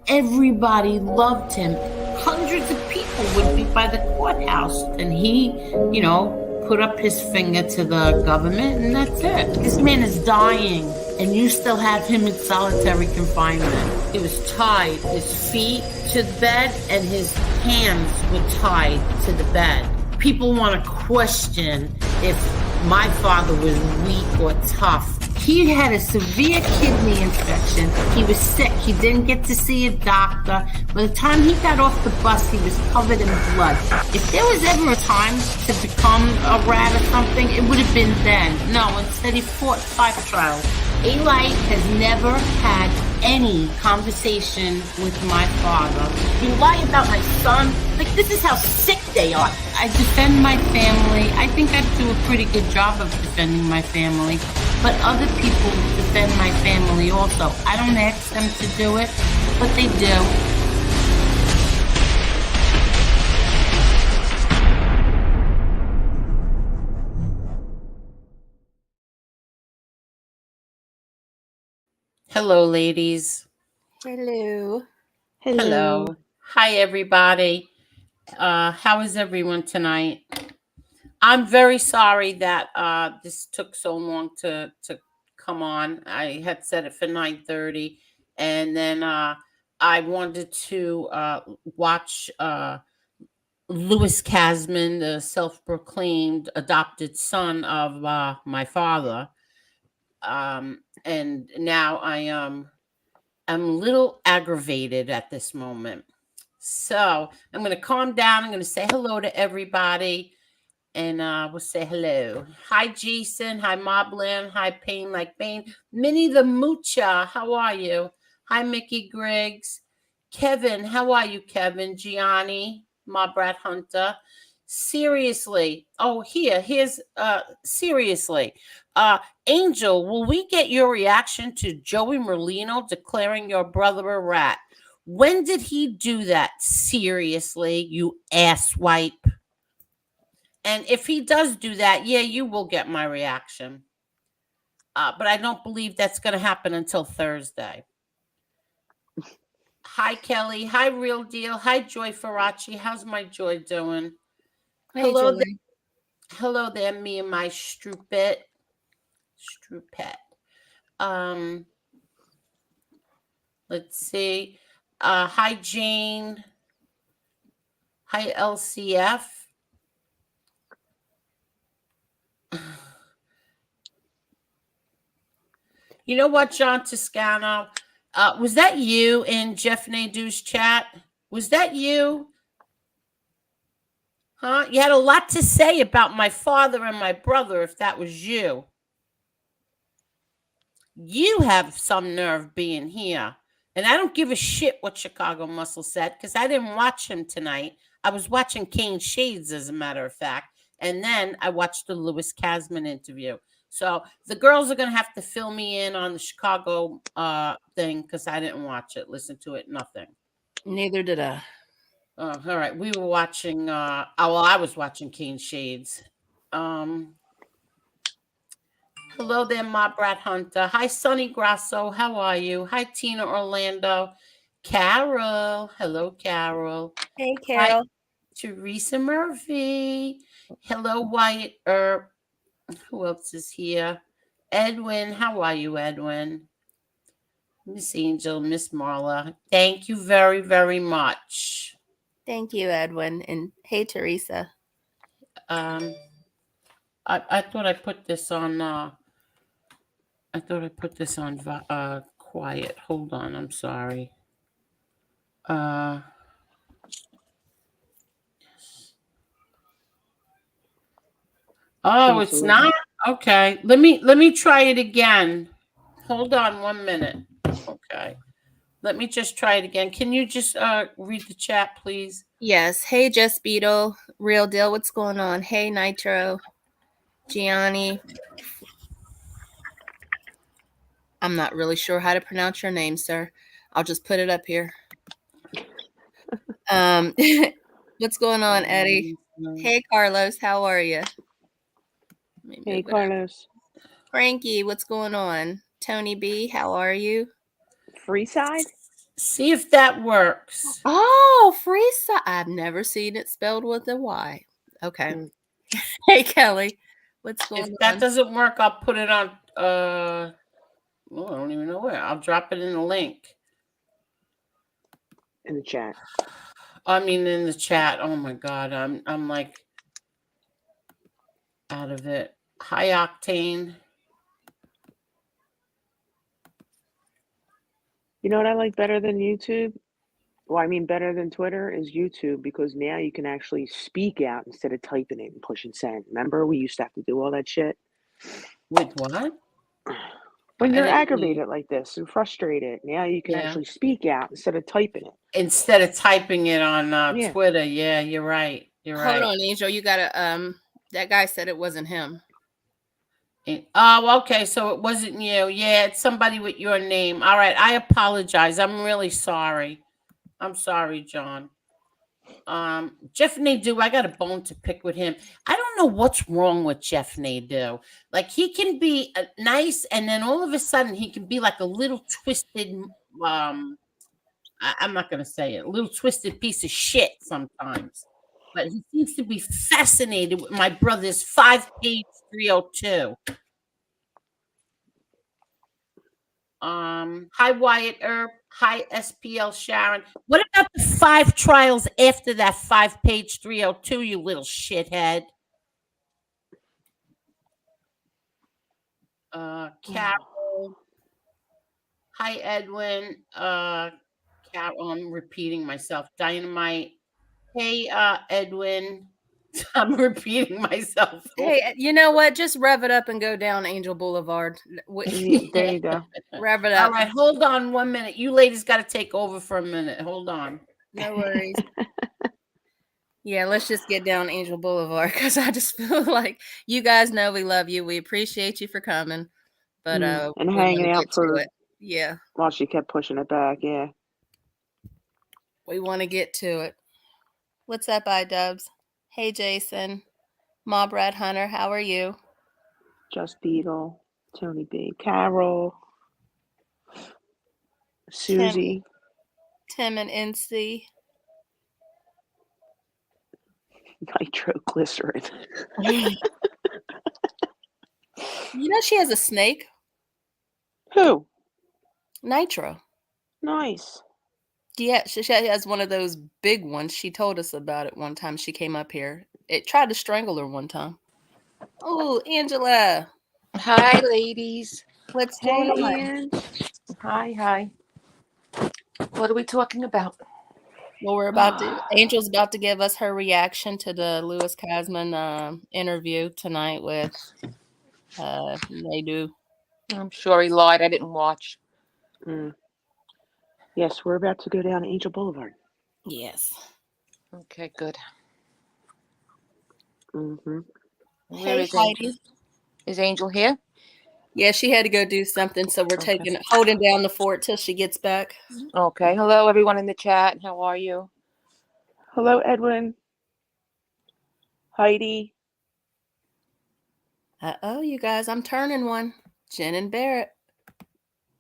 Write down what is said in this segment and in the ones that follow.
Everybody loved him. Hundreds of people would be by the courthouse, and he, put up his finger to the government, and that's it. This man is dying, and you still have him in solitary confinement. He was tied, his feet to the bed, and his hands were tied to the bed. People want to question if my father was weak or tough. He had a severe kidney infection. He was sick. He didn't get to see a doctor. By the time he got off the bus, he was covered in blood. If there was ever a time to become a rat or something, it would have been then. No, instead he fought 5 trials. Eli has never had any conversation with my father. You lie about my son? Like, this is how sick they are. I defend my family. I think I do a pretty good job of defending my family. But other people defend my family also. I don't ask them to do it, but they do. Hello, ladies. Hello. Hello. Hi, everybody. How is everyone tonight? I'm very sorry that this took so long to come on. I had set it for 9:30, and then I wanted to watch Louis Kasman, the self-proclaimed adopted son of my father. And now I'm a little aggravated at this moment. So I'm going to calm down. I'm going to say hello to everybody. And we'll say hello. Hi, Jason. Hi, Moblin. Hi, Pain Like Pain. Minnie the Moocha. How are you? Hi, Mickey Griggs. Kevin. How are you, Kevin? Gianni. Mobrat Hunter. Seriously. Oh, here's seriously. Angel, will we get your reaction to Joey Merlino declaring your brother a rat? When did he do that? Seriously, you asswipe. And if he does do that, yeah, you will get my reaction. But I don't believe that's going to happen until Thursday. Hi, Kelly. Hi, Real Deal. Hi, Joy Faraci. How's my Joy doing? Hey, Hello Joy. there. Hello there, me and my Stroopet. Let's see. Hi, Jane. Hi, LCF. You know what, John Toscano? Was that you in Jeff Nadeau's chat? Was that you? Huh? You had a lot to say about my father and my brother if that was you. You have some nerve being here. And I don't give a shit what Chicago Muscle said because I didn't watch him tonight. I was watching Kane Shades, as a matter of fact. And then I watched the Louis Kasman interview. So the girls are going to have to fill me in on the Chicago thing because I didn't watch it, listen to it, nothing. Neither did I. All right. We were watching, I was watching Kane Shades. Hello there, Mobrat Hunter. Hi, Sonny Grasso. How are you? Hi, Tina Orlando. Carol. Hello, Carol. Hey, Carol. Hi, Teresa Murphy. Hello, Wyatt Earp. Who else is here? Edwin. How are you, Edwin? Miss Angel, Miss Marla. Thank you very, very much. Thank you, Edwin. And hey, Teresa. I thought I put this on. I thought I put this on quiet. Hold on. I'm sorry. Oh, it's not? Okay. Let me try it again. Hold on 1 minute. Okay. Let me just try it again. Can you just read the chat, please? Yes. Hey, Jess Beetle. Real Deal. What's going on? Hey, Nitro. Gianni. I'm not really sure how to pronounce your name, sir. I'll just put it up here. What's going on, Eddie? Hey, Carlos. How are you? Hey, Carlos. Frankie, what's going on? Tony B, how are you? Free side? See if that works. Oh, free side. I've never seen it spelled with a Y. Okay. Mm. Hey, Kelly, what's going If on? that doesn't work, I'll put it on. Well, I don't even know where. I'll drop it in the link. In the chat. I mean, in the chat. Oh my God, I'm like out of it. High octane. You know what I like better than YouTube? Well, I mean better than Twitter is YouTube, because now you can actually speak out instead of typing it and pushing send. Remember, we used to have to do all that shit? With what? When I you're didn't aggravated like this and frustrated, now you can Yeah. actually speak out instead of typing it. Instead of typing it on Yeah. Twitter. Yeah, you're right. You're Hold right. on, Angel. You gotta that guy said it wasn't him. Oh, okay. So it wasn't you. Yeah, it's somebody with your name. All right. I apologize. I'm really sorry. I'm sorry, John. Jeff Nadeau, I got a bone to pick with him. I don't know what's wrong with Jeff Nadeau. Like, he can be nice, and then all of a sudden he can be like a little twisted. I'm not gonna say it. A little twisted piece of shit sometimes. But he seems to be fascinated with my brother's 5-page 302. Hi Wyatt Earp. Hi SPL Sharon. What about the 5 trials after that 5-page 302, you little shithead? Carol. Hi Edwin. Carol, I'm repeating myself. Dynamite. Hey Edwin. I'm repeating myself. Hey, you know what? Just rev it up and go down Angel Boulevard. There you go. Rev it All up. right, hold on 1 minute. You ladies got to take over for a minute. Hold on. No worries. Yeah, let's just get down Angel Boulevard, because I just feel like you guys know we love you. We appreciate you for coming, but and we hanging want to out get for to it. Yeah, while she kept pushing it back. Yeah. we want to get to it. What's up, iDubbbz? Hey, Jason. Mob Rat Hunter, how are you? Just Beetle, Tony B, Carol, Susie. Tim and NC. Nitroglycerin. You know she has a snake? Who? Nitro. Nice. Yeah, she has one of those big ones. She told us about it one time. She came up here. It tried to strangle her one time. Oh, Angela. Hi, ladies. What's Hey, going on? Ian. Hi. What are we talking about? Well, Angel's about to give us her reaction to the Louis Kasman interview tonight with Nadeau. I'm sure he lied. I didn't watch. Yes, we're about to go down Angel Boulevard. Yes. Okay, good. Mm-hmm. Where is Heidi. Angel? Is Angel here? Yeah, she had to go do something, so we're holding down the fort till she gets back. Okay. Hello, everyone in the chat. How are you? Hello, Edwin. Heidi. Uh-oh, you guys, I'm turning one. Jen and Barrett.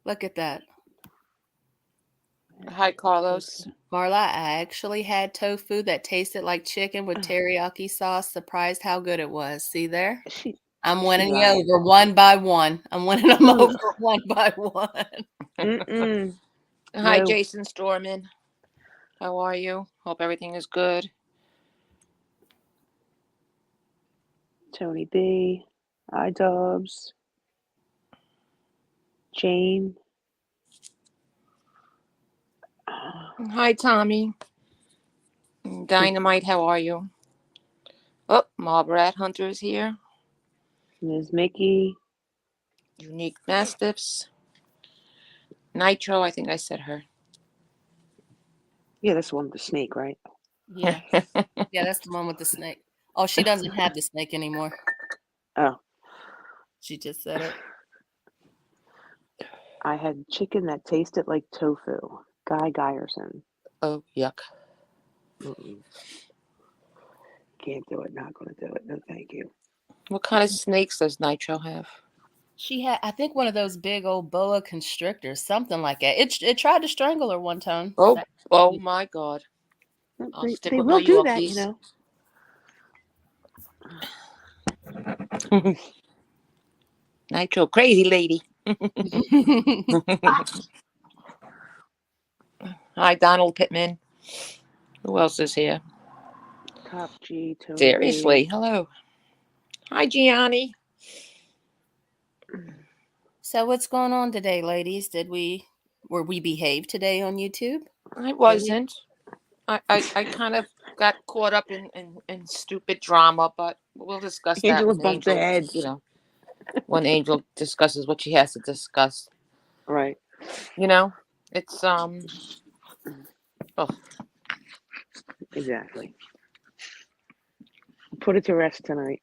Look at that. Hi, Carlos. Marla, I actually had tofu that tasted like chicken with teriyaki sauce. Surprised how good it was. See there? I'm winning you over one by one. I'm winning them over one by one. Hi, No. Jason Storman. How are you? Hope everything is good. Tony B. iDubbbz. Jane. Hi, Tommy. Dynamite, how are you? Oh, Mob Rat Hunter is here. Ms. Mickey. Unique Mastiffs. Nitro, I think I said her. Yeah, that's the one with the snake, right? Yeah. Yeah, that's the one with the snake. Oh, she doesn't have the snake anymore. Oh. She just said it. I had chicken that tasted like tofu. Guy Geyerson. Oh, yuck. Can't do it. Not going to do it. No, thank you. What kind of snakes does Nitro have? She had, I think, one of those big old boa constrictors, something like that. It tried to strangle her one time. Oh my God. I'll stick They with will my do that, Yorkies. Nitro, crazy lady. Hi, Donald Pittman. Who else is here? Top G, Tony. Seriously, hello. Hi, Gianni. So what's going on today, ladies? Were we behaved today on YouTube? I wasn't. I kind of got caught up in stupid drama, but we'll discuss that Angela when bumped her head. When Angel discusses what she has to discuss. Right. It's Exactly. Put it to rest tonight.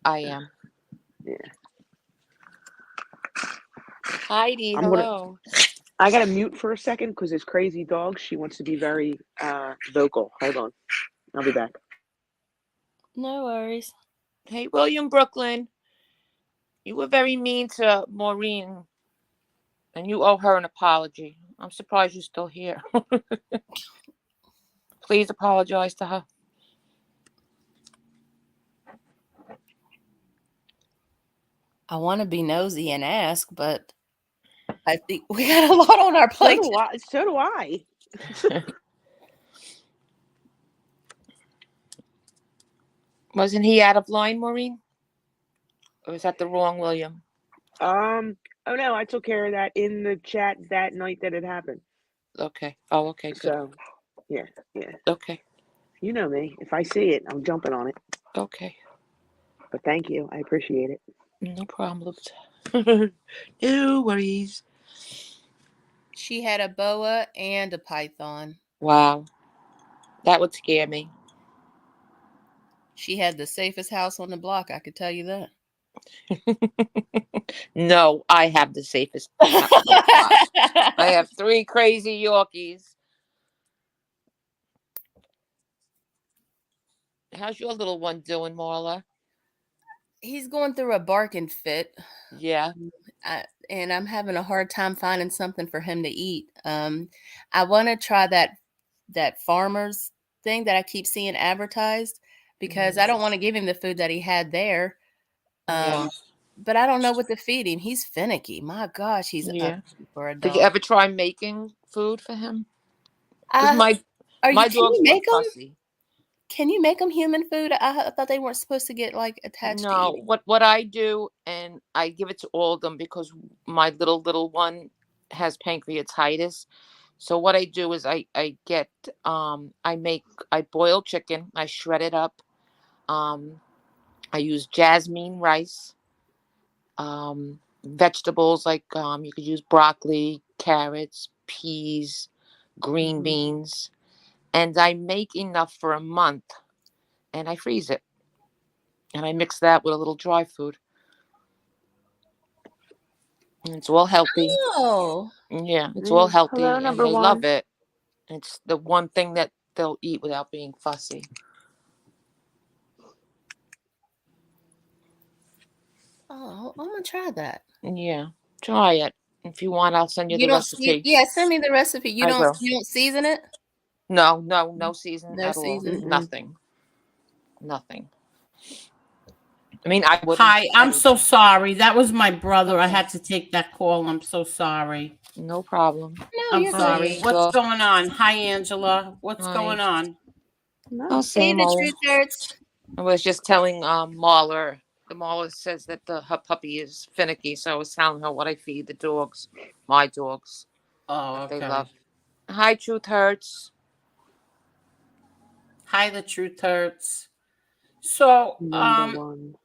I am. Yeah. Heidi, hello. I gotta mute for a second because this crazy dog, she wants to be very vocal. Hold on. I'll be back. No worries. Hey, William Brooklyn. You were very mean to Maureen, and you owe her an apology. I'm surprised you're still here. Please apologize to her. I want to be nosy and ask, but I think we got a lot on our plate. So do I. Wasn't he out of line, Maureen? Or was that the wrong William? Oh no, I took care of that in the chat that night that it happened. Okay. Oh, okay, good. So, yeah. Okay. You know me. If I see it, I'm jumping on it. Okay. But thank you. I appreciate it. No problems. No worries. She had a boa and a python. Wow. That would scare me. She had the safest house on the block, I could tell you that. No, I have the safest house on the block. I have 3 crazy Yorkies. How's your little one doing, Marla? He's going through a barking fit. Yeah. And I'm having a hard time finding something for him to eat. I want to try that farmer's thing that I keep seeing advertised because I don't want to give him the food that he had there. But I don't know what to feed him. He's finicky. My gosh, he's up for a dog. Did you ever try making food for him? My dogs are fussy. Can you make them human food? I thought they weren't supposed to get like attached to eating. What I do, and I give it to all of them because my little one has pancreatitis. So what I do is I boil chicken, I shred it up. I use jasmine rice. Vegetables like you could use broccoli, carrots, peas, green beans, and I make enough for a month, and I freeze it, and I mix that with a little dry food, and it's all healthy. Oh, yeah, it's all healthy, Hello, and they love it. It's the one thing that they'll eat without being fussy. Oh, I'm gonna try that. Yeah, try it. If you want, I'll send you the recipe. Send me the recipe. You don't season it? No season at all. Nothing. I mean, I would. Hi, I'm so sorry. That was my brother. I had to take that call. I'm so sorry. No problem. No, I'm sorry. What's going on? Hi, Angela. What's going on? Oh, same the old. truth hurts. I was just telling Marla. The Marla says that her puppy is finicky, so I was telling her what I feed the dogs, my dogs. Oh, okay. They love. Hi, Truth Hurts. Hi, the Truth Hurts. So,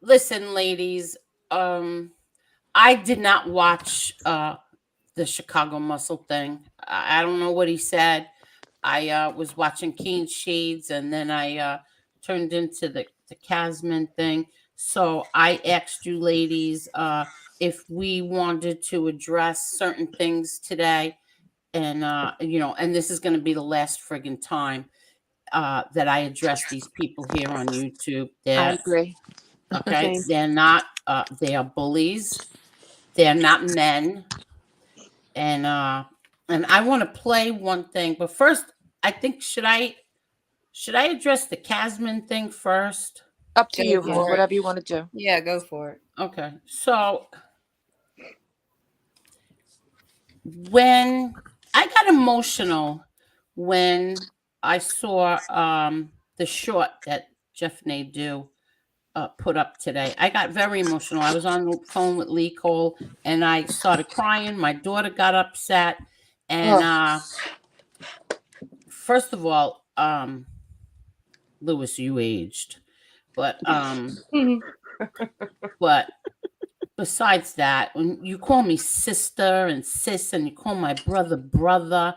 listen, ladies. I did not watch the Chicago Muscle thing. I don't know what he said. I was watching Keen Shades, and then I turned into the Kasman thing. So I asked you, ladies, if we wanted to address certain things today, and and this is going to be the last friggin' time that I address these people here on YouTube. I agree. Okay, they're not. They are bullies. They're not men. And I want to play one thing, but first, I think should I address the Kasman thing first? Up to Go you, for it. whatever you want to do. Yeah, go for it. Okay, so when I got emotional when I saw the short that Jeff Nadeau put up today, I got very emotional. I was on the phone with Lee Cole and I started crying. My daughter got upset, and first of all, Lewis, you aged, but but besides that, when you call me sister and sis, and you call my brother,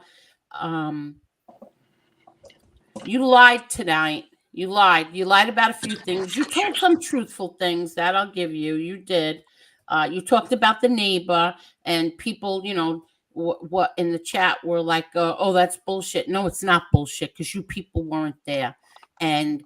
you lied tonight. You lied. You lied about a few things. You told some truthful things, that I'll give you. You did. You talked about the neighbor, and people, what in the chat were like, oh, that's bullshit. No, it's not bullshit, because you people weren't there. And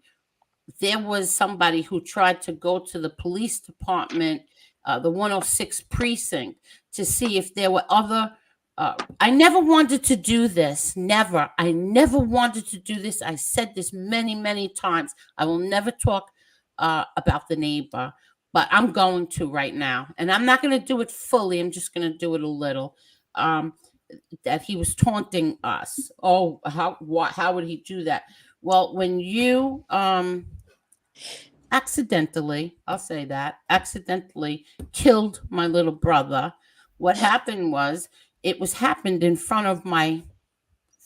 there was somebody who tried to go to the police department, the 106 precinct, to see if there were other. I never wanted to do this. Never. I never wanted to do this. I said this many, many times. I will never talk about the neighbor, but I'm going to right now. And I'm not going to do it fully. I'm just going to do it a little. That he was taunting us. Oh, how would he do that? Well, when you accidentally, I'll say that, accidentally killed my little brother, what happened was, it was happened in front of my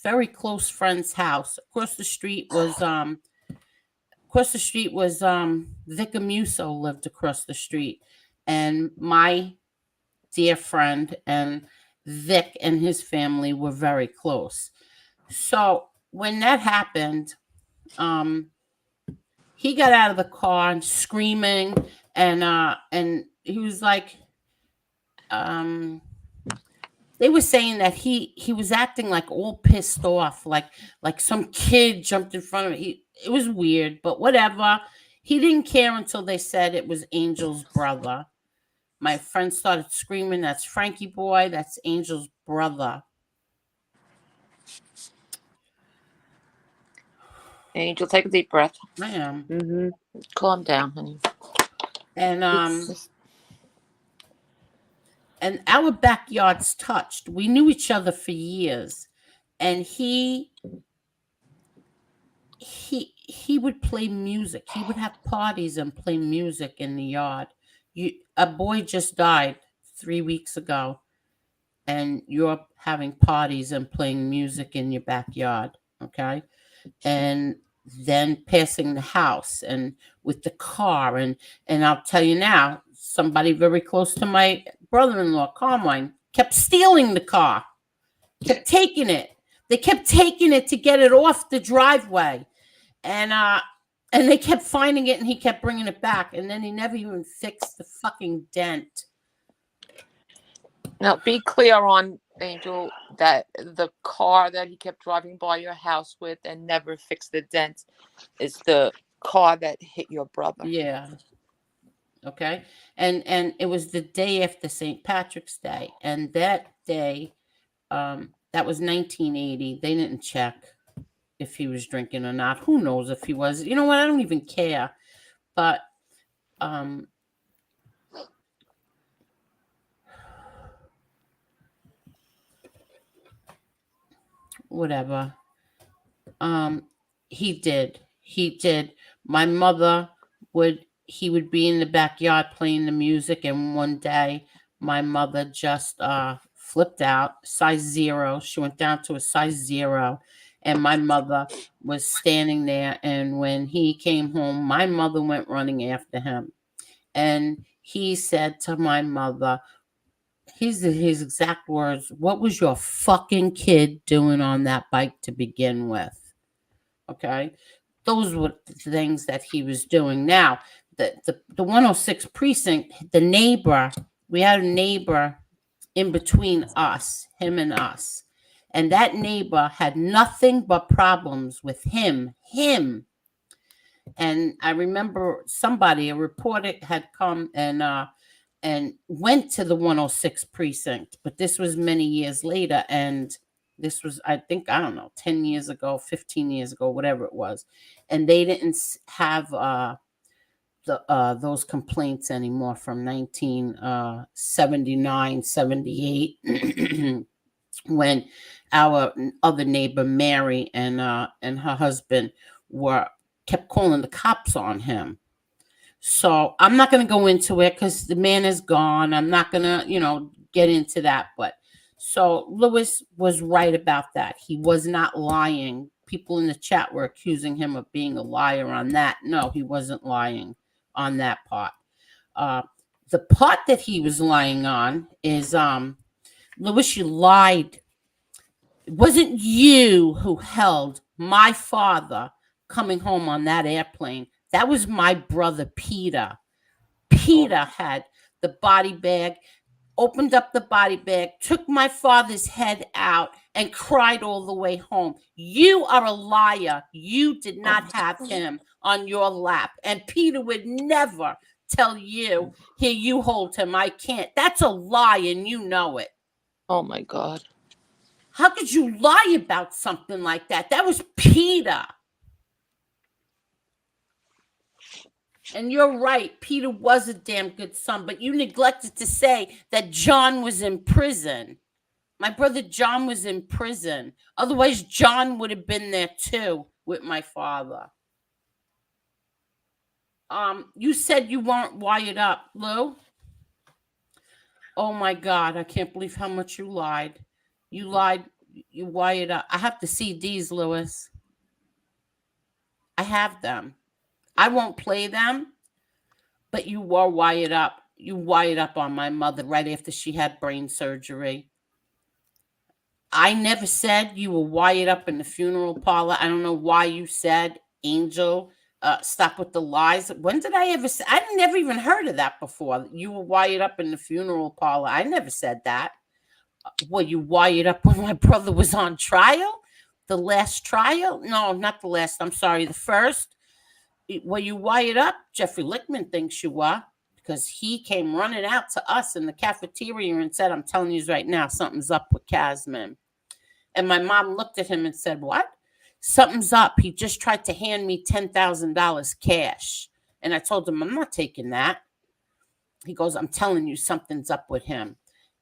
very close friend's house. Across the street was Vic Amuso lived across the street, and my dear friend and Vic and his family were very close. So when that happened, he got out of the car and screaming, and he was like, they were saying that he was acting like all pissed off, like some kid jumped in front of him. It was weird, but whatever. He didn't care until they said it was Angel's brother. My friend started screaming, "That's Frankie boy, that's Angel's brother." Angel, take a deep breath. I am. Mm-hmm. Calm down, honey. And and our backyards touched. We knew each other for years, and he would play music. He would have parties and play music in the yard. A boy just died 3 weeks ago, and you're having parties and playing music in your backyard, okay? And then passing the house and with the car, and I'll tell you now, somebody very close to my brother-in-law, Carmine, kept stealing the car, kept taking it. They kept taking it to get it off the driveway, and they kept finding it, and he kept bringing it back, and then he never even fixed the fucking dent. Now, be clear on, Angel, that the car that he kept driving by your house with and never fixed the dent is the car that hit your brother. Yeah. Okay. And it was the day after St. Patrick's Day. And that day, that was 1980. They didn't check if he was drinking or not. Who knows if he was? You know what? I don't even care. But whatever. He did. My mother he would be in the backyard playing the music, and one day my mother just flipped out, size 0. She went down to a size 0, and my mother was standing there, and when he came home, my mother went running after him, and he said to my mother, his exact words, "What was your fucking kid doing on that bike to begin with?" Okay, those were the things that he was doing. Now, the 106 precinct, the neighbor, we had a neighbor in between us, him and us, and that neighbor had nothing but problems with him. And I remember a reporter had come, and and went to the 106 precinct. But this was many years later, and this was, I think, I don't know, 10 years ago, 15 years ago, whatever it was. And they didn't have those complaints anymore from 1979, 78, when our other neighbor Mary and her husband kept calling the cops on him. So I'm not going to go into it because the man is gone. I'm not going to, get into that. But so Lewis was right about that. He was not lying. People in the chat were accusing him of being a liar on that. No, he wasn't lying on that part. The part that he was lying on is, Lewis, you lied. It wasn't you who held my father coming home on that airplane. That was my brother, Peter. Peter had the body bag, opened up the body bag, took my father's head out, and cried all the way home. You are a liar. You did not have him on your lap. And Peter would never tell you, here, you hold him. I can't. That's a lie, and you know it. Oh, my God. How could you lie about something like that? That was Peter. And you're right. Peter was a damn good son, but you neglected to say that John was in prison. My brother John was in prison. Otherwise, John would have been there too with my father. You said you weren't wired up, Lou? Oh my God, I can't believe how much you lied. You lied. You wired up. I have the CDs, Lewis. I have them. I won't play them, but you were wired up. You wired up on my mother right after she had brain surgery. I never said you were wired up in the funeral parlor. I don't know why you said, Angel, stop with the lies. When did I ever say? I never even heard of that before. You were wired up in the funeral parlor. I never said that. Were you wired up when my brother was on trial? The last trial? No, not the last. I'm sorry, the first. Were you wired up? Jeffrey Lichtman thinks you were, because he came running out to us in the cafeteria and said, I'm telling you right now, something's up with Kasman. And my mom looked at him and said, what? Something's up. He just tried to hand me $10,000 cash. And I told him, I'm not taking that. He goes, I'm telling you, something's up with him.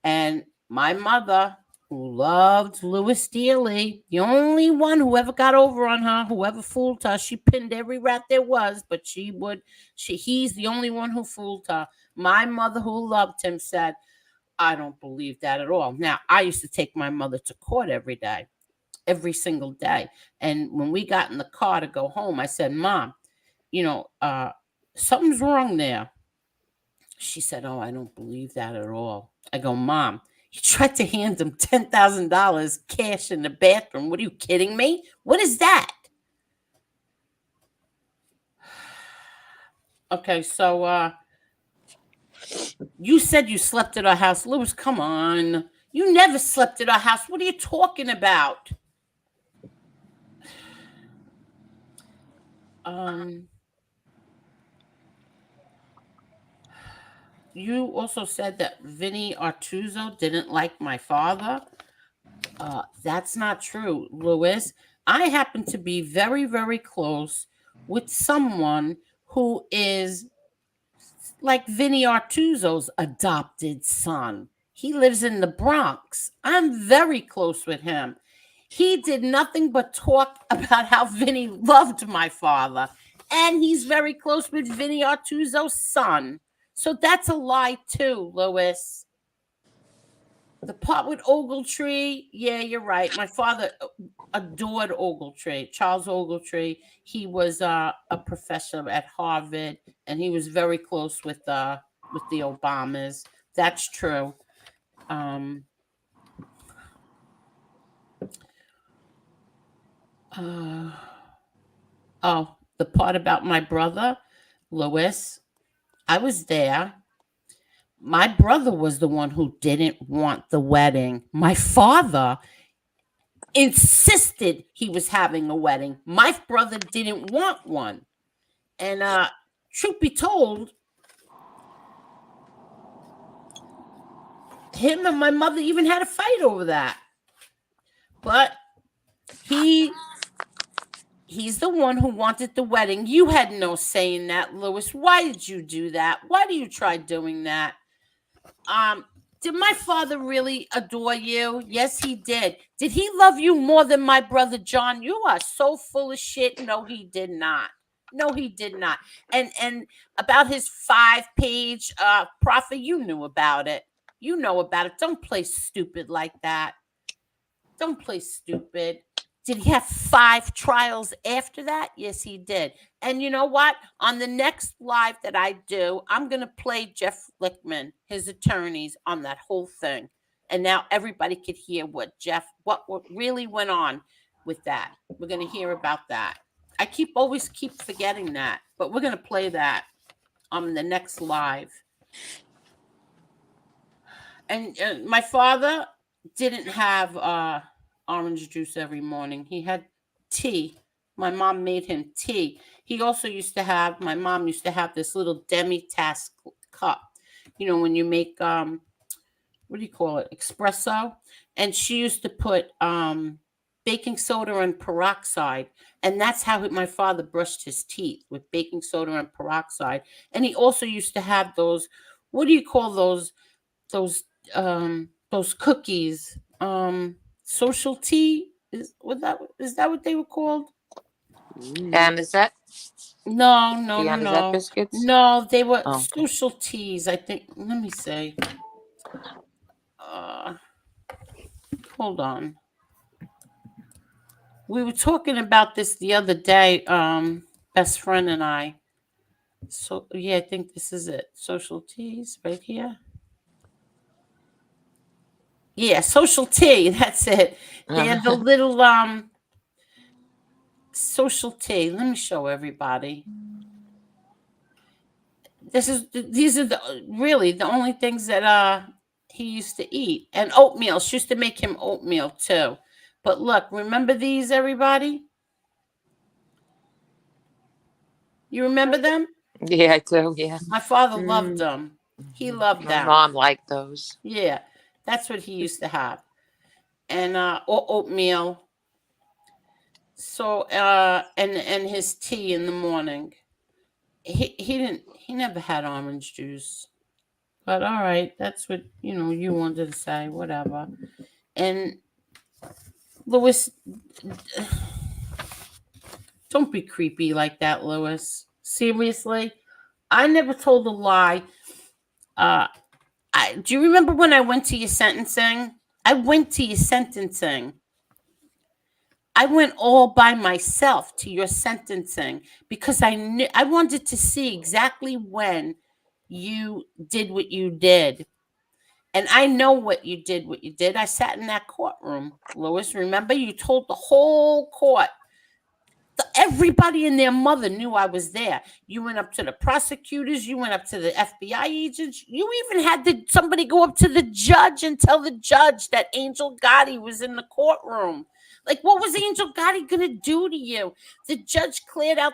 And my mother, who loved Lewis dearly, the only one who ever got over on her, whoever fooled her, she pinned every rat there was, but he's the only one who fooled her. My mother, who loved him, said, I don't believe that at all. Now, I used to take my mother to court every day, every single day. And when we got in the car to go home, I said, Mom, something's wrong there. She said, oh, I don't believe that at all. I go, Mom, you tried to hand him $10,000 cash in the bathroom. What, are you kidding me? What is that? Okay, so you said you slept at our house. Lewis, come on. You never slept at our house. What are you talking about? You also said that Vinny Artuso didn't like my father. That's not true, Lewis. I happen to be very, very close with someone who is like Vinny Artuso's adopted son. He lives in the Bronx. I'm very close with him. He did nothing but talk about how Vinny loved my father. And he's very close with Vinny Artuso's son. So that's a lie too, Lewis. The part with Ogletree, yeah, you're right. My father adored Ogletree, Charles Ogletree. He was a professor at Harvard, and he was very close with the Obamas. That's true. The part about my brother, Lewis, I was there. My brother was the one who didn't want the wedding. My father insisted he was having a wedding. My brother didn't want one. And truth be told, him and my mother even had a fight over that. But he's the one who wanted the wedding. You had no say in that, Louis. Why did you do that? Why do you try doing that? Did my father really adore you? Yes, he did. Did he love you more than my brother John? You are so full of shit. No, he did not. No, he did not. And about his 5-page profit, you knew about it. You know about it. Don't play stupid like that. Don't play stupid. Did he have 5 trials after that? Yes, he did. And you know what? On the next live that I do, I'm going to play Jeff Flickman, his attorneys, on that whole thing. And now everybody could hear what really went on with that. We're going to hear about that. I always keep forgetting that, but we're going to play that on the next live. And my father didn't have orange juice every morning. He had tea. My mom made him tea. He also my mom used to have this little demi-tasse cup. You know, when you make, what do you call it? Espresso. And she used to put baking soda and peroxide. And that's how my father brushed his teeth, with baking soda and peroxide. And he also used to have those, what do you call those cookies? Social tea, is that what they were called? And is that No. biscuits? No, they were social teas, I think. Let me see. Hold on. We were talking about this the other day, best friend and I. So yeah, I think this is it. Social teas right here. Yeah, social tea. That's it. They're the little social tea. Let me show everybody. These are really the only things that he used to eat. And oatmeal. She used to make him oatmeal too. But look, remember these, everybody? You remember them? Yeah, I do. Yeah. My father loved them. He loved them. My mom liked those. Yeah, that's what he used to have. And or oatmeal. So and his tea in the morning. He never had orange juice. But all right, that's what you wanted to say, whatever. And Louis, don't be creepy like that, Louis. Seriously, I never told a lie. Do you remember when I went to your sentencing? I went to your sentencing. I went all by myself to your sentencing because I wanted to see exactly when you did what you did. And I know what you did. I sat in that courtroom, Louis. Remember, you told the whole court. Everybody and their mother knew I was there. You went up to the prosecutors. You went up to the FBI agents. You even had somebody go up to the judge and tell the judge that Angel Gotti was in the courtroom. Like, what was Angel Gotti going to do to you? The judge cleared out,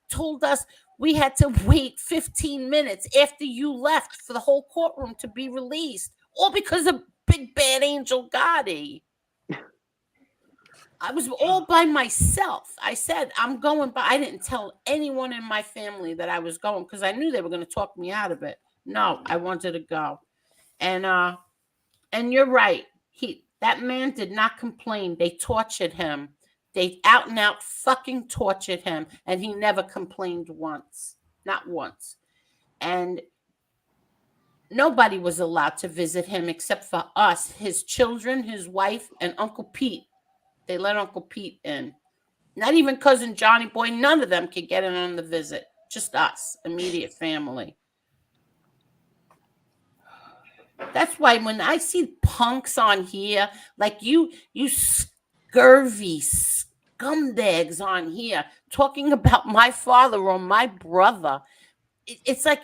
told us we had to wait 15 minutes after you left for the whole courtroom to be released. All because of big bad Angel Gotti. I was all by myself. I said, I'm going, but I didn't tell anyone in my family that I was going because I knew they were going to talk me out of it. No, I wanted to go. And you're right. That man did not complain. They tortured him. They out and out fucking tortured him. And he never complained once. Not once. And nobody was allowed to visit him except for us, his children, his wife, and Uncle Pete. They let Uncle Pete in. Not even Cousin Johnny Boy. None of them could get in on the visit. Just us, immediate family. That's why when I see punks on here, like you scurvy scumbags on here talking about my father or my brother, it's like,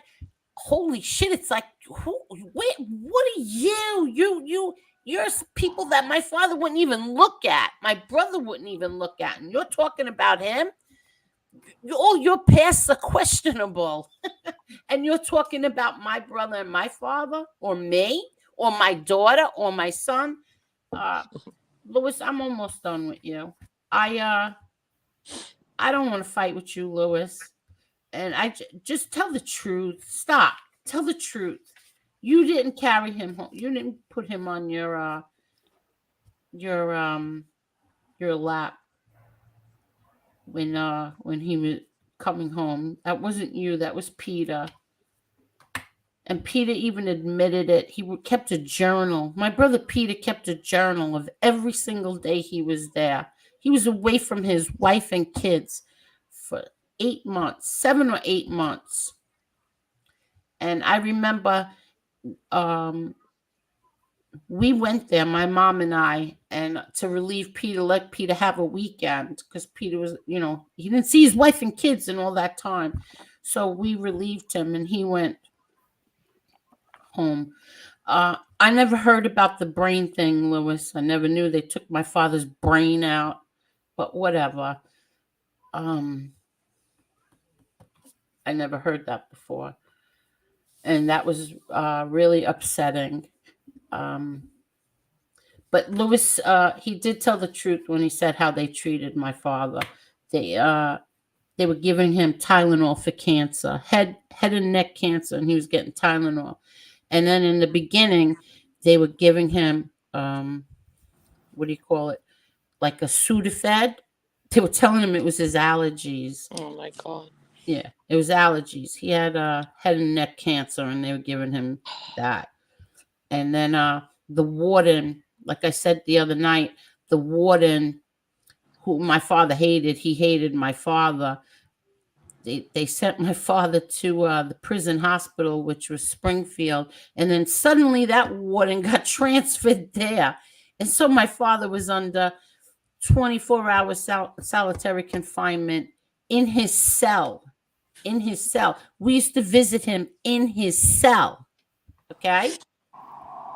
holy shit. It's like, what are you? You're people that my father wouldn't even look at. My brother wouldn't even look at. And you're talking about him? All your pasts are questionable. And you're talking about my brother and my father or me? or my daughter or my son. Louis, I'm almost done with you. I don't want to fight with you, Louis. And just tell the truth. Stop. Tell the truth. You didn't carry him home. You didn't put him on your lap when he was coming home. That wasn't you. That was Peter. And Peter even admitted it. He kept a journal. My brother Peter kept a journal of every single day he was there. He was away from his wife and kids for 8 months, 7 or 8 months. And I remember we went there, my mom and I, and to relieve Peter, let Peter have a weekend because Peter was, he didn't see his wife and kids in all that time. So we relieved him and he went home. I never heard about the brain thing, Louis. I never knew they took my father's brain out, but whatever. I never heard that before. And that was really upsetting. But Louis, he did tell the truth when he said how they treated my father. They were giving him Tylenol for cancer, head and neck cancer, and he was getting Tylenol. And then in the beginning, they were giving him, what do you call it? Like a Sudafed. They were telling him it was his allergies. Oh my God. Yeah, it was allergies. He had head and neck cancer, and they were giving him that. And then the warden, like I said the other night, the warden who my father hated, he hated my father. They sent my father to the prison hospital, which was Springfield. And then suddenly that warden got transferred there. And so my father was under 24-hour solitary confinement in his cell. In his cell. We used to visit him in his cell. Okay?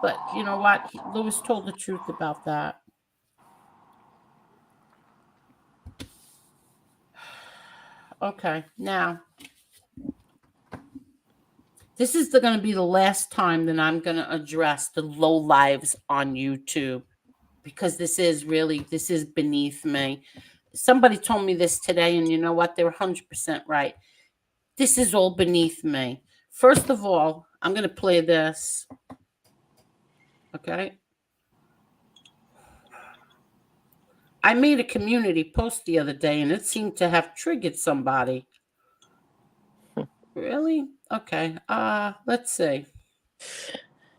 But you know what? Louis told the truth about that. Okay, now, this is going to be the last time that I'm going to address the low lives on YouTube, because this is beneath me. Somebody told me this today, and you know what? They were 100% right. This is all beneath me. First of all, I'm going to play this. Okay. I made a community post the other day, and it seemed to have triggered somebody. Really? Okay. Let's see.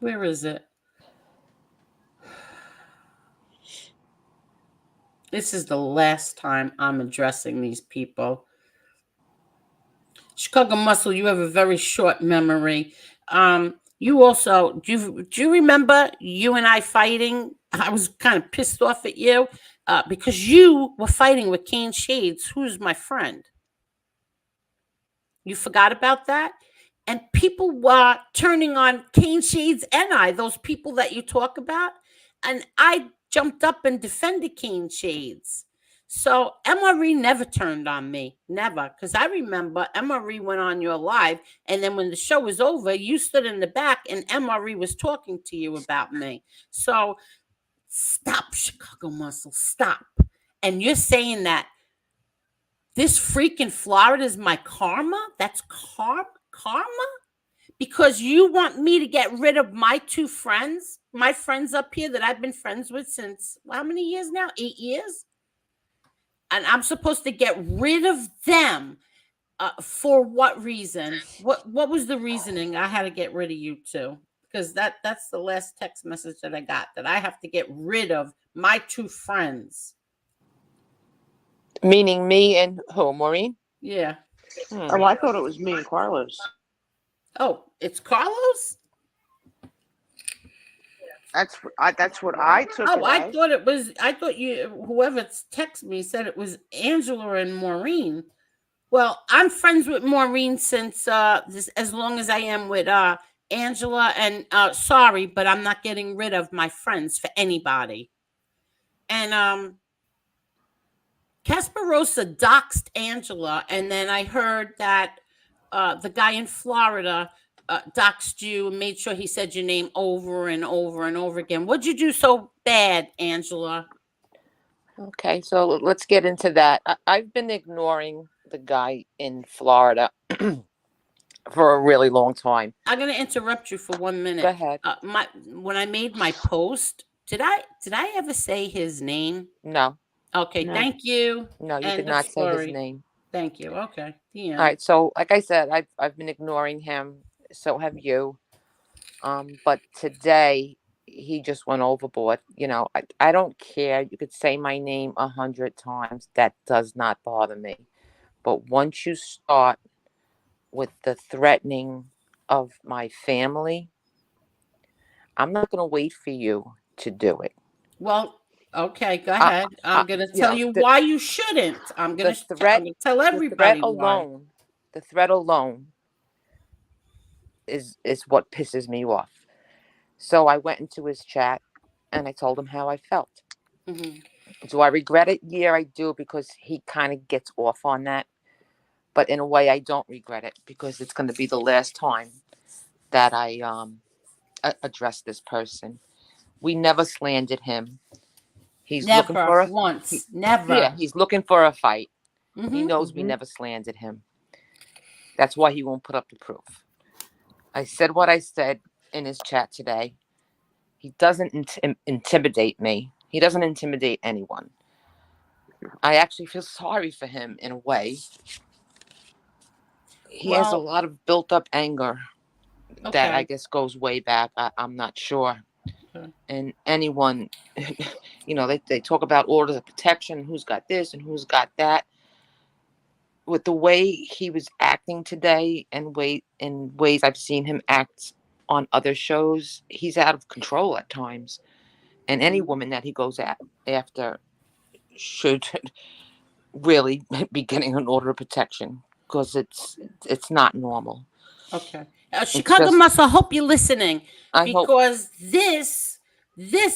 Where is it? This is the last time I'm addressing these people. Chicago Muscle, you have a very short memory. You also, do you remember you and I fighting? I was kind of pissed off at you because you were fighting with Kane Shades, who's my friend. You forgot about that? And people were turning on Kane Shades and I, those people that you talk about. And I jumped up and defended Kane Shades. So MRE never turned on me. Never. Because I remember MRE went on your live. And then when the show was over, you stood in the back and MRE was talking to you about me. So stop, Chicago Muscle. Stop. And you're saying that this freaking Florida is my karma? That's karma? Because you want me to get rid of my two friends, my friends up here that I've been friends with since how many years now? 8 years? And I'm supposed to get rid of them for what reason? What was the reasoning I had to get rid of you two? Because that's the last text message that I got, that I have to get rid of my two friends. Meaning me and who, Maureen? Yeah. Oh, I thought it was me and Carlos. Oh, it's Carlos? That's what I took. Oh, I thought you, whoever texted me said it was Angela and Maureen. Well, I'm friends with Maureen since as long as I am with Angela, and sorry, but I'm not getting rid of my friends for anybody. And Casparosa doxed Angela, and then I heard that the guy in Florida doxed you and made sure he said your name over and over and over again. What'd you do so bad, Angela? Okay, so let's get into that. I've been ignoring the guy in Florida for a really long time. I'm gonna interrupt you for 1 minute. Go ahead. When I made my post, did I ever say his name? No. Okay, No. thank you. No, you End did of not say his story. name. Thank you. Okay. The end. All right, so like I said, I've been ignoring him. So have you. But today he just went overboard. You know, I don't care. You could say my name 100 times. That does not bother me. But once you start with the threatening of my family, I'm not going to wait for you to do it. Well, okay, go ahead. I'm gonna you tell know, you why you shouldn't. I'm the gonna threat, tell the threat everybody why. alone, the threat alone is what pisses me off. So I went into his chat and I told him how I felt. Mhm. Do I regret it? Yeah, I do, because he kind of gets off on that. But in a way, I don't regret it, because it's going to be the last time that I address this person. We never slandered him. He's looking Never for once. yeah, Never. he's looking for a fight. He Mhm. knows we never slandered him. That's why he won't put up the proof. I said what I said in his chat today. He doesn't intimidate me. He doesn't intimidate anyone. I actually feel sorry for him in a way. He has a Well, lot of built up anger that I okay. guess goes way back. I'm not sure. Okay. And anyone, they talk about orders of protection, who's got this and who's got that. With the way he was acting today and in ways I've seen him act on other shows, he's out of control at times. And any woman that he goes after should really be getting an order of protection, because it's not normal. Okay. It's Chicago just, Muscle, I hope you're listening, I hope. because this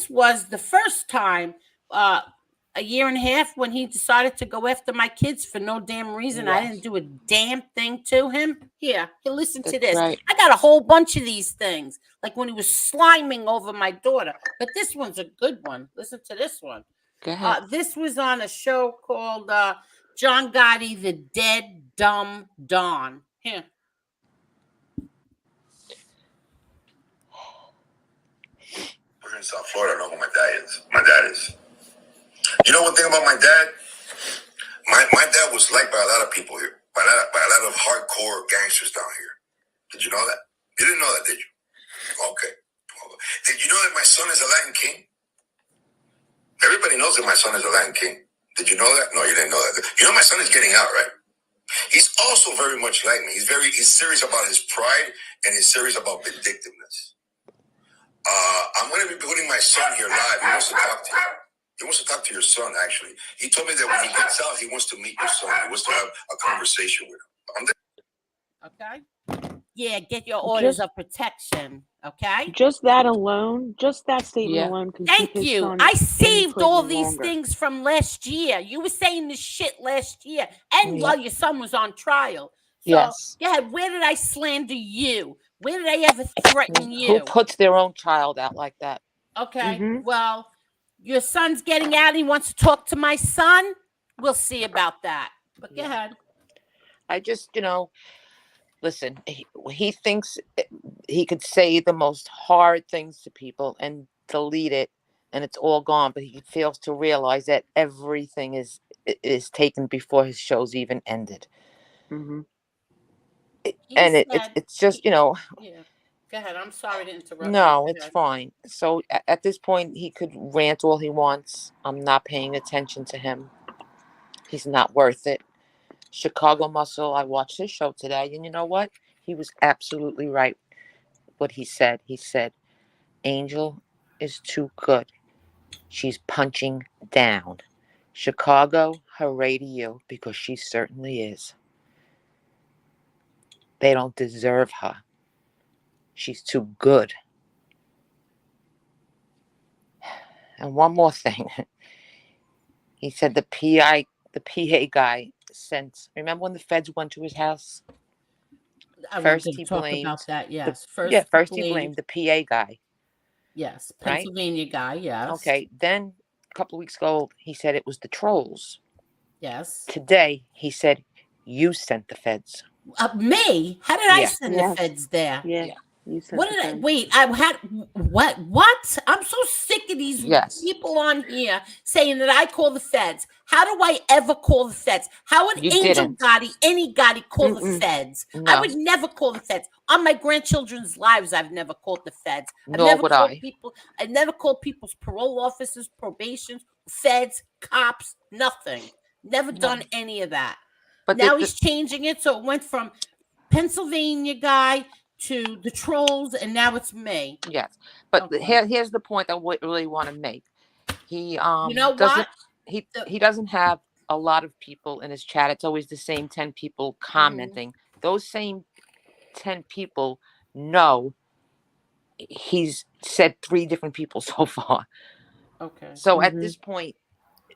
was the first time a year and a half when he decided to go after my kids for no damn reason. I didn't Yes, do a damn thing to him. Here, listen to that's this. right. I got a whole bunch of these things, like when he was sliming over my daughter. But this one's a good one. Listen to this one. Go ahead. This was on a show called John Gotti, The Dead Dumb Don. Here. We're in South Florida. I know who my dad is. My dad is. You know one thing about my dad? My dad was liked by a lot of people here, by a lot of hardcore gangsters down here. Did you know that? You didn't know that, did you? Okay. Did you know that my son is a Latin king? Everybody knows that my son is a Latin king. Did you know that? No, you didn't know that. You know my son is getting out, right? He's also very much like me. He's serious about his pride, and he's serious about vindictiveness. I'm going to be putting my son here live. He wants to talk to you. He wants to talk to your son, actually. He told me that when he gets out, he wants to meet your son. He wants to have a conversation with him. Okay. Yeah, get your orders of protection. Okay. Just that alone, just that statement Yeah. alone can keep Thank his you. son I in saved prison all these longer. things from last year. You were saying this shit last year, and Yeah. while your son was on trial. So, Yes. yeah, where did I slander you? Where did I ever threaten Who you? puts their own child out like that? Okay. Well, your son's getting out. He wants to talk to my son. We'll see about that. But go ahead. I just, listen, he thinks he could say the most hard things to people and delete it and it's all gone, but he fails to realize that everything is taken before his show's even ended. And it's just, Yeah. Go ahead. I'm sorry to interrupt. no, it's fine. So at this point, he could rant all he wants. I'm not paying attention to him. He's not worth it. Chicago Muscle, I watched his show today, and you know what? He was absolutely right. What he said. He said, Angel is too good. She's punching down. Chicago, hooray to you, because she certainly is. They don't deserve her. She's too good. And one more thing. He said the PA guy sent, remember when the feds went to his house? I First wanted to he talk blamed about that. the Yes. yeah, First, he first he blamed. blamed the PA guy, Yes. right? Pennsylvania guy. Yes. Okay. Then a couple of weeks ago, he said it was the trolls. Yes. Today, he said you sent the feds. Me? How did I Yeah. send the feds there? Yeah. Yeah. You sent What the did I feds. wait? I had what? I'm so sick of these Yes. people on here saying that I call the feds. How do I ever call the feds? How would You Angel didn't. Gotti, any Gotti, call the Mm-mm. feds? I No. would never call the feds. On my grandchildren's lives, I've never called the feds. I've Nor never would called I. people. I've never called people's parole officers, probations, feds, cops, nothing. Never No. done any of that. But Now he's changing it, so it went from Pennsylvania guy to the trolls, and now it's me. yes. But Okay. here's the point I really want to make. He You know doesn't what? he doesn't have a lot of people in his chat. It's always the same 10 people commenting. Those same 10 people know he's said 3 different people so far. Okay. So at this point,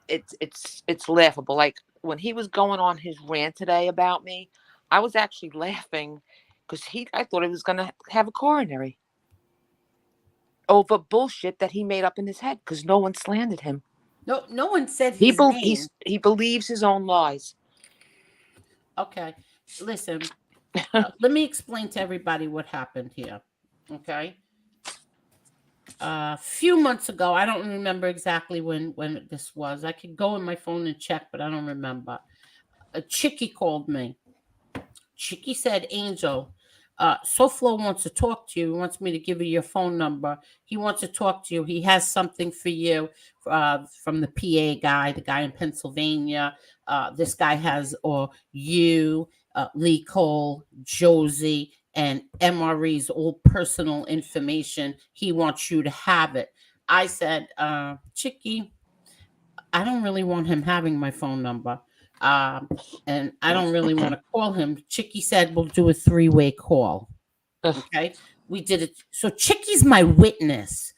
it's laughable. Like when he was going on his rant today about me, I was actually laughing because I thought he was gonna have a coronary over bullshit that he made up in his head because no one slandered him. No one said his name. He believes his own lies. Okay. Listen, let me explain to everybody what happened here. Okay. A few months ago, I don't remember exactly when this was. I could go in my phone and check, but I don't remember. A chickie called me. Chickie said, Angel, SoFlo wants to talk to you. He wants me to give you your phone number. He wants to talk to you. He has something for you from the PA guy, the guy in Pennsylvania. This guy has, or you, Lee Cole, Josie, and MRE's all personal information. He wants you to have it. I said, Chickie, I don't really want him having my phone number. And I don't really want to call him. Chickie said we'll do a 3-way call. Okay. We did it. So Chickie's my witness.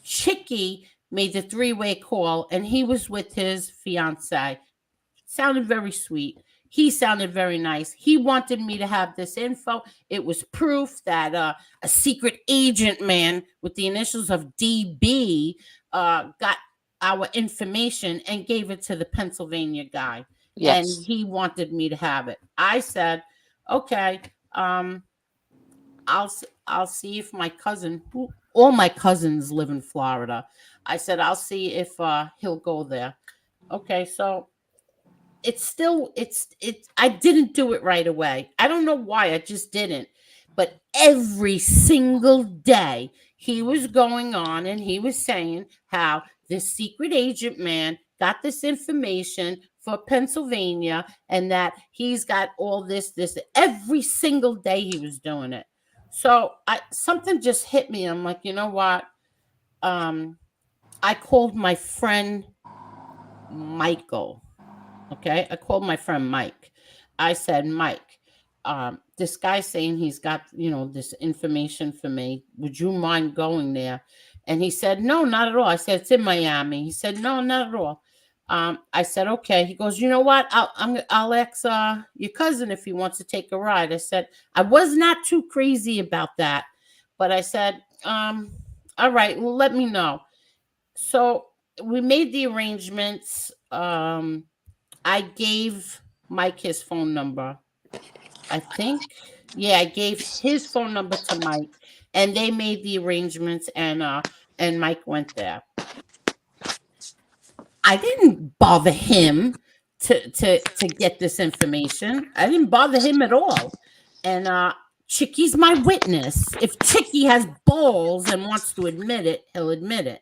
Chickie made the 3-way call and he was with his fiance. Sounded very sweet. He sounded very nice. He wanted me to have this info. It was proof that a secret agent man with the initials of DB got our information and gave it to the Pennsylvania guy. Yes. And he wanted me to have it. I said, okay, I'll see if my cousin, all my cousins live in Florida. I said, I'll see if he'll go there. Okay, so I didn't do it right away. I don't know why, I just didn't. But every single day he was going on and he was saying how this secret agent man got this information for Pennsylvania and that he's got all this every single day he was doing it. So something just hit me. I'm like, you know what? I called my friend Michael. Okay, I called my friend Mike. I said, Mike, this guy's saying he's got, this information for me. Would you mind going there? And he said, no, not at all. I said, it's in Miami. He said, no, not at all. I said, okay. He goes, you know what? I'll ask your cousin if he wants to take a ride. I said, I was not too crazy about that, but I said, all right, well, let me know. So we made the arrangements. I gave Mike his phone number. I think. Yeah, I gave his phone number to Mike and they made the arrangements and Mike went there. I didn't bother him to get this information. I didn't bother him at all. And Chickie's my witness. If Chickie has balls and wants to admit it, he'll admit it.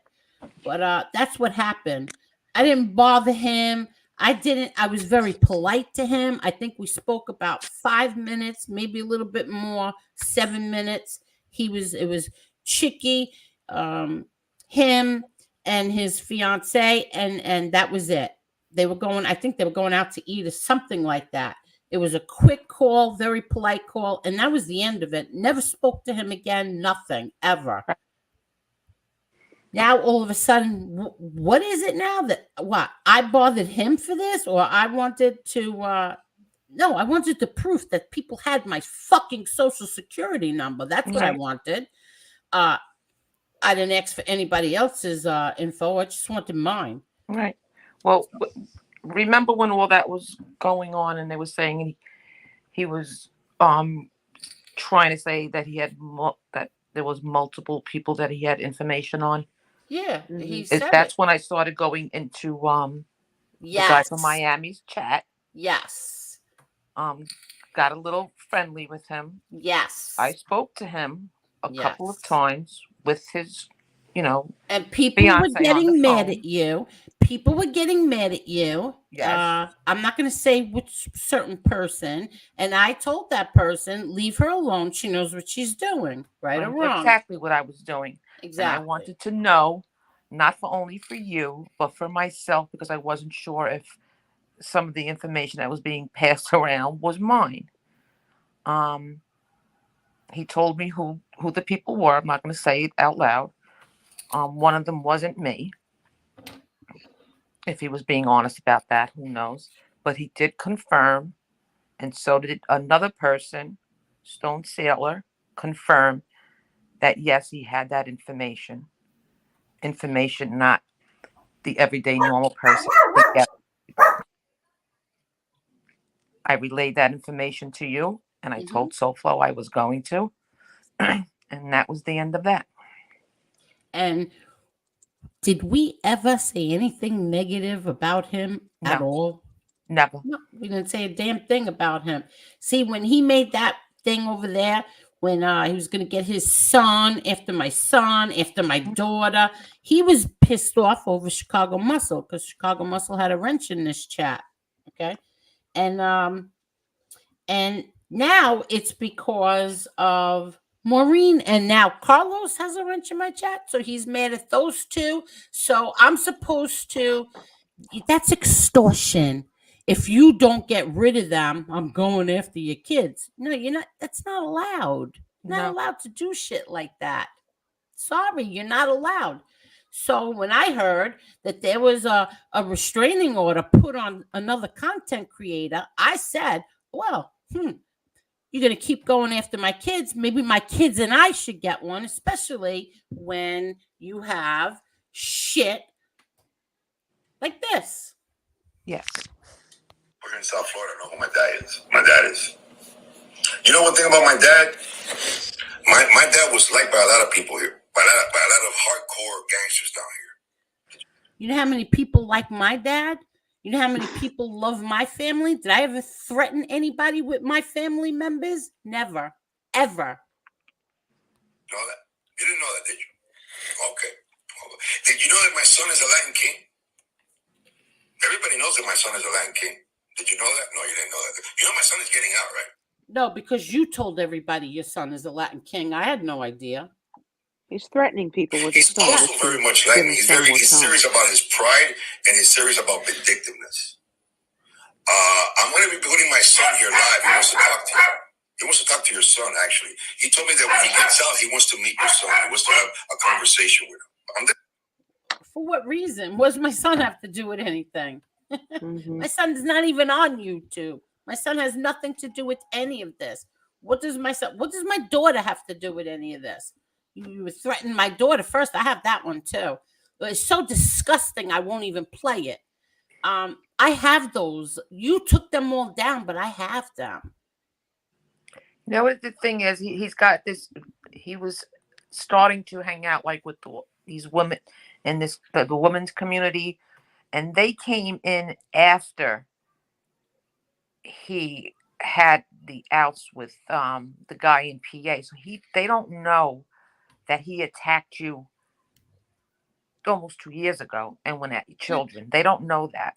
But that's what happened. I didn't bother him. I was very polite to him. I think we spoke about 5 minutes, maybe a little bit more, 7 minutes. It was Chickie, him and his fiance, and that was it. I think they were going out to eat or something like that. It was a quick call, very polite call, and that was the end of it. Never spoke to him again, nothing, ever. Now, all of a sudden, what is it now that, what, I bothered him for this, or I wanted to No, I wanted the proof that people had my fucking social security number. That's what I wanted. I didn't ask for anybody else's info. I just wanted mine. Right. Well, remember when all that was going on and they were saying he was trying to say that he had that there was multiple people that he had information on? Yeah, he said that's when I started going into the guy from Miami's chat. Yes. Got a little friendly with him. Yes. I spoke to him a couple of times with his, and people were getting mad at you. People were getting mad at you. Yes. I'm not going to say which certain person. And I told that person, leave her alone. She knows what she's doing, right or wrong. Exactly what I was doing. Exactly. And I wanted to know, not only for you, but for myself, because I wasn't sure if some of the information that was being passed around was mine. He told me who the people were. I'm not going to say it out loud. One of them wasn't me. If he was being honest about that, who knows? But he did confirm, and so did another person, Stone Sailor, confirm that yes, he had that information. Information, not the everyday normal person. But yes, I relayed that information to you, and I told SoFlo I was going to, and that was the end of that. And did we ever say anything negative about him at all? Never. No, we didn't say a damn thing about him. See, when he made that thing over there, when he was going to get his son, after my daughter, he was pissed off over Chicago Muscle, because Chicago Muscle had a wrench in this chat. Okay. And now it's because of Maureen, and now Carlos has a wrench in my chat, so he's mad at those two. So I'm supposed to, that's extortion. If you don't get rid of them, I'm going after your kids. No, you're not. That's not allowed. You're not allowed to do shit like that. Sorry, you're not allowed. So when I heard that there was a restraining order put on another content creator, I said, well, you're going to keep going after my kids. Maybe my kids and I should get one, especially when you have shit like this. Yes. We're in South Florida. I know who my dad is. My dad is. You know one thing about my dad? My dad was liked by a lot of people here, by a lot of hardcore gangsters down here. You know how many people like my dad? You know how many people love my family? Did I ever threaten anybody with my family members? Never. Ever. Know that? You didn't know that, did you? Okay. Did you know that my son is a Latin king? Everybody knows that my son is a Latin king. Did you know that? No, you didn't know that. You know my son is getting out, right? No, because you told everybody your son is a Latin king. I had no idea. He's threatening people with his son. He's also very much Latin. He's serious about his pride, and he's serious about vindictiveness. I'm going to be putting my son here live. He wants to talk to you. He wants to talk to your son, actually. He told me that when he gets out, he wants to meet your son. He wants to have a conversation with him. For what reason? What does my son have to do with anything? My son's not even on YouTube. My son has nothing to do with any of this. What does my daughter have to do with any of this? You threatened my daughter first. I have that one too. It's so disgusting. I won't even play it. I have those. You took them all down, but I have them. You know what the thing is? He's got this. He was starting to hang out like with these women in the women's community, and they came in after he had the outs with the guy in PA. So they don't know that he attacked you almost 2 years ago and went at your children. They don't know that.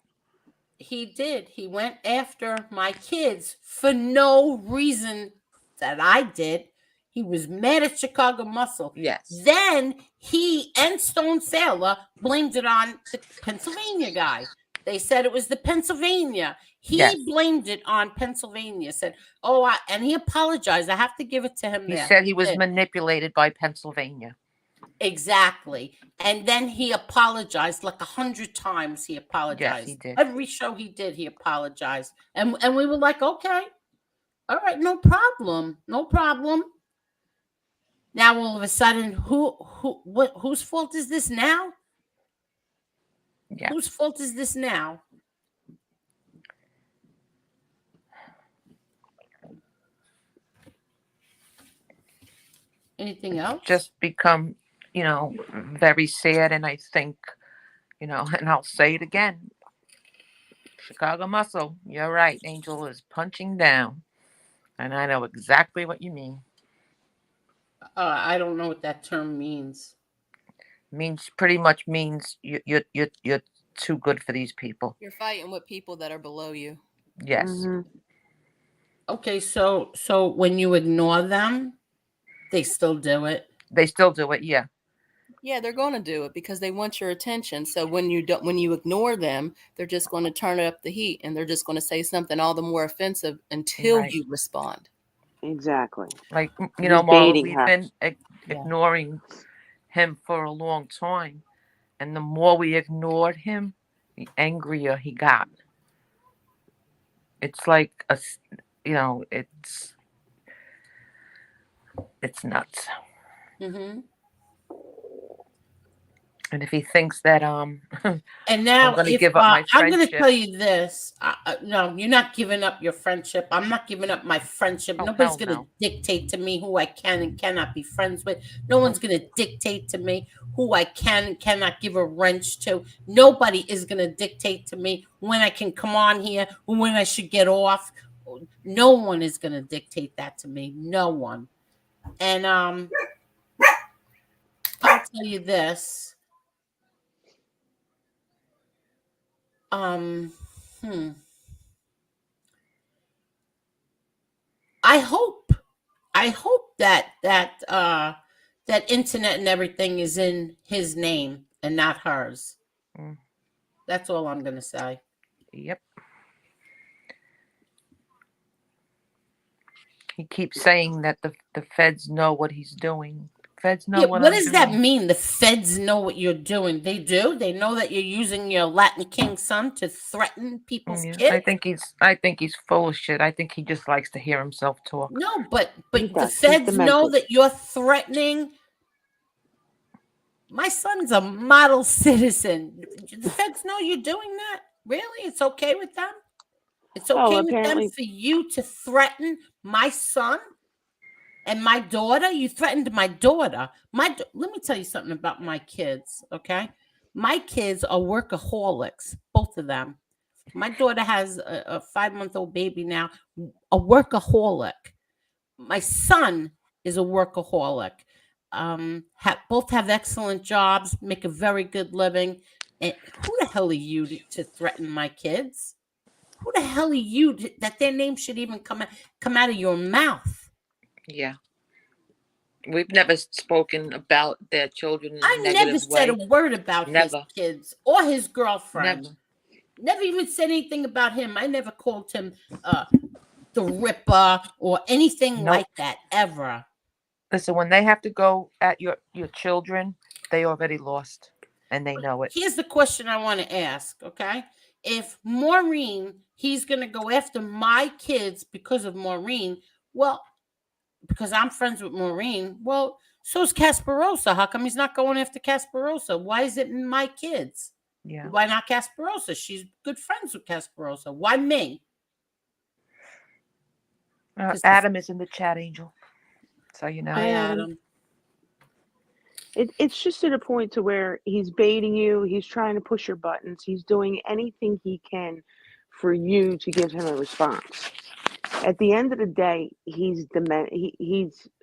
He did. He went after my kids for no reason that I did. He was mad at Chicago Muscle. Yes. Then he and Stone Sailor blamed it on the Pennsylvania guy. They said it was the Pennsylvania. He blamed it on Pennsylvania. Said, and he apologized. I have to give it to him. He said he was manipulated by Pennsylvania. Exactly. And then he apologized like 100 times. He apologized. Yes, he did. Every show he did, he apologized. And we were like, okay, all right, no problem. No problem. Now all of a sudden, whose fault is this now? Yeah. Whose fault is this now? Anything else? Just become, very sad. And I think, and I'll say it again. Chicago Muscle, you're right. Angel is punching down. And I know exactly what you mean. I don't know what that term means. Pretty much means you're too good for these people. You're fighting with people that are below you. Yes. Mm-hmm. Okay, so when you ignore them, they still do it. They still do it, yeah. Yeah, they're going to do it because they want your attention. So when you ignore them, they're just going to turn up the heat, and they're just going to say something all the more offensive until you respond. Exactly. Like, He's Marla, we've her. been ignoring him for a long time. And the more we ignored him, the angrier he got. It's like it's nuts. Mm-hmm. And if he thinks that and now I'm going to give up my friendship, I'm going to tell you this. No, you're not giving up your friendship. I'm not giving up my friendship. Nobody's going to dictate to me who I can and cannot be friends with. No one's going to dictate to me who I can and cannot give a wrench to. Nobody is going to dictate to me when I can come on here or when I should get off. No one is going to dictate that to me. No one. And I'll tell you this. I hope that internet and everything is in his name and not hers. That's all I'm gonna say. Yep. He keeps saying that the feds know what he's doing. Feds know what does that mean? The feds know what you're doing. They do. They know that you're using your Latin King son to threaten people's kids. I think he's full of shit. I think he just likes to hear himself talk. No, but the feds know that you're threatening. My son's a model citizen. The feds know you're doing that. Really? It's okay with them? It's okay with them for you to threaten my son? And my daughter, you threatened my daughter. Let me tell you something about my kids, okay? My kids are workaholics, both of them. My daughter has a 5-month-old baby now, a workaholic. My son is a workaholic. Both have excellent jobs, make a very good living. And who the hell are you to threaten my kids? Who the hell are you that their name should even come out of your mouth? Yeah. We've never spoken about their children in a negative way. I never said a word about his kids or his girlfriend. Never even said anything about him. I never called him the Ripper or anything like that ever. Listen, when they have to go at your children, they already lost, and they know it. Here's the question I want to ask, okay? If Maureen, he's going to go after my kids because of Maureen, well, because I'm friends with Maureen, well, so's Kasparosa. How come he's not going after Kasparosa? Why is it my kids? Yeah. Why not Kasparosa? She's good friends with Kasparosa. Why me? Adam is in the chat, Angel. So you know. Hi, Adam. It's just at a point to where he's baiting you. He's trying to push your buttons. He's doing anything he can for you to give him a response. At the end of the day, he's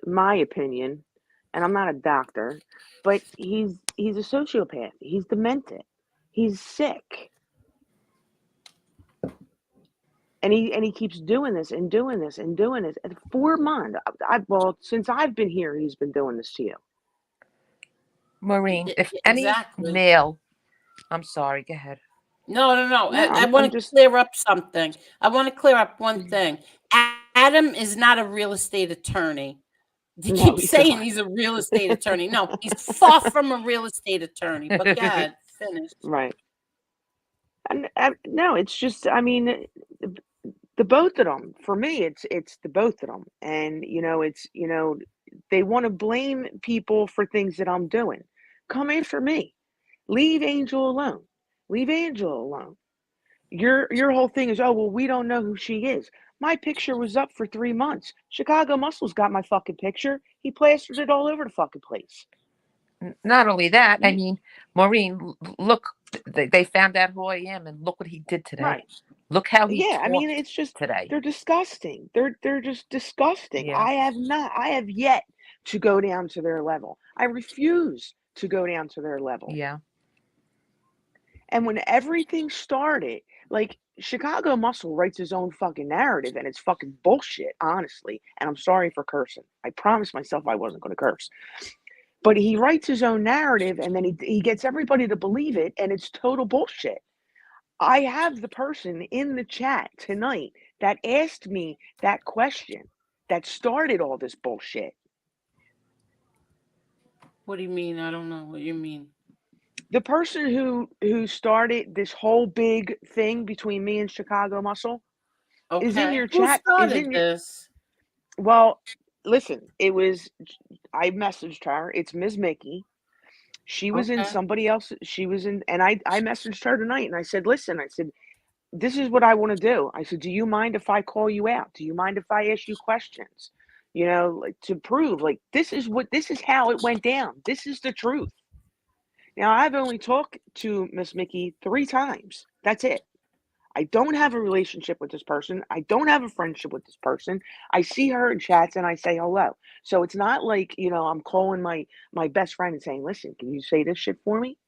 my opinion, and I'm not a doctor, but he's a sociopath. He's demented. He's sick. And he keeps doing this and doing this and doing this. And 4 months, since I've been here, he's been doing this to you. Maureen, if any male, I'm sorry, go ahead. No. I want to clear up something. I want to clear up one thing. Adam is not a real estate attorney. You No, keep he's saying not. he's a real estate attorney. No, he's far from a real estate attorney. But God, finish. Right. And no, it's just, I mean, the both of them. For me, it's the both of them, and it's they want to blame people for things that I'm doing. Come after me. Leave Angel alone. Leave Angel alone. Your whole thing is, oh well, we don't know who she is. My picture was up for 3 months. Chicago Muscle's got my fucking picture. He plastered it all over the fucking place. Not only that, I You- mean, Maureen, look, they found out who I am, and look what he did today. Right. Look how he Yeah, I mean, talked it's just today. they're disgusting. They're just disgusting. Yeah. I have yet to go down to their level. I refuse to go down to their level. Yeah. And when everything started, like Chicago Muscle writes his own fucking narrative and it's fucking bullshit, honestly. And I'm sorry for cursing. I promised myself I wasn't going to curse. But he writes his own narrative and then he gets everybody to believe it and it's total bullshit. I have the person in the chat tonight that asked me that question that started all this bullshit. What do you mean? I don't know what you mean. The person who started this whole big thing between me and Chicago Muscle is in your Who chat. started this? Well, listen, I messaged her. It's Ms. Mickey. She was in somebody else. She was in, and I messaged her tonight and I said, listen, I said, this is what I want to do. I said, do you mind if I call you out? Do you mind if I ask you questions? Like to prove like this is how it went down. This is the truth. Now I've only talked to Miss Mickey 3 times. That's it. I don't have a relationship with this person. I don't have a friendship with this person. I see her in chats and I say hello. So it's not like, I'm calling my best friend and saying, listen, can you say this shit for me?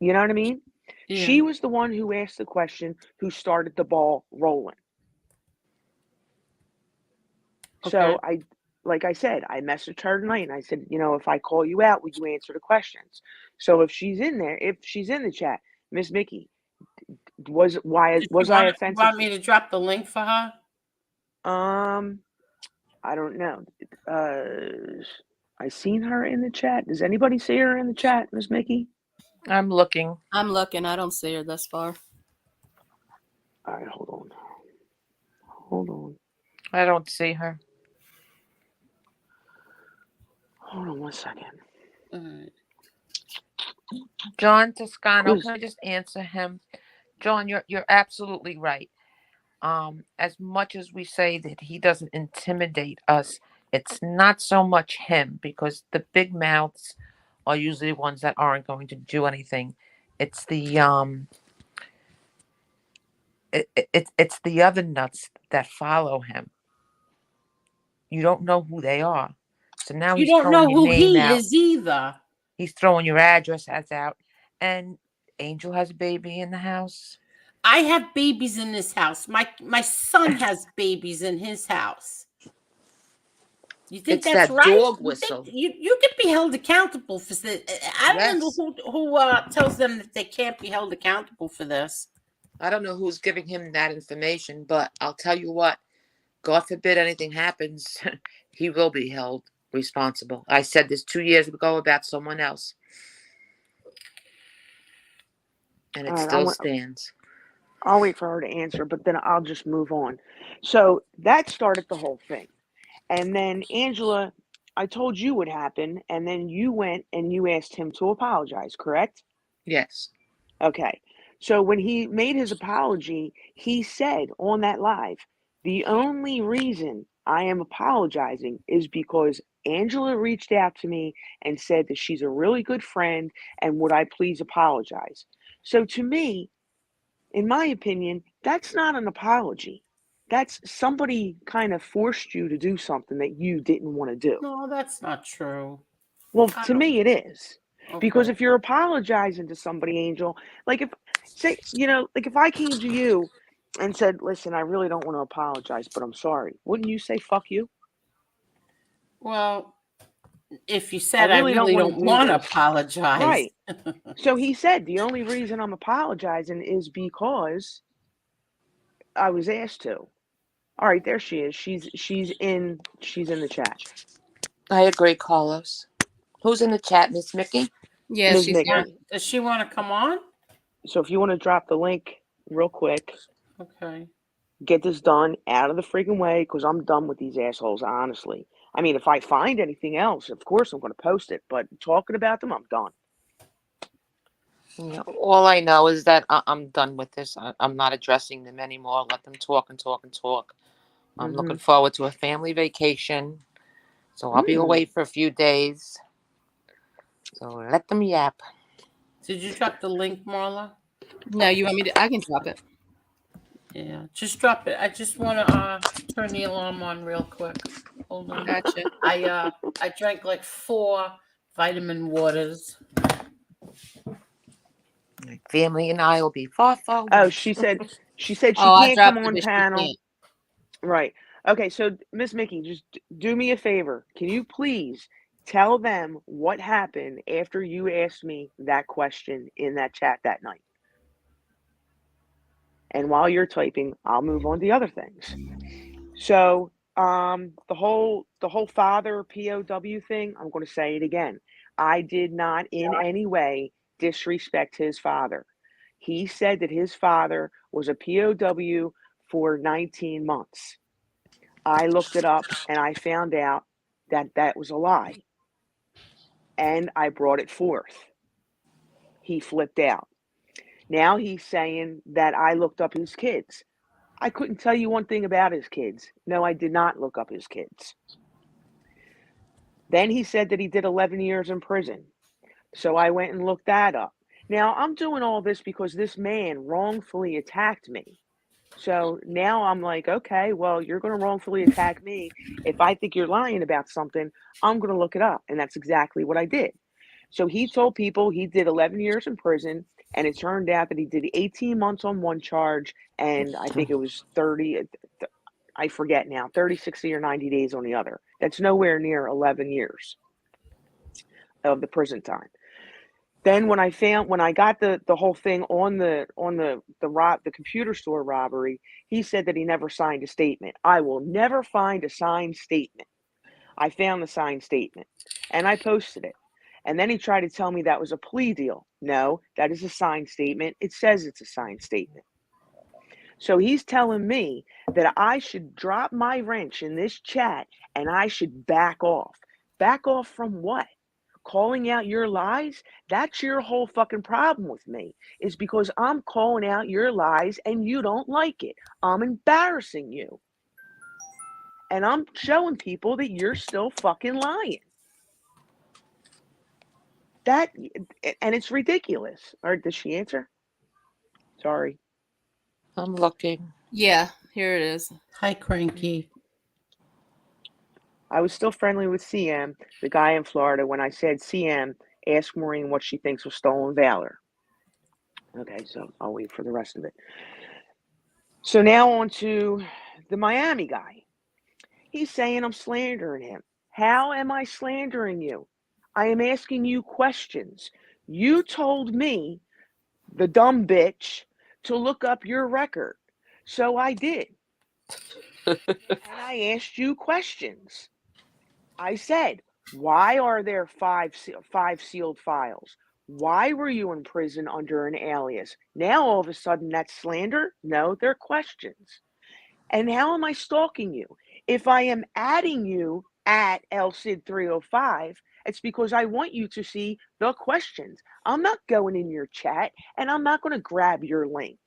You know what I mean? Yeah. She was the one who asked the question, who started the ball rolling. So like I said, I messaged her tonight and I said, if I call you out, will you answer the questions? So if she's in the chat, Miss Mickey, was I offensive? You want me to drop the link for her? I don't know. I seen her in the chat. Does anybody see her in the chat, Miss Mickey? I'm looking. I don't see her thus far. All right, hold on. I don't see her. Hold on 1 second. All right. John Toscano, can I just answer him? John, you're absolutely right. As much as we say that he doesn't intimidate us, it's not so much him, because the big mouths are usually ones that aren't going to do anything. It's the it's the other nuts that follow him. You don't know who they are, so now You he's don't know throwing your who name he out. is either. He's throwing your address out, and Angel has a baby in the house. I have babies in this house. My son has babies in his house. You think It's that's that right? dog whistle. You can be held accountable for this. I don't know who tells them that they can't be held accountable for this. I don't know who's giving him that information, but I'll tell you what, God forbid anything happens, he will be held responsible. I said this 2 years ago about someone else, and it still stands. I'll wait for her to answer, but then I'll just move on. So that started the whole thing. And then Angela, I told you what happened, and then you went and you asked him to apologize, correct? Yes. Okay. So when he made his apology, he said on that live, the only reason I am apologizing is because Angela reached out to me and said that she's a really good friend and would I please apologize? So to me, in my opinion, that's not an apology. That's somebody kind of forced you to do something that you didn't want to do. No, that's not true. Well, to me, it is. Okay. Because if you're apologizing to somebody, Angel, like if I came to you and said, listen, I really don't want to apologize, but I'm sorry, wouldn't you say, fuck you? Well, if you said, I really don't want to apologize. Right. So he said, the only reason I'm apologizing is because I was asked to. All right, there she is. She's in the chat. I agree, Carlos. Who's in the chat, Miss Mickey? Yeah, Ms. she's Mickey. Does she want to come on? So if you want to drop the link real quick, Okay. get this done out of the freaking way, because I'm done with these assholes, honestly. I mean, if I find anything else, of course I'm going to post it, but talking about them, I'm done. All I know is that I'm done with this. I'm not addressing them anymore. Let them talk and talk and talk. I'm looking forward to a family vacation. So I'll be away for a few days. So let them yap. Did you drop the link, Marla? No, you want me to? I can drop it. Yeah, just drop it. I just want to turn the alarm on real quick. Hold on. Gotcha. I drank like 4 vitamin waters. My family and I will be far, far away. Oh, she said she I can't dropped come it, on but she panel. can't. Right. Okay, so Miss Mickey, just do me a favor. Can you please tell them what happened after you asked me that question in that chat that night? And while you're typing, I'll move on to other things. So, the whole father POW thing, I'm going to say it again. I did not in any way disrespect his father. He said that his father was a POW for 19 months. I looked it up and I found out that that was a lie. And I brought it forth. He flipped out. Now he's saying that I looked up his kids. I couldn't tell you one thing about his kids. No, I did not look up his kids. Then he said that he did 11 years in prison. So I went and looked that up. Now, I'm doing all this because this man wrongfully attacked me. So now I'm like, okay, well, you're going to wrongfully attack me. If I think you're lying about something, I'm going to look it up. And that's exactly what I did. So he told people he did 11 years in prison, and it turned out that he did 18 months on one charge, and I think it was 30, I forget now, 30, 60, or 90 days on the other. That's nowhere near 11 years of the prison time. Then when I got the whole thing on the computer store robbery, he said that he never signed a statement. I will never find a signed statement. I found the signed statement and I posted it. And then he tried to tell me that was a plea deal. No, that is a signed statement. It says it's a signed statement. So he's telling me that I should drop my wrench in this chat and I should back off. Back off from what? Calling out your lies? That's your whole fucking problem with me, is because I'm calling out your lies and you don't like it. I'm embarrassing you. And I'm showing people that you're still fucking lying. And it's ridiculous. Or does she answer? Sorry. I'm looking. Yeah, here it is. Hi, Cranky. I was still friendly with CM, the guy in Florida, when I said, CM, ask Maureen what she thinks was stolen valor. Okay, so I'll wait for the rest of it. So now on to the Miami guy. He's saying I'm slandering him. How am I slandering you? I am asking you questions. You told me, the dumb bitch, to look up your record. So I did. And I asked you questions. I said, why are there five sealed files? Why were you in prison under an alias? Now all of a sudden that's slander? No, they're questions. And how am I stalking you? If I am adding you at LCID305, it's because I want you to see the questions. I'm not going in your chat and I'm not going to grab your link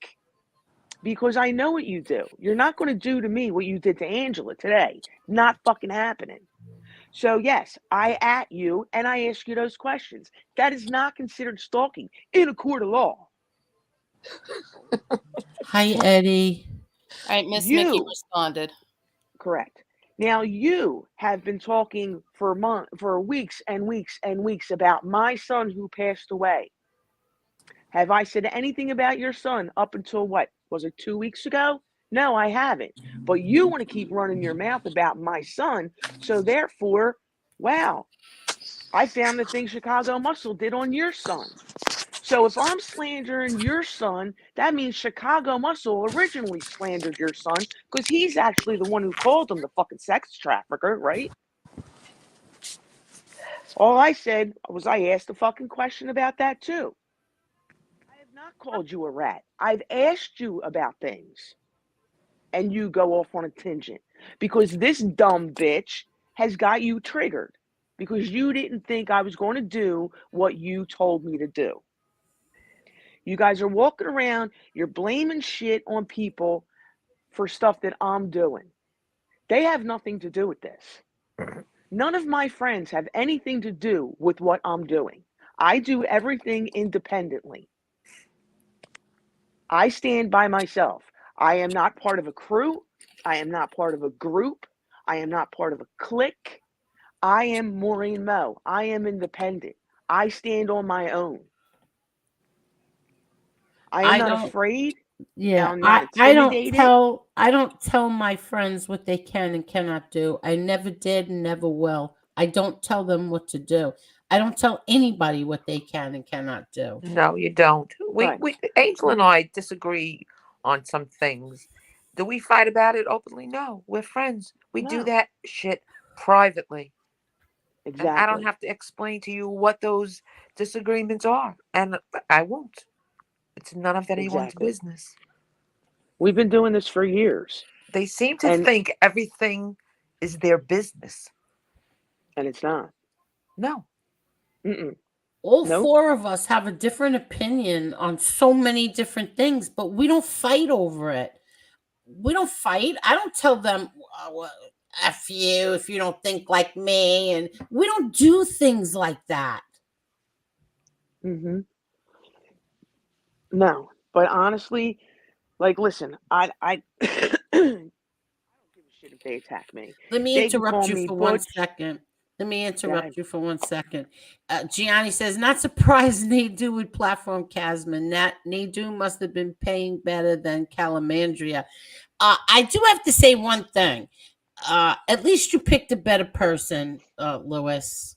because I know what you do. You're not going to do to me what you did to Angela today. Not fucking happening. So yes, I at you and I ask you those questions. That is not considered stalking in a court of law. Hi, Eddie. All right, Miss Mickey responded. Correct. Now you have been talking for weeks and weeks and weeks about my son who passed away. Have I said anything about your son up until what? Was it 2 weeks ago? No, I haven't. But you want to keep running your mouth about my son. So therefore, wow, I found the thing Chicago Muscle did on your son. So if I'm slandering your son, that means Chicago Muscle originally slandered your son because he's actually the one who called him the fucking sex trafficker, right? All I said was I asked a fucking question about that too. I have not called you a rat. I've asked you about things. And you go off on a tangent. Because this dumb bitch has got you triggered. Because you didn't think I was going to do what you told me to do. You guys are walking around, you're blaming shit on people for stuff that I'm doing. They have nothing to do with this. None of my friends have anything to do with what I'm doing. I do everything independently. I stand by myself. I am not part of a crew. I am not part of a group. I am not part of a clique. I am Maureen Moe. I am independent. I stand on my own. I am not afraid. Yeah, I'm not I don't intimidated. tell my friends what they can and cannot do. I never did and never will. I don't tell them what to do. I don't tell anybody what they can and cannot do. No, you don't. Right. Angel and I disagree on some things. Do we fight about it openly? No, we're friends. We do No. that shit privately. And I don't Exactly. have to explain to you what those disagreements are. And I won't. It's none of anyone's Exactly. business. We've been doing this for years. They seem to And think everything is their business. it's not. No. Mm-mm. All Nope. four of us have a different opinion on so many different things, but we don't fight over it. We don't fight. I don't tell them, well, F you if you don't think like me. And we don't do things like that. Mm-hmm. No. But honestly, like, listen, I don't give a shit if they attack me. Let me They can interrupt call you me for 1 Butch. second. Let me Go interrupt ahead. you for 1 second. Gianni says, not surprised Nadu would platform Kasman. Nadu must have been paying better than Calamandria. I do have to say one thing. At least you picked a better person, Lewis.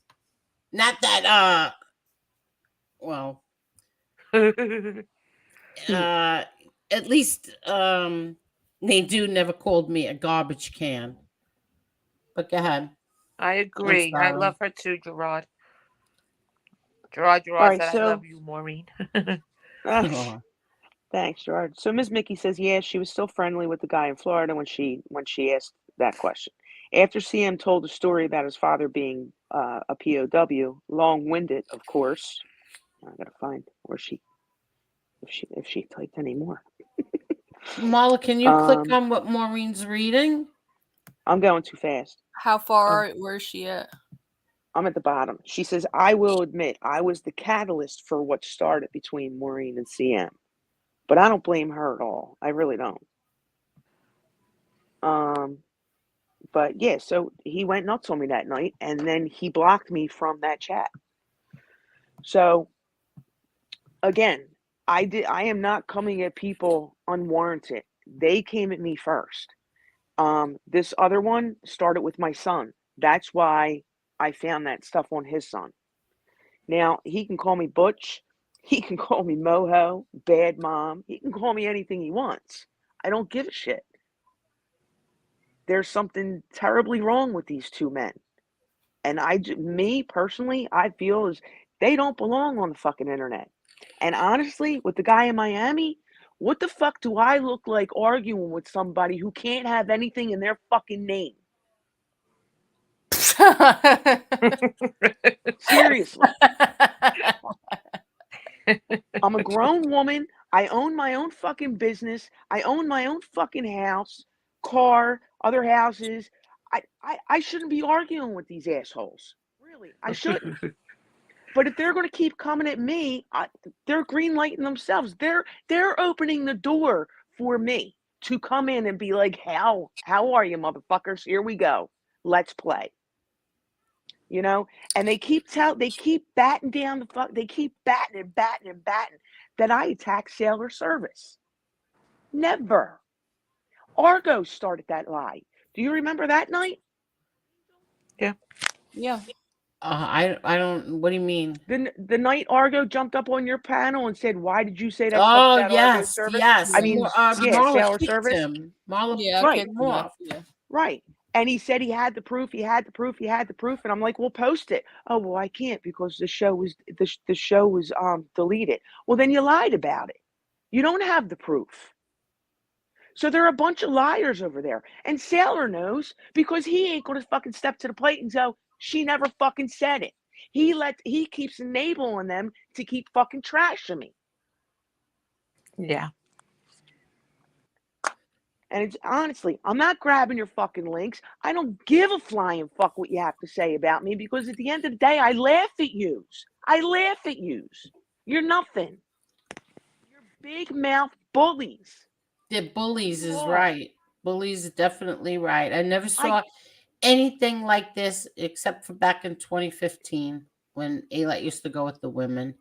Not that, well, at least Nadu never called me a garbage can. But go ahead. I agree. I love her too, Gerard. Gerard All right, said, I so love you, Maureen. thanks, Gerard. So Ms. Mickey says, yeah, she was still friendly with the guy in Florida when she asked that question. After CM told a story about his father being a POW, long-winded, of course. I gotta find where if she typed any more. Marla, can you click on what Maureen's reading? I'm going too fast. How far? Where's she at? I'm at the bottom. She says, I will admit I was the catalyst for what started between Maureen and CM. But I don't blame her at all. I really don't. But yeah, so he went nuts on me that night, and then he blocked me from that chat. So again, I am not coming at people unwarranted. They came at me first. This other one started with my son. That's why I found that stuff on his son. Now, he can call me Butch. He can call me Moho, bad mom. He can call me anything he wants. I don't give a shit. There's something terribly wrong with these two men. And me personally, I feel is they don't belong on the fucking internet. And honestly, with the guy in Miami, what the fuck do I look like arguing with somebody who can't have anything in their fucking name? Seriously. I'm a grown woman. I own my own fucking business. I own my own fucking house, car, other houses. I shouldn't be arguing with these assholes. Really, I shouldn't. But if they're going to keep coming at me, they're green-lighting themselves. They're opening the door for me to come in and be like, how are you, motherfuckers? Here we go. Let's play. You know, and they keep batting down the fuck. They keep batting that I attack Sailor Service. Never. Argo started that lie. Do you remember that night? Yeah. I don't. What do you mean? The night Argo jumped up on your panel and said, "Why did you say that stuff about Argo Service?" Yes. I mean, Marla Sailor kicked Service. him. Marla Yeah, right. kicked him off. Yeah. Right. And he said he had the proof. He had the proof. He had the proof. And I'm like, well, post it. Oh, well, I can't because the show was deleted. Well, then you lied about it. You don't have the proof. So there are a bunch of liars over there. And Sailor knows because he ain't going to fucking step to the plate and go, she never fucking said it. He keeps enabling them to keep fucking trashing me. Yeah. And it's honestly, I'm not grabbing your fucking links. I don't give a flying fuck what you have to say about me because at the end of the day, I laugh at yous. I laugh at yous. You're nothing. You're big mouth bullies. The bullies is Yeah. right. Bullies is definitely right. I never saw anything like this except for back in 2015 when Eli used to go with the women.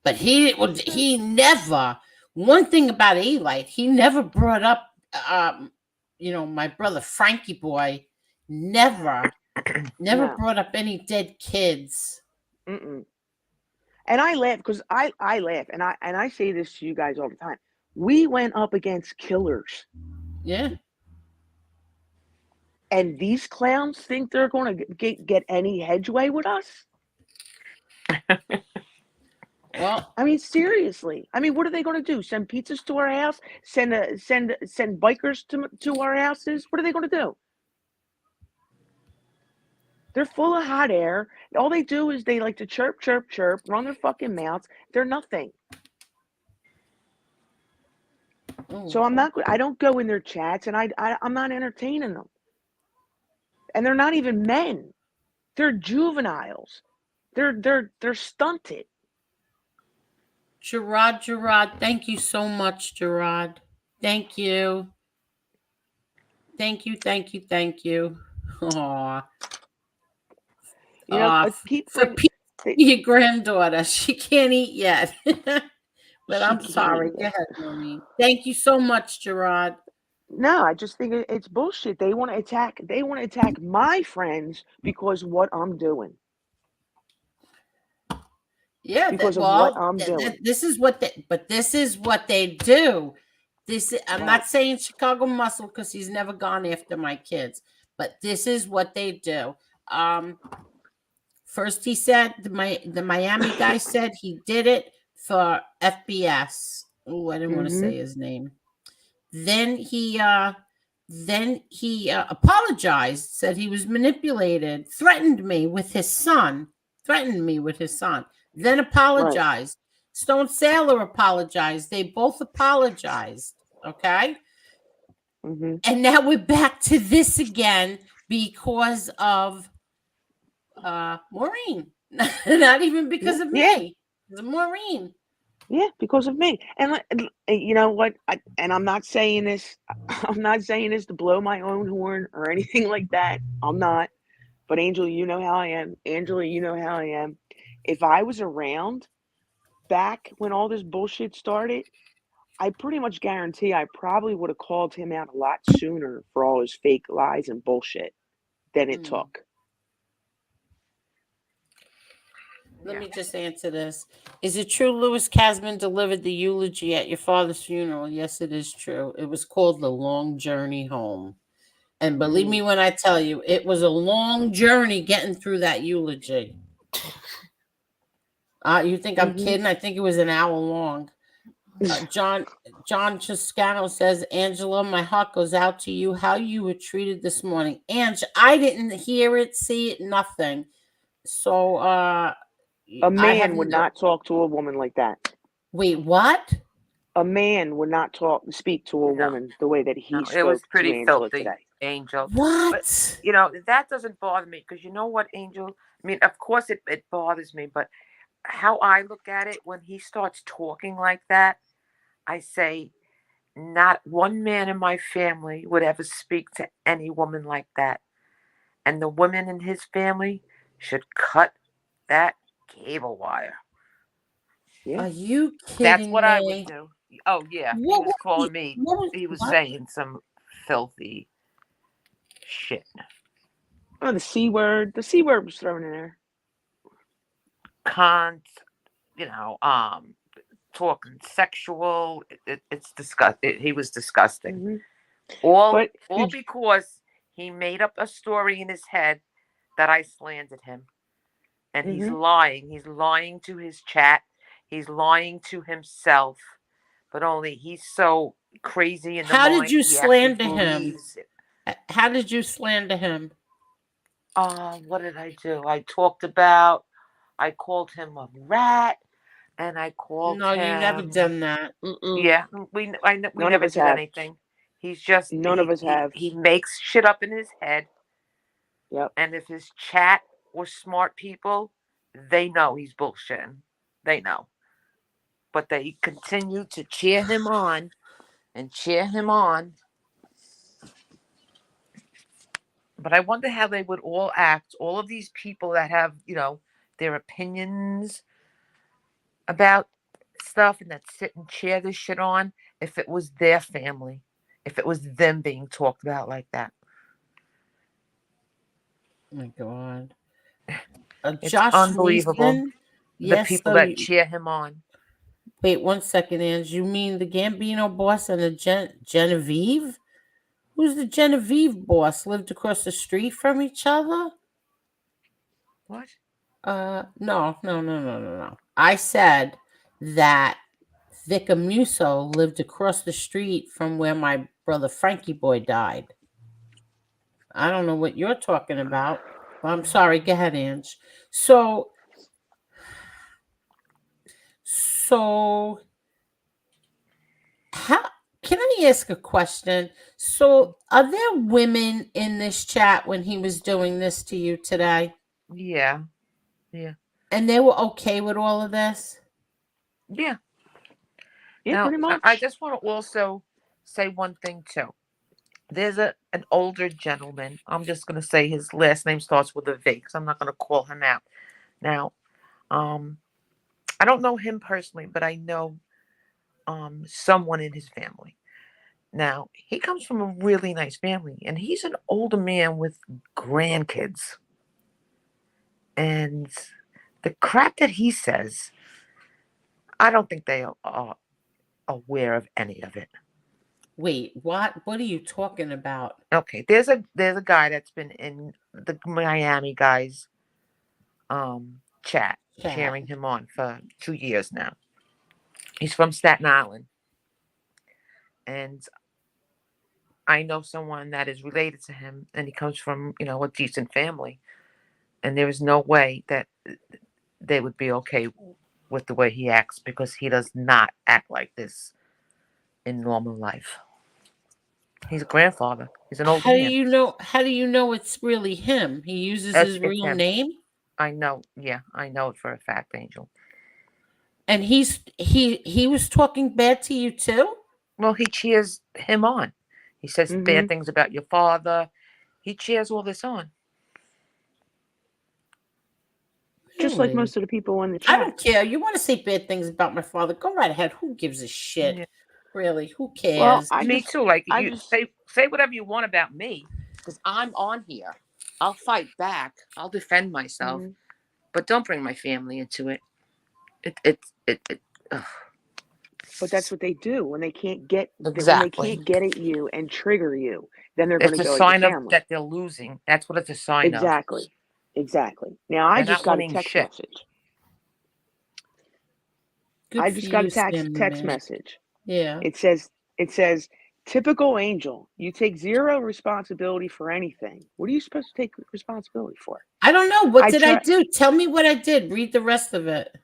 But he never. One thing about Eli, he never brought up, my brother Frankie boy, never No. brought up any dead kids. Mm-mm. And I laugh because I laugh and I say this to you guys all the time. We went up against killers. Yeah. And these clowns think they're going to get any headway with us? Well, I mean, seriously. I mean, what are they going to do? Send pizzas to our house? Send bikers to our houses? What are they going to do? They're full of hot air. All they do is they like to chirp, chirp, chirp, run their fucking mouths. They're nothing. So I don't go in their chats and I'm not entertaining them. And they're not even men. They're juveniles. They're stunted. Gerard, thank you so much, Gerard. Thank you. Thank you. Aw. For your granddaughter. She can't eat yet. But I'm sorry. Go ahead, Maureen. Thank you so much, Gerard. No, I just think it's bullshit. They want to attack my friends because what I'm doing. Yeah, because of what I'm doing. This is what they do. I'm not saying Chicago Muscle because he's never gone after my kids, but this is what they do. First, he said the Miami guy said he did it for FBS. Oh, I didn't want to say his name. Then he apologized, said he was manipulated, threatened me with his son. Then apologized. Right. Stone Sailor apologized. They both apologized. Okay. And now we're back to this again because of Maureen. Not even because of me. Because of Maureen. Yeah, because of me. And you know what? I'm not saying this. I'm not saying this to blow my own horn or anything like that. I'm not. But Angela, you know how I am. Angela, you know how I am. If I was around back when all this bullshit started, I pretty much guarantee I probably would have called him out a lot sooner for all his fake lies and bullshit than it took. Let me just answer this. Is it true Louis Kasman delivered the eulogy at your father's funeral? Yes, it is true. It was called The Long Journey Home. And believe me when I tell you, it was a long journey getting through that eulogy. You think I'm kidding? I think it was an hour long. John Toscano says, Angela, my heart goes out to you. How you were treated this morning. Ange, I didn't hear it, see it, nothing. So, a man would not talk to a woman like that. Wait, what? A man would not speak to a woman the way that he spoke. It was pretty to Angela filthy, today. Angel. What? But, that doesn't bother me because you know what, Angel? I mean, of course it bothers me, but how I look at it, when he starts talking like that, I say, not one man in my family would ever speak to any woman like that. And the women in his family should cut that cable wire. Yeah. Are you kidding That's what me? I would do. Oh, yeah. He was calling me. He was saying some filthy shit. Oh, the C word. The C word was thrown in there. Cunt, talking sexual. It's disgusting. He was disgusting. All because He made up a story in his head that I slandered him. And he's Mhm. lying. He's lying to his chat. He's lying to himself. But only he's so crazy in the How did mind. you He actually slander him? believes it. How did you slander him? What did I do? I called him a rat, and I called No, you never him. done that. Yeah, we None never of us did have. anything. He's just None of us have. he makes shit up in his head. Yep. And if his chat were smart people, they know he's bullshitting. They know. But they continue to cheer him on and cheer him on. But I wonder how they would all act, all of these people that have, their opinions about stuff and that sit and cheer this shit on, if it was their family, if it was them being talked about like that. Oh my God. It's Josh unbelievable. Reason. The Yes, people so that cheer him on. wait 1 second, Ange. You mean the Gambino boss and the Genevieve? Who's the Genevieve boss? Lived across the street from each other? What? No. I said that Vicar Musso lived across the street from where my brother Frankie Boy died. I don't know what you're talking about. I'm sorry. Go ahead, Ange. So how can I ask a question? So are there women in this chat when he was doing this to you today? Yeah. And they were okay with all of this? Yeah. Yeah, Now, pretty much. I just want to also say one thing too. There's an older gentleman. I'm just going to say his last name starts with a V because I'm not going to call him out. Now, I don't know him personally, but I know someone in his family. Now, he comes from a really nice family, and he's an older man with grandkids. And the crap that he says, I don't think they are aware of any of it. Wait, what? What are you talking about? Okay, there's a guy that's been in the Miami guys chat, cheering him on for 2 years now. He's from Staten Island. And I know someone that is related to him, and he comes from, a decent family. And there is no way that they would be okay with the way he acts, because he does not act like this in normal life. He's a grandfather. He's an older man. How do you know it's really him? He uses his real him. name? I know. Yeah, I know it for a fact, Angel. And he was talking bad to you too? Well, he cheers him on. He says bad things about your father. He cheers all this on. Just like most of the people in the chat. I don't care. You want to say bad things about my father? Go right ahead. Who gives a shit? Yeah. Really? Who cares? Well, me too. Like, say whatever you want about me, because I'm on here. I'll fight back. I'll defend myself. But don't bring my family into it. But that's what they do when they can't get Exactly. when they can't get at you and trigger you. Then they're going to go. It's a sign of that they're losing. That's what it's a sign of. Exactly. Now I just got a text message. I just got a text message. Yeah. It says, typical Angel, you take zero responsibility for anything. What are you supposed to take responsibility for? I don't know. What did I do? Tell me what I did. Read the rest of it.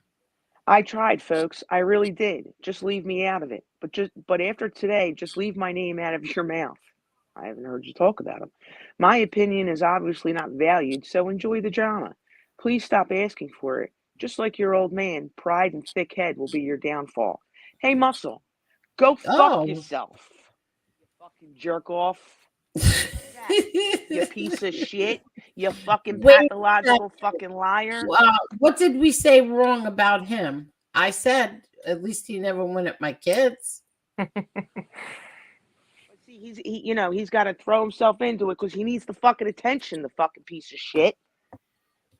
I tried, folks. I really did. Just leave me out of it. But after today, just leave my name out of your mouth. I haven't heard you talk about him. My opinion is obviously not valued, so enjoy the drama. Please stop asking for it. Just like your old man, pride and thick head will be your downfall. Hey, Muscle, go fuck yourself. Fucking jerk off. You piece of shit. You fucking pathological fucking liar. What did we say wrong about him? I said at least he never went at my kids. See, he's got to throw himself into it because he needs the fucking attention, the fucking piece of shit.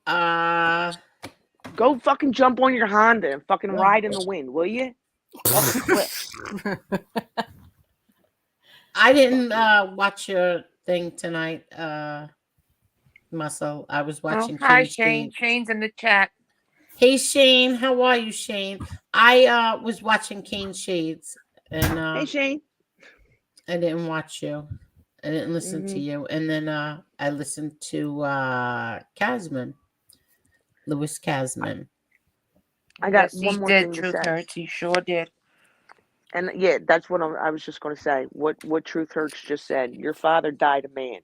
Go fucking jump on your Honda and fucking ride in the wind, will you? Off the cliff. I didn't watch your thing tonight, Muscle. I was watching hi, King Shane. Shades. Shane's in the chat. Hey Shane, how are you, Shane? I was watching Cane Shades, and Hey, Shane. I didn't watch you. I didn't listen to you. And then I listened to Kasman, Louis Kasman. I got Yes, one he more did. thing to Truth say. hurts. He sure did. And yeah, that's what I was just going to say. What Truth Hurts just said. Your father died a man.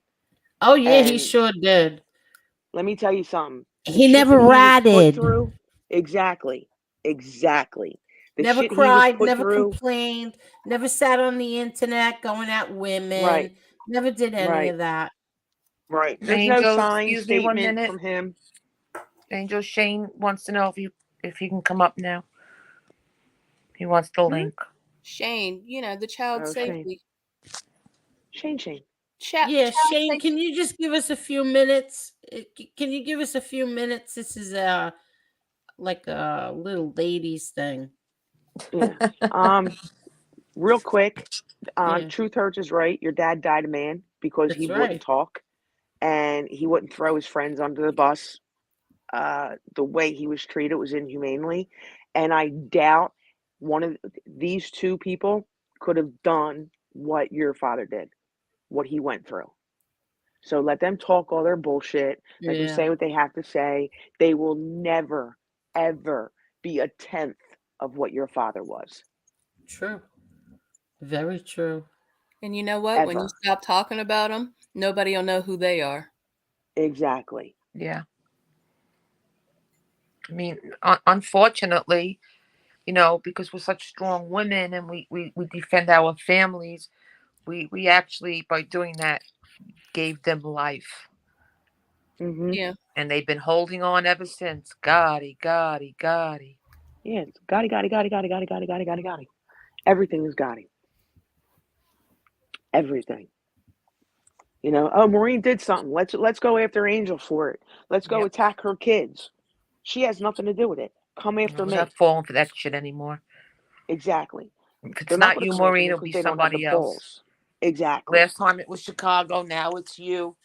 Oh yeah, he And sure did. let me tell you something. The He shit never that he was put ratted. through. Exactly. The Never shit he was cried, put never through. complained, never sat on the internet going at women. Right. Never did any of that. Right. There's no Angel, signed excuse me 1 statement minute. from him. Angel, Shane wants to know if you can come up now. He wants the link. Shane, the child safety. Shane. Yeah, Shane, can you just give us a few minutes? Can you give us a few minutes? This is like a little ladies thing. Yeah. Real quick, Yeah. Truth Hurts is right. Your dad died a man because he That's wouldn't right. talk and he wouldn't throw his friends under the bus. The way he was treated was inhumanely, and I doubt one of these two people could have done what your father did, what he went through. So let them talk all their bullshit. Let them Yeah. say what they have to say. They will never, ever be a tenth of what your father was. True. Very true. And you know what? When you Ever. stop talking about them, nobody will know who they are. Exactly. Yeah. I mean, unfortunately, because we're such strong women and we defend our families, we actually, by doing that, gave them life. Mm-hmm. Yeah. And they've been holding on ever since. Gotti. Yeah, it's Gotti. Everything is Gotti. Everything. Oh, Maureen did something. Let's go after Angel for it. Let's go attack her kids. She has nothing to do with it. Come after We're me. not falling for that shit anymore. Exactly. If it's They're not not going to you, come after Maureen, me it'll because be they don't have the somebody else. balls. Exactly. Last time it was Chicago. Now it's you.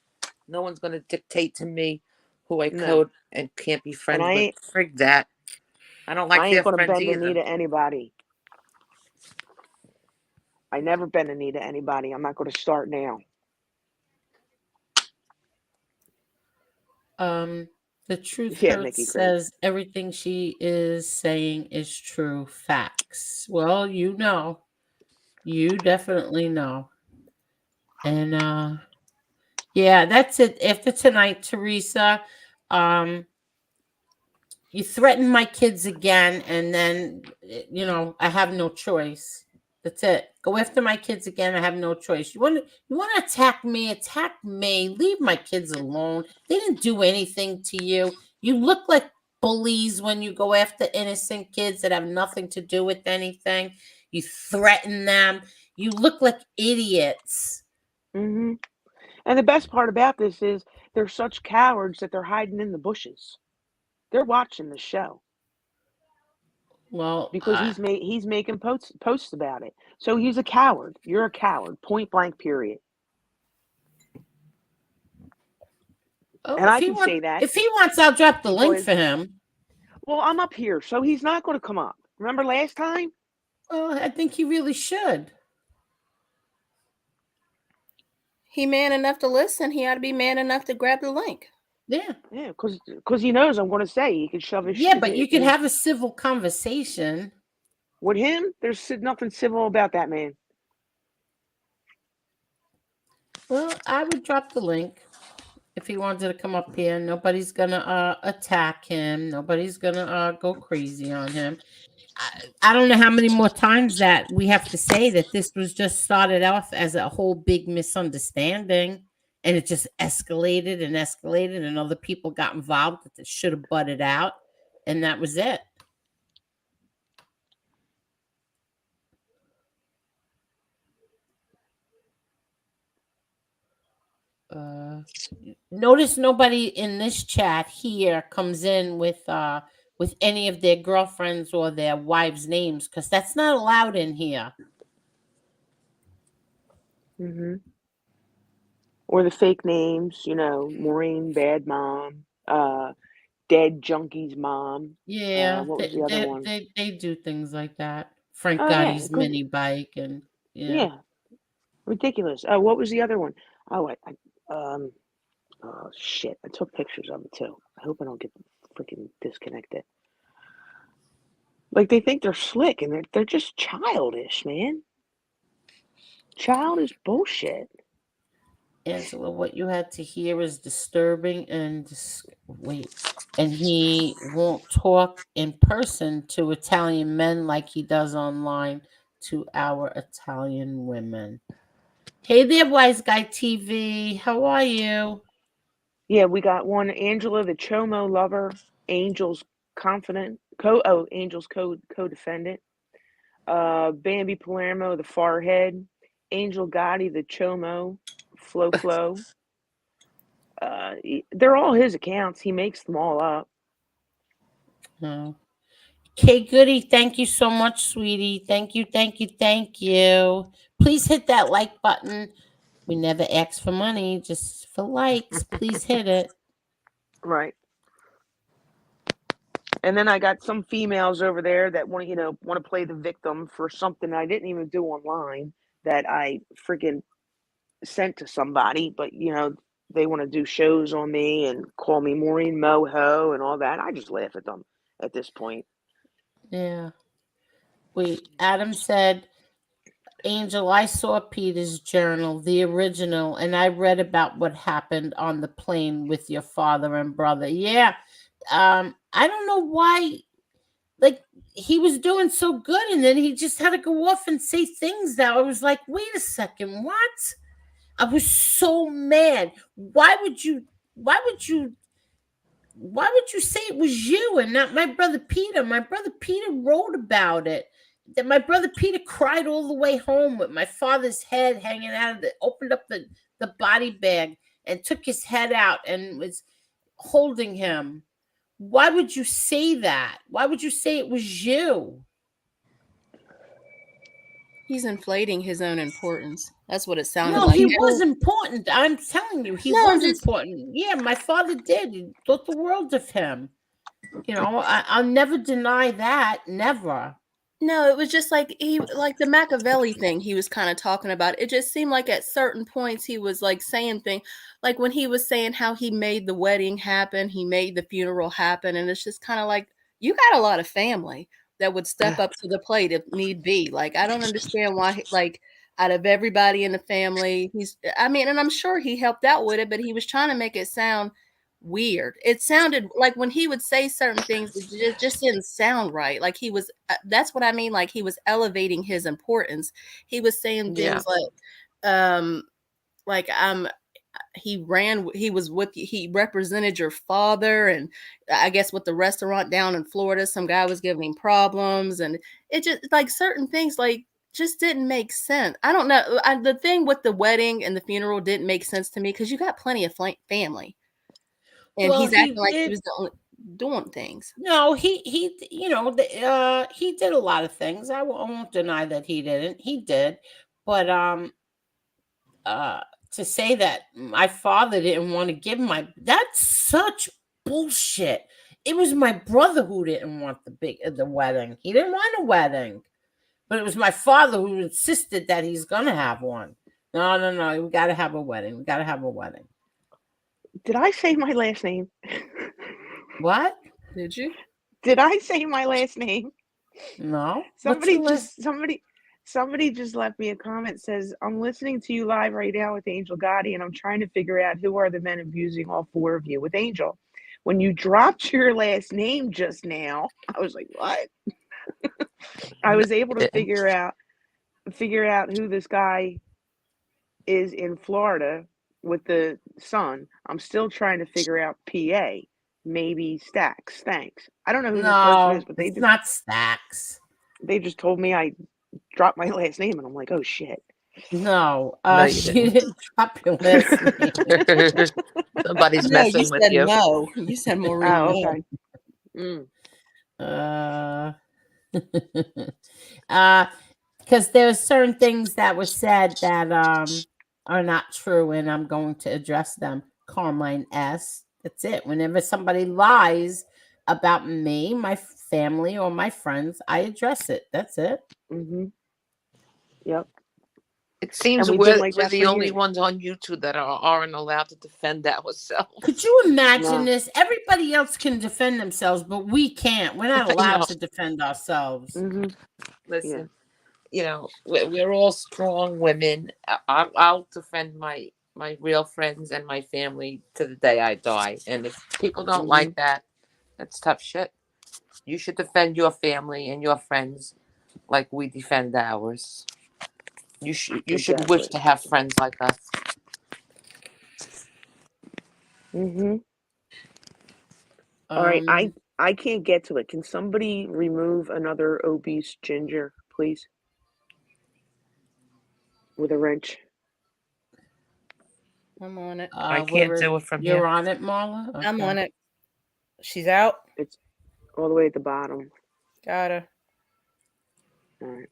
No one's going to dictate to me who I could and can't be friends with. Frig that. I don't like I ain't their going to friends bend a knee either. to anybody. I never bend a knee to anybody. I'm not going to start now. The Truth Yeah, Hurts Nikki, great. says everything she is saying is true. Facts. Well, you definitely know. And yeah, that's it. After tonight, Teresa, you threaten my kids again, and then I have no choice. That's it. Go after my kids again. I have no choice. You want to attack me? Attack me. Leave my kids alone. They didn't do anything to you. You look like bullies when you go after innocent kids that have nothing to do with anything. You threaten them. You look like idiots. Mm-hmm. And the best part about this is they're such cowards that they're hiding in the bushes. They're watching the show. Well, because he's making posts about it. So he's a coward. You're a coward. Point blank. Period. And I can say that if he wants, I'll drop the link for him. Well, I'm up here, so he's not going to come up. Remember last time? Well, I think he really should. He man enough to listen. He ought to be man enough to grab the link. Yeah, because he knows I'm going to say he could shove his. Yeah, but you could have a civil conversation with him. There's nothing civil about that man. Well, I would drop the link if he wanted to come up here. Nobody's gonna attack him. Nobody's gonna go crazy on him. I don't know how many more times that we have to say that this was just started off as a whole big misunderstanding, and it just escalated and escalated, and other people got involved that should have butted out, and that was it. Notice nobody in this chat here comes in with any of their girlfriends or their wives' names, because that's not allowed in here. Mm-hmm. Or the fake names, Maureen, bad mom, dead junkie's mom. Yeah, What was the other one? they do things like that. Frank Oh yeah, Gotti's mini bike and yeah. yeah, ridiculous. What was the other one? Oh, oh shit! I took pictures of it too. I hope I don't get freaking disconnected. Like they think they're slick, and they're just childish, man. Childish bullshit. Angela, what you had to hear is disturbing and and he won't talk in person to Italian men like he does online to our Italian women. Hey there, Wise Guy TV. How are you? Yeah, we got one. Angela, the Chomo lover. Angel's Angel's co-defendant. Bambi Palermo, the Farhead. Angel Gotti, the Chomo. Flo. They're all his accounts. He makes them all up. Oh. Kay Goody, thank you so much, sweetie. Thank you. Please hit that like button. We never ask for money, just for likes. Please hit it. Right. And then I got some females over there that want to play the victim for something I didn't even do online that I freaking sent to somebody, but they want to do shows on me and call me Maureen Moho and all that. I just laugh at them at this point. Yeah. Wait, Adam said, Angel, I saw Peter's journal, the original, and I read about what happened on the plane with your father and brother. Yeah. I don't know why, like, he was doing so good, and then he just had to go off and say things that I was like, wait a second, what? I was so mad. Why would you say it was you and not my brother Peter? My brother Peter wrote about it. That my brother Peter cried all the way home with my father's head hanging out of opened up the body bag and took his head out and was holding him. Why would you say that? Why would you say it was you? He's inflating his own importance. That's what it sounded No, like. he was important. I'm telling you, he was important. Yeah, my father did. He thought the world of him. I'll never deny that. Never. No, it was just like the Machiavelli thing he was kind of talking about. It just seemed like at certain points he was like saying things, like when he was saying how he made the wedding happen, he made the funeral happen, and it's just kind of like, you got a lot of family that would step up to the plate if need be. Like, I don't understand why, like, out of everybody in the family, and I'm sure he helped out with it, but he was trying to make it sound weird. It sounded like when he would say certain things, it just didn't sound right. Like he was, that's what I mean. Like he was elevating his importance. He was saying things like, he represented your father, and I guess with the restaurant down in Florida, some guy was giving him problems, and it just like certain things like just didn't make sense. I don't know. The thing with the wedding and the funeral didn't make sense to me because you got plenty of family. And he's acting like he was the only doing things. No, he did a lot of things. I won't deny that he didn't. He did, but to say that my father didn't want to give that's such bullshit. It was my brother who didn't want the wedding. He didn't want a wedding, but it was my father who insisted that he's gonna have one. No, we gotta have a wedding. Did I say my last name? What? Did you? Did I say my last name? No. Somebody just left me a comment, says, I'm listening to you live right now with Angel Gotti, and I'm trying to figure out who are the men abusing all four of you with Angel. When you dropped your last name just now, I was like, what? I was able to figure out who this guy is in Florida with the son. I'm still trying to figure out PA. Maybe Stacks. Thanks. I don't know who this person is, but it's not Stacks. They just told me I dropped my last name, and I'm like, oh shit. No, you didn't drop your last name. Somebody's messing with you. No, you said Maureen. Oh, okay. Because there were certain things that were said that are not true, and I'm going to address them. Carmine S. That's it. Whenever somebody lies about me, my family, or my friends, I address it. That's it. Mm-hmm. Yep. It seems And we've been we're like we're that the for only years. ones on YouTube that aren't allowed to defend ourselves. Could you imagine No. this? Everybody else can defend themselves, but we can't. We're not I allowed know. to defend ourselves. Mm-hmm. Listen, you know, we're all strong women. I'll defend my real friends and my family to the day I die. And if people don't like that, that's tough shit. You should defend your family and your friends like we defend ours. You should wish Exactly. to have friends like us. Mm-hmm. All right, I can't get to it. Can somebody remove another obese ginger, please? With a wrench. I'm on it. I can't do it from You're here. on it, Marla? Okay. I'm on it. She's out. It's all the way at the bottom. Got her. All right.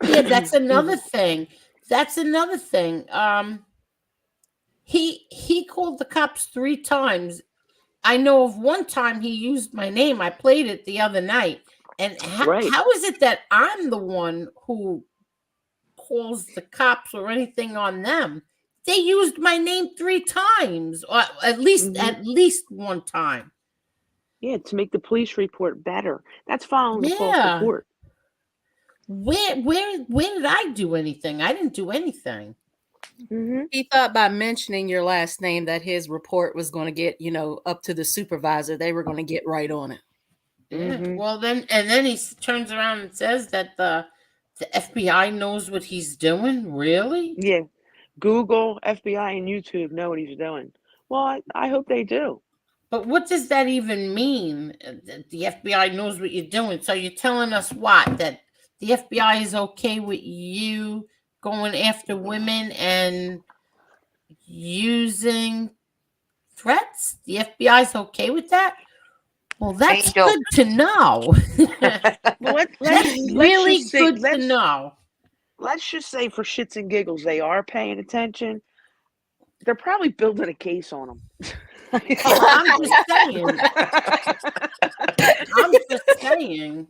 Yeah, that's another thing. That's another thing. He called the cops 3 times. I know of one time he used my name. I played it the other night. And Right. how is it that I'm the one who calls the cops or anything on them? They used my name 3 times, or at least one time. Yeah, to make the police report better. That's filing a false Yeah. report. Where did I do anything? I didn't do anything. He thought by mentioning your last name that his report was going to get, up to the supervisor. They were going to get right on it. Yeah. Well, then he turns around and says that the FBI knows what he's doing. Really? Yeah. Google, FBI, and YouTube know what he's doing. Well, I hope they do. But what does that even mean? The FBI knows what you're doing. So you're telling us what? That the FBI is okay with you going after women and using threats? The FBI is okay with that? Well, that's good to know. Well, that's really good to know. Let's just say, for shits and giggles, they are paying attention. They're probably building a case on them. I'm just saying. I'm just saying.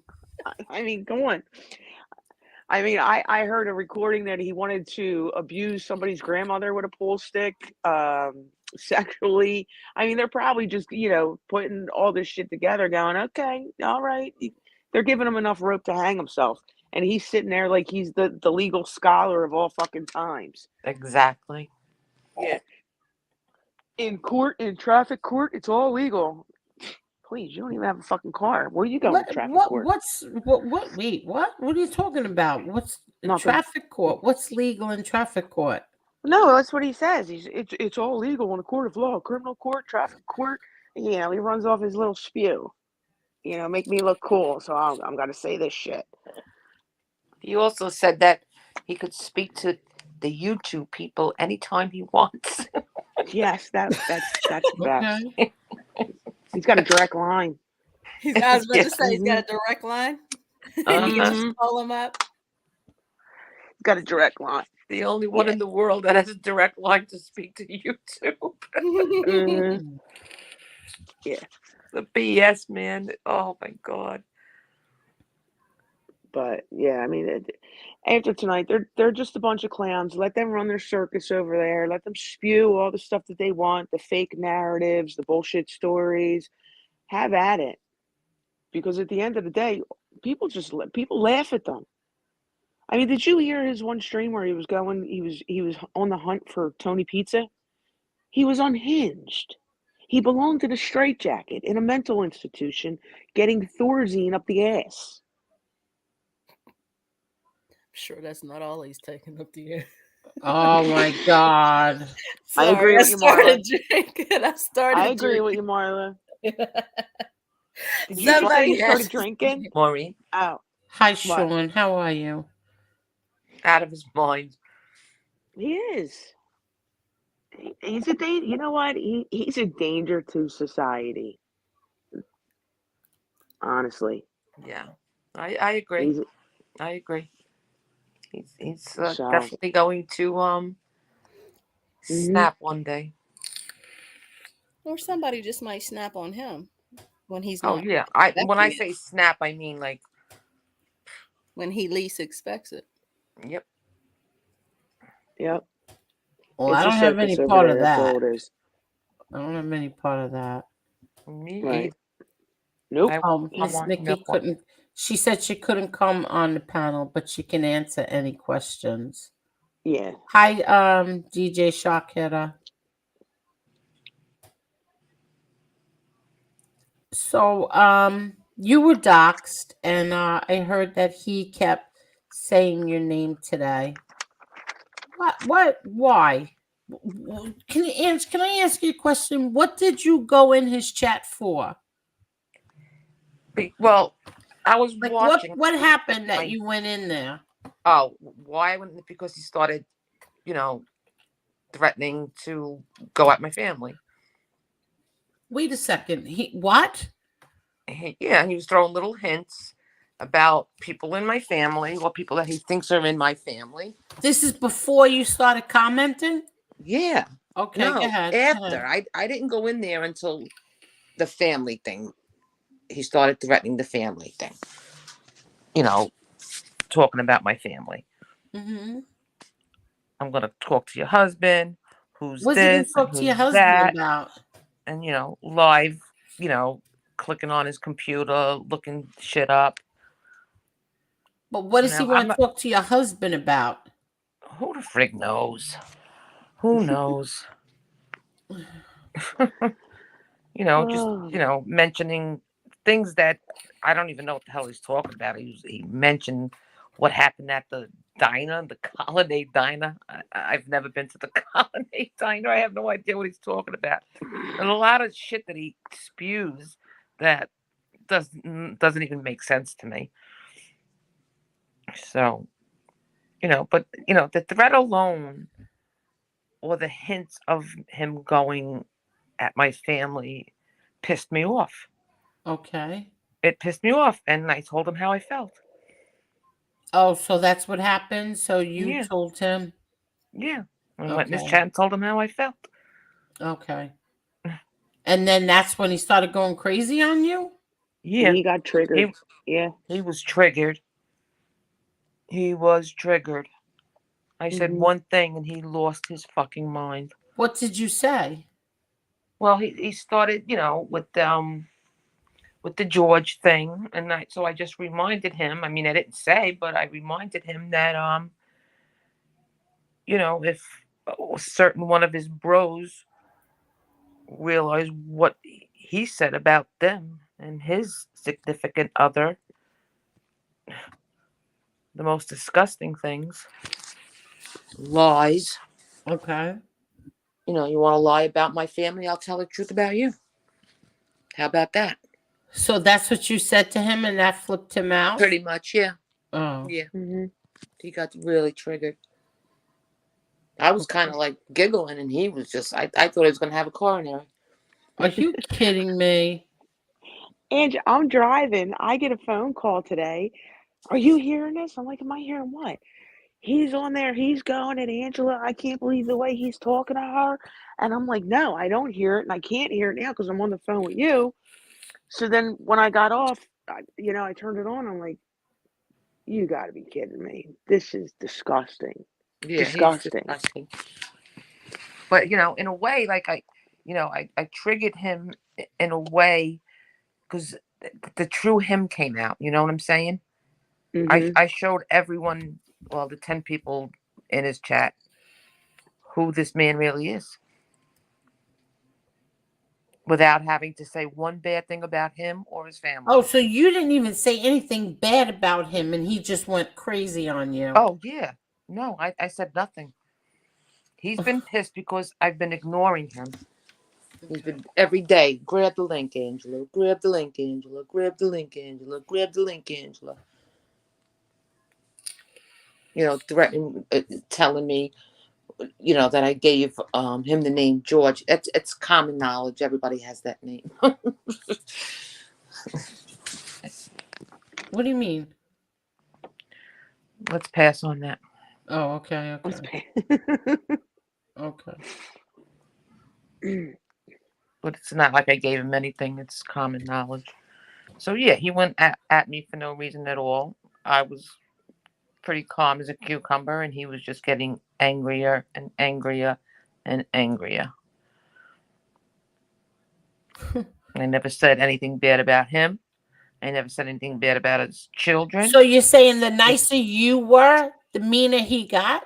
I mean, come on. I mean, I heard a recording that he wanted to abuse somebody's grandmother with a pool stick, sexually. I mean, they're probably just, putting all this shit together going, okay, all right. They're giving him enough rope to hang himself. And he's sitting there like he's the legal scholar of all fucking times. Exactly. Yeah. In traffic court, it's all legal. Please, you don't even have a fucking car. Where are you going to traffic court? Wait, what? What are you talking about? What's traffic court? What's legal in traffic court? No, that's what he says. It's all legal in a court of law, criminal court, traffic court. He runs off his little spew. Make me look cool. So I'm going to say this shit. He also said that he could speak to the YouTube people anytime he wants. Yes, that's best. He's got a direct line. I was about to say he's got a direct line. You can just call him up. He's got a direct line. The only one in the world that has a direct line to speak to YouTube. Yeah. The BS, man. Oh my God. But yeah, I mean, after tonight, they're just a bunch of clowns. Let them run their circus over there. Let them spew all the stuff that they want, the fake narratives, the bullshit stories. Have at it. Because at the end of the day, people laugh at them. I mean, did you hear his one stream where he was on the hunt for Tony Pizza? He was unhinged. He belonged to the straitjacket in a mental institution, getting Thorazine up the ass. Sure, that's not all he's taking up the air. Oh my God! Sorry, I agree with you, Marla. I agree with you, Marla. Did you Somebody started drinking? Maureen. Oh. Hi, Sean. How are you? Out of his mind. He is. He's a danger. You know what? He's a danger to society. Honestly. Yeah. I agree. I agree. He's So, definitely going to snap one day. Or somebody just might snap on him when he's Oh not yeah, when I say snap, I mean like when he least expects it. Yep. yep. Well, It's I a don't have any circus over part there. of That's that. all it is. I don't have any part of that. Me Right. either. Nope. Miss Nikki couldn't. She said she couldn't come on the panel, but she can answer any questions. Yeah. Hi, DJ Shockheader. So, you were doxxed, and I heard that he kept saying your name today. What? Why? Can I ask you a question? What did you go in his chat for? Well, I was Like, watching. what happened that you went in there? Oh, why? Because he started, threatening to go at my family. Wait a second. What? He was throwing little hints about people in my family, or people that he thinks are in my family. This is before you started commenting? Yeah. Okay, No, go ahead. after. I didn't go in there until the family thing. He started threatening the family thing. Talking about my family. Mm-hmm. I'm going to talk to your husband, who's What did you this, talk and to your who's husband that. about? And, live, clicking on his computer, looking shit up. But what does he want to talk to your husband about? Who the frig knows? Who knows? Just, mentioning things that I don't even know what the hell he's talking about. He mentioned what happened at the diner, the Colonnade Diner. I've never been to the Colonnade Diner. I have no idea what he's talking about. And a lot of shit that he spews that doesn't even make sense to me. So, but the threat alone, or the hints of him going at my family, pissed me off. Okay. It pissed me off, and I told him how I felt. Oh, so that's what happened? So you told him? Yeah. I went in his chat and told him how I felt. Okay. And then that's when he started going crazy on you? Yeah. He got triggered. He was triggered. I said one thing, and he lost his fucking mind. What did you say? Well, he started, with the George thing, and so I just reminded him. I mean, I didn't say, but I reminded him that if a certain one of his bros realized what he said about them and his significant other, the most disgusting things, lies. Okay. You want to lie about my family, I'll tell the truth about you. How about that? So that's what you said to him, and that flipped him out? Pretty much, yeah. Oh. Yeah. Mm-hmm. He got really triggered. I was kind of like giggling, and he was just, I thought he was going to have a coronary. Are you kidding me? Angie, I'm driving. I get a phone call today. Are you hearing this? I'm like, am I hearing what? He's on there. He's going at Angela. I can't believe the way he's talking to her. And I'm like, no, I don't hear it. And I can't hear it now because I'm on the phone with you. So then when I got off, I turned it on. I'm like, you got to be kidding me. This is disgusting. Yeah, disgusting. He's disgusting. But, in a way, like I triggered him in a way because the true him came out. You know what I'm saying? Mm-hmm. I showed everyone, well, the 10 people in his chat, who this man really is, without having to say one bad thing about him or his family. Oh, so you didn't even say anything bad about him, and he just went crazy on you. Oh, yeah. No, I said nothing. He's been pissed because I've been ignoring him. He's been every day, grab the link, Angela. Grab the link, Angela. Grab the link, Angela. Grab the link, Angela. Threatening, telling me, that I gave him the name George. It's common knowledge. Everybody has that name. What do you mean? Let's pass on that. Oh, okay. Let's Okay. pay. Okay. But it's not like I gave him anything. It's common knowledge. So yeah, he went at me for no reason at all. I was pretty calm as a cucumber, and he was just getting angrier and angrier and angrier. I never said anything bad about him. I never said anything bad about his children. So you're saying the nicer you were, the meaner he got?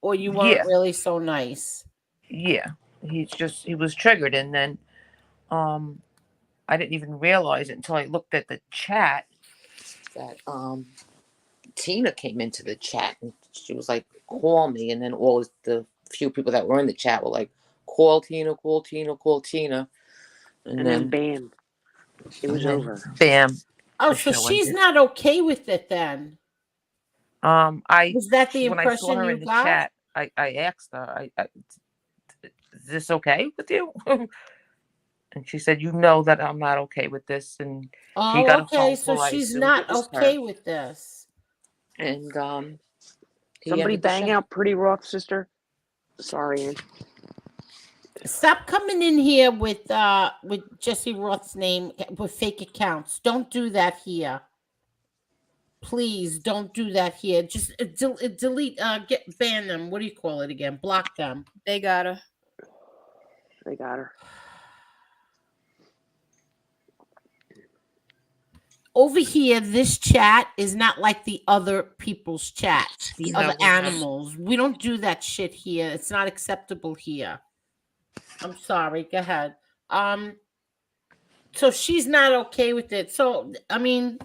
Or you weren't Yeah. really so nice? Yeah. He was triggered, and then I didn't even realize it until I looked at the chat that Tina came into the chat, and she was like, call me, and then all the few people that were in the chat were like, call Tina, call Tina, call Tina. And then bam, it was over. Bam. Oh, so she's not okay with it then? Was that the When I saw impression her you in the got? chat, I asked her, is this okay with you? And she said, you know that I'm not okay with this. And he got Oh, a okay. phone So call. I she's assumed not it was okay her. with this. And he Somebody ended the bang show. out Pretty Roth, sister. Sorry, Ann. Stop coming in here with Jesse Roth's name with fake accounts. Don't do that here. Please don't do that here. Just delete, ban them. What do you call it again? Block them. They got her. They got her. Over here, this chat is not like the other people's chats, the other animals. We don't do that shit here. It's not acceptable here. I'm sorry. Go ahead. So she's not okay with it. So I mean,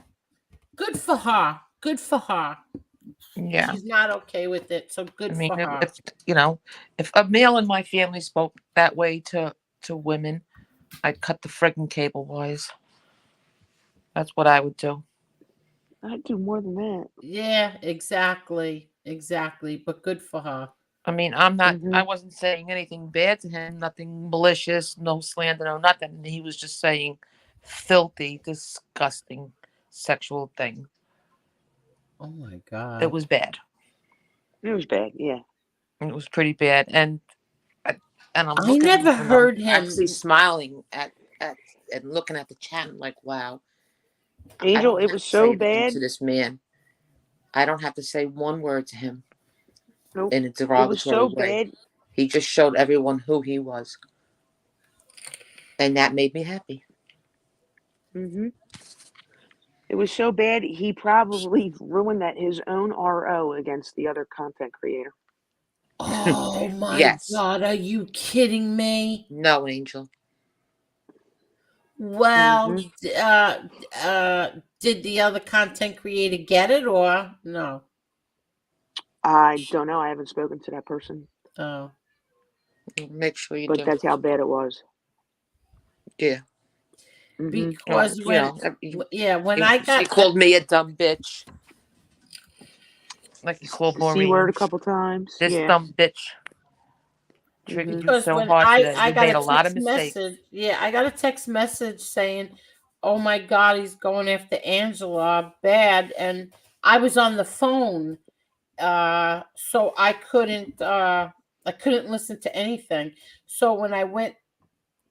good for her. Good for her. Yeah. She's not okay with it. So good for her. If a male in my family spoke that way to women, I'd cut the friggin' cable wires. That's what I would do. I'd do more than that. Yeah, exactly. Exactly. But good for her. I mean, I wasn't saying anything bad to him, nothing malicious, no slander, no nothing. He was just saying filthy, disgusting sexual thing. Oh my God. It was bad. It was bad, yeah. It was pretty bad. And I'm I never heard him actually smiling at and looking at the chat. I'm like, wow. Angel, it was so bad to this man. I don't have to say one word to him. Nope. In a derogatory way. Bad. He just showed everyone who he was. And that made me happy. Mm-hmm. It was so bad, he probably ruined his own RO against the other content creator. Oh my God, are you kidding me? No, Angel. Well, did the other content creator get it or no? I don't know. I haven't spoken to that person. Oh. Make sure you do. But that's how bad it was. Yeah. Because when I got... He called me a dumb bitch. Like he called Maureen. C-word a couple times. This dumb bitch. Triggered you so when hard today. I You got made a lot of mistakes. mistakes. Yeah, I got a text message saying, oh my God, he's going after Angela bad. And I was on the phone. So I couldn't listen to anything. So when I went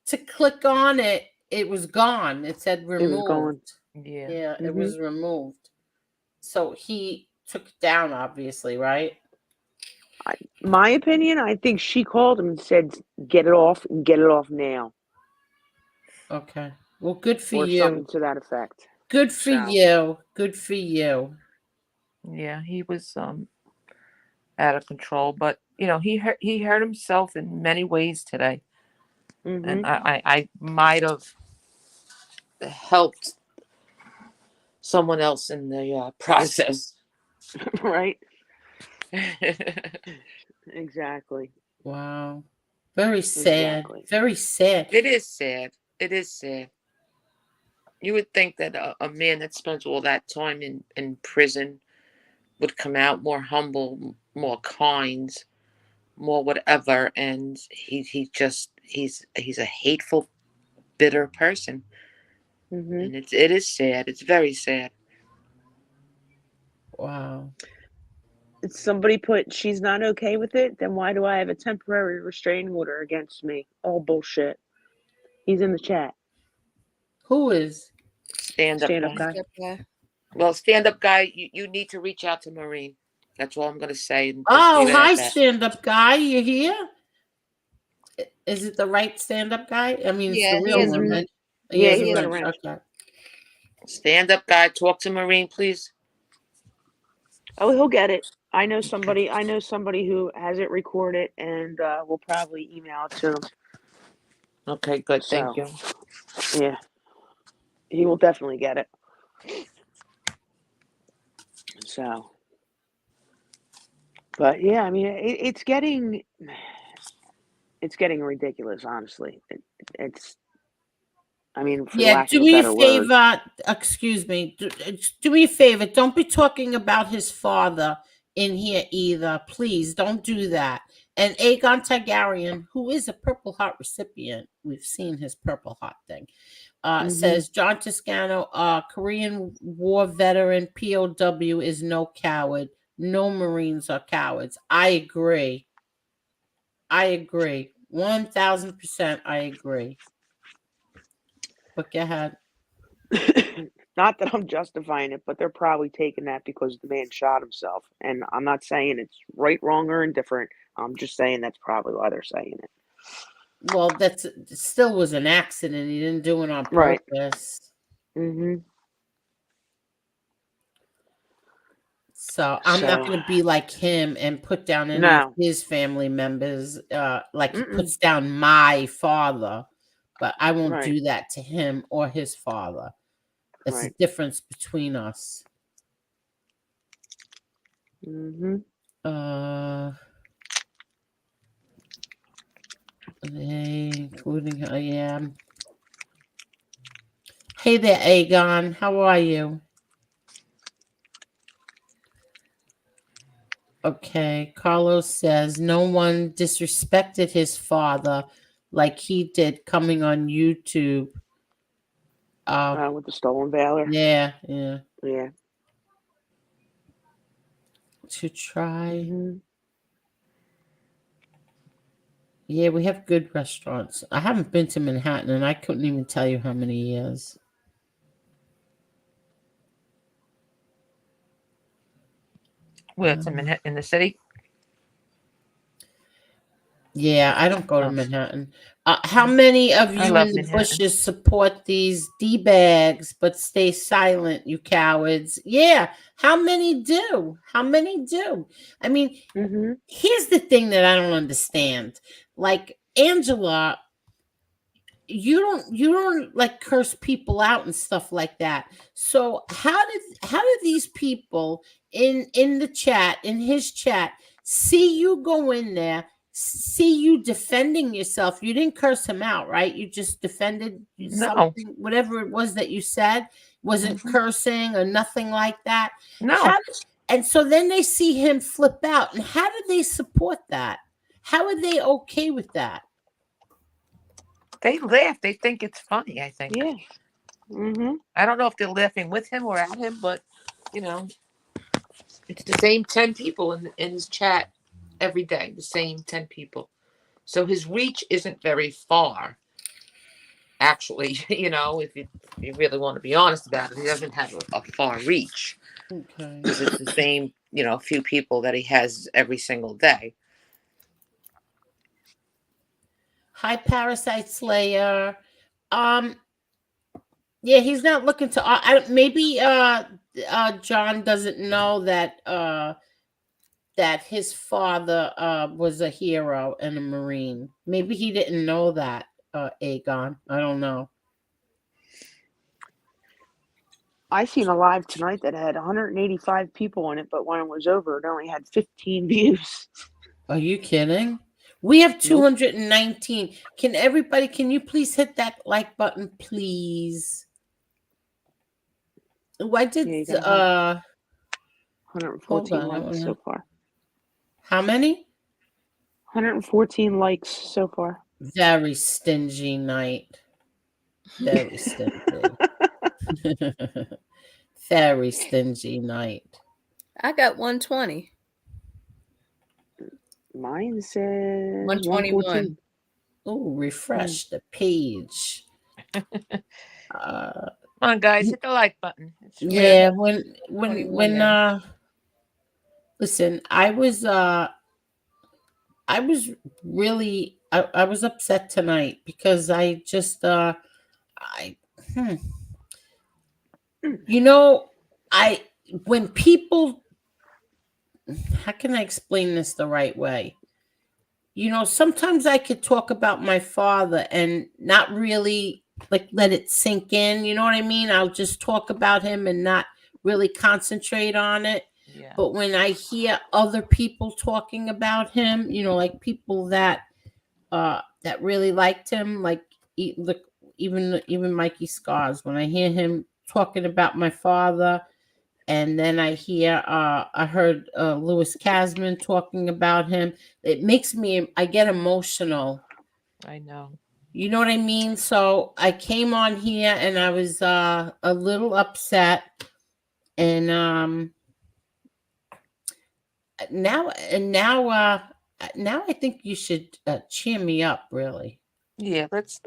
to click on it, it was gone. It said removed. It was gone. Yeah, it was removed. So he took it down, obviously, right? My opinion, I think she called him and said, get it off and get it off now. Okay. Well, good for or you. Something to that effect. Good for you. Good for you. Yeah, he was out of control, but he hurt himself in many ways today. And I might have helped someone else in the process. Right. Exactly. Wow. Very sad. Exactly. Very sad. It is sad. It is sad. You would think that a man that spends all that time in prison would come out more humble, more kind, more whatever, and he's a hateful, bitter person. And it is sad. It's very sad. Wow. Somebody put, she's not okay with it, then why do I have a temporary restraining order against me? All bullshit. He's in the chat. Who is? Stand-up Stand-up guy. guy. Well, stand-up guy, you need to reach out to Maureen. That's all I'm going to say. And just Oh, leave it hi, at that. stand-up guy. You here? Is it the right stand-up guy? I mean, Yeah, it's the he real has a one, Mhm. right? Yeah, has he's a got a wrench. wrench. Okay. Stand-up guy, talk to Maureen, please. Oh, he'll get it. I know somebody who has it recorded, and will probably email it to him. Okay, good. So, Thank you. yeah. He will definitely get it. So, but yeah, I mean, it's getting ridiculous, honestly. It's, I mean, for lack Do of a me a better word. favor. Excuse me. Do me a favor. Don't be talking about his father in here either. Please don't do that. And Aegon Targaryen, who is a Purple Heart recipient, we've seen his Purple Heart thing, says John Toscano, Korean War veteran POW is no coward. No Marines are cowards. I agree. 1000% I agree. But go ahead. Not that I'm justifying it, but they're probably taking that because the man shot himself. And I'm not saying it's right, wrong, or indifferent. I'm just saying that's probably why they're saying it. Well, that still was an accident. He didn't do it on Right. purpose. Mm-hmm. So I'm not going to be like him and put down any of his family members, like he puts down my father. But I won't do that to him or his father. That's the difference between us. Mm-hmm. Including her, yeah. Hey there, Aegon. How are you? Okay. Carlos says no one disrespected his father like he did coming on YouTube. With the stolen valor. Yeah. To try. Mm-hmm. Yeah, we have good restaurants. I haven't been to Manhattan, and I couldn't even tell you how many years. Where it's in the city? Yeah, I don't go to Manhattan. How many of you in the Manhattan. bushes support these D-bags but stay silent, you cowards? Yeah, how many do? I mean, here's the thing that I don't understand. Like, Angela, you don't like curse people out and stuff like that. So how did these people in the chat, in his chat, see you go in there, see you defending yourself? You didn't curse him out, right? You just defended something, whatever it was that you said. Wasn't cursing or nothing like that. No. And so then they see him flip out, and how do they support that? How are they okay with that? They laugh. They think it's funny, I think. Yeah. Mm-hmm. I don't know if they're laughing with him or at him, but, it's the same 10 people in his chat every day, the same 10 people. So his reach isn't very far. Actually, if you really want to be honest about it, he doesn't have a far reach. Okay. Because it's the same, few people that he has every single day. Hi, Parasite Slayer. Yeah, he's not looking to. Maybe John doesn't know that that his father was a hero and a Marine. Maybe he didn't know that, Aegon. I don't know. I seen a live tonight that had 185 people in it, but when it was over, it only had 15 views. Are you kidding? We have 219. Can you please hit that like button, please? Why did 114 likes so far. How many? 114 likes so far. Very stingy night. Very stingy. Very stingy night. I got 120. Mine says 121. 114. Oh, refresh the page. Come on, guys, hit the like button. It's free. Yeah, 21 now. listen, I was really I was upset tonight because I just I you know, when people, how can I explain this the right way? You know, sometimes I could talk about my father and not really like let it sink in. You know what I mean? I'll just talk about him and not really concentrate on it. Yeah. But when I hear other people talking about him, you know, like people that really liked him, like even Mikey Scars, when I hear him talking about my father, and then I heard Louis Kasman talking about him. It makes me, I get emotional. I know. You know what I mean? So I came on here and I was a little upset, and now I think you should cheer me up, really. Yeah, let's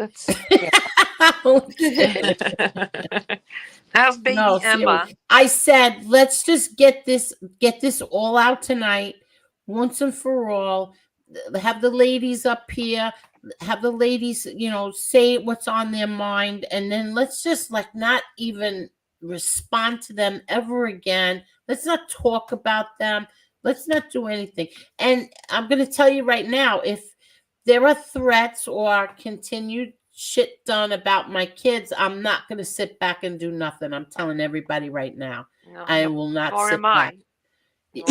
yeah. How's baby Emma? Seriously. I said, let's just get this all out tonight, once and for all. Have the ladies up here, have the ladies, you know, say what's on their mind, and then let's just like not even respond to them ever again. Let's not talk about them. Let's not do anything. And I'm going to tell you right now, if there are threats or continued shit done about my kids, I'm not going to sit back and do nothing. I'm telling everybody right now. No, I will not nor sit am I. back.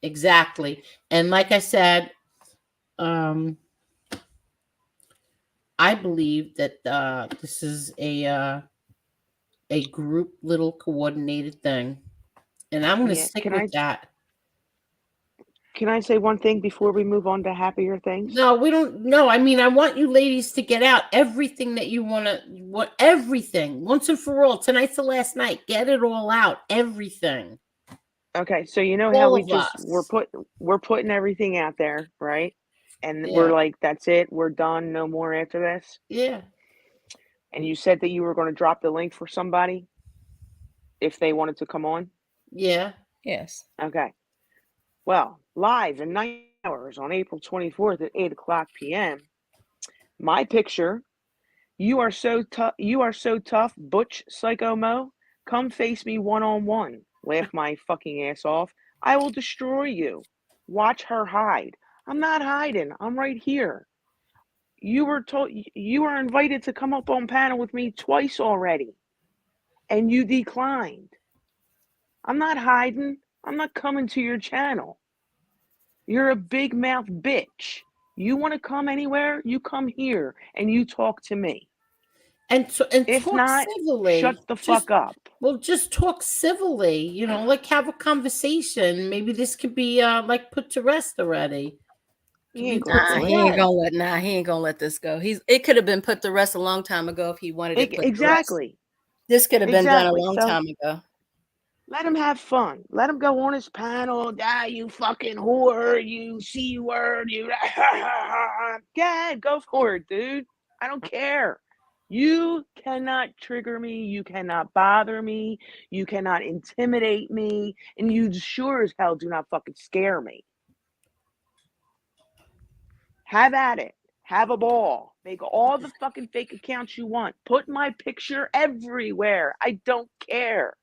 Exactly. And like I said, I believe that this is a group little coordinated thing, and I'm going to stick with that. Can I say one thing before we move on to happier things? No, we don't. No, I mean, I want you ladies to get out everything that you want to, everything, once and for all. Tonight's the last night. Get it all out, everything. Okay, so you know all how we of just us. we're putting everything out there, right? And Yeah. we're like, that's it, we're done, no more after this. Yeah. And you said that you were going to drop the link for somebody if they wanted to come on. Yeah. Yes. Okay. Well, live in 9 hours on April 24th at 8:00 p.m. My picture. You are so tough. You are so tough, Butch Psycho Mo. Come face me one-on-one. Laugh my fucking ass off. I will destroy you. Watch her hide. I'm not hiding. I'm right here. You were invited to come up on panel with me twice already, and you declined. I'm not hiding. I'm not coming to your channel. You're a big mouth bitch. You want to come anywhere? You come here and you talk to me. And if talk not, civilly. shut the fuck up. Well, just talk civilly, you know, like have a conversation. Maybe this could be like put to rest already. He ain't gonna let this go. It could have been put to rest a long time ago if he wanted it put to rest. This could have been done a long time ago. Let him have fun. Let him go on his panel. You fucking whore, you C word, you yeah, go for it, dude. I don't care. You cannot trigger me. You cannot bother me. You cannot intimidate me. And you sure as hell do not fucking scare me. Have at it. Have a ball. Make all the fucking fake accounts you want. Put my picture everywhere. I don't care.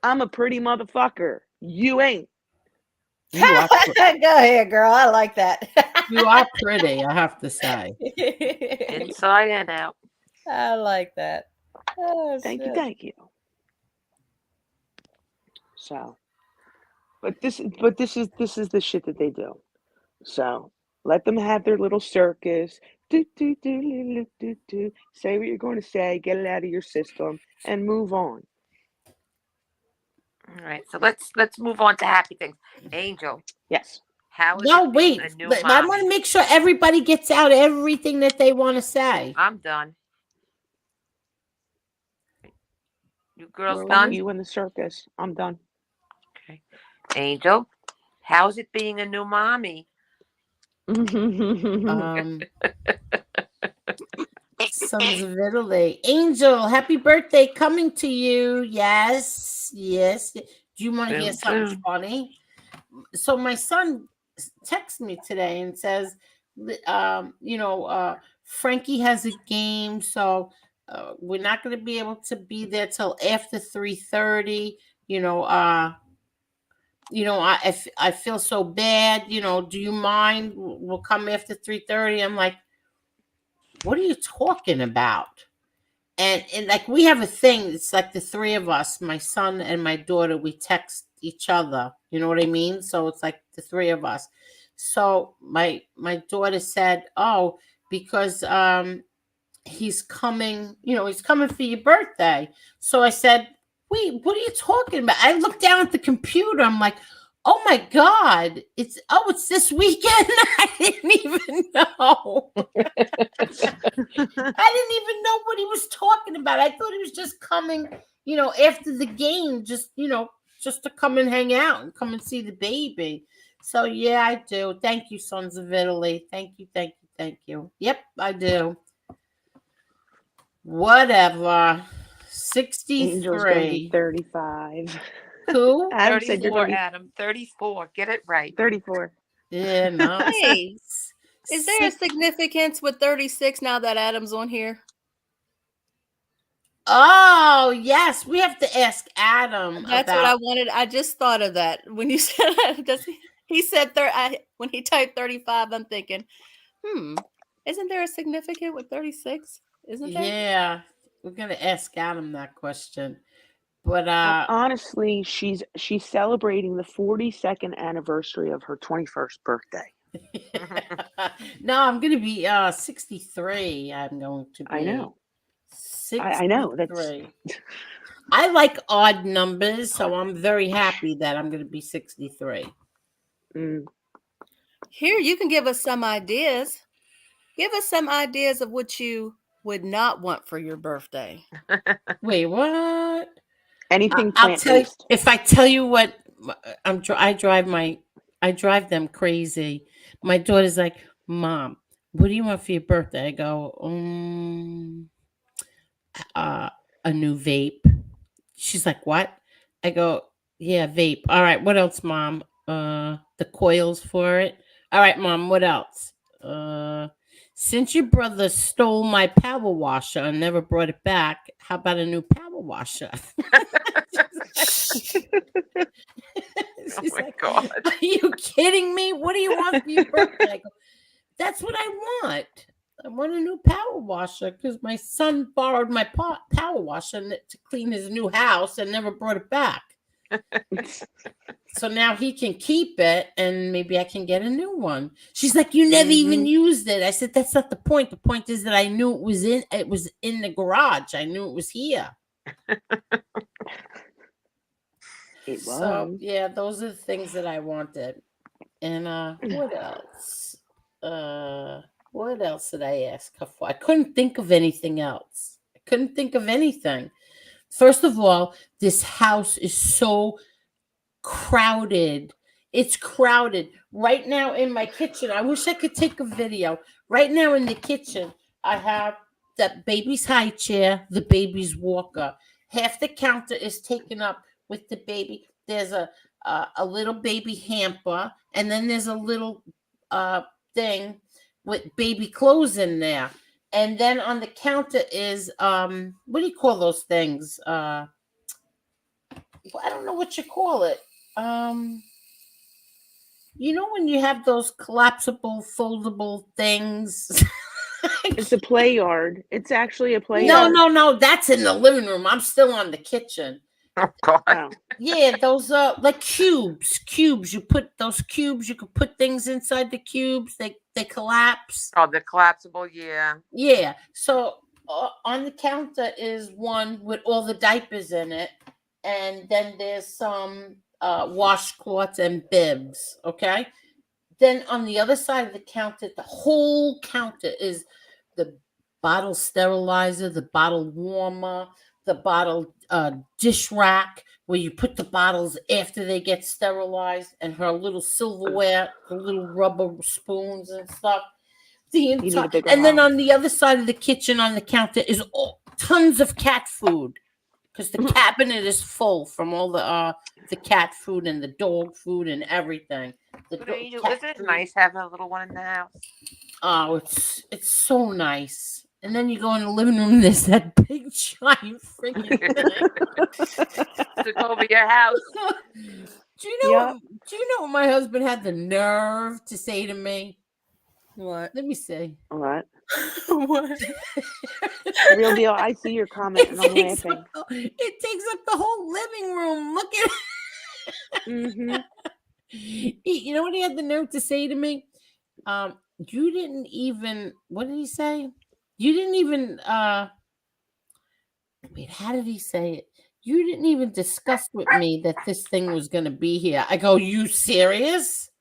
I'm a pretty motherfucker. You ain't. You are Go ahead, girl. I like that. You are pretty, I have to say. Inside and out. I like that. Oh, thank you. So, but this is the shit that they do. So let them have their little circus. Do. Say what you're going to say. Get it out of your system and move on. All right, so let's move on to happy things. Angel. Yes. How is no, wait. I want to make sure everybody gets out everything that they want to say. I'm done. You girls We're done? like you in the circus. I'm done. Okay. Angel. How's it being a new mommy? Sons of Italy. Angel, happy birthday coming to you. Yes. Do you want to hear something funny? So my son texts me today and says, Frankie has a game, so we're not going to be able to be there till after 3:30. I feel so bad. Do you mind? We'll come after 3:30. I'm like, what are you talking about? And like we have a thing. It's like the three of us, my son and my daughter. We text each other. You know what I mean? So it's like the three of us. So my daughter said, "Oh, because he's coming. He's coming for your birthday." So I said, "Wait, what are you talking about?" I looked down at the computer. I'm like, "Oh my God, it's this weekend." I didn't even know. I didn't even know what he was talking about. I thought he was just coming, after the game, just to come and hang out and come and see the baby. So yeah, I do. Thank you, Sons of Italy. Thank you. Yep, I do. Whatever. 63. Angel's gonna be 35. Who? Adam said you're 34, gonna be Adam. 34. Get it right. 34. Yeah, no. Hey, is there a significance with 36 now that Adam's on here? Ah. Oh, yes. We have to ask Adam. That's what I wanted. I just thought of that when you said he said when he typed 35. I'm thinking, isn't there a significance with 36? Isn't there? Yeah, we're gonna ask Adam that question. But honestly, she's celebrating the 42nd anniversary of her 21st birthday. No, I'm gonna be 63. I'm going to be. I know. 63. I know. That's. I like odd numbers, so I'm very happy that I'm gonna be 63. Here, you can give us some ideas. Give us some ideas of what you would not want for your birthday. Wait, what? Anything plant-based. If I tell you what, I drive them crazy. My daughter's like, "Mom, what do you want for your birthday?" I go, a new vape. She's like, "What?" I go, "Yeah, vape." All right, what else, Mom? The coils for it. All right, Mom, what else? Since your brother stole my power washer and never brought it back, how about a new power washer? Oh my like, God. Are you kidding me? What do you want for your birthday? I go, that's what I want. I want a new power washer because my son borrowed my power washer to clean his new house and never brought it back. So now he can keep it and maybe I can get a new one. She's like, "You never even used it." I said, "That's not the point. The point is that I knew it was in the garage. I knew it was here." It was. So yeah, those are the things that I wanted. And what else? What else did I ask her for? I couldn't think of anything else. I couldn't think of anything. First of all, this house is so crowded. It's crowded. Right now in my kitchen, I wish I could take a video. Right now in the kitchen, I have the baby's high chair, the baby's walker. Half the counter is taken up with the baby. There's a little baby hamper, and then there's a little thing with baby clothes in there. And then on the counter is what do you call those things? I don't know what you call it. When you have those collapsible, foldable things. It's a play yard. It's actually a play yard. No. That's in the living room. I'm still on the kitchen. Oh God. Yeah, those like cubes. Cubes. You put those cubes. You could put things inside the cubes. They collapse. Oh, the collapsible. Yeah. Yeah. So on the counter is one with all the diapers in it, and then there's some washcloths and bibs. Okay. Then on the other side of the counter, the whole counter is the bottle sterilizer, the bottle warmer, the bottle dish rack, where you put the bottles after they get sterilized, and her little silverware, the little rubber spoons and stuff. You need a bigger And then house. on the other side of the kitchen on the counter is tons of cat food, because the cabinet is full from all the cat food and the dog food and everything. Isn't it nice having a little one in the house? Oh, it's so nice. And then you go in the living room, and there's that big giant freaking thing. Took over your house. Do you know what my husband had the nerve to say to me? What? Let me see. What? What? Real deal. I see your comment and I'm laughing. It takes up the whole living room. Look at it. Mm-hmm. You know what he had the nerve to say to me? You didn't even, what did he say? You didn't even, wait, how did he say it? You didn't even discuss with me that this thing was going to be here. I go, you serious?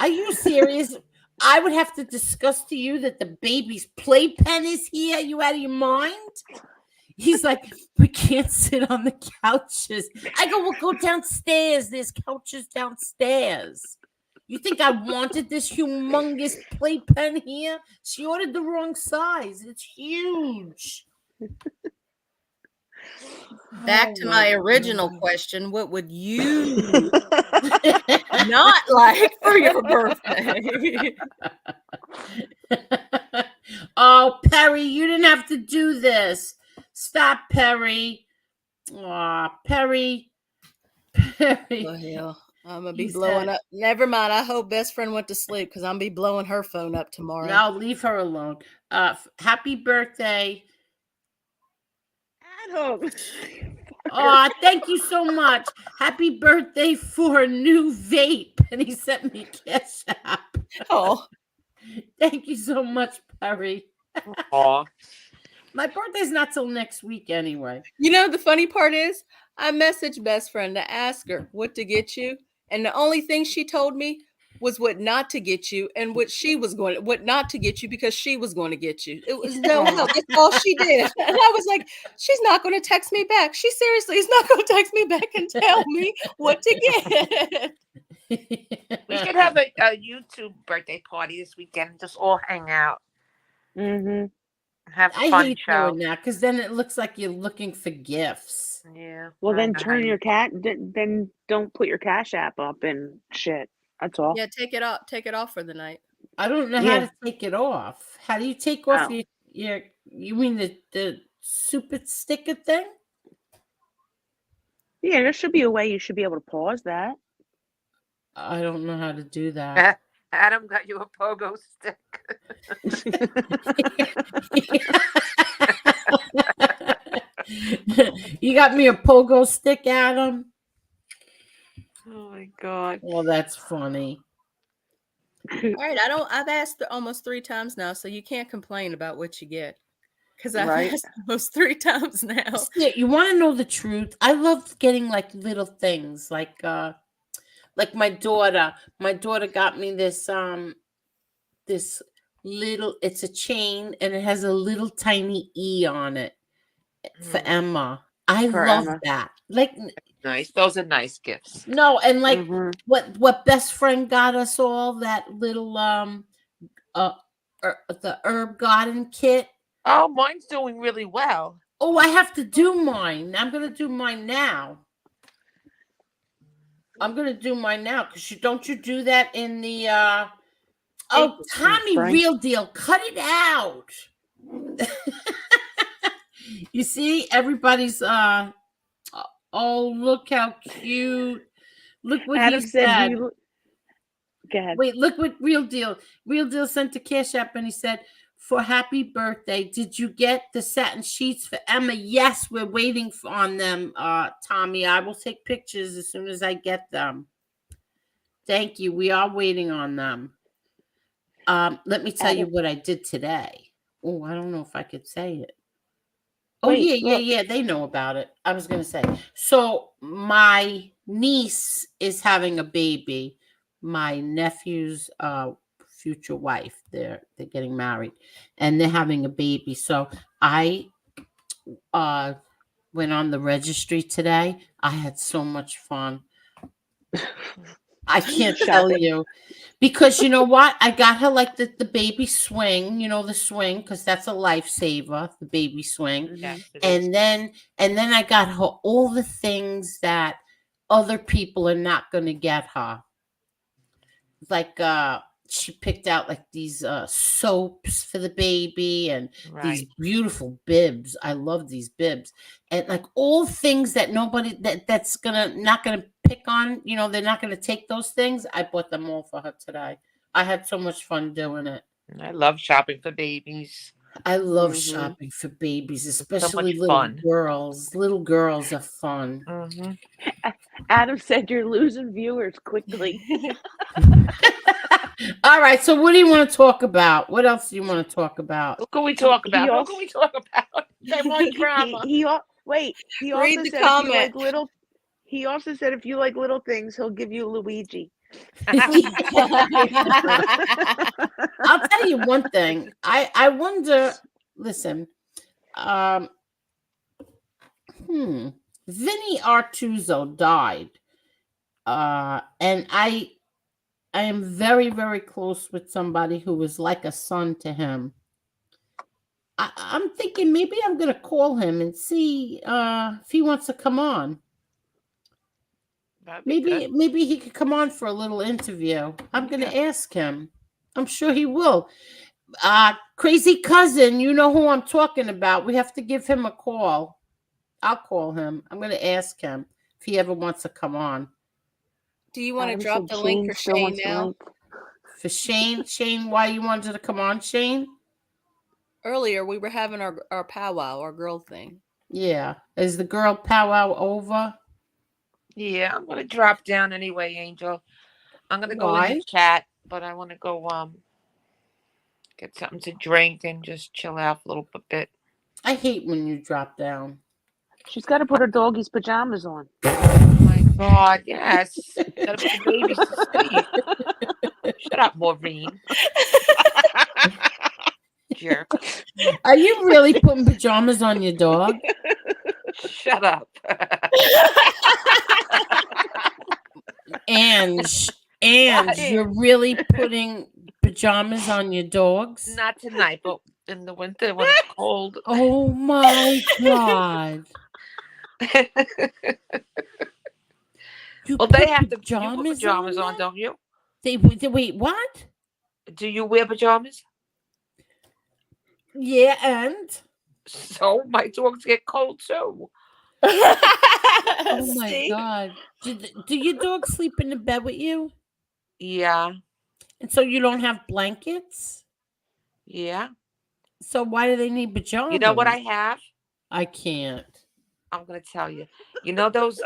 Are you serious? I would have to discuss to you that the baby's playpen is here. You out of your mind? He's like, we can't sit on the couches. I go, well, go downstairs. There's couches downstairs. You think I wanted this humongous playpen here? She ordered the wrong size. It's huge. Back to my original question. What would you not like for your birthday? Oh, Perry, you didn't have to do this. Stop, Perry. Aw, Perry. Perry. Oh, hell. I'm going to be blowing up. Never mind. I hope best friend went to sleep because I'm going to be blowing her phone up tomorrow. No, leave her alone. Happy birthday. Adam. Oh, thank you so much. Happy birthday for a new vape. And he sent me Cash App. Oh. Thank you so much, Perry. Aw. My birthday's not till next week anyway. You know, the funny part is I messaged best friend to ask her what to get you. And the only thing she told me was what not to get you and what not to get you because she was going to get you. It was no help. That's all she did. And I was like, she's not going to text me back. She seriously is not going to text me back and tell me what to get. We should have a YouTube birthday party this weekend and just all hang out. Mm-hmm. Have a I fun hate show. doing that because then it looks like you're looking for gifts. Yeah. Well, then I turn know. your then don't put your Cash App up and shit. That's all. Yeah, take it off. Take it off for the night. I don't know how to take it off. How do you take off your you mean the super sticker thing? Yeah, there should be a way you should be able to pause that. I don't know how to do that. Adam got you a pogo stick. You got me a pogo stick, Adam? Oh my God. Well, that's funny. All right, I've asked almost 3 times now, so you can't complain about what you get. Because I've asked almost 3 times now. Yeah, you want to know the truth? I love getting like little things, like my daughter. My daughter got me this this little. It's a chain and it has a little tiny E on it for Emma. I love that. Like, nice. Those are nice gifts. No, and like what best friend got us all, that little the herb garden kit. Oh, mine's doing really well. Oh, I have to do mine. I'm gonna do mine now. Because don't you do that in the oh, Tommy, real deal. Cut it out. You see, everybody's oh, look how cute. Look what Adam he said. Go ahead. Wait, look what Real Deal sent to Cash App, and he said, for happy birthday, did you get the satin sheets for Emma? Yes, we're waiting on them, Tommy. I will take pictures as soon as I get them. Thank you. We are waiting on them. Let me tell you what I did today. Oh, I don't know if I could say it. Oh, yeah. They know about it. I was going to say. So my niece is having a baby. My nephew's future wife. They're getting married, and they're having a baby. So I went on the registry today. I had so much fun. I can't tell you. Because you know what? I got her like the baby swing, the swing, because that's a lifesaver, the baby swing. Yes, it is. And then I got her all the things that other people are not going to get her. Like she picked out like these soaps for the baby and these beautiful bibs. I love these bibs. And like all things that nobody that's not gonna pick on, they're not gonna take those things. I bought them all for her today. I had so much fun doing it. I love shopping for babies. I love shopping for babies, especially so little fun. girls. Little girls are fun. Adam said you're losing viewers quickly. All right, so what do you want to talk about? What else do you want to talk about? What can we talk about? What can we talk about? They want drama. He also Read the said comment. if you like little. He also said if you like little things, he'll give you Luigi. I'll tell you one thing. I wonder. Listen, Vinny Artuso died, and I am very, very close with somebody who was like a son to him. I'm thinking maybe I'm going to call him and see if he wants to come on. Maybe he could come on for a little interview. I'm going to ask him. I'm sure he will. Crazy cousin, you know who I'm talking about. We have to give him a call. I'll call him. I'm going to ask him if he ever wants to come on. Do you want to drop the link for Shane now? For Shane? Shane, why you wanted to come on, Shane? Earlier, we were having our powwow, our girl thing. Yeah. Is the girl powwow over? Yeah, I'm going to drop down anyway, Angel. I'm going to go in the chat, but I want to go get something to drink and just chill out a little bit. I hate when you drop down. She's got to put her doggy's pajamas on. Oh my God, yes. Gotta put the babies to sleep. Shut up, Maureen. Jerk. Are you really putting pajamas on your dog? Shut up. And you're really putting pajamas on your dogs? Not tonight, but in the winter when it's cold. Oh my God. Well, they have to put pajamas on, don't you? They wait, what? Do you wear pajamas? Yeah, and? So my dogs get cold too. Oh my God. Do your dogs sleep in the bed with you? Yeah. And so you don't have blankets? Yeah. So why do they need pajamas? You know what I have? I can't. I'm going to tell you. You know those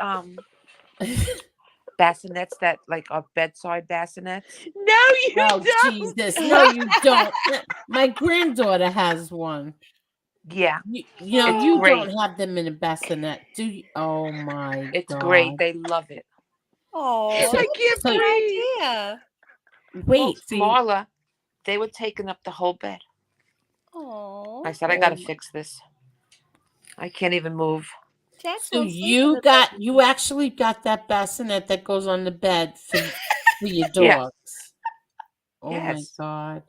bassinets that like are bedside bassinets? No, you don't. Jesus. No, you don't. My granddaughter has one. Yeah. You don't have them in a bassinet, do you? Oh my God. It's great. They love it. Oh, I can't breathe. idea. Wait, Marla, they were taking up the whole bed. Oh. I said, I got to fix this. I can't even move. So you actually got that bassinet that goes on the bed for your dogs. Yes. Oh my God.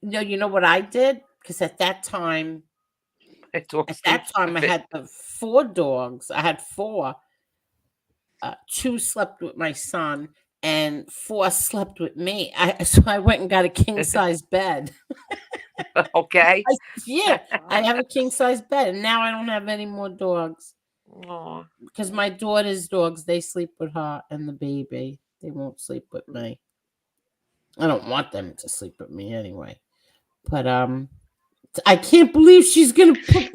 No, you know what I did? Because at that time I had 4 dogs. I had 4. 2 slept with my son and 4 slept with me. So I went and got a king size bed. Okay. I have a king size bed, and now I don't have any more dogs. Aww. Because my daughter's dogs, they sleep with her and the baby. They won't sleep with me. I don't want them to sleep with me anyway. But I can't believe she's gonna put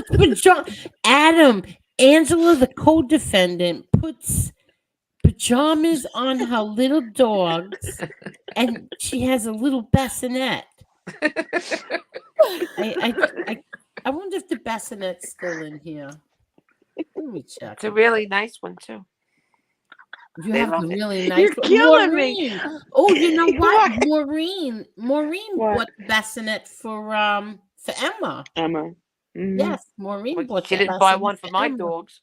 pajamas. Adam, Angela, the co-defendant, puts pajamas on her little dogs, and she has a little bassinet. I wonder if the bassinet's still in here. Let me check. It's a really nice one too. You have a really nice You're killing me. Oh, you know what? Maureen bought the bassinet for Emma. Emma. Yes, Maureen But bought she that didn't buy last one for my September. dogs.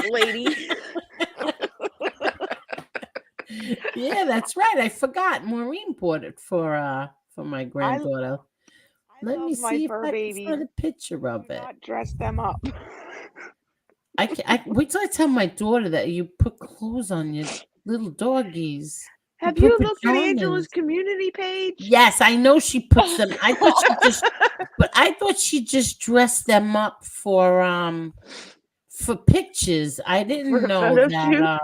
Lady. Yeah, that's right. I forgot. Maureen bought it for my granddaughter. I Let me love my see if fur I can babies. find a picture of Do it. not dress them up. I wait till I tell my daughter that you put clothes on your little doggies. Have put you looked at Angela's pajamas. community page? Yes, I know she puts them. I thought she just dressed them up for pictures. I didn't For a know photo that. shoot?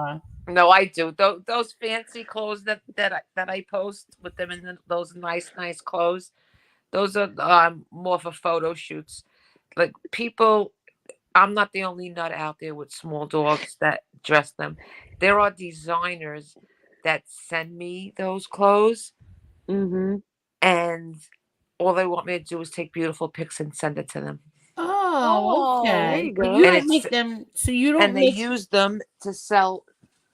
No, I do. Those fancy clothes that I post with them in those nice clothes. Those are more for photo shoots. Like people, I'm not the only nut out there with small dogs that dress them. There are designers that send me those clothes, Mm-hmm. and all they want me to do is take beautiful pics and send it to them. Oh, There okay. you But go. you And don't make them. So you don't and they make. use them to sell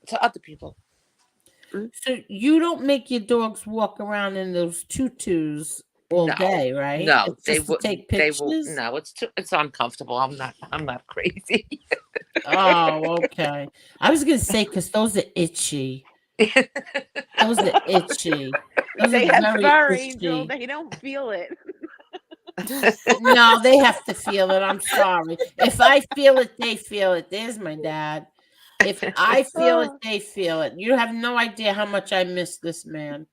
to other people. So you don't make your dogs walk around in those tutus all No, day, right? no, It's they just to wouldn't. take They will. pictures. No, it's uncomfortable. I'm not crazy. Oh, okay. I was gonna say because those are itchy. Those are itchy. Those They are have very fur, Angel. itchy. They don't feel it. No, they have to feel it. I'm sorry. If I feel it, they feel it. There's my dad. If I feel it, they feel it. You have no idea how much I miss this man.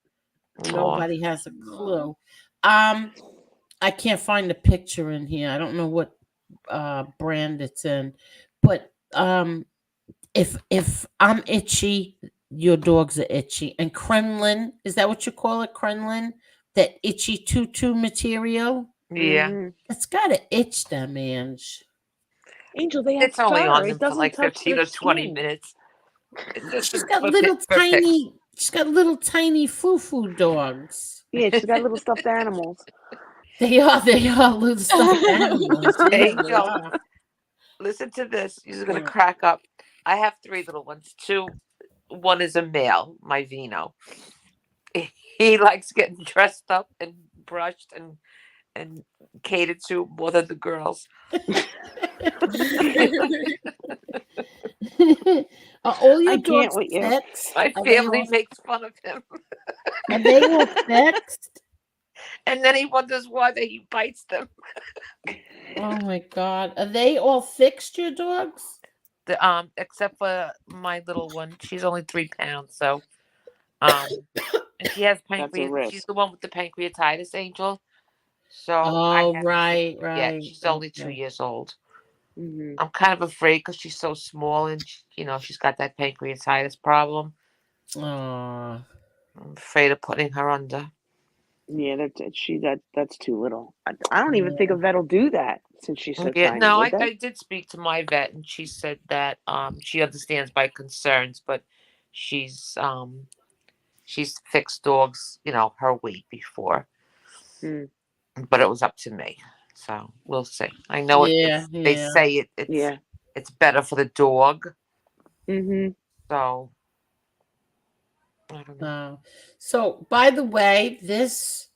Nobody has a clue. I can't find a picture in here. I don't know what brand it's in. But if I'm itchy, your dogs are itchy. And Kremlin, is that what you call it? Kremlin? That itchy tutu material? Yeah, Mm-hmm. It's gotta itch them, Ange. Angel, they have it's only fur. on It them for doesn't like touch 15 their or 20 skin. minutes. It's just She's got for pics. she's got little tiny foo-foo dogs. Yeah, she's got little stuffed animals. They are little stuffed animals. Yeah, they Angel, are. listen to this. You're gonna Mm. crack up. I have 3 little ones. One is a male, my Vino. He likes getting dressed up and brushed and catered to more than the girls. Are all your I can't dogs with you. fixed? My family makes fun of him, Are they all fixed? and then he wonders why he bites them. Oh my god. Are they all fixed, your dogs? Except for my little one, she's only 3 pounds, so and she has That's a She's risk. the one with the pancreatitis, Angel. So I Oh, have to take right, her. Yeah, right. she's only 2 Okay. years old. Mm-hmm. I'm kind of afraid because she's so small and she's got that pancreatitis problem. Aw. I'm afraid of putting her under. Yeah, that's too little. I don't even think Yeah. a vet will do that since she's so Yeah, tiny, no, would they? I did speak to my vet and she said that she understands my concerns, but she's fixed dogs, her weight before, Hmm. but it was up to me. So we'll see. I know Yeah, they yeah. say Yeah. it's better for the dog. Mm-hmm. So I don't know. So, by the way, this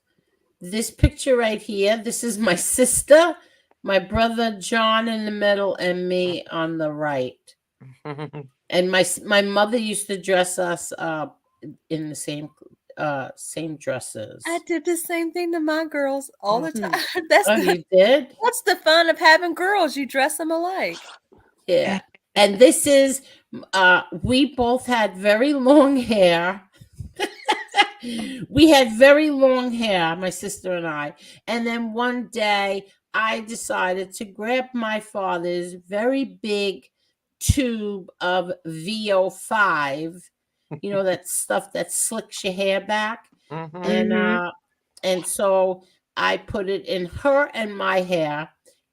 picture right here, this is my sister, my brother John in the middle, and me on the right. And my mother used to dress us up in the same dresses. I did the same thing to my girls all the Mhm. time. Oh, you did? What's the fun of having girls? You dress them alike. Yeah. And this is we both had very long hair. We had very long hair, my sister and I. And then one day I decided to grab my father's very big tube of VO5, that stuff that slicks your hair back. Mm-hmm. And so I put it in her and my hair,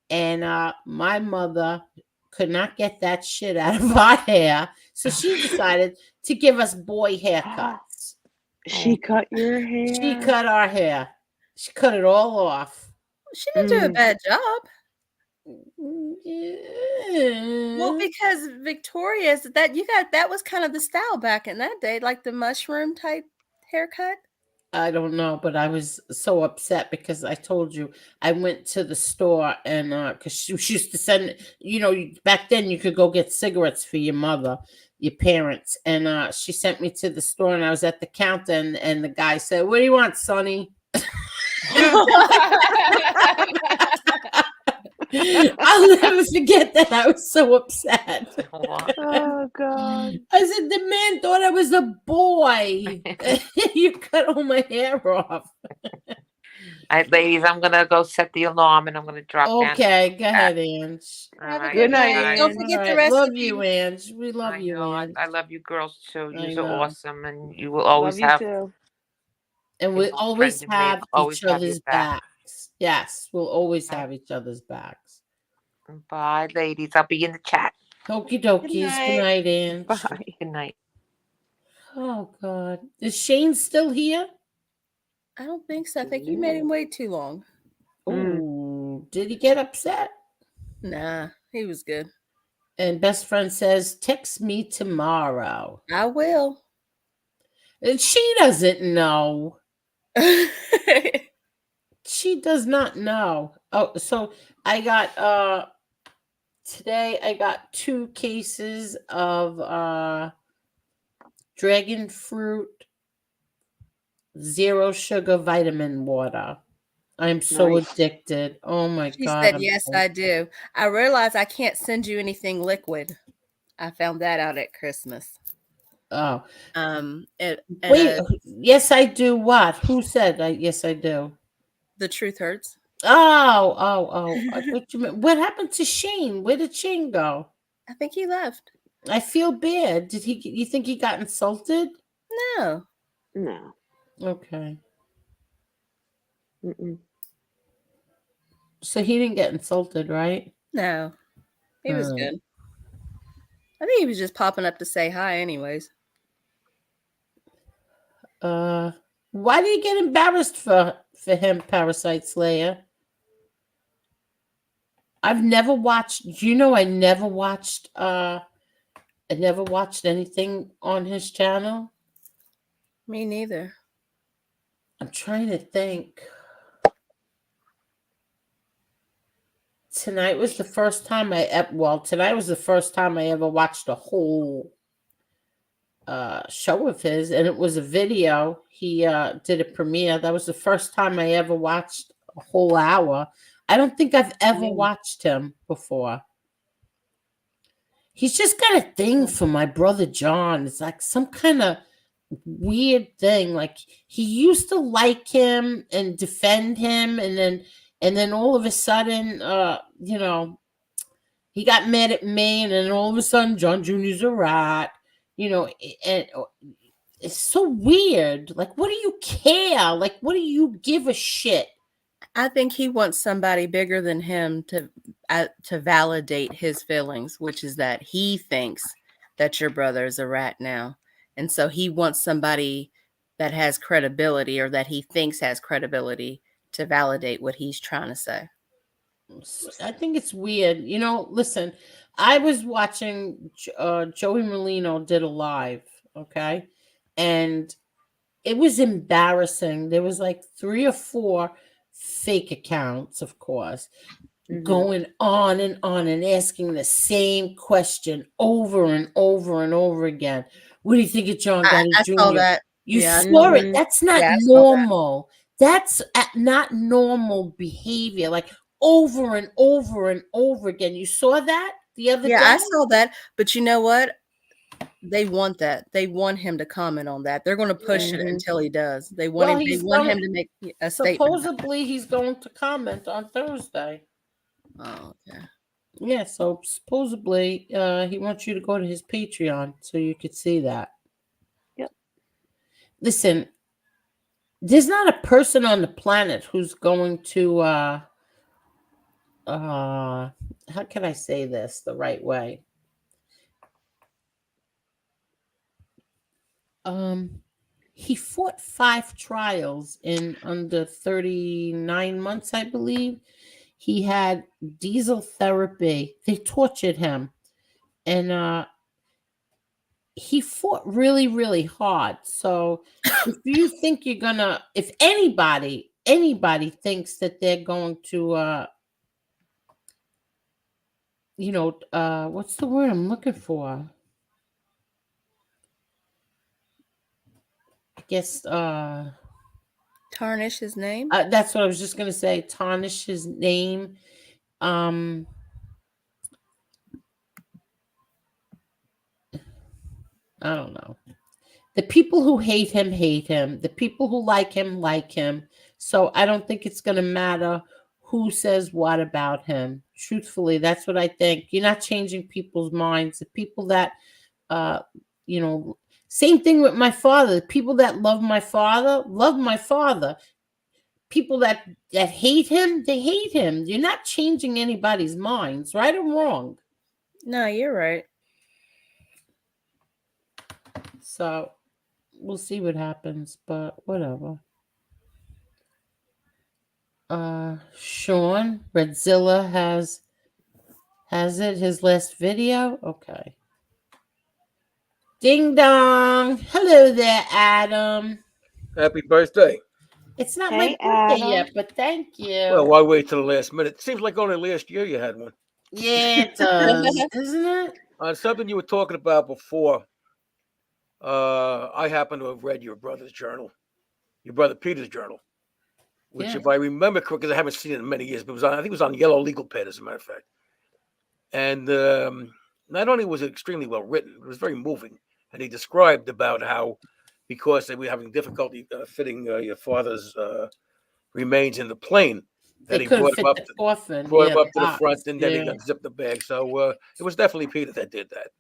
and my mother could not get that shit out of our hair, so she decided to give us boy haircuts. She cut your She hair. cut our hair. She cut it all off. She didn't do a Mm. bad job. Well, Yeah. because Victoria's that was kind of the style back in that day, like the mushroom type haircut. I don't know, but I was so upset because I told you I went to the store and because she used to send, back then you could go get cigarettes for your mother, your parents, and she sent me to the store and I was at the counter and the guy said, "What do you want, Sonny?" I'll never forget that. I was so upset. Oh God. I said, the man thought I was a boy. You cut all my hair off. All right, ladies, I'm gonna go set the alarm and I'm gonna drop down. Okay, go ahead, Ange. Have a right, Good good night, night. Don't Ange. forget All the right, recipe. love you, Ange. We love I you, know. Ange. I love you girls too. I You're know. awesome, and you will always Love you have. too. And we Your always friend in me, have always each have your other's back. backs. Yes, we'll always Right. have each other's backs. Bye, ladies. I'll be in the chat. Okie Good dokies. Good night. night, Ange. Bye. Good night. Oh, God. Is Shane still here? I don't think so. I think you made him wait too long. Oh, did he get upset? Nah, he was good. And best friend says, text me tomorrow. I will. And she doesn't know. She does not know. Oh, so I got today I got 2 cases of dragon fruit 0 sugar vitamin water. I'm so Nice. addicted. Oh my She God. said, I'm yes, so- I do. I realized I can't send you anything liquid. I found that out at Christmas. Oh. Wait, Yes, I do what? Who said yes, I do? The Truth Hurts. Oh. I thought you meant, what happened to Shane? Where did Shane go? I think he left. I feel bad. You think he got insulted? No. No. Okay. Mm-mm. So he didn't get insulted, right? No. He was All right. good. I think he was just popping up to say hi anyways. Why did you get embarrassed for him, Parasite Slayer? I've never watched, I never watched anything on his channel. Me neither. I'm trying to think. Tonight was the first time tonight was the first time I ever watched a whole show of his, and it was a video. He did a premiere. That was the first time I ever watched a whole hour. I don't think I've ever watched him before. He's just got a thing for my brother John. It's like some kind of weird thing. Like he used to like him and defend him, and then all of a sudden, he got mad at me, and then all of a sudden, John Jr.'s a rat. And it's so weird. Like, what do you care? Like, what do you give a shit? I think he wants somebody bigger than him to validate his feelings, which is that he thinks that your brother is a rat now. And so he wants somebody that has credibility, or that he thinks has credibility, to validate what he's trying to say. I think it's weird. Listen, I was watching Joey Molino did a live, okay? And it was embarrassing. There was like 3 or 4 fake accounts, of course, going on and asking the same question over and over and over again. What do you think of John Gotti Jr.? Saw that. You saw it. That's not normal. That's not normal behavior. Like over and over and over again. You saw that the other day? I saw that. But you know what? They want that. They want him to comment on that. They're going to push it until he does. They want him. They want him to make a statement. Supposedly, he's going to comment on Thursday. Oh, okay. Yeah. So supposedly, he wants you to go to his Patreon so you could see that. Yep. Listen, there's not a person on the planet who's going to. How can I say this the right way? He fought 5 trials in under 39 months, I believe. He had diesel therapy. They tortured him. And he fought really, really hard. So if you think you're gonna, if anybody thinks that they're going to, what's the word I'm looking for? I guess Tarnish his name. That's what I was just gonna say. Tarnish his name. I don't know. The people who hate him. The people who like him. So I don't think it's gonna matter who says what about him. Truthfully, that's what I think. You're not changing people's minds. The people that, same thing with my father. The people that love my father. People that hate him, they hate him. You're not changing anybody's minds, right or wrong. No, you're right. So we'll see what happens, but whatever. Sean Redzilla has it, his last video. Okay. Ding dong. Hello there, Adam. Happy birthday. It's not Hey, my birthday Adam. yet, but thank you. Well, why wait till the last minute? Seems like only last year you had one. Yeah, it does, isn't it? On something you were talking about before, I happen to have read your brother's journal, your brother Peter's journal, which, Yeah. if I remember correctly, because I haven't seen it in many years, but I think it was on Yellow Legal Pad, as a matter of fact. And not only was it extremely well written, it was very moving. And he described about how, because they were having difficulty fitting your father's remains in the plane, that They he couldn't brought fit him up, the coffin. brought Yeah, him up to the box. front, and then he Yeah. unzipped the bag. So it was definitely Peter that did that.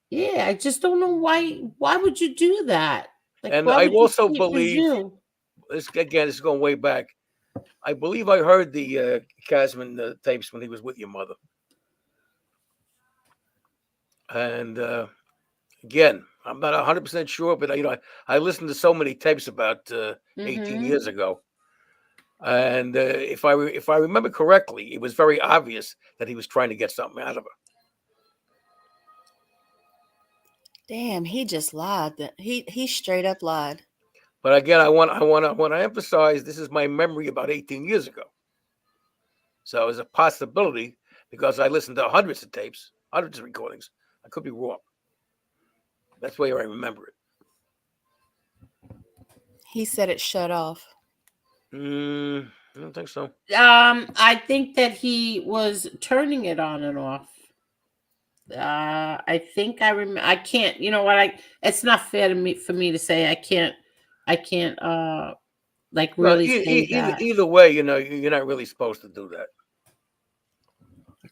Yeah, I just don't know why. Why would you do that? Like, And why I would you also keep believe, you? this is going way back. I believe I heard the Kasman tapes when he was with your mother. And again, I'm not 100% sure, but I listened to so many tapes about 18 years ago. And if I remember correctly, it was very obvious that he was trying to get something out of her. Damn, he just lied. He straight up lied. But again, I want to emphasize this is my memory about 18 years ago. So it's a possibility, because I listened to hundreds of tapes, hundreds of recordings. I could be wrong. That's the way I remember it. He said it shut off. I don't think so. I think that he was turning it on and off. I think I remember. I can't. You know what? It's not fair for me to say. I can't. Like really say that. Either way, you're not really supposed to do that.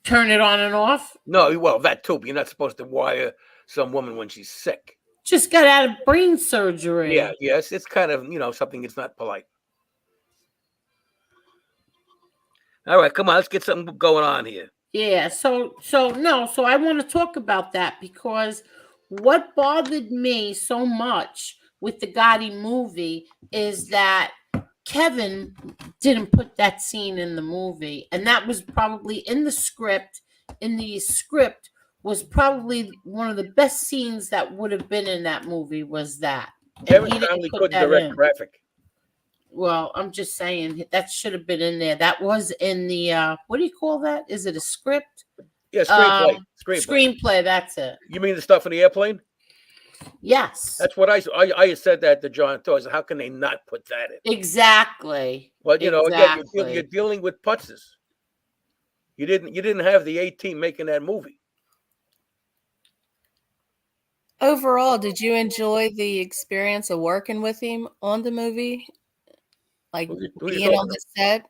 Turn it on and off? No, well, that too. But you're not supposed to wire some woman when she's sick. Just got out of brain surgery. Yeah, yes, it's kind of something that's not polite. All right, come on, let's get something going on here. Yeah, so I want to talk about that, because what bothered me so much with the Gotti movie is that Kevin didn't put that scene in the movie, and that was probably in the script. In the script was probably one of the best scenes that would have been in that movie, was that. Kevin Conley couldn't direct graphic. Well, I'm just saying that should have been in there. That was in the what do you call that? Is it a script? Yeah, screenplay. Screenplay, that's it. You mean the stuff in the airplane? Yes. That's what I said that to John too. I said, how can they not put that in? Exactly. But again, you're dealing with putzes. You didn't have the A-team making that movie. Overall, did you enjoy the experience of working with him on the movie? Like being on the set?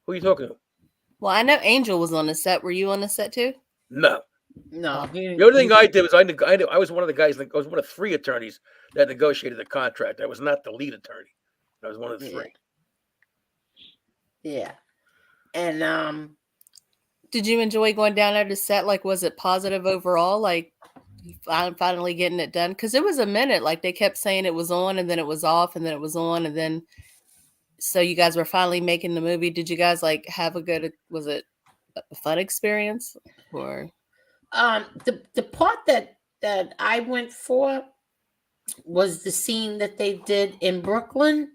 Who are you talking to? Well, I know Angel was on the set. Were you on the set too? No. No. The only thing I did was I was one of the guys. I was one of 3 attorneys that negotiated the contract. I was not the lead attorney. I was one of the 3. Yeah. And did you enjoy going down there to set? Like, was it positive overall? Like, finally getting it done? Because it was a minute. Like, they kept saying it was on, and then it was off, and then it was on, and then. So you guys were finally making the movie. Did you guys have a good? Was it a fun experience, or? The part that that I went for was the scene that they did in Brooklyn,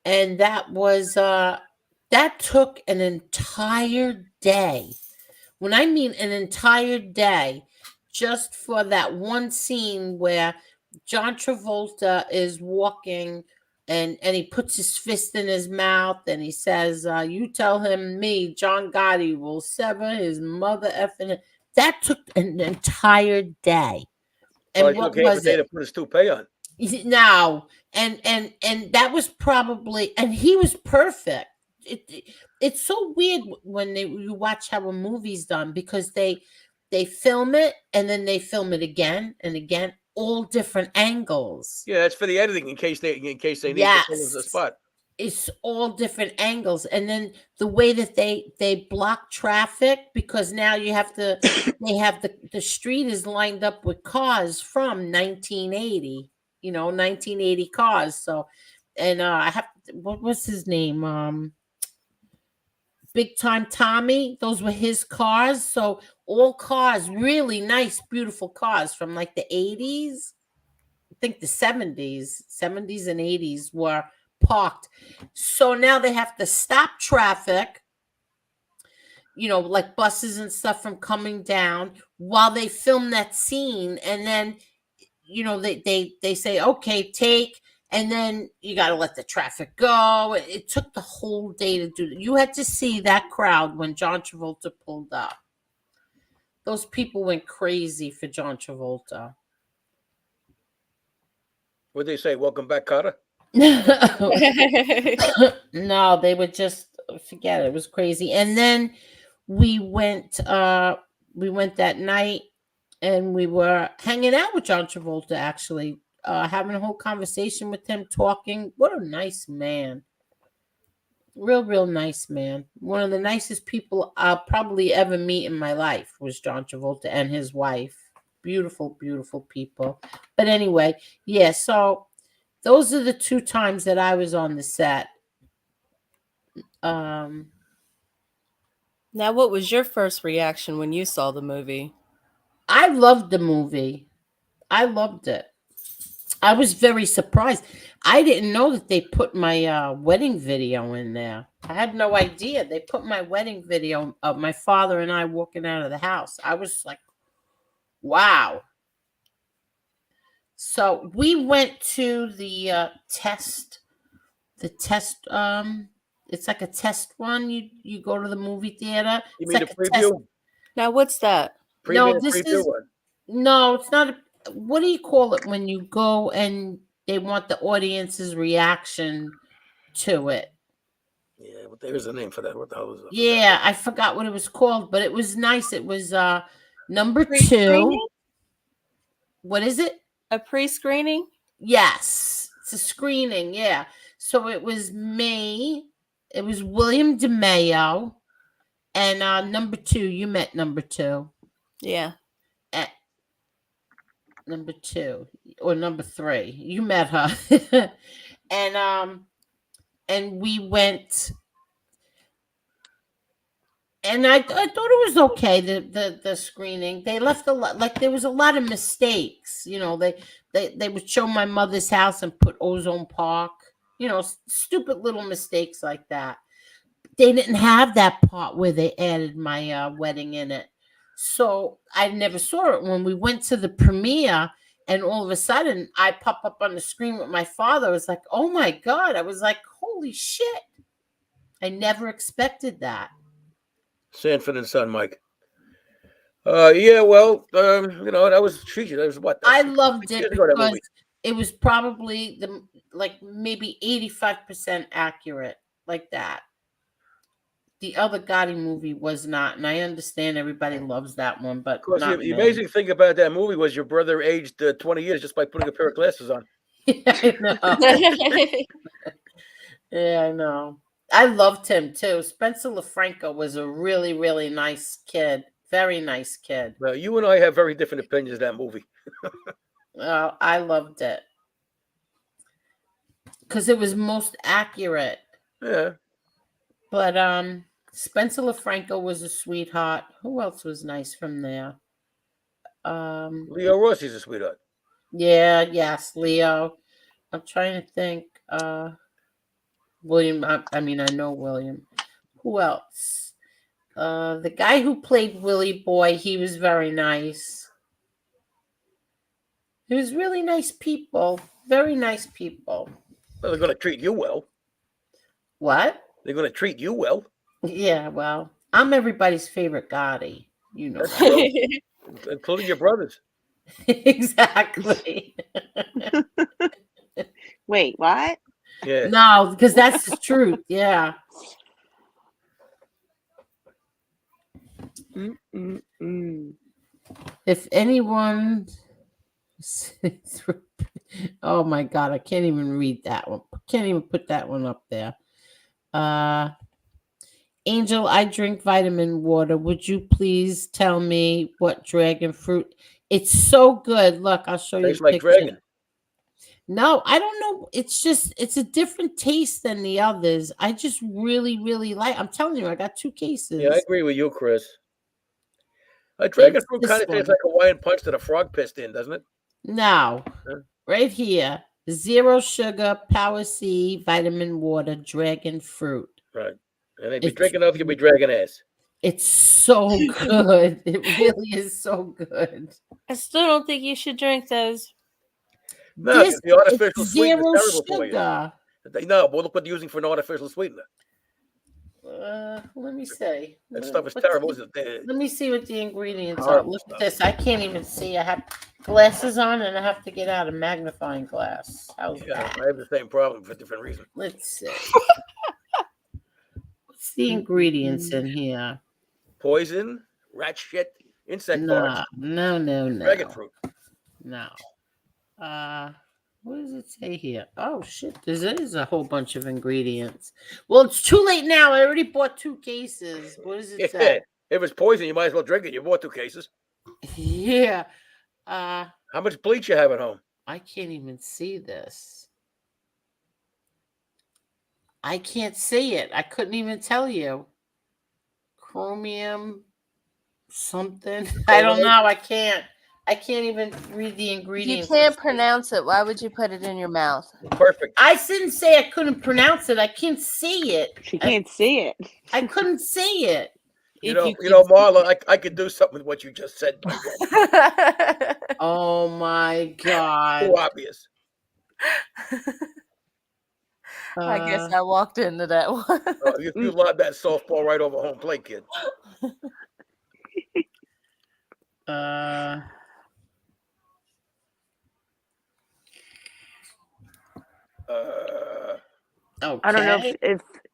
and that was that took an entire day. When I mean an entire day, just for that one scene where John Travolta is walking and he puts his fist in his mouth and he says, you tell him me, John Gotti, will sever his mother effing. That took an entire day. Well, And it took what half a was day it? to put his toupee on. Now, and that was probably, and he was perfect. It's so weird when you watch how a movie's done, because they film it and then they film it again and again, all different angles. Yeah, that's for the editing in case they need to fill in the Yes, spot. it's all different angles, and then the way that they block traffic, because now you have to they have the street is lined up with cars from 1980, 1980 cars. So, and I have, what was his name, Big Time Tommy, those were his cars. So all cars, really nice, beautiful cars from like the 80s, I think the 70s and 80s were parked. So now they have to stop traffic, like buses and stuff from coming down while they film that scene. And then, they say, okay, take, and then you got to let the traffic go. It took the whole day to do that. You had to see that crowd when John Travolta pulled up. Those people went crazy for John Travolta. What'd they say? Welcome back, Carter? No, they would just forget it. It was crazy. And then we went that night and we were hanging out with John Travolta, actually, having a whole conversation with him, talking. What a nice man. Real nice man. One of the nicest people I'll probably ever meet in my life was John Travolta and his wife. Beautiful, beautiful people. But anyway, yeah, so those are the two times that I was on the set. Now, what was your first reaction when you saw the movie? I loved the movie. I loved it. I was very surprised. I didn't know that they put my wedding video in there. I had no idea. They put my wedding video of my father and I walking out of the house. I was like, wow. So we went to the test. It's like a test one. You go to the movie theater. You It's mean like the preview? test. Now, what's that? No, this preview is one. no, it's not a, what do you call it when you go and they want the audience's reaction to it? Yeah, but there's a name for that. What the hell is it? Yeah, I forgot what it was called, but it was nice. It was number 2. Pre-screening? What is it? A pre-screening? Yes, it's a screening. Yeah. So it was me. It was William DeMayo, and number 2. You met number 2. Yeah. At number 2 or number 3. You met her, and we went. And I thought it was okay. The screening, they left a lot, like there was a lot of mistakes. They would show my mother's house and put Ozone Park. Stupid little mistakes like that. They didn't have that part where they added my wedding in it, so I never saw it. When we went to the premiere, and all of a sudden I pop up on the screen with my father, I was like, oh my God! I was like, holy shit! I never expected that. Sanford and Son, Mike. Yeah, well, that was treated. That was what? I loved it Ago, that because movie. it was probably maybe 85% accurate, like that. The other Gotti movie was not, and I understand everybody loves that one, but Of course, not the me. amazing thing about that movie was your brother aged 20 years just by putting a pair of glasses on. I know. Yeah, I know. I loved him too. Spencer LaFranco was a really, really nice kid. Very nice kid. Well, you and I have very different opinions of that movie. I loved it because it was most accurate. Yeah. But Spencer LaFranco was a sweetheart. Who else was nice from there? Leo Rossi's a sweetheart. Yeah, yes, Leo. I'm trying to think. William. I mean, I know William. Who else? The guy who played Willie Boy. He was very nice. He was really nice people. Very nice people. Well, they're going to treat you well. What? They're going to treat you well. Yeah, well, I'm everybody's favorite Gotti. You know That's that. true. Including your brothers. Exactly. Wait, what? Yeah. No, because that's the truth. Yeah. If anyone, oh my God, I can't even read that one. Can't even put that one up there. Angel, I drink vitamin water. Would you please tell me what dragon fruit? It's so good. Look, I'll show you Tastes the like picture. dragon. No, I don't know. It's a different taste than the others. I just really, really like. I'm telling you, I got 2 cases. Yeah, I agree with you, Chris. A dragon It's fruit this kind of tastes one. like Hawaiian punch that a frog pissed in, doesn't it? Now, Huh? right here, 0 sugar, power C, vitamin water, dragon fruit. Right. And if you drink enough, you'll be dragon ass. It's so good. It really is so good. I still don't think you should drink those. No, This the artificial is sweetener 0 is terrible for you. sugar. No, but look what they're using for an artificial sweetener. Let me see. That stuff is terrible, isn't it? Let me see what the ingredients are. Horrible Look stuff. at this. I can't even see. I have glasses on and I have to get out a magnifying glass. How's Yeah, that? I have the same problem for different reasons. Let's see. What's the ingredients in here? Poison, rat shit, insect parts, No. dragon fruit. No. What does it say here? Oh shit, there is a whole bunch of ingredients. Well, it's too late now. I already bought 2 cases. What does it say? If it's poison, you might as well drink it. You bought 2 cases. Yeah. How much bleach you have at home? I can't even see this. I can't see it. I couldn't even tell you. Chromium something. I don't know. I can't even read the You ingredients. can't pronounce it. Why would you put it in your mouth? Perfect. I didn't say I couldn't pronounce it. I can't see it. She can't see it. I couldn't see it. You know, Marla, I could do something with what you just said. Oh my God. Too obvious. I guess I walked into that one. You lobbed that softball right over home plate, kid. Okay.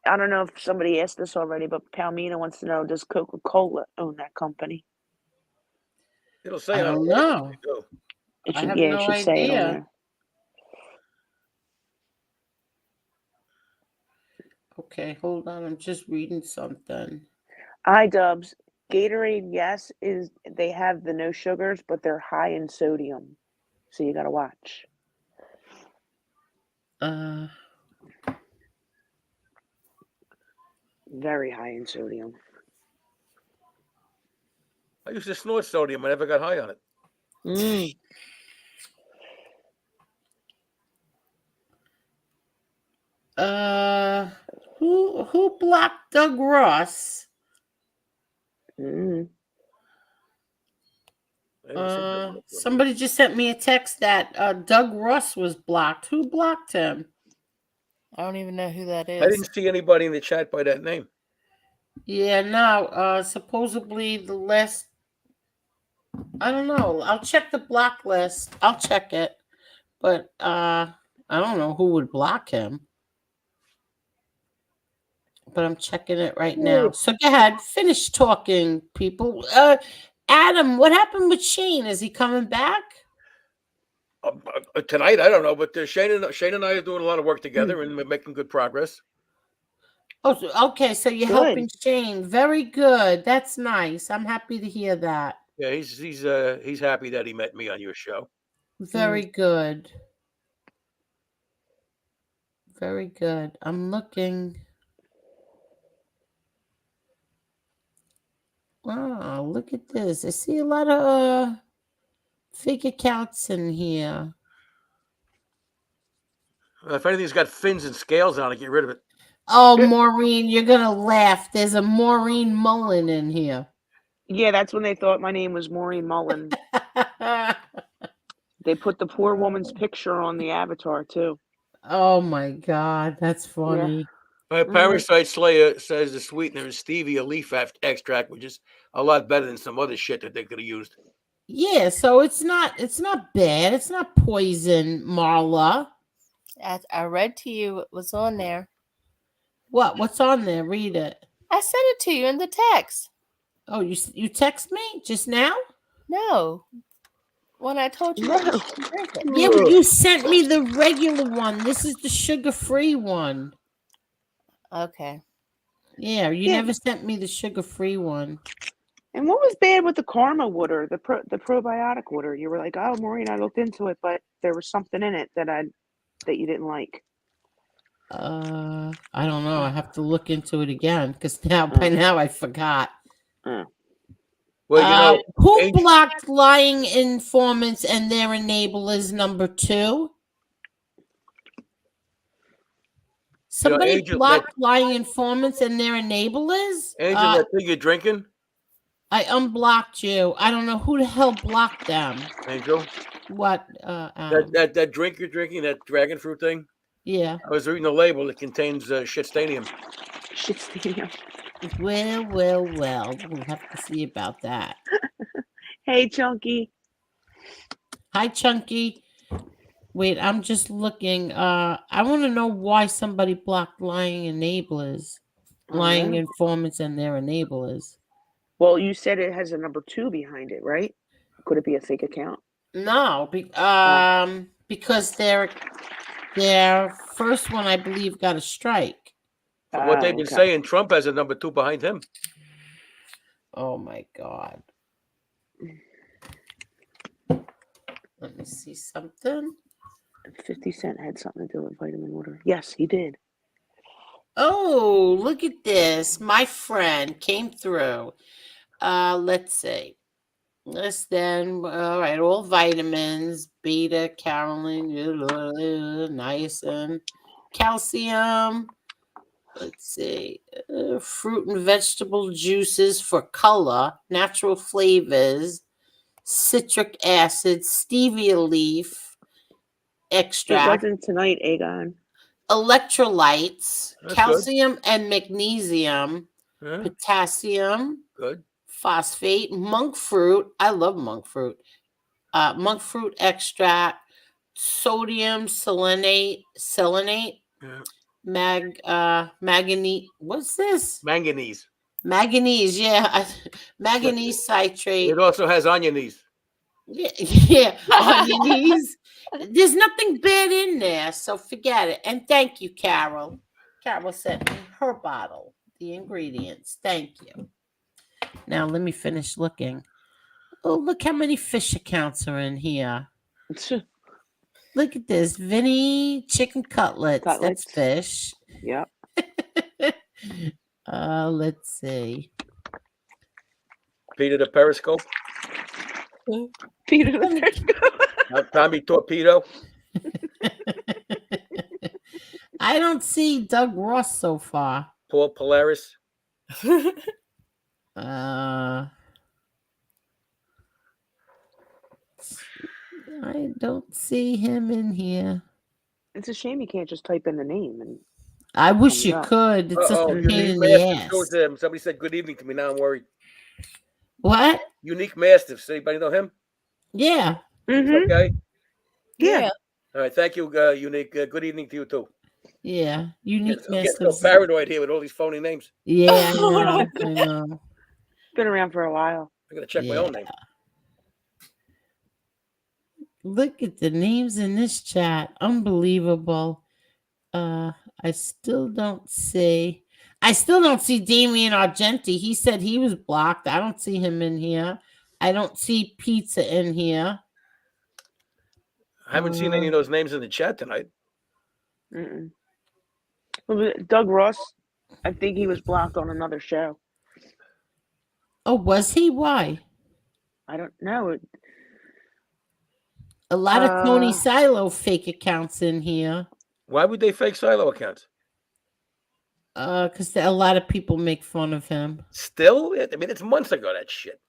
I don't know if somebody asked this already, but Palmina wants to know: does Coca-Cola own that company? It'll say I don't know. It I should, have yeah, no it should say it on idea. there. Okay, hold on. I'm just reading something. iDubbbz, Gatorade, yes, they have the no sugars, but they're high in sodium, so you got to watch. Very high in sodium. I used to snort sodium. I never got high on it. Who blocked Doug Ross? Somebody just sent me a text that Doug Ross was blocked. Who blocked him? I don't even know who that is. I didn't see anybody in the chat by that name. Yeah, no. Supposedly the list. I don't know. I'll check the block list. I'll check it, but I don't know who would block him. But I'm checking it right now. So go ahead, finish talking, people. Adam, what happened with Shane? Is he coming back? Tonight, I don't know, but Shane and I are doing a lot of work together and we're making good progress. Oh, okay. So you're helping Shane. Very good. That's nice. I'm happy to hear that. Yeah, he's happy that he met me on your show. Very good. Very good. I'm looking. Wow, look at this. I see a lot of fake accounts in here. If anything's got fins and scales on it, get rid of it. Oh, Maureen, you're going to laugh. There's a Maureen Mullen in here. Yeah, that's when they thought my name was Maureen Mullen. They put the poor woman's picture on the avatar, too. Oh, my God. That's funny. Yeah. Parasite Slayer says the sweetener is stevia leaf extract, which is a lot better than some other shit that they could have used. Yeah, so it's not bad. It's not poison, Marla. I read to you what's on there. What's on there? Read it. I sent it to you in the text. Oh, you text me just now? No. When I told you No. to drink it. Yeah, but you sent me the regular one. This is the sugar-free one. Okay. Yeah, you never sent me the sugar-free one. And what was bad with the karma water, the probiotic water? You were like, oh, Maureen, I looked into it, but there was something in it that you didn't like. I don't know. I have to look into it again because by now I forgot. Well, who blocked lying informants and their enablers? Number 2. Somebody blocked lying informants and their enablers. Angel, that thing you're drinking. I unblocked you. I don't know who the hell blocked them. Angel. What? That drink you're drinking, that dragon fruit thing. Yeah. I was reading the label. It contains shitstanium. Shitstanium. Well. We'll have to see about that. Hey, Chunky. Hi, Chunky. Wait, I'm just looking. I want to know why somebody blocked lying enablers, lying informants, and their enablers. Well, you said it has a number 2 behind it, right? Could it be a fake account? No, because their first one, I believe, got a strike. From what they've been saying, Trump has a number 2 behind him. Oh my God. Let me see something. 50 Cent had something to do with vitamin water. Yes, he did. Oh, look at this. My friend came through. Let's see. Less than, all right, all vitamins, beta, carolin, niacin, calcium. Let's see. Fruit and vegetable juices for color, natural flavors, citric acid, stevia leaf extract. It wasn't tonight, Aegon. Electrolytes, That's calcium and magnesium, potassium. Good. Phosphate, monk fruit. I love monk fruit. Monk fruit extract, sodium selenate, manganese. What's this? Manganese. Manganese, yeah. Manganese citrate. It also has onionies. Yeah, onionies. There's nothing bad in there, so forget it. And thank you, Carol. Carol sent me her bottle, the ingredients. Thank you. Now, let me finish looking. Oh, look how many fish accounts are in here. Look at this. Vinny chicken cutlets. That's fish. Yep. Let's see. Peter the Periscope. Peter the Periscope. Tommy Torpedo. I don't see Doug Ross so far. Paul Polaris. I don't see him in here. It's a shame you can't just type in the name. And I wish you could. It's such a pain in the ass. Somebody said good evening to me. Now I'm worried. What? Unique Mastiffs. Anybody know him? Yeah. Mm-hmm. Okay. Yeah. All right. Thank you, Unique. Good evening to you too. Yeah. Unique Mastiffs. I'm getting so paranoid here with all these phony names. Yeah, I know. Been around for a while. I'm gonna check my own name. Look at the names in this chat. Unbelievable. I still don't see Damian Argenti. He said he was blocked. I don't see him in here. I don't see Pizza in here. I haven't seen any of those names in the chat tonight. Mm-mm. Well, Doug Ross, I think he was blocked on another show. Oh, was he? Why? I don't know. A lot of Tony Silo fake accounts in here. Why would they fake Silo accounts? Because a lot of people make fun of him. Still? I mean, it's months ago, that shit.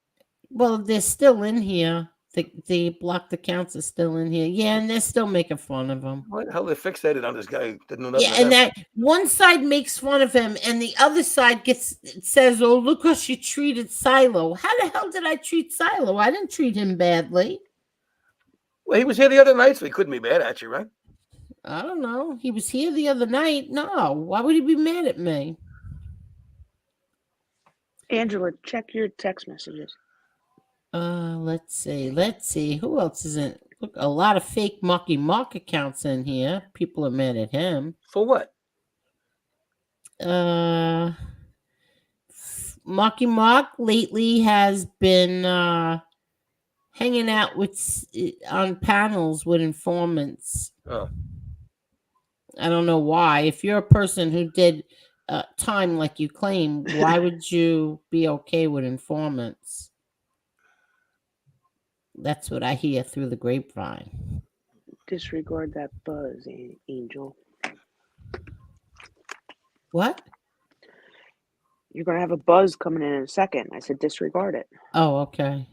Well, they're still in here. The blocked accounts are still in here. Yeah, and they're still making fun of him. What the hell they fixated on this guy? Yeah, and that one side makes fun of him, and the other side says, "Oh, look how she treated Silo." How the hell did I treat Silo? I didn't treat him badly. Well, he was here the other night, so he couldn't be mad at you, right? I don't know. He was here the other night. No, why would he be mad at me? Angela, check your text messages. Let's see. Who else is in? Look, a lot of fake Mocky Mock accounts in here. People are mad at him. For what? Mocky Mock lately has been hanging out on panels with informants. Oh. I don't know why. If you're a person who did time like you claim, why would you be okay with informants? That's what I hear through the grapevine. Disregard that buzz, Angel. What? You're going to have a buzz coming in a second. I said disregard it. Oh, okay.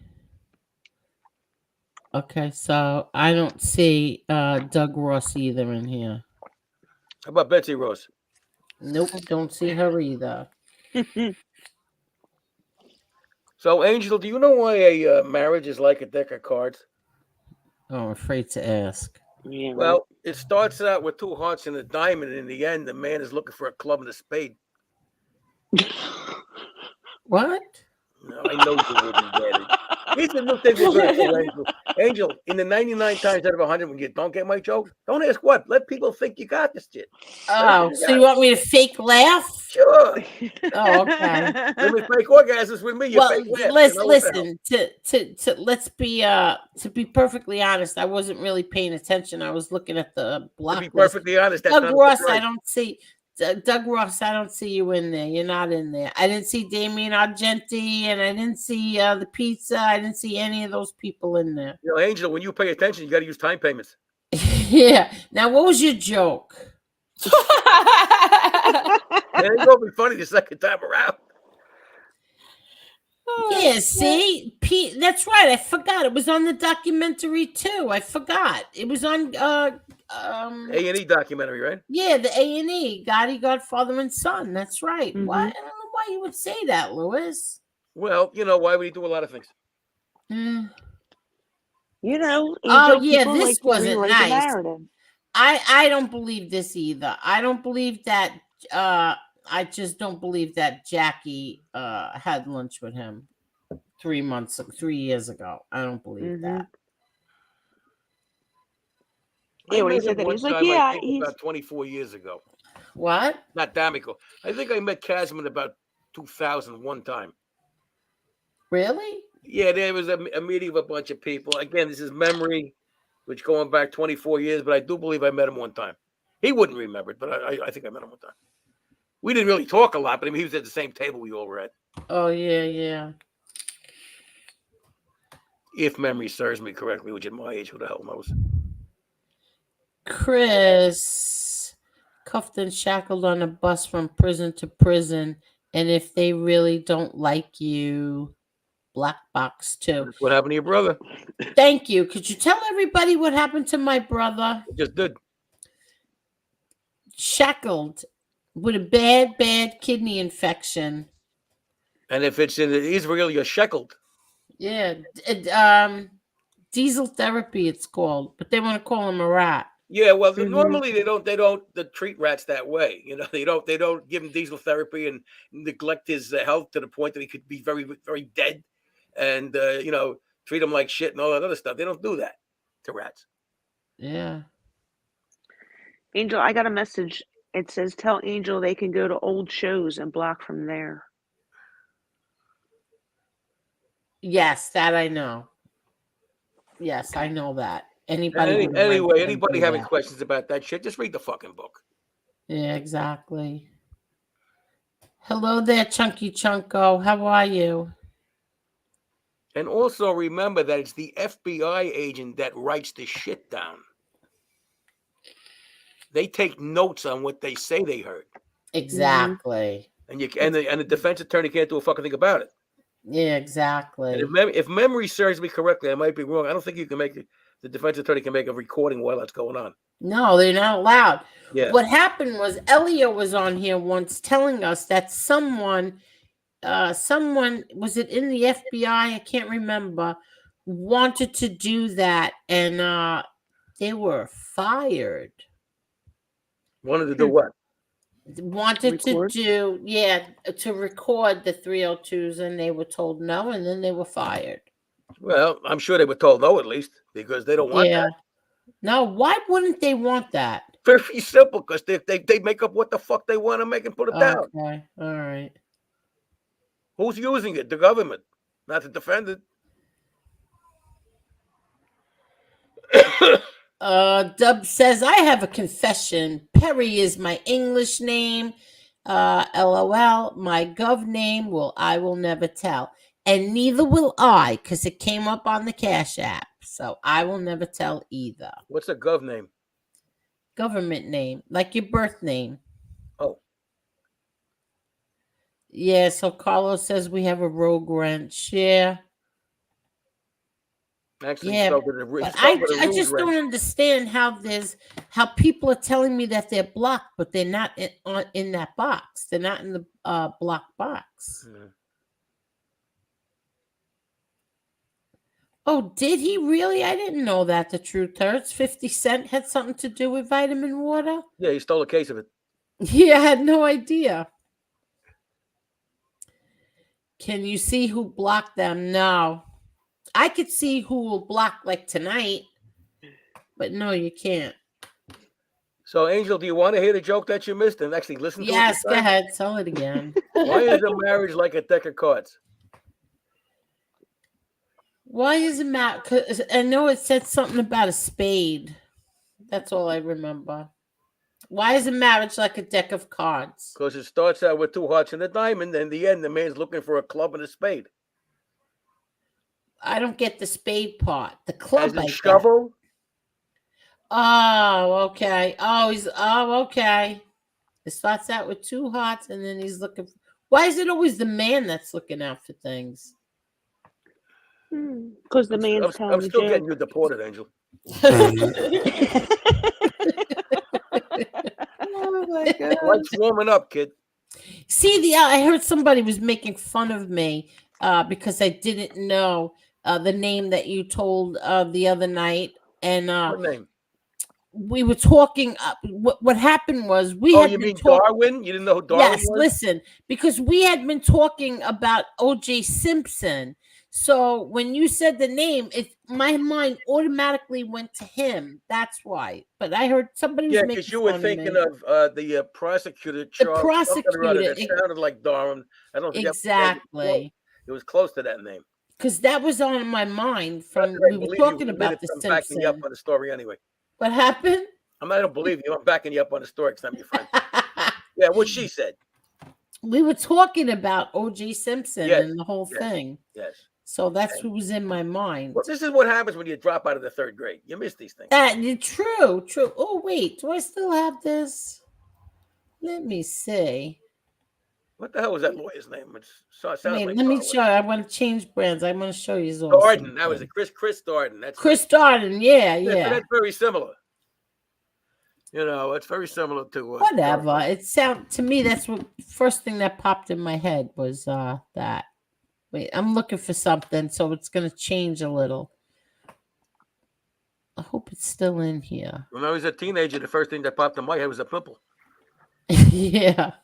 Okay, so I don't see Doug Ross either in here. How about Betsy Ross? Nope, don't see her either. So, Angel, do you know why a marriage is like a deck of cards? Oh, I'm afraid to ask. Yeah, well, it starts out with two hearts and a diamond, and in the end, the man is looking for a club and a spade. What? No, I know you wouldn't get it. Here's the new thing we're going to do, Angel. Angel, in the 99 times out of 100, when you don't get my joke, don't ask what. Let people think you got this shit. Oh, so you want me to fake laugh? Sure. Oh, okay. Women fake orgasms with me. You fake laugh. Listen. Let's be to be perfectly honest, I wasn't really paying attention. I was looking at the block. To be perfectly honest, that's Doug Ross, I don't see. Doug Ross, I don't see you in there. You're not in there. I didn't see Damien Argenti, and I didn't see the pizza. I didn't see any of those people in there. You know, Angel, when you pay attention, you got to use time payments. Yeah. Now, what was your joke? It ain't gonna be funny the second time around. Yeah, see, that's right. I forgot it was on the documentary too. I forgot it was on A&E documentary, right? Yeah, the A&E Gotti, Godfather and Son. That's right. Mm-hmm. Why? I don't know why you would say that, Louis. Well, you know why would he do a lot of things? You know. Oh yeah, this wasn't nice. The I don't believe this either. I don't believe that. I just don't believe that Jackie had lunch with him 3 years ago. I don't believe that. Yeah, when he said that, he's like, yeah, he's about 24 years ago. What? Not damn ago. I think I met Kasman about 2001 time. Really? Yeah, there was a meeting of a bunch of people. Again, this is memory, which going back 24 years, but I do believe I met him one time. He wouldn't remember it, but I think I met him one time. We didn't really talk a lot, but I mean, he was at the same table we all were at. Oh, yeah. If memory serves me correctly, which at my age, who the hell knows? Chris, cuffed and shackled on a bus from prison to prison, and if they really don't like you, black box too. That's what happened to your brother? Thank you. Could you tell everybody what happened to my brother? I just did. Shackled with a bad kidney infection. And if it's in Israel, you're shackled. Yeah. Diesel therapy, it's called, but they want to call him a rat. Yeah, well, normally they don't treat rats that way. You know, they don't give him diesel therapy and neglect his health to the point that he could be very, very dead, and you know, treat him like shit and all that other stuff. They don't do that to rats. Yeah. Angel, I got a message. It says, tell Angel they can go to old shows and block from there. Yes, that I know. Yes, I know that. Anybody having questions about that shit, just read the fucking book. Yeah, exactly. Hello there, Chunky Chunko. How are you? And also remember that it's the FBI agent that writes the shit down. They take notes on what they say they heard. Exactly. And the defense attorney can't do a fucking thing about it. Yeah, exactly. And if memory serves me correctly, I might be wrong. I don't think you can make the defense attorney can make a recording while that's going on. No, they're not allowed. Yeah. What happened was Elio was on here once telling us that someone was it in the FBI? I can't remember. Wanted to do that, and they were fired. Wanted to do what? Wanted Record? to record the 302s, and they were told no, and then they were fired. Well, I'm sure they were told no, at least, because they don't want that. No, why wouldn't they want that? Very simple, because they make up what the fuck they want to make and put it down. Okay, all right. Who's using it? The government, not the defendant. Dub says, I have a confession. Perry is my English name. LOL. My gov name I will never tell. And neither will I, because it came up on the Cash App. So I will never tell either. What's a gov name? Government name, like your birth name. Oh. Yeah, so Carlos says we have a rogue wrench. Yeah. Actually, yeah, but I just don't understand how people are telling me that they're blocked, but they're not in that box. They're not in the block box. Mm-hmm. Oh, did he really? I didn't know that. The Truth Hurts 50 Cent had something to do with vitamin water. Yeah, he stole a case of it. Yeah, I had no idea. Can you see who blocked them? No. I could see who will block like tonight, but no, you can't. So, Angel, do you want to hear the joke that you missed and actually listen to it? Yes, go ahead. Tell it again. Why is a marriage like a deck of cards? Why is it Matt? Because I know it said something about a spade. That's all I remember. Why is a marriage like a deck of cards? Because it starts out with two hearts and a diamond, and in the end, the man's looking for a club and a spade. I don't get the spade part. The club. As in shovel? Oh, okay. Okay. It starts out with two hearts, and then he's looking. Why is it always the man that's looking out for things? Because the man's telling I'm still getting you deported, Angel. Oh my God! Life's warming up, kid. See, I heard somebody was making fun of me because I didn't know the name that you told the other night, and what name? We were talking. What happened was you mean Darwin? You didn't know who Darwin was? Yes, listen, because we had been talking about O.J. Simpson. So when you said the name, my mind automatically went to him. That's why. But I heard somebody was making because you were thinking of the prosecutor. The prosecutor. It sounded like Darwin. I don't think exactly. It was close to that name. Because that was on my mind from we were talking about the Simpson. I'm backing you up on the story anyway. What happened? I don't believe you. I'm backing you up on the story because I'm your friend. Yeah, what she said. We were talking about O.J. Simpson and the whole thing. Yes. So that's who was in my mind. Well, this is what happens when you drop out of the third grade. You miss these things. True. Oh, wait. Do I still have this? Let me see. What the hell was that lawyer's name? Let me show you. I want to change brands. I want to show you. Darden. That was it. Chris Darden. That's Chris Darden. Yeah. So that's very similar. It's very similar to whatever. Darden. To me, that's what first thing that popped in my head was that. Wait, I'm looking for something, so it's going to change a little. I hope it's still in here. When I was a teenager, the first thing that popped in my head was a pimple. Yeah.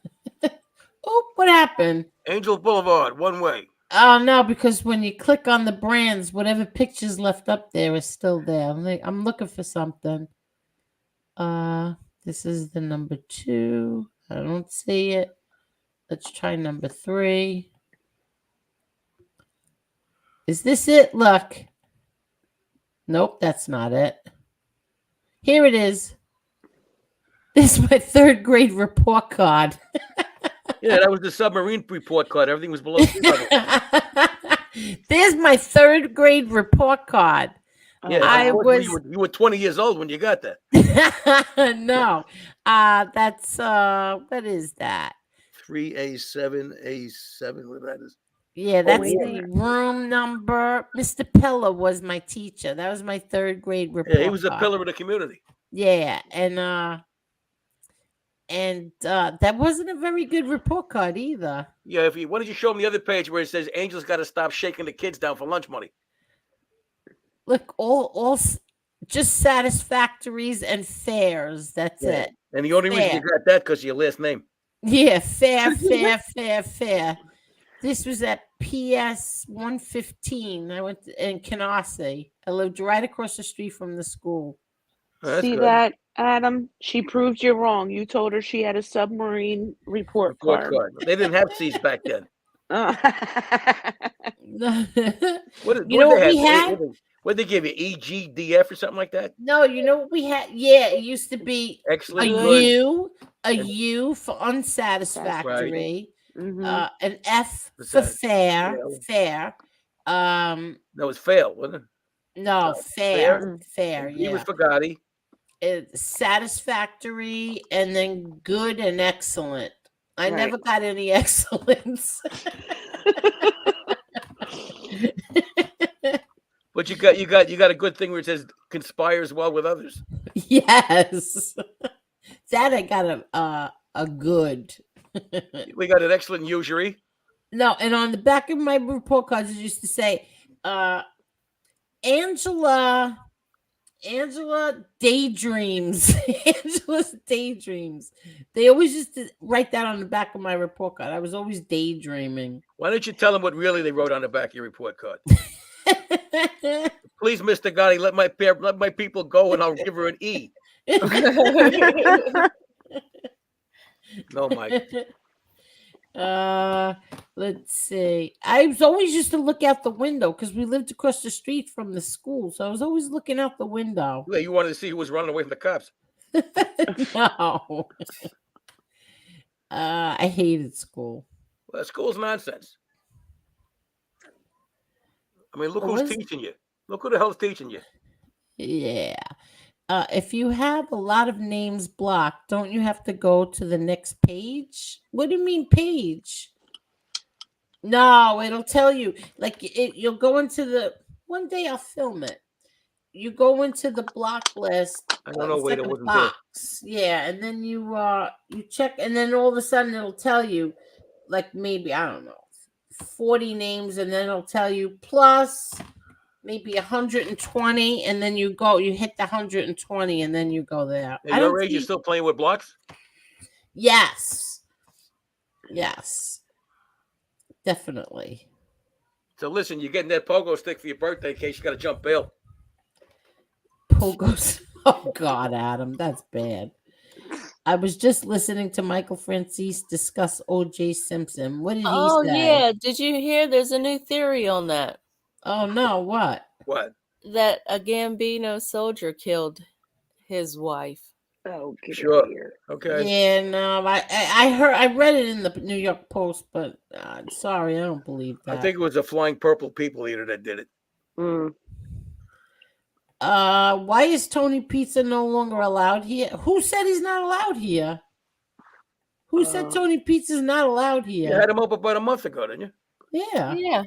Oh, what happened? Angel Boulevard, one way. Oh, no, because when you click on the brands, whatever picture's left up there is still there. I'm looking for something. This is the number 2. I don't see it. Let's try number 3. Is this it? Look. Nope, that's not it. Here it is. This is my third grade report card. Yeah, that was the submarine report card. Everything was below sea level. There's my 3rd grade report card. Yeah, I was you were 20 years old when you got that. no. That's what is that? 3A7A7, whatever that is. Yeah, that's wait a the minute. room number. Mr. Pella was my teacher. That was my 3rd grade report Yeah, he was a card. pillar of the community. Yeah, and that wasn't a very good report card either. Yeah, why don't you show him the other page where it says Angel's got to stop shaking the kids down for lunch money? Look, all just satisfactories and fairs. That's it. And the only reason you got that because of your last name. Yeah, fair. This was at PS 115. I went in Canarsie. I lived right across the street from the school. See good. that, Adam? She proved you wrong. You told her she had a submarine report card. They didn't have C's back then. What we had? What they give you? EGDF or something like that? No, you know what we had? Yeah, it used to be excellent. A U for unsatisfactory. Right. An F for fair. No, it's fail, wasn't it? No, fair. He was for Gotti. Satisfactory, and then good and excellent. I never got any excellence. But you got a good thing where it says conspires well with others. Yes, that I got a good. We got an excellent usury. No, and on the back of my report cards, it used to say, Angela daydreams. Angela's daydreams. They always used to write that on the back of my report card. I was always daydreaming. Why don't you tell them what really they wrote on the back of your report card? Please, Mr. Gotti, let my people go, and I'll give her an E. No, Mike. Let's see. I was always used to look out the window because we lived across the street from the school, so I was always looking out the window. Yeah, you wanted to see who was running away from the cops. No. I hated school. Well, school's nonsense. I mean, look who's teaching you. Look who the hell's teaching you. Yeah. If you have a lot of names blocked, don't you have to go to the next page? What do you mean page? No, it'll tell you. Like you'll go into the. One day I'll film it. You go into the block list. I don't know where it wasn't box. There. Yeah, and then you check, and then all of a sudden it'll tell you, like maybe I don't know, 40 names, and then it'll tell you plus maybe 120, and then you hit the 120, and then you go there. At your age, you're still playing with blocks? Yes, definitely. So listen, you're getting that pogo stick for your birthday in case you got to jump bail. Pogos. Oh God, Adam, that's bad. I was just listening to Michael Francis discuss O.J. Simpson. What did he say? Oh yeah, did you hear? There's a new theory on that. Oh no, what? What? That a Gambino soldier killed his wife. Oh, sure. Okay. Yeah, no, I read it in the New York Post, but sorry, I don't believe that. I think it was a flying purple people eater that did it. Why is Tony Pizza no longer allowed here? Who said he's not allowed here? Who said Tony Pizza's not allowed here? You had him up about a month ago, didn't you? Yeah.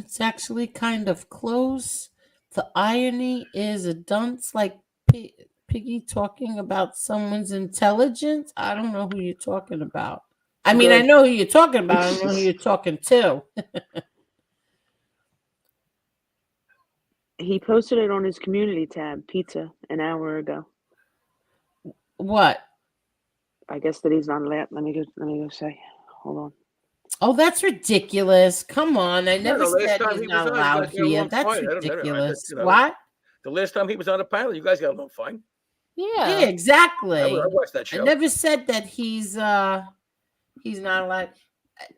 It's actually kind of close. The irony is a dunce like Piggy talking about someone's intelligence. I don't know who you're talking about. I mean, I know who you're talking about. I don't know who you're talking to. He posted it on his community tab, pizza, an hour ago. What? I guess that he's not allowed. Let me go say. Hold on. Oh, that's ridiculous. Come on. I never said he's not allowed here. That's ridiculous. What? The last time he was on the panel, you guys got along fine. Yeah, exactly. I watched that show. I never said that he's not allowed.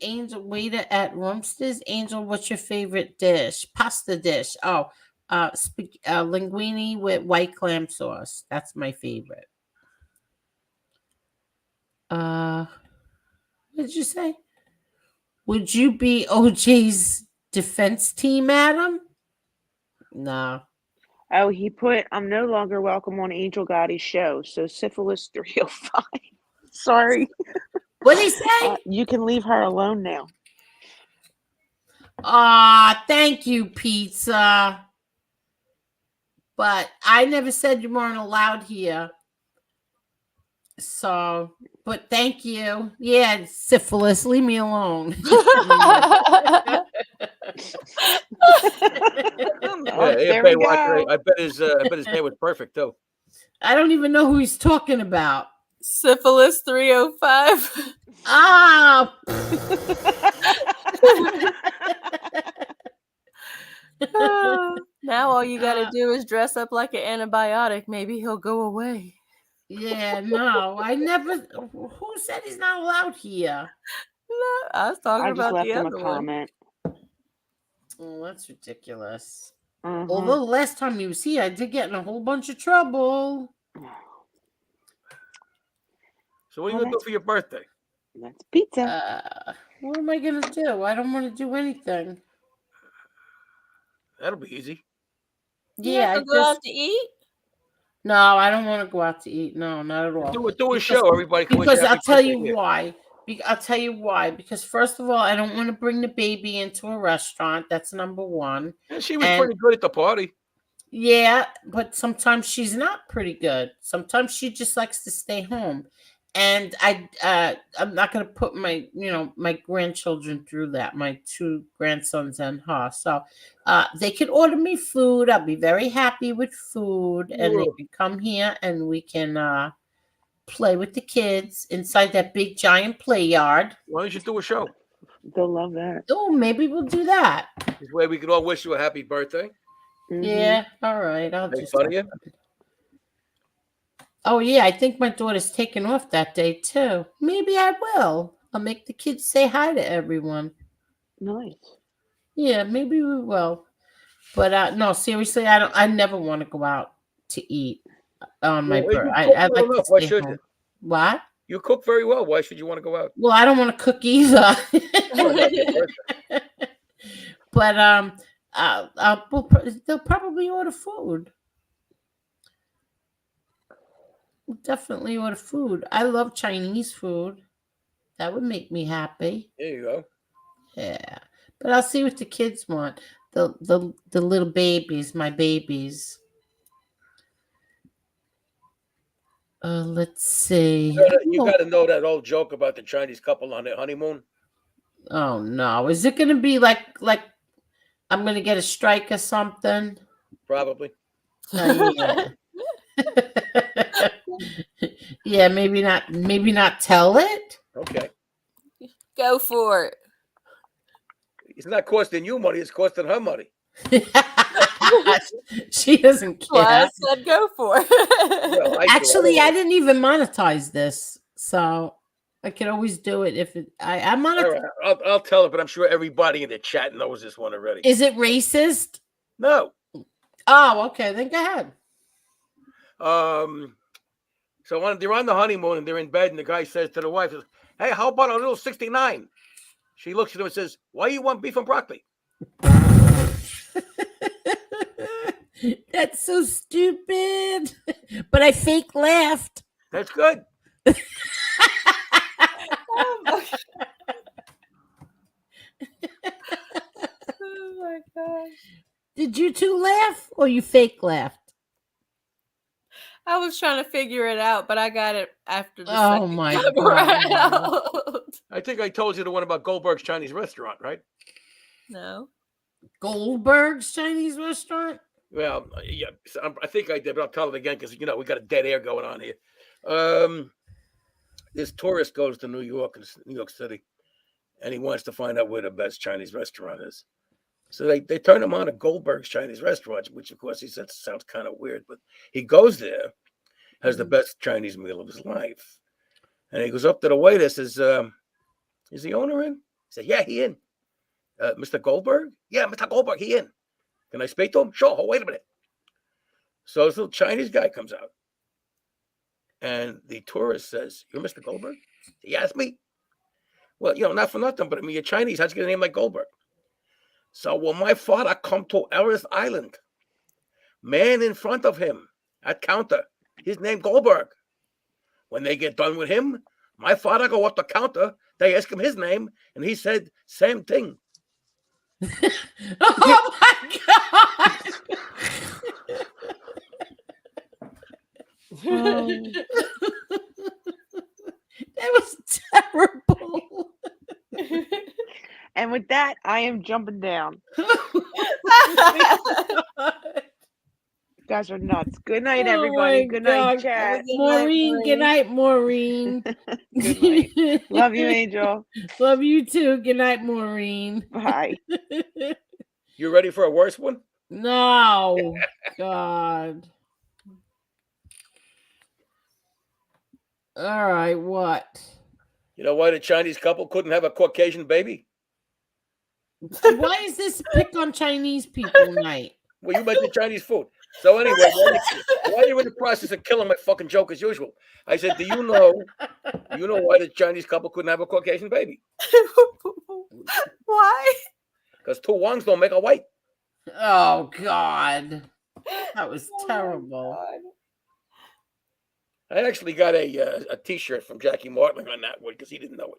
Angel waiter at Rumster's. Angel, what's your favorite dish? Pasta dish. Oh, linguine with white clam sauce. That's my favorite. What did you say? Would you be OJ's defense team, Adam? No. Oh, he put, I'm no longer welcome on Angel Gotti's show. So syphilis 305. Sorry. What did he say? You can leave her alone now. Thank you, pizza. But I never said you weren't allowed here. So, but thank you. Yeah, syphilis, leave me alone. Yeah, There we go. I bet his hair was perfect too. I don't even know who he's talking about. Syphilis 305. Ah. Now all you gotta do is dress up like an antibiotic. Maybe he'll go away. Yeah, no, I never. Who said he's not allowed here? No, I was talking I just about left the him a other one. comment. Oh, that's ridiculous. Mhm. Although the last time he was here, I did get in a whole bunch of trouble. So what are you gonna do for your birthday? That's pizza. What am I gonna do? I don't want to do anything. That'll be easy. Yeah, I go out to eat. No, I don't want to go out to eat. No, not at all. Do a show. Everybody can wish Because you I'll happy tell you birthday here. why. I'll tell you why. Because first of all, I don't want to bring the baby into a restaurant. That's number one. And she was pretty good at the party. Yeah, but sometimes she's not pretty good. Sometimes she just likes to stay home. And I'm not going to put my grandchildren through that. My two grandsons and her. So they can order me food. I'll be very happy with food, and they can come here and we can play with the kids inside that big giant play yard. Why don't you do a show? They'll love that. Oh, maybe we'll do that. This way we can all wish you a happy birthday. Mhm. Yeah, all right. I'll Make just. fun of you. Oh yeah, I think my daughter's taking off that day too. Maybe I will. I'll make the kids say hi to everyone. Nice. Yeah, maybe we will. But no, seriously, I never want to go out to eat on my birthday. I like to Why stay should home. you? What? You cook very well. Why should you want to go out? Well, I don't want to cook either. But they'll probably order food. Definitely order food. I love Chinese food. That would make me happy. There you go. Yeah, but I'll see what the kids want. The little babies, my babies. Let's see. You got to know that old joke about the Chinese couple on their honeymoon. Oh no! Is it going to be like I'm going to get a strike or something? Probably. Yeah. Yeah, maybe not. Maybe not tell it. Okay. Go for it. It's not costing you money. It's costing her money. She doesn't care. Well, I said go for it. Well, Actually, I didn't even monetize this, so I could always do it if I monetize. Right, I'll tell her, but I'm sure everybody in the chat knows this one already. Is it racist? No. Oh, okay. Then go ahead. So they're on the honeymoon and they're in bed, and the guy says to the wife, "Hey, how about a little 69?" She looks at him and says, "Why you want beef and broccoli?" That's so stupid. But I fake laughed. That's good. Oh my gosh. Did you two laugh or you fake laughed? I was trying to figure it out, but I got it after the Oh second my time God. around. I think I told you the one about Goldberg's Chinese restaurant, right? No. Goldberg's Chinese restaurant? Well, yeah, I think I did, but I'll tell it again because, we got a dead air going on here. This tourist goes to New York City, and he wants to find out where the best Chinese restaurant is. So they turn him on to Goldberg's Chinese restaurant, which, of course, he says sounds kind of weird, but he goes there, has the best Chinese meal of his life. And he goes up to the waiter, says, "Is the owner in?" He said, "Yeah, he in." "Mr. Goldberg?" "Yeah, Mr. Goldberg, he in." "Can I speak to him?" "Sure, wait a minute." So this little Chinese guy comes out, and the tourist says, "You're Mr. Goldberg?" "Yeah, it's me." Well, not for nothing, but I mean, you're Chinese. How'd you get a name like Goldberg? So when my father come to Ellis Island, man in front of him at counter, his name Goldberg. When they get done with him, my father go up the counter. They ask him his name, and he said same thing. Oh my God! That was terrible. And with that, I am jumping down. You guys are nuts. Good night, everybody. Good night, chat. Maureen. Good night, Maureen. Good night. Love you, Angel. Love you too. Good night, Maureen. Bye. You ready for a worse one? No. God. All right, what? You know why the Chinese couple couldn't have a Caucasian baby? Why is this pick on Chinese people night? Well, you mentioned Chinese food. So anyway, while you're in the process of killing my fucking joke as usual, I said, do you know why the Chinese couple couldn't have a Caucasian baby? Why? Because two Wangs don't make a white. Oh, God. That was terrible. I actually got a T-shirt from Jackie Martling on that one because he didn't know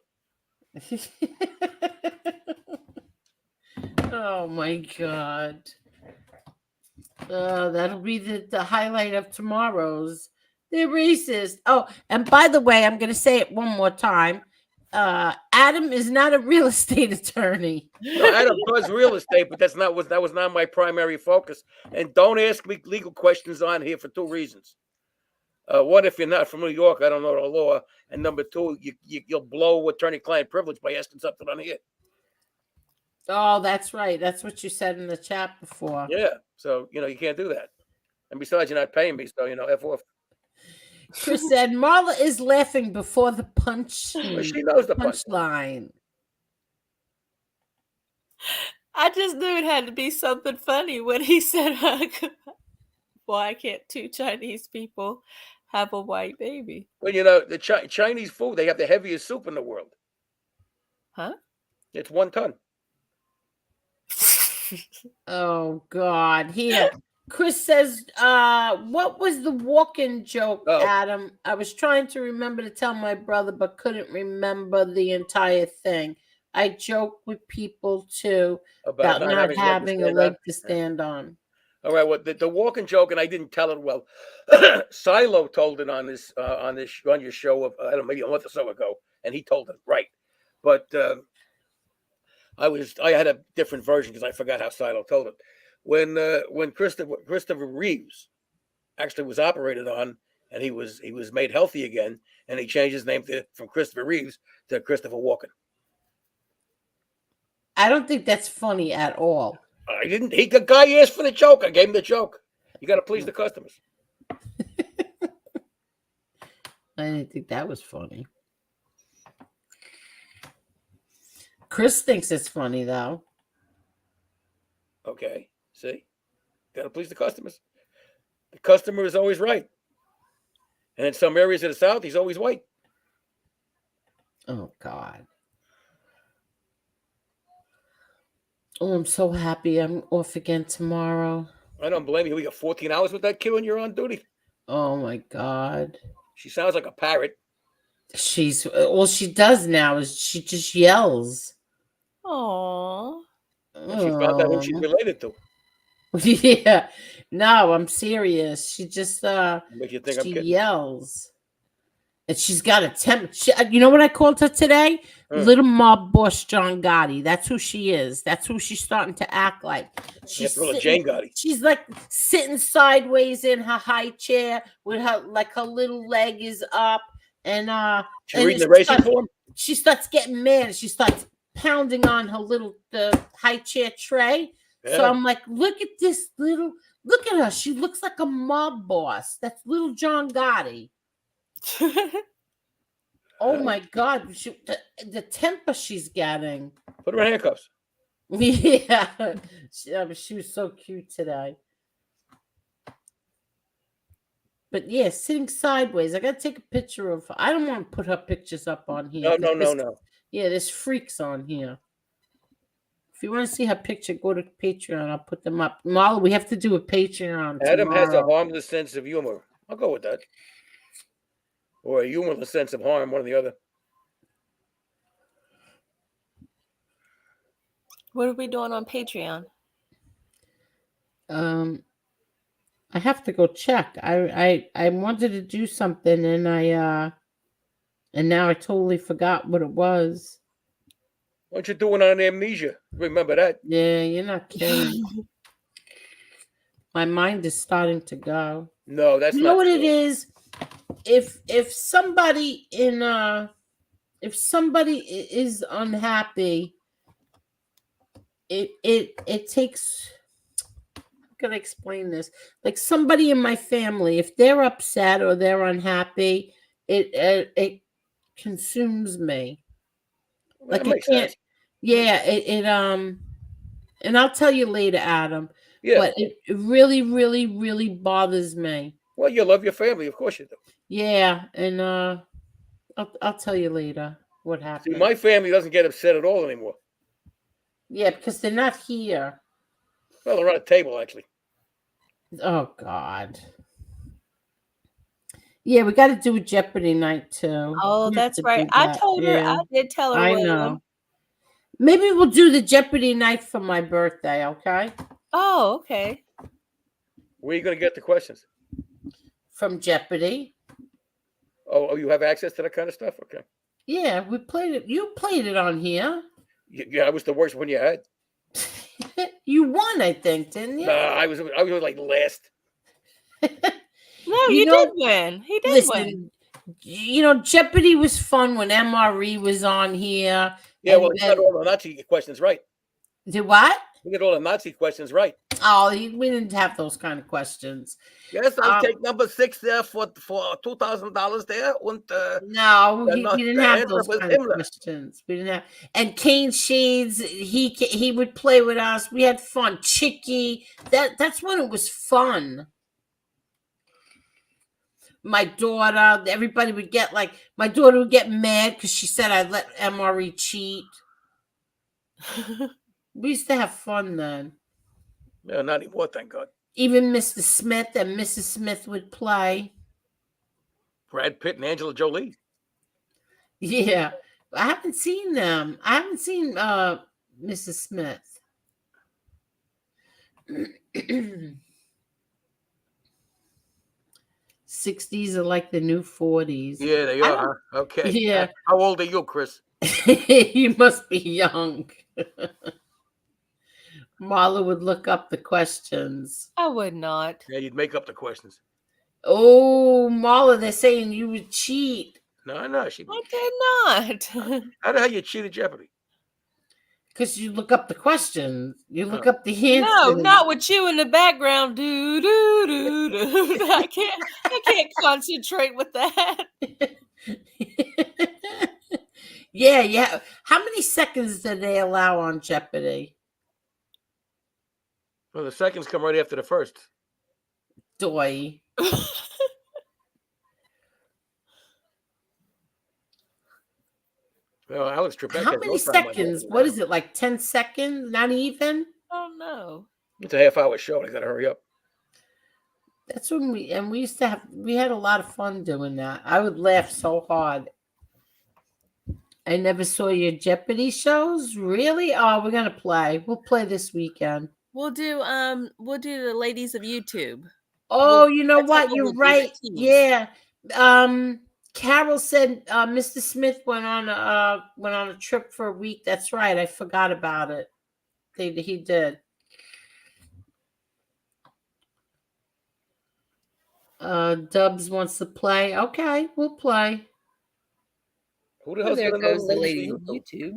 it. Oh, my God. That'll be the highlight of tomorrow's. They're racist. Oh, and by the way, I'm going to say it one more time. Adam is not a real estate attorney. No, Adam does real estate, but that was not my primary focus. And don't ask me legal questions on here for two reasons. One, if you're not from New York, I don't know the law. And number two, you'll blow attorney-client privilege by asking something on here. Oh, that's right. That's what you said in the chat before. Yeah. So, you can't do that. And besides, you're not paying me. So, F off. Chris said, Marla is laughing before the punch. Well, she knows the punchline. I just knew it had to be something funny when he said, why can't two Chinese people have a white baby? Well, the Chinese food, they have the heaviest soup in the world. Huh? It's 1 ton. Oh, God. Here. Chris says, what was the walk-in joke, Adam? I was trying to remember to tell my brother, but couldn't remember the entire thing. I joke with people, too, about not having a leg to stand on. All right, well, the walking joke, and I didn't tell it well. Silo told it on your show of, I don't know, maybe a month or so ago, and he told it right. But I had a different version because I forgot how Silo told it. When Christopher Reeves actually was operated on, and he was made healthy again, and he changed his name from Christopher Reeves to Christopher Walken. I don't think that's funny at all. I didn't. The guy asked for the joke. I gave him the joke. You got to please the customers. I didn't think that was funny. Chris thinks it's funny, though. Okay. See? Got to please the customers. The customer is always right. And in some areas of the South, he's always white. Oh, God. Oh, I'm so happy I'm off again tomorrow. I don't blame you. We got 14 hours with that kid when you're on duty. Oh, my God. She sounds like a parrot. All she does now is she just yells. Aww. She found out who she's related to. Yeah. No, I'm serious. She just Make you think she yells. And she's got a temper. You know what I called her today? Little mob boss John Gotti. That's who she is. That's who she's starting to act like. She's Jane Gotti. She's like sitting sideways in her high chair with her little leg is up, and she's reading the racing form. She starts getting mad. She starts pounding on her the high chair tray. Yeah. So I'm like, look at her. She looks like a mob boss. That's little John Gotti. Oh my God, the temper she's getting. Put her in handcuffs. Yeah, she was so cute today. But yeah, sitting sideways. I gotta take a picture of her. I don't want to put her pictures up on here. No. Yeah, there's freaks on here. If you want to see her picture, go to Patreon. I'll put them up. Marla, we have to do a Patreon Adam has a tomorrow. harmless sense of humor. I'll go with that. Or a humorless sense of harm, one or the other. What are we doing on Patreon? I have to go check. I wanted to do something and and now I totally forgot what it was. What you doing on amnesia? Remember that? Yeah, you're not kidding. My mind is starting to go. No, that's You not know what true. it is? If somebody is unhappy, it takes, I'm gonna explain this. Like somebody in my family, if they're upset or they're unhappy, it consumes me. Well, Like that I makes can't. sense. Yeah, and I'll tell you later, Adam. Yeah. But it really, really, really bothers me. Well, you love your family, of course you do. Yeah, and I'll tell you later what See, happened. my family doesn't get upset at all anymore. Yeah, because they're not here. Well, they're on a table, actually. Oh God. Yeah, we got to do a Jeopardy night too. Oh, We have that's to right. do I that. told her. Yeah, I did tell her. I know. Maybe we'll do the Jeopardy night for my birthday. Okay. Oh, okay. Where are you going to get the questions? From Jeopardy. Oh, you have access to that kind of stuff? Okay. Yeah, we played it. You played it on here. Yeah, I was the worst one you had. You won, I think, didn't you? Nah, I was like last. No, you did win. He did win. You know, Jeopardy was fun when MRE was on here. Yeah, well, he got all the Nazi questions right. Did what? We get all the Nazi questions right. Oh, we didn't have those kind of questions. Yes, I'll take number 6 there for $2,000 there. No, we didn't have those kind of questions. We didn't have. And Kane Shades, he would play with us. We had fun. Chicky, that's when it was fun. My daughter, everybody would get my daughter would get mad because she said I let MRE cheat. We used to have fun then. No, not anymore, thank God. Even Mr. Smith and Mrs. Smith would play. Brad Pitt and Angela Jolie. Yeah. I haven't seen them. I haven't seen Mrs. Smith. 60s are like the new 40s. Yeah, they are. Huh? Okay. Yeah. How old are you, Chris? You must be young. Marla would look up the questions. I would not. Yeah, you'd make up the questions. Oh, Marla, they're saying you would cheat. No, I did not. How the hell you cheated Jeopardy? Because you look up the questions. You look up the hints. No, not with you in the background. Do do do do. I can't concentrate with that. Yeah. How many seconds do they allow on Jeopardy? Well, the seconds come right after the first. Doy. Well, Alex Trebek. How many seconds? What is it, like 10 seconds? Not even? Oh no. It's a half-hour show. I gotta hurry up. That's when we used to we had a lot of fun doing that. I would laugh so hard. I never saw your Jeopardy shows. Really? Oh, we're gonna play. We'll play this weekend. We'll do the ladies of YouTube. Oh, you know what? You're right. Yeah. Carol said Mr. Smith went on a trip for a week. That's right. I forgot about it. He did. Dubs wants to play. Okay, we'll play. Who the hell's there gonna know goes the lady of YouTube?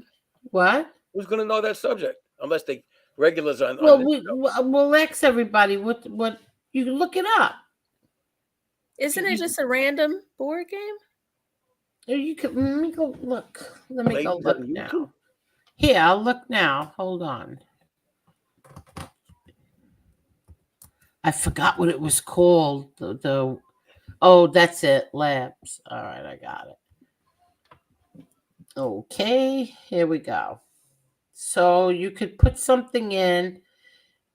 What? Who's gonna know that subject? Unless they regulars on. Well, we'll ask everybody what you can look it up. Isn't it just a random board game? You can let me go look. Let me go look now. Here, I'll look now. Hold on. I forgot what it was called. Oh, that's it. Labs. All right, I got it. Okay, here we go. So you could put something in,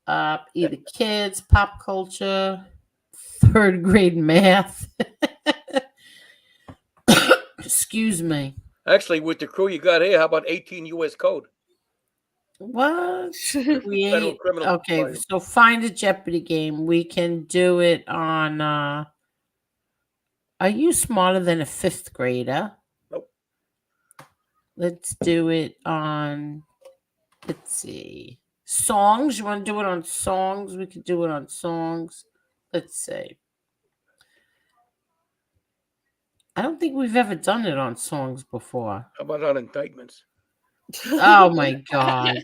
either kids, pop culture, third grade math. Excuse me. Actually, with the crew you got here, how about 18 U.S. code? What? Federal Create. criminal. Okay, volume. so find a Jeopardy game. We can do it on. Are you smarter than a fifth grader? Nope. Let's do it on. Let's see. Songs. You want to do it on songs? We could do it on songs. Let's see. I don't think we've ever done it on songs before. How about on indictments? Oh my God.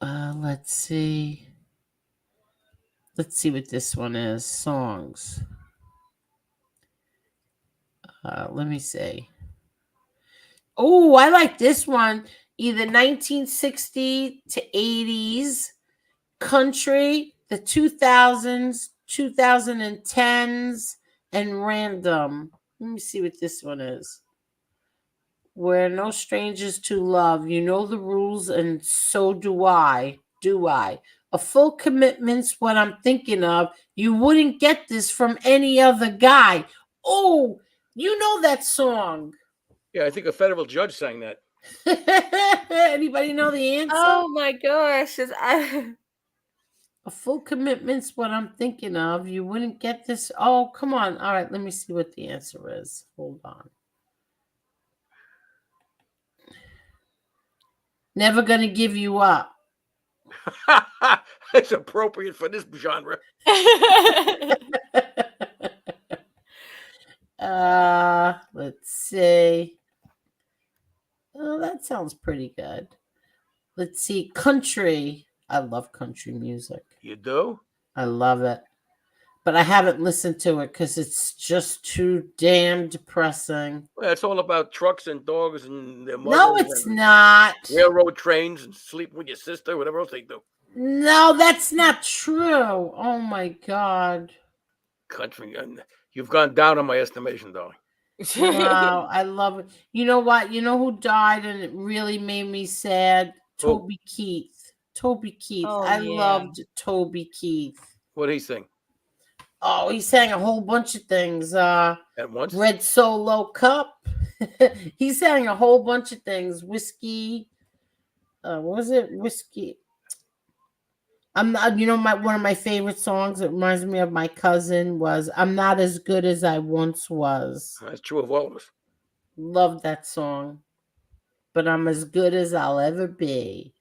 Let's see. Let's see what this one is. Songs. Let me see. Oh, I like this one. Either 1960 to 80s, country, the 2000s, 2010s, and random. Let me see what this one is. We're no strangers to love. You know the rules, and so do I. Do I? A full commitment's what I'm thinking of. You wouldn't get this from any other guy. Oh, you know that song. Yeah, I think a federal judge sang that. Anybody know the answer? Oh my gosh. A full commitment's what I'm thinking of. You wouldn't get this. Oh, come on. All right, let me see what the answer is. Hold on. Never gonna give you up. It's appropriate for this genre. Let's see. Oh, that sounds pretty good. Let's see. Country. I love country music. You do? I love it. But I haven't listened to it because it's just too damn depressing. Well, it's all about trucks and dogs and their mothers. No, it's not. Railroad trains and sleeping with your sister, whatever else they do. No, that's not true. Oh my God. Country. You've gone down on my estimation, darling. Wow, I love it. You know what? You know who died and it really made me sad? Who? Toby Keith. Toby Keith. Oh, I yeah. loved Toby Keith. What did he sing? Oh, he sang a whole bunch of things. At once? Red Solo Cup. He sang a whole bunch of things. Whiskey. What was it? Whiskey. I'm not, you know, one of my favorite songs that reminds me of my cousin was I'm Not As Good As I Once Was. That's true of all of us. Love that song. But I'm as good as I'll ever be.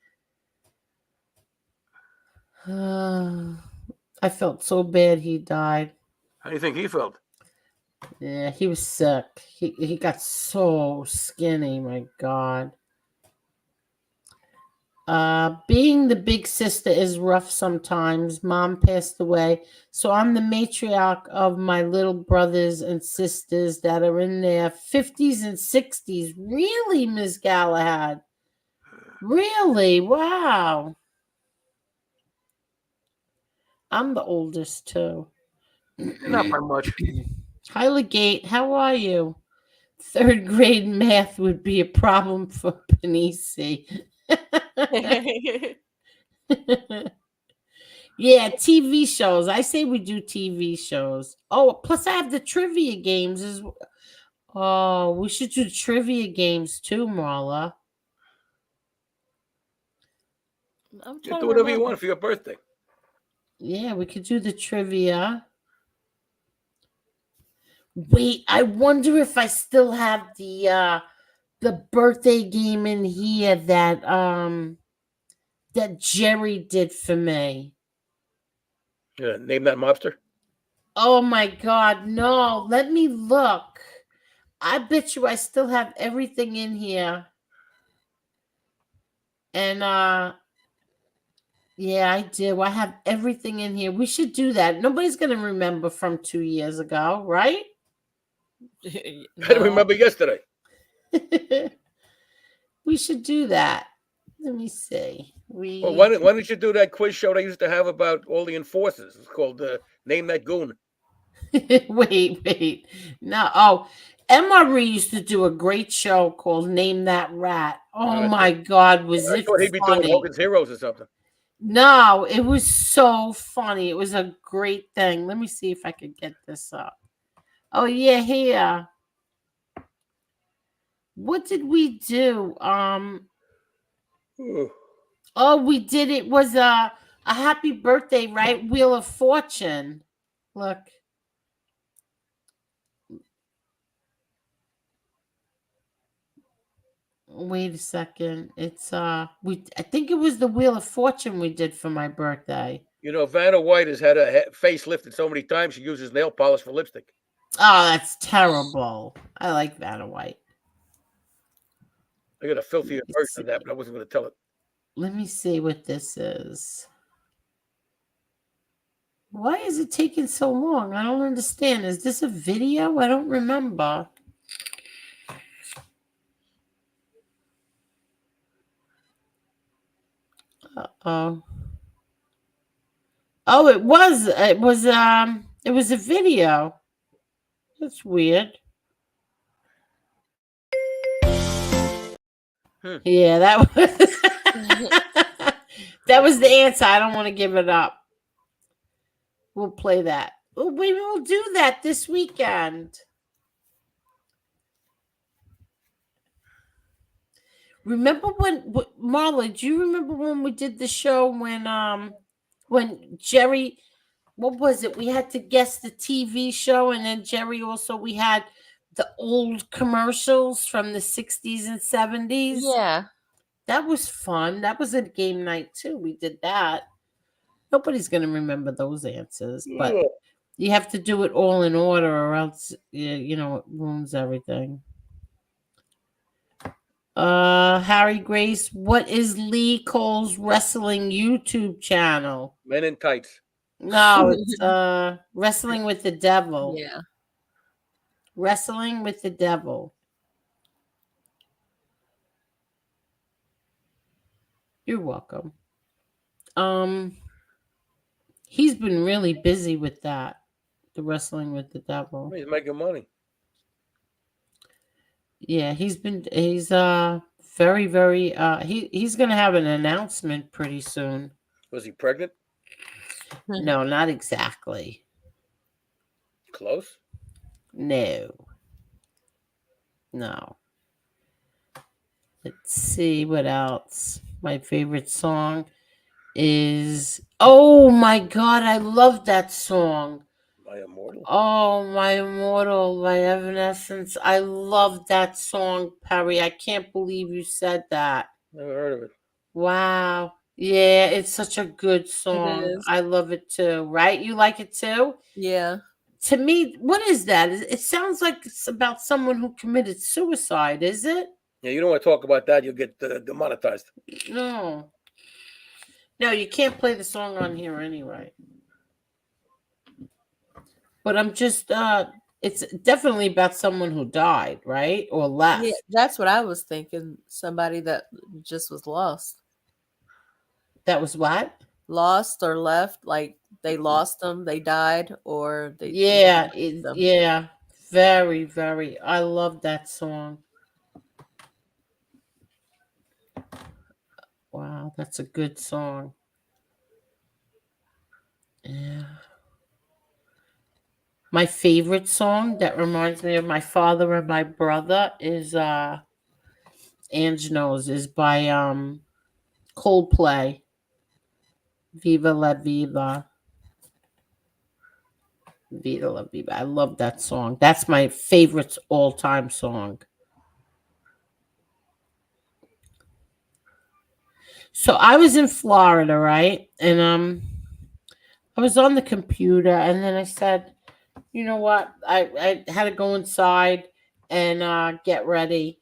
I felt so bad he died. How do you think he felt? Yeah, he was sick. He got so skinny, my God. Being the big sister is rough sometimes. Mom passed away, so I'm the matriarch of my little brothers and sisters that are in their 50s and 60s. Really, Ms. Galahad? Really? Wow. I'm the oldest, too. Not by much. Hi, Legate. How are you? Third grade math would be a problem for Panisi. Yeah, TV shows. I say we do TV shows. Oh, plus I have the trivia games. Oh, we should do trivia games too, Marla. You do whatever you want for your birthday. Yeah, we could do the trivia. Wait, I wonder if I still have the birthday game in here that Jerry did for me. Yeah, name that mobster. Oh my God, no. Let me look. I bet you I still have everything in here. And yeah, I do. I have everything in here. We should do that. Nobody's going to remember from 2 years ago, right? I don't remember yesterday. We should do that. Let me see. Well, why don't you do that quiz show they used to have about all the enforcers? It's called Name That Goon. Wait. No. Oh, MRE used to do a great show called Name That Rat. Oh I my God, was I it thought he'd be doing funny? Hogan's Heroes or something. No, it was so funny. It was a great thing. Let me see if I could get this up. Oh yeah, here. What did we do? Ooh. Oh, we did. It was a happy birthday, right? Wheel of Fortune. Look. Wait a second. It's I think it was the Wheel of Fortune we did for my birthday. You know, Vanna White has had a face lifted so many times she uses nail polish for lipstick. Oh, that's terrible. I like Vanna White. I got a filthier version of that, but I wasn't going to tell it. Let me see what this is. Why is it taking so long? I don't understand. Is this a video? I don't remember. Uh-oh. Oh, it was a video. That's weird. Yeah, that was that was the answer. I don't want to give it up. We'll play that. Well, we will do that this weekend. Remember Marla, do you remember when we did the show when Jerry, what was it? We had to guess the TV show, and then Jerry also, we had the old commercials from the 60s and 70s. Yeah. That was fun. That was a game night too. We did that. Nobody's going to remember those answers, but you have to do it all in order or else, you know, it ruins everything. Harry Grace, what is Lee Cole's wrestling YouTube channel? Men in Tights. No, it's Wrestling with the Devil. Yeah. Wrestling with the Devil. You're welcome. He's been really busy with that. The Wrestling with the Devil. He's making money. Yeah, he's very, very he's gonna have an announcement pretty soon. Was he pregnant? No, not exactly. Close? No. Let's see what else. My favorite song is, oh my God, I love that song. My Immortal. Oh, My Immortal by Evanescence. I love that song, Perry. I can't believe you said that. Never heard of it. Wow. Yeah, it's such a good song. I love it too. Right? You like it too? Yeah. To me, what is that? It sounds like it's about someone who committed suicide, is it? Yeah, you don't want to talk about that. You'll get demonetized. No. No, you can't play the song on here anyway. But I'm just, it's definitely about someone who died, right? Or left. Yeah, that's what I was thinking. Somebody that just was lost. That was what? Lost or left, like they lost them, they died, or they. Yeah, yeah. Very, very. I love that song. Wow, that's a good song. Yeah. My favorite song that reminds me of my father and my brother is Ange knows, is by Coldplay. Viva la Viva. Viva la Viva. I love that song. That's my favorite all-time song. So I was in Florida, right? And I was on the computer, and then I said, you know what? I had to go inside and get ready.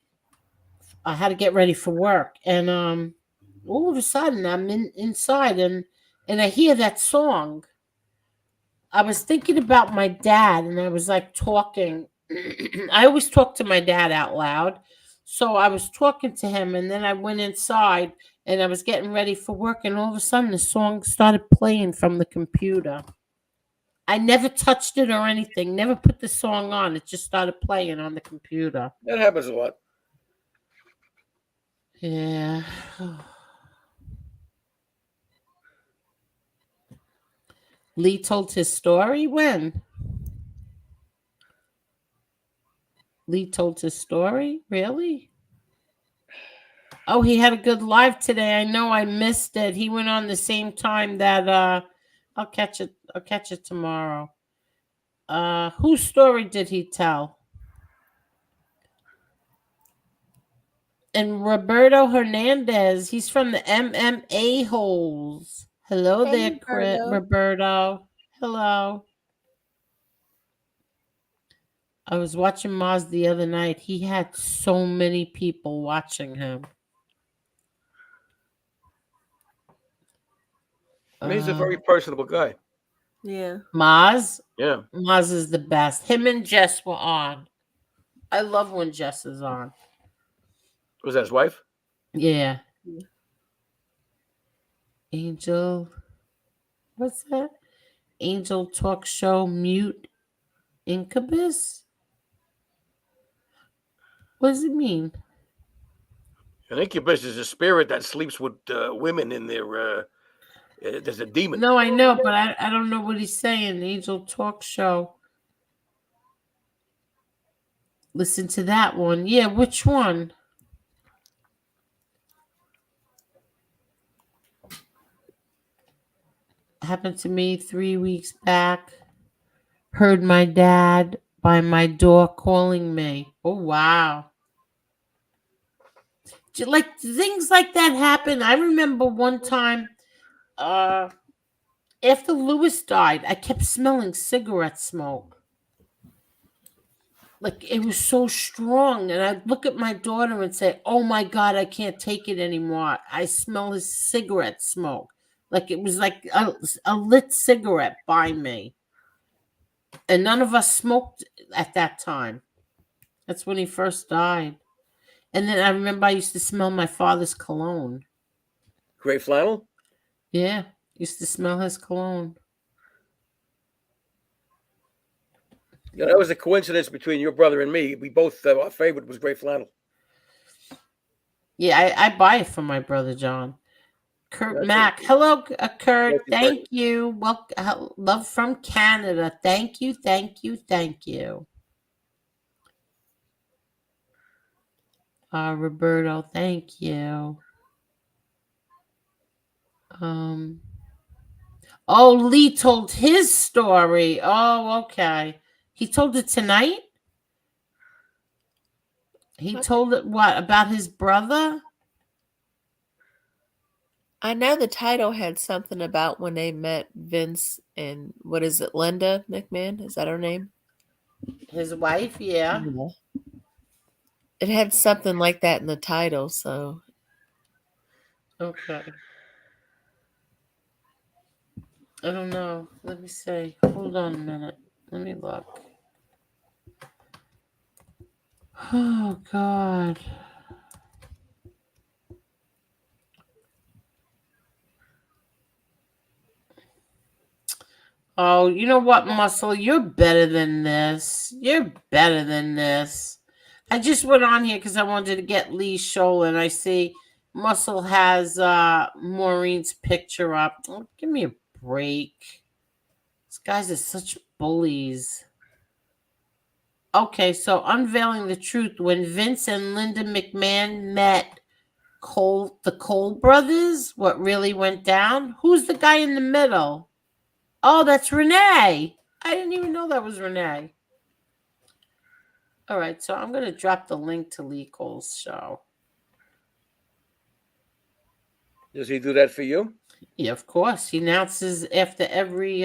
I had to get ready for work, and all of a sudden I'm inside, and I hear that song. I was thinking about my dad, and I was like talking. I always talk to my dad out loud, so I was talking to him, and then I went inside, and I was getting ready for work, and all of a sudden the song started playing from the computer. I never touched it or anything. Never put the song on. It just started playing on the computer. That happens a lot. Yeah. Lee told his story when? Lee told his story? Really? Oh, he had a good live today. I know I missed it. He went on the same time that I'll catch it tomorrow. Whose story did he tell? And Roberto Hernandez, he's from the MMA holes. Hello there, Roberto. Hello. I was watching Maz the other night. He had so many people watching him. He's a very personable guy. Yeah. Maz? Yeah. Maz is the best. Him and Jess were on. I love when Jess is on. Was that his wife? Yeah. Angel. What's that? Angel talk show mute incubus? What does it mean? An incubus is a spirit that sleeps with women in their. There's a demon. No, I know, but I don't know what he's saying. Angel talk show. Listen to that one. Yeah, which one? Happened to me 3 weeks back. Heard my dad by my door calling me. Oh, wow. Like things like that happen. I remember one time after Lewis died, I kept smelling cigarette smoke. Like it was so strong. And I'd look at my daughter and say, oh my God, I can't take it anymore. I smell his cigarette smoke. Like it was like a lit cigarette by me. And none of us smoked at that time. That's when he first died. And then I remember I used to smell my father's cologne. Gray flannel? Yeah, used to smell his cologne. Yeah, that was a coincidence between your brother and me. We both, our favorite was gray flannel. Yeah, I buy it for my brother John. Kurt That's Mack. It. Hello, Kurt. Thank you. Well, love from Canada. Thank you, thank you, thank you. Roberto, thank you. Oh, Lee told his story. Oh, okay. He told it tonight? He told it what? About his brother? I know the title had something about when they met Vince and what is it, Linda McMahon? Is that her name? His wife, yeah. It had something like that in the title, so. Okay. I don't know. Let me see. Hold on a minute. Let me look. Oh, God. Oh, you know what, Muscle? You're better than this. You're better than this. I just went on here because I wanted to get Lee's show, and I see Muscle has Maureen's picture up. Oh, give me a break. These guys are such bullies. Okay, so unveiling the truth. When Vince and Linda McMahon met the Cole brothers, what really went down? Who's the guy in the middle? Oh, that's Renee. I didn't even know that was Renee. All right, so I'm going to drop the link to Lee Cole's show. Does he do that for you? Yeah, of course. He announces after every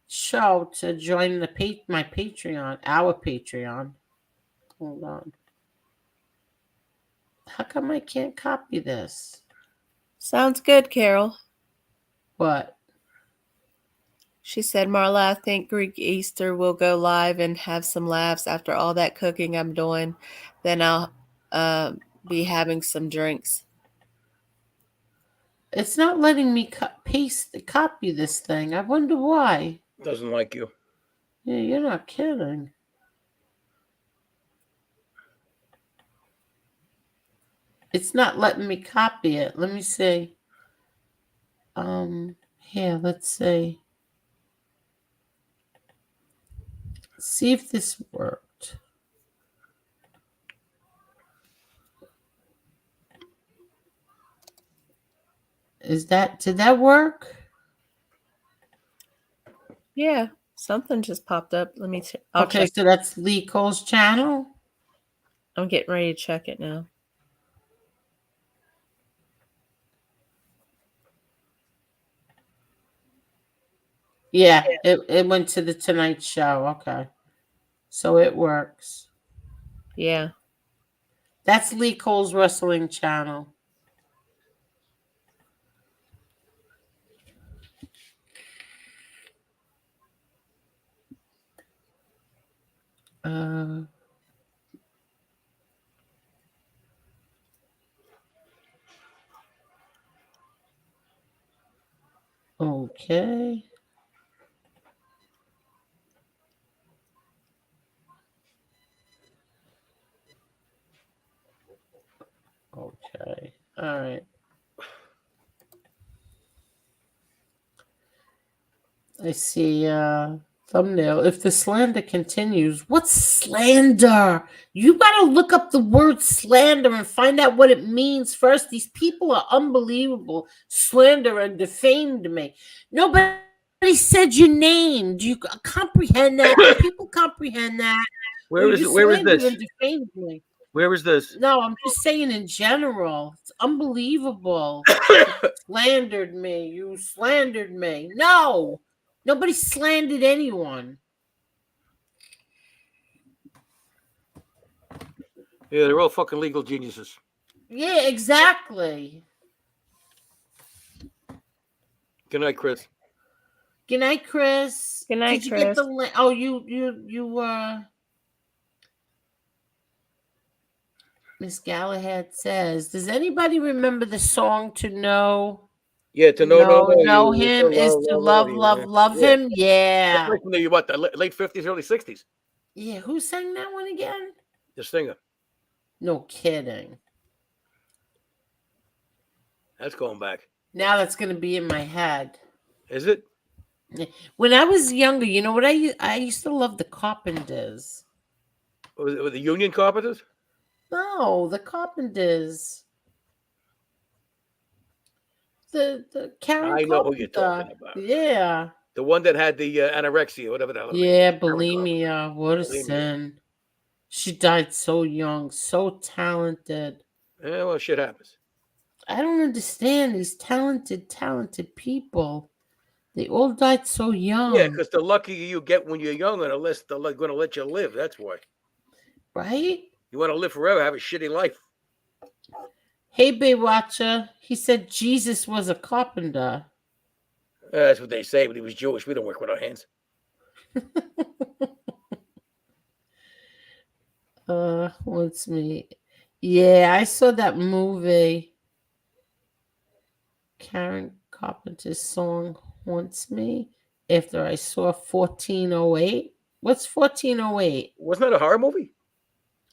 show to join my Patreon, our Patreon. Hold on. How come I can't copy this? Sounds good, Carol. What? She said, Marla, I think Greek Easter will go live and have some laughs after all that cooking I'm doing. Then I'll be having some drinks. It's not letting me copy this thing. I wonder why. Doesn't like you. Yeah, you're not kidding. It's not letting me copy it. Let me see. Here, let's see. See if this worked. Did that work? Yeah, something just popped up. Let me Okay, check. so that's Lee Cole's channel. I'm getting ready to check it now. Yeah, it went to the Tonight Show. Okay. So it works. Yeah. That's Lee Cole's wrestling channel. Okay. Okay. All right. I see thumbnail. If the slander continues, what's slander? You gotta look up the word slander and find out what it means first. These people are unbelievable. Slander and defamed me. Nobody said your name. Do you comprehend that? Do people comprehend that? Where is this? And defamed me. Where is this? No, I'm just saying in general. It's unbelievable. Slandered me. You slandered me. No. Nobody slandered anyone. Yeah, they're all fucking legal geniuses. Yeah, exactly. Good night, Chris. Good night, Chris. Good night, Did you Chris. get the link? Oh, you Miss Galahad says, does anybody remember the song To Know? Yeah, to know him is to love him. Yeah. That's like what, the late 50s, early 60s? Yeah, who sang that one again? The singer. No kidding. That's going back. Now that's going to be in my head. Is it? When I was younger, you know what I used to love the Carpenters. Was it the Union Carpenters? No, the Carpenters. The Karen I know Carpenter. who you're talking about. Yeah. The one that had the anorexia, whatever the hell. Yeah, bulimia. What a sin. She died so young, so talented. Yeah, well, shit happens. I don't understand these talented people. They all died so young. Yeah, because the luckier you get when you're young, and the less they're going to let you live. That's why. Right? You want to live forever, have a shitty life. Hey, Baywatcher. He said Jesus was a carpenter. That's what they say, but he was Jewish. We don't work with our hands. What's me? Yeah, I saw that movie. Karen Carpenter's song haunts me after I saw 1408. What's 1408? Wasn't that a horror movie?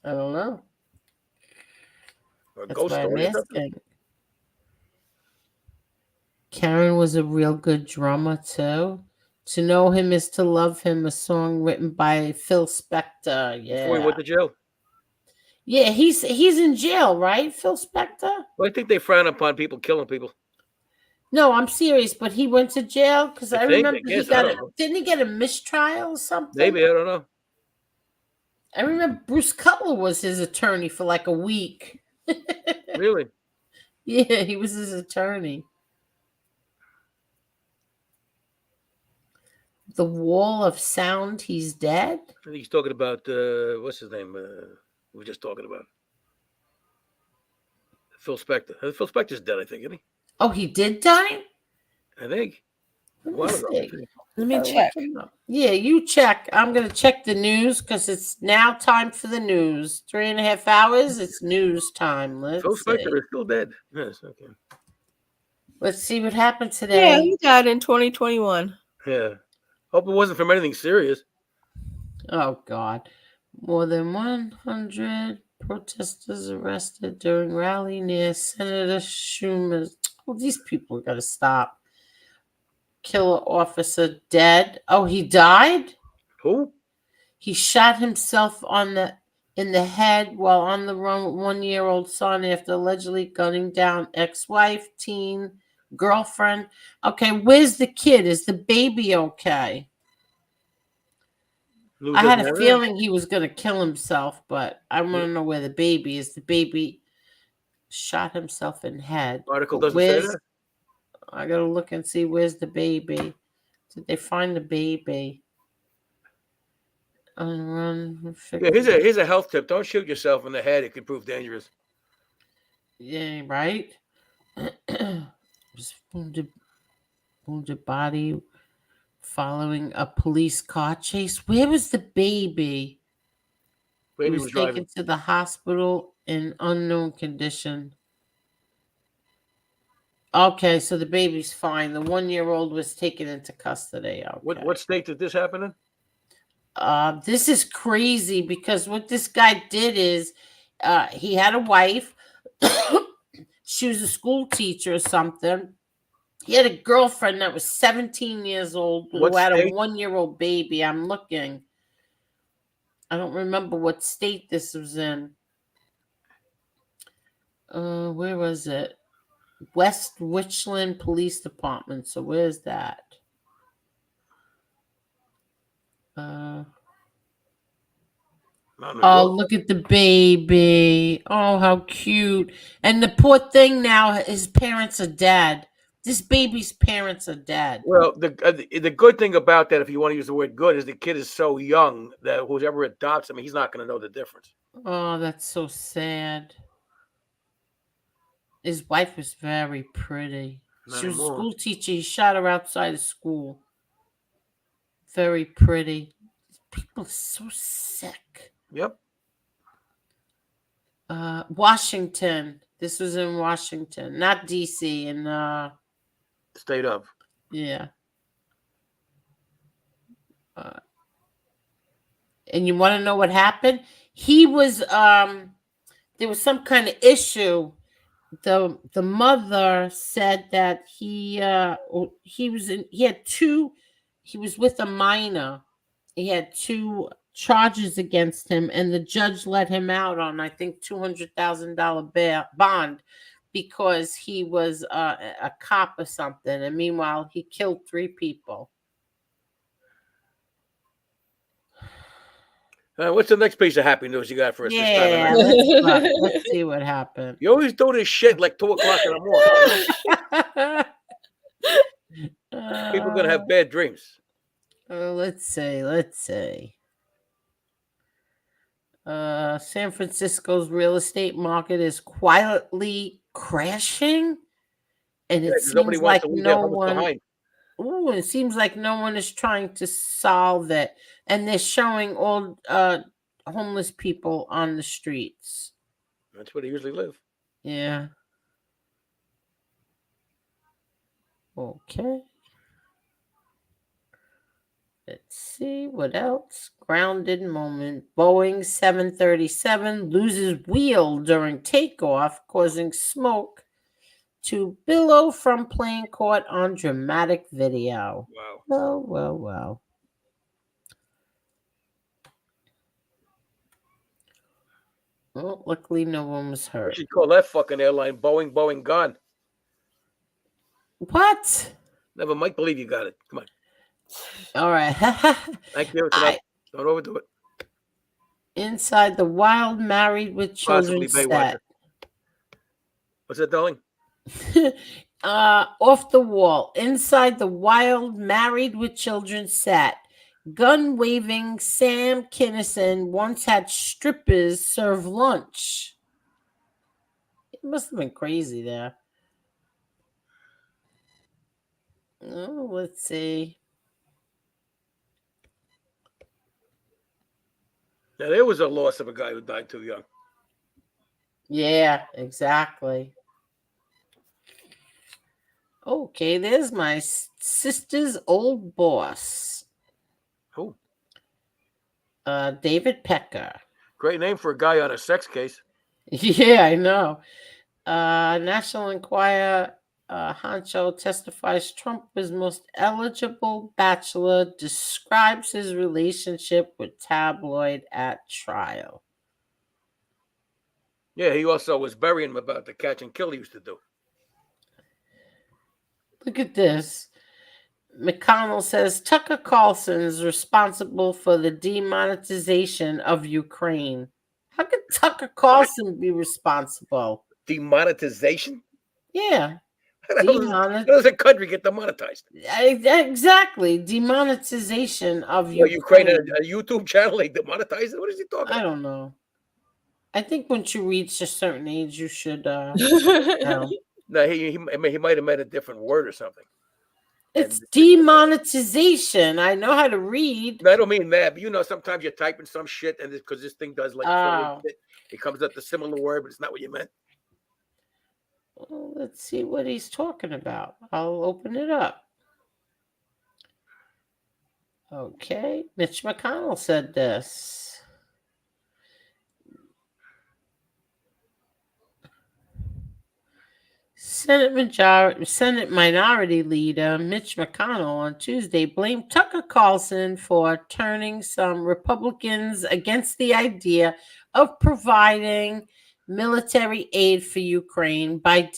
I don't know. Or a That's ghost why story I'm or something? asking. Karen was a real good drummer too. To know him is to love him, a song written by Phil Spector. Yeah. Before he went to jail. Yeah, he's in jail, right? Phil Spector? Well, I think they frown upon people killing people. No, I'm serious, but he went to jail because I remember guess, didn't he get a mistrial or something? Maybe, I don't know. I remember Bruce Cutler was his attorney for like a week. Really? Yeah, he was his attorney. The Wall of Sound, he's dead? I think he's talking about, what's his name? We were just talking about. Phil Spector. Phil Spector's dead, I think, isn't he? Oh, he did die? I think. Let me check. Yeah, you check. I'm going to check the news because it's now time for the news. 3.5 hours, it's news time. Phil Spector is still dead. Yes, okay. Let's see what happened today. Yeah, he died in 2021. Yeah. Hope it wasn't from anything serious. Oh, God. More than 100 protesters arrested during rally near Senator Schumer's. Oh, these people got to stop. Killer officer dead. Oh, he died? Who? He shot himself in the head while on the run with 1-year-old son after allegedly gunning down ex-wife, teen, girlfriend. Okay, where's the kid? Is the baby okay? I had a feeling he was going to kill himself, but I want to know where the baby is. The baby shot himself in the head. Article doesn't say that. I got to look and see where's the baby. Did they find the baby? Here's a health tip. Don't shoot yourself in the head. It can prove dangerous. Yeah, right? Wounded body following a police car chase. Where was the baby? He was taken to the hospital in unknown condition. Okay, so the baby's fine. The 1-year-old was taken into custody. Okay. What state did this happen in? This is crazy because what this guy did is he had a wife. She was a school teacher or something. He had a girlfriend that was 17 years old who had a 1-year-old baby. I'm looking. I don't remember what state this was in. Where was it? West Richland Police Department. So where's that? Oh, look at the baby. Oh, how cute. And the poor thing now, his parents are dead. This baby's parents are dead. Well, the good thing about that, if you want to use the word good, is the kid is so young that whoever adopts him, he's not going to know the difference. Oh, that's so sad. His wife was very pretty. She was a school teacher. He shot her outside of school. Very pretty. People are so sick. Yep. Washington. This was in Washington, not D.C. In state of. Yeah. And you want to know what happened? He was there was some kind of issue. The mother said that he was with a minor. He had 2 charges against him, and the judge let him out on, I think, $200,000 bond because he was a cop or something. And meanwhile, he killed 3 people. What's the next piece of happy news you got for us? Yeah, let's see what happened. You always do this shit like 2 o'clock in the morning. People are going to have bad dreams. Let's see. San Francisco's real estate market is quietly crashing, and it seems like no one. It seems like no one is trying to solve it, and they're showing all homeless people on the streets. That's where they usually live. Yeah. Okay. Let's see what else. Grounded moment. Boeing 737 loses wheel during takeoff, causing smoke to billow from plane caught on dramatic video. Wow. Well. Well, luckily no one was hurt. We should call that fucking airline Boeing gone. What? Never might believe you got it. Come on. All right. Thank you. Don't overdo it. Inside the wild married with children set. What's that, darling? Off the wall. Inside the wild married with children set. Gun waving Sam Kinison once had strippers serve lunch. It must have been crazy there. Oh, let's see. Now, there was a loss of a guy who died too young. Yeah, exactly. Okay, there's my sister's old boss. David Pecker. Great name for a guy on a sex case. Yeah, I know. National Enquirer Honcho testifies Trump was most eligible bachelor, describes his relationship with tabloid at trial. Yeah, he also was burying him about the catch and kill he used to do. Look at this. McConnell says Tucker Carlson is responsible for the demonetization of Ukraine. How could Tucker Carlson be responsible? Demonetization? Yeah. How does a country get demonetized? Exactly. Demonetization of Well, Ukraine. Ukraine, a YouTube channel, they demonetized it? What is he talking about? I don't know. I think once you reach a certain age, you should know. No, he might have meant a different word or something. It's demonetization. I know how to read. No, I don't mean that, but sometimes you're typing some shit, and because this thing does shit, it comes up the similar word, but it's not what you meant. Well, let's see what he's talking about. I'll open it up. Okay, Mitch McConnell said this. Senate Minority Leader Mitch McConnell on Tuesday blamed Tucker Carlson for turning some Republicans against the idea of providing military aid for Ukraine by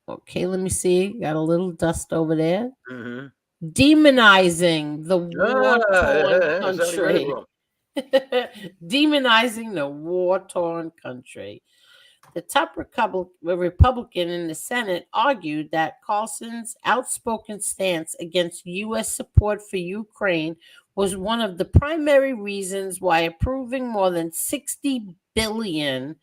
Okay, let me see. Got a little dust over there. Mm-hmm. Demonizing the war-torn country. Demonizing the war-torn country. The top Republican in the Senate argued that Carlson's outspoken stance against U.S. support for Ukraine was one of the primary reasons why approving more than $60 billion.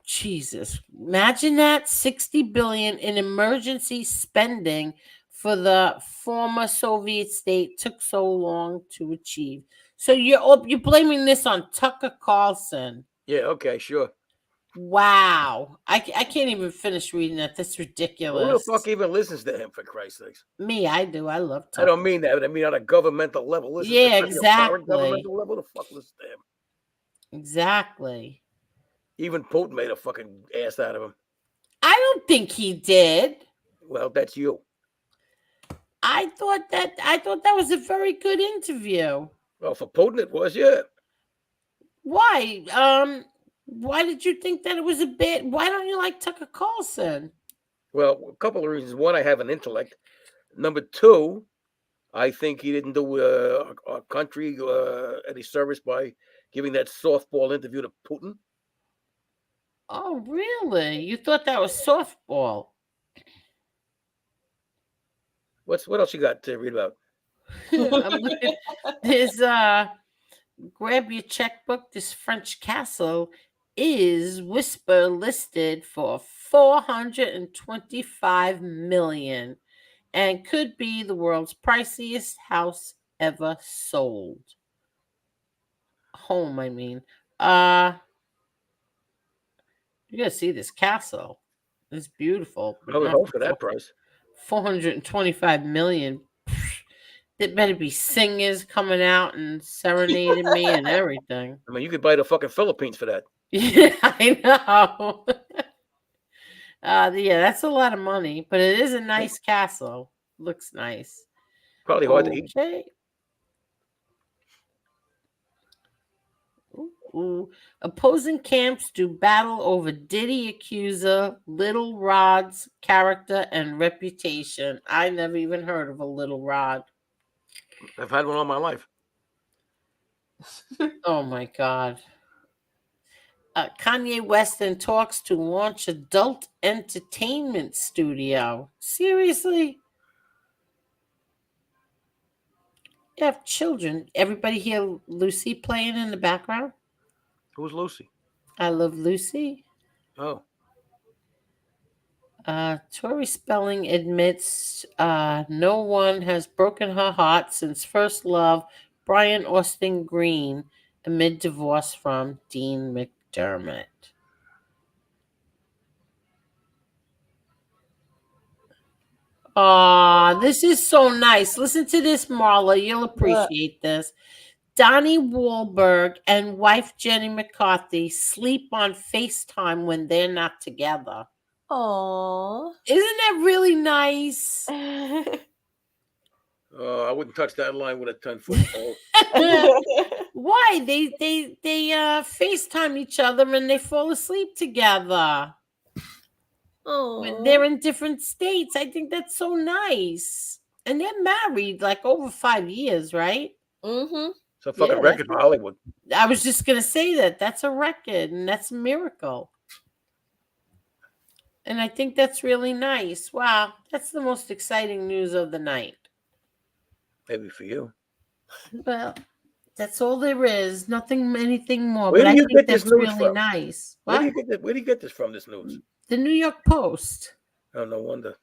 Jesus, imagine that, $60 billion in emergency spending for the former Soviet state took so long to achieve. So you're blaming this on Tucker Carlson. Yeah. Okay. Sure. Wow. I can't even finish reading that. That's ridiculous. Who the fuck even listens to him, for Christ's sakes? Me, I do. I love Tucker. I don't mean that, but I mean on a governmental level. Yeah, exactly. Governmental level, the fuck listens to him? Exactly. Even Putin made a fucking ass out of him. I don't think he did. Well, that's you. I thought that was a very good interview. Well, for Putin it was, yeah. Why? Why did you think that it was a bit? Why don't you like Tucker Carlson? Well, a couple of reasons. One, I have an intellect. Number two, I think he didn't do our country any service by giving that softball interview to Putin. Oh, really? You thought that was softball? What else you got to read about? There's grab your checkbook. This French castle is whisper listed for $425 million and could be the world's priciest house ever sold. Home, I mean. You gotta see this castle. It's beautiful. I would hope for that price. $425 million. There better be singers coming out and serenading me and everything. I mean, you could buy the fucking Philippines for that. Yeah, I know. Yeah, that's a lot of money, but it is a nice castle. Looks nice. Probably hard to eat. Ooh. Opposing camps do battle over Diddy accuser Little Rod's character and reputation. I never even heard of a Little Rod. I've had one all my life. Oh my God. Kanye West in talks to launch adult entertainment studio. Seriously? You have children. Everybody hear Lucy playing in the background? Who's Lucy? I Love Lucy. Oh. Tori Spelling admits no one has broken her heart since first love Brian Austin Green amid divorce from Dean McDermott. Oh, this is so nice. Listen to this, Marla. You'll appreciate this. Donnie Wahlberg and wife Jenny McCarthy sleep on FaceTime when they're not together. Aww. Isn't that really nice? I wouldn't touch that line with a 10-foot pole. Why? They FaceTime each other and they fall asleep together. When they're in different states. I think that's so nice. And they're married like over 5 years, right? Mm-hmm. It's a fucking record for Hollywood. I was just going to say that. That's a record, and that's a miracle. And I think that's really nice. Wow, that's the most exciting news of the night. Maybe for you. Well, that's all there is. Anything more. Where but do you I think get this that's news really from? nice. Where What? do you get this from, this news? The New York Post. Oh, no wonder.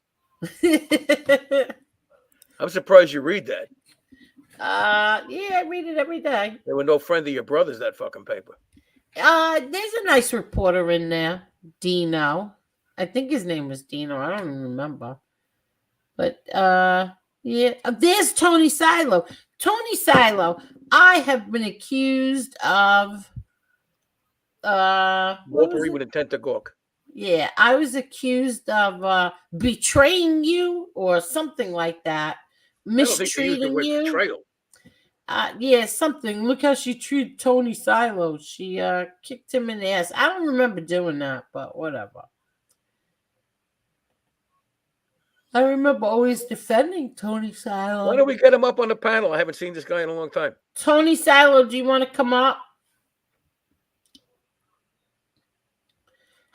I'm surprised you read that. Yeah, I read it every day. There were no friend of your brother's, that fucking paper. There's a nice reporter in there, Dino. I think his name was Dino. I don't even remember. But yeah, there's Tony Silo. Tony Silo. I have been accused of Wolpery with intent to gawk. Yeah, I was accused of betraying you or something like that. Mistreating you. Betrayal. Yeah, something. Look how she treated Tony Silo. She kicked him in the ass. I don't remember doing that, but whatever. I remember always defending Tony Silo. Why don't we get him up on the panel? I haven't seen this guy in a long time. Tony Silo, do you want to come up?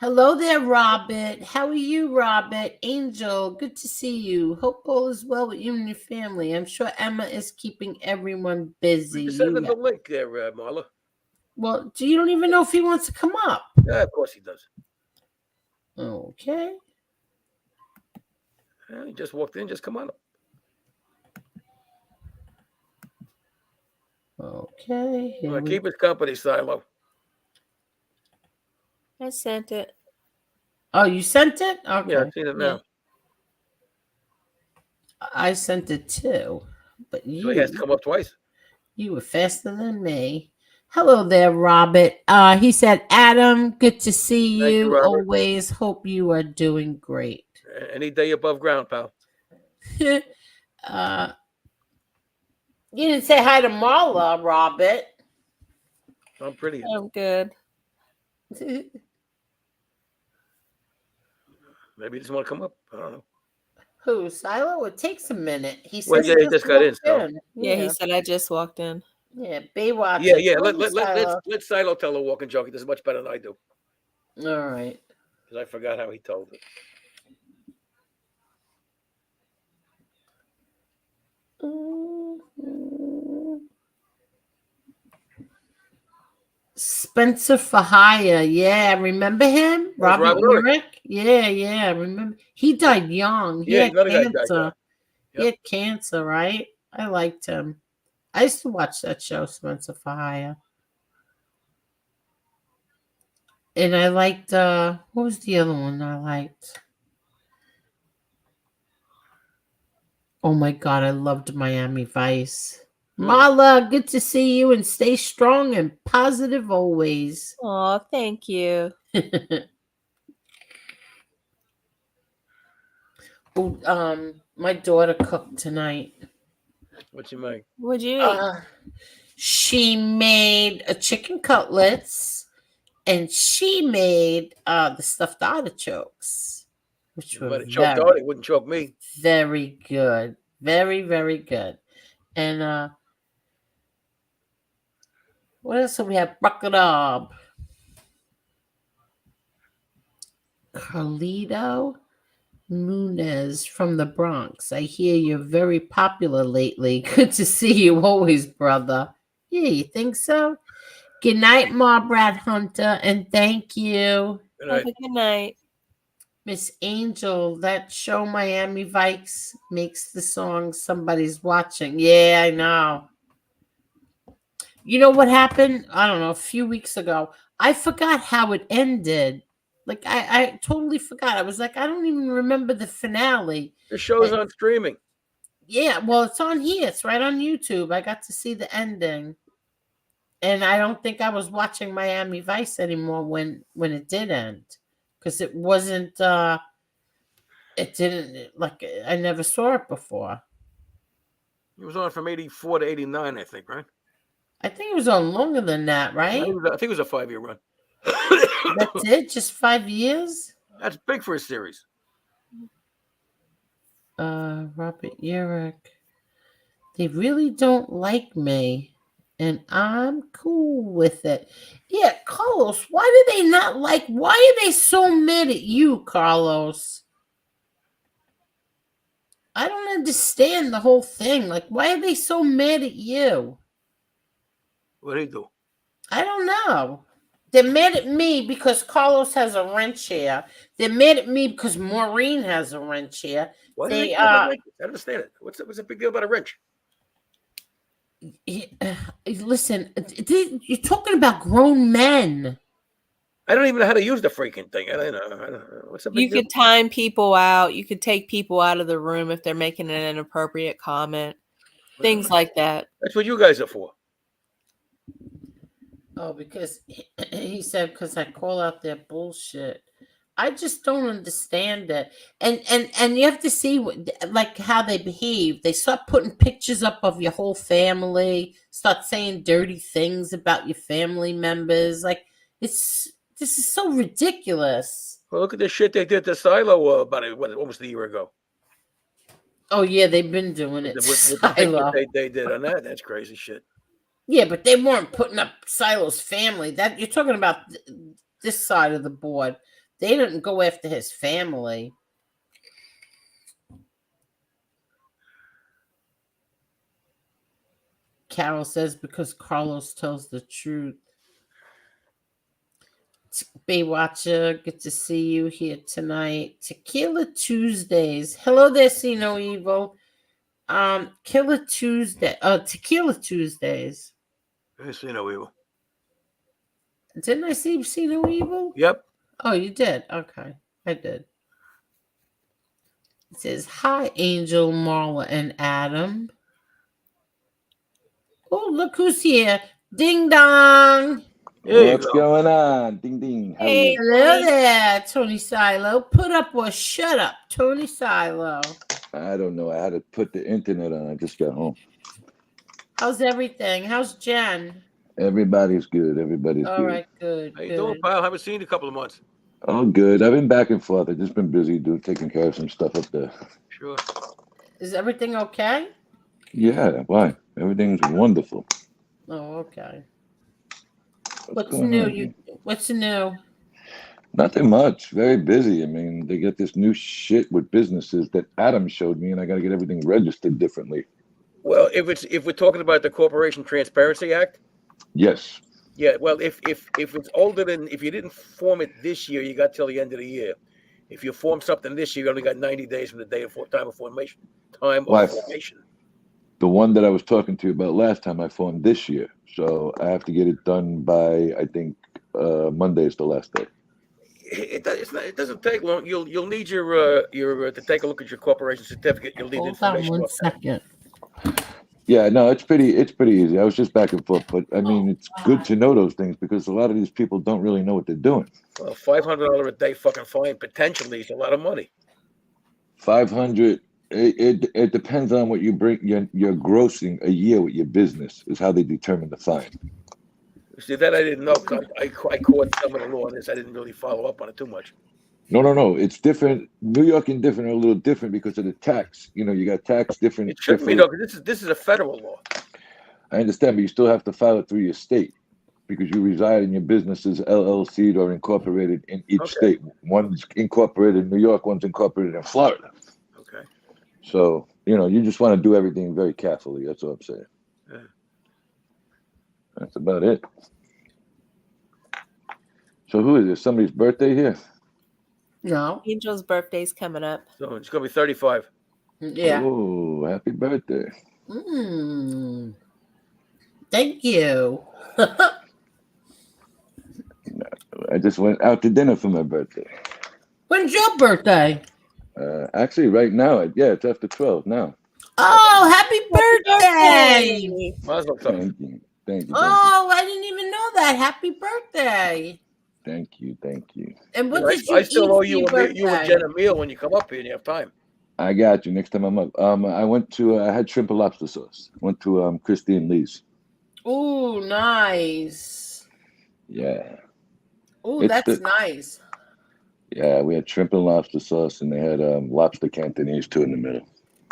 Hello there, Robert. How are you, Robert? Angel, good to see you. Hope all is well with you and your family. I'm sure Emma is keeping everyone busy. Just send him the link there, Marla. Well, you don't even know if he wants to come up. Yeah, of course he does. Okay. Yeah, he just walked in. Just come on up. Okay. Keep his company, Silo. I sent it. Oh, you sent it? Okay. Yeah, I've seen it now. I sent it too. But you, so he has to come up twice. You were faster than me. Hello there, Robert. He said, Adam, good to see you. Always hope you are doing great. Any day above ground, pal. You didn't say hi to Marla, Robert. I'm pretty. I'm good. Maybe he doesn't want to come up. I don't know. Who? Silo? It takes a minute. He said he just got in. So. Yeah, he said I just walked in. Yeah, Baywatch. Yeah. Let Silo tell a walking joke. He does it much better than I do. All right. Because I forgot how he told it. Spencer Fahaya, yeah, remember him? Robert Urich? Yeah, remember. He died young. He had cancer. He had cancer, right? I liked him. I used to watch that show, Spencer Fahaya. And I liked, what was the other one I liked? Oh my God, I loved Miami Vice. Marla, good to see you and stay strong and positive always. Oh, thank you. My daughter cooked tonight. What you make? What'd you eat? She made a chicken cutlets and she made the stuffed artichokes, which were it wouldn't choke me. Very good. Very, very good. And what else do we have? Brocadab. Carlito Munez from the Bronx. I hear you're very popular lately. Good to see you always, brother. Yeah, you think so? Good night, Brad Hunter, and thank you. Have a good night. Miss Angel, that show Miami Vice makes the song Somebody's Watching. Yeah, I know. You know what happened? I don't know, a few weeks ago. I forgot how it ended. Like I totally forgot. I was like, I don't even remember the finale. The show's And- on streaming. Yeah, well, it's on here. It's right on YouTube. I got to see the ending. And I don't think I was watching Miami Vice anymore when it did end. Because it wasn't it didn't like I never saw it before. It was on from 84 to 89, I think, right? I think it was on longer than that, I right? think it was a 5-year run. That's it? Just 5 years? That's big for a series. Robert Urich. They really don't like me. And I'm cool with it. Yeah, Carlos, why do they not like? Why are they so mad at you, Carlos? I don't understand the whole thing. Like, why are they so mad at you? What did he do? I don't know. They're mad at me because Carlos has a wrench here. They're mad at me because Maureen has a wrench here. Why They I don't understand it. What's the big deal about a wrench? Listen, you're talking about grown men. I don't even know how to use the freaking thing. I don't know. What's the big You deal? could time people out. You could take people out of the room if they're making an inappropriate comment. Things like that. That's what you guys are for. Oh, because he said, because I call out their bullshit. I just don't understand it. And you have to see like how they behave. They start putting pictures up of your whole family, start saying dirty things about your family members. Like this is so ridiculous. Well, look at the shit they did to Silo about almost a year ago. Oh yeah, they've been doing it. With the pictures they did on that. That's crazy shit. Yeah, but they weren't putting up Silo's family. That you're talking about this side of the board. They didn't go after his family. Carol says because Carlos tells the truth. Baywatcher, good to see you here tonight. Tequila Tuesdays. Hello there, See No Evil. Tequila Tuesdays. I see no evil. Didn't I see No Evil? Yep. Oh, you did? Okay. I did. It says, hi, Angel, Marla, and Adam. Oh, look who's here. Ding dong. What's going on? Ding ding. How are you? Hello there, Tony Silo. Put up or shut up, Tony Silo. I don't know. I had to put the internet on. I just got home. How's everything? How's Jen? Everybody's good. Everybody's All good. right, good. How you doing, pal? Haven't seen you in a couple of months. Oh, good. I've been back and forth. I've just been busy taking care of some stuff up there. Sure. Is everything okay? Yeah. Why? Everything's wonderful. Oh, okay. What's What's going new? on? What's new? Nothing much. Very busy. I mean, they get this new shit with businesses that Adam showed me, and I got to get everything registered differently. Well, if we're talking about the Corporation Transparency Act. Yes. Yeah. Well, if it's older than, if you didn't form it this year, you got till the end of the year. If you form something this year, you only got 90 days from the day of time of formation. Formation. The one that I was talking to you about last time, I formed this year, so I have to get it done by, I think, Monday is the last day. It doesn't take long. You'll need your to take a look at your corporation certificate. You'll need Hold information. on 1 second. Yeah, no, it's pretty easy. I was just back and forth, but I mean, it's good to know those things because a lot of these people don't really know what they're doing. Well, $500 a day fucking fine potentially is a lot of money. 500. It depends on what you bring. You're grossing a year with your business is how they determine the fine. See, that I didn't know. I caught some of the law on this. I didn't really follow up on it too much. No. It's different. New York and different are a little different because of the tax. You know, you got tax different. It shouldn't be, though, because this is a federal law. I understand, but you still have to file it through your state because you reside in your businesses LLC'd or incorporated in each state. One's incorporated in New York, one's incorporated in Florida. Okay. So, you just want to do everything very carefully. That's what I'm saying. Yeah. That's about it. So who is this? Somebody's birthday here? No. Angel's birthday's coming up. So it's going to be 35. Yeah. Oh, happy birthday. Thank you. I just went out to dinner for my birthday. When's your birthday? Actually, right now, it's after 12 now. Oh, happy birthday! Mazel tov. Thank you. Oh, I didn't even know that. Happy birthday! Thank you. And what Yeah, did you I still eat owe for you your birthday? you and Jen a meal when you come up here and you have time. I got you. Next time I'm up. I went to. I had shrimp and lobster sauce. Went to Christy and Lee's. Ooh, nice. Yeah. Ooh, that's nice. Yeah, we had shrimp and lobster sauce, and they had lobster Cantonese too in the middle.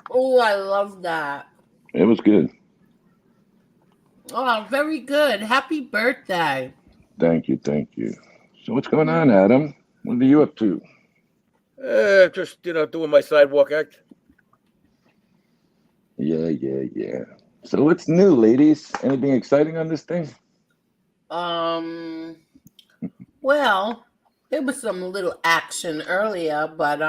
Oh, I love that. It was good. Oh, very good. Happy birthday. Thank you. So what's going on, Adam? What are you up to? Just doing my sidewalk act. Yeah. So what's new, ladies? Anything exciting on this thing? Well, there was some little action earlier, but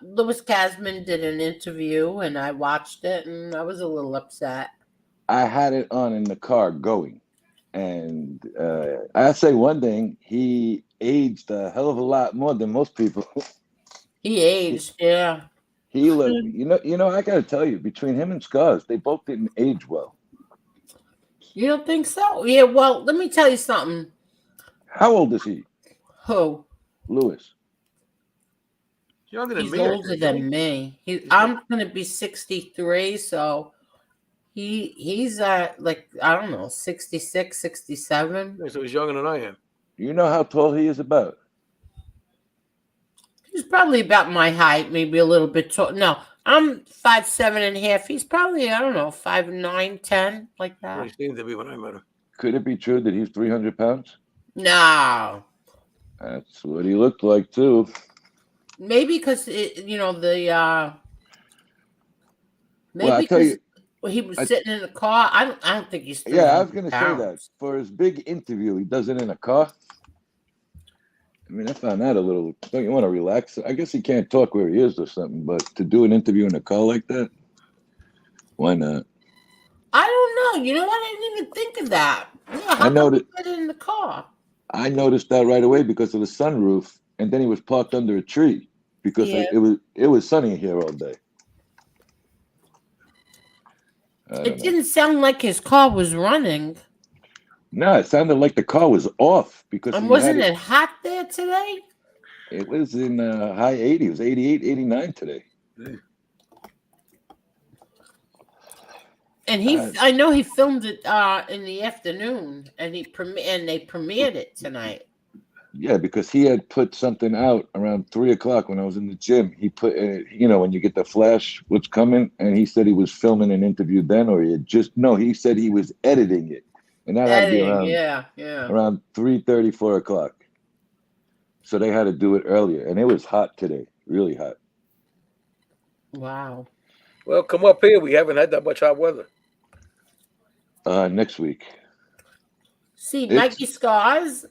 Louis Kasman did an interview and I watched it and I was a little upset. I had it on in the car going, and I say one thing: he aged a hell of a lot more than most people. He aged, yeah. He looked, I got to tell you, between him and Scars, they both didn't age well. You don't think so? Yeah. Well, let me tell you something. How old is he? Who? Louis. Younger than He's me. older than me. I'm gonna be 63, so he's like, I don't know, 66, 67. So he's younger than I am. Do you know how tall he is about? He's probably about my height, maybe a little bit tall. No, I'm 5'7.5". He's probably, I don't know, 5'9", 10, like that. Well, he seemed to be when I met him. Could it be true that he's 300 pounds? No. That's what he looked like too. Maybe because maybe because he was sitting in the car. I don't think he's 300 I was going to say that. For his big interview, he does it in a car. I mean, I found that a little. Don't you want to relax? I guess he can't talk where he is or something, but to do an interview in a car like that, why not? I don't know. You know what? I didn't even think of that. Yeah, I know that. Put it in the car. I noticed that right away because of the sunroof, and then he was parked under a tree because it was sunny here all day. It didn't sound like his car was running. No, it sounded like the car was off because. And wasn't it hot there today? It was in high 80s. It was 88, 89 today. And I know he filmed it in the afternoon, and they premiered it tonight. Yeah, because he had put something out around 3:00 when I was in the gym. He put, when you get the flash, what's coming, and he said he was filming an interview then, or he said he was editing it, and that had to be around 3:30, 4:00. So they had to do it earlier, and it was hot today, really hot. Wow. Well, come up here. We haven't had that much hot weather. Next week. See, Mikey Scars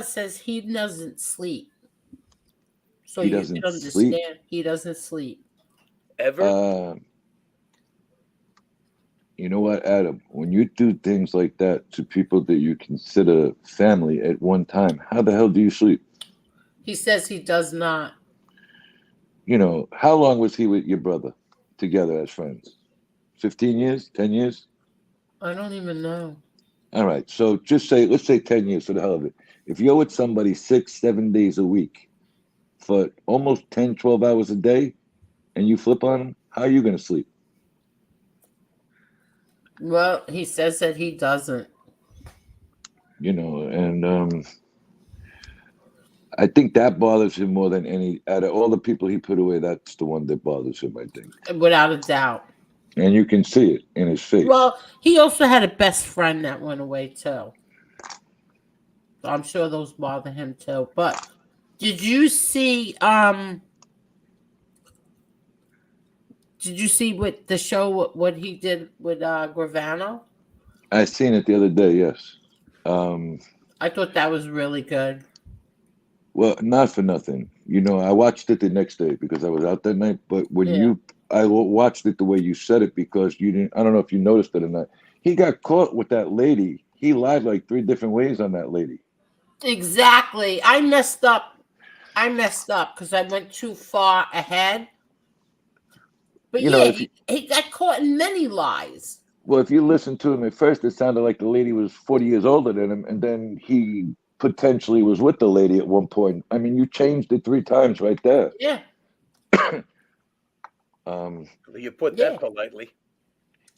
says he doesn't sleep. So you can understand he doesn't sleep. Ever? You know what, Adam? When you do things like that to people that you consider family at one time, how the hell do you sleep? He says he does not. How long was he with your brother together as friends? 15 years? 10 years? I don't even know. All right. So let's say 10 years for the hell of it. If you're with somebody 6-7 days a week for almost 10, 12 hours a day and you flip on them, how are you going to sleep? Well, he says that he doesn't. And I think that bothers him more than any. Out of all the people he put away, that's the one that bothers him, I think. Without a doubt. And you can see it in his face. Well, he also had a best friend that went away, too. So I'm sure those bother him, too. But did you see what the show, what he did with Gravano? I seen it the other day, yes. I thought that was really good. Well, not for nothing. I watched it the next day because I was out that night. But I watched it the way you said it because you didn't. I don't know if you noticed it or not. He got caught with that lady. He lied like 3 different ways on that lady. Exactly. I messed up because I went too far ahead. But You know, yeah, if you, he got caught in many lies. well, if you listen to him at first, it sounded like the lady was 40 years older than him, and then he potentially was with the lady at one point. I mean, you changed it 3 times right there. Yeah. You put Yeah. that politely.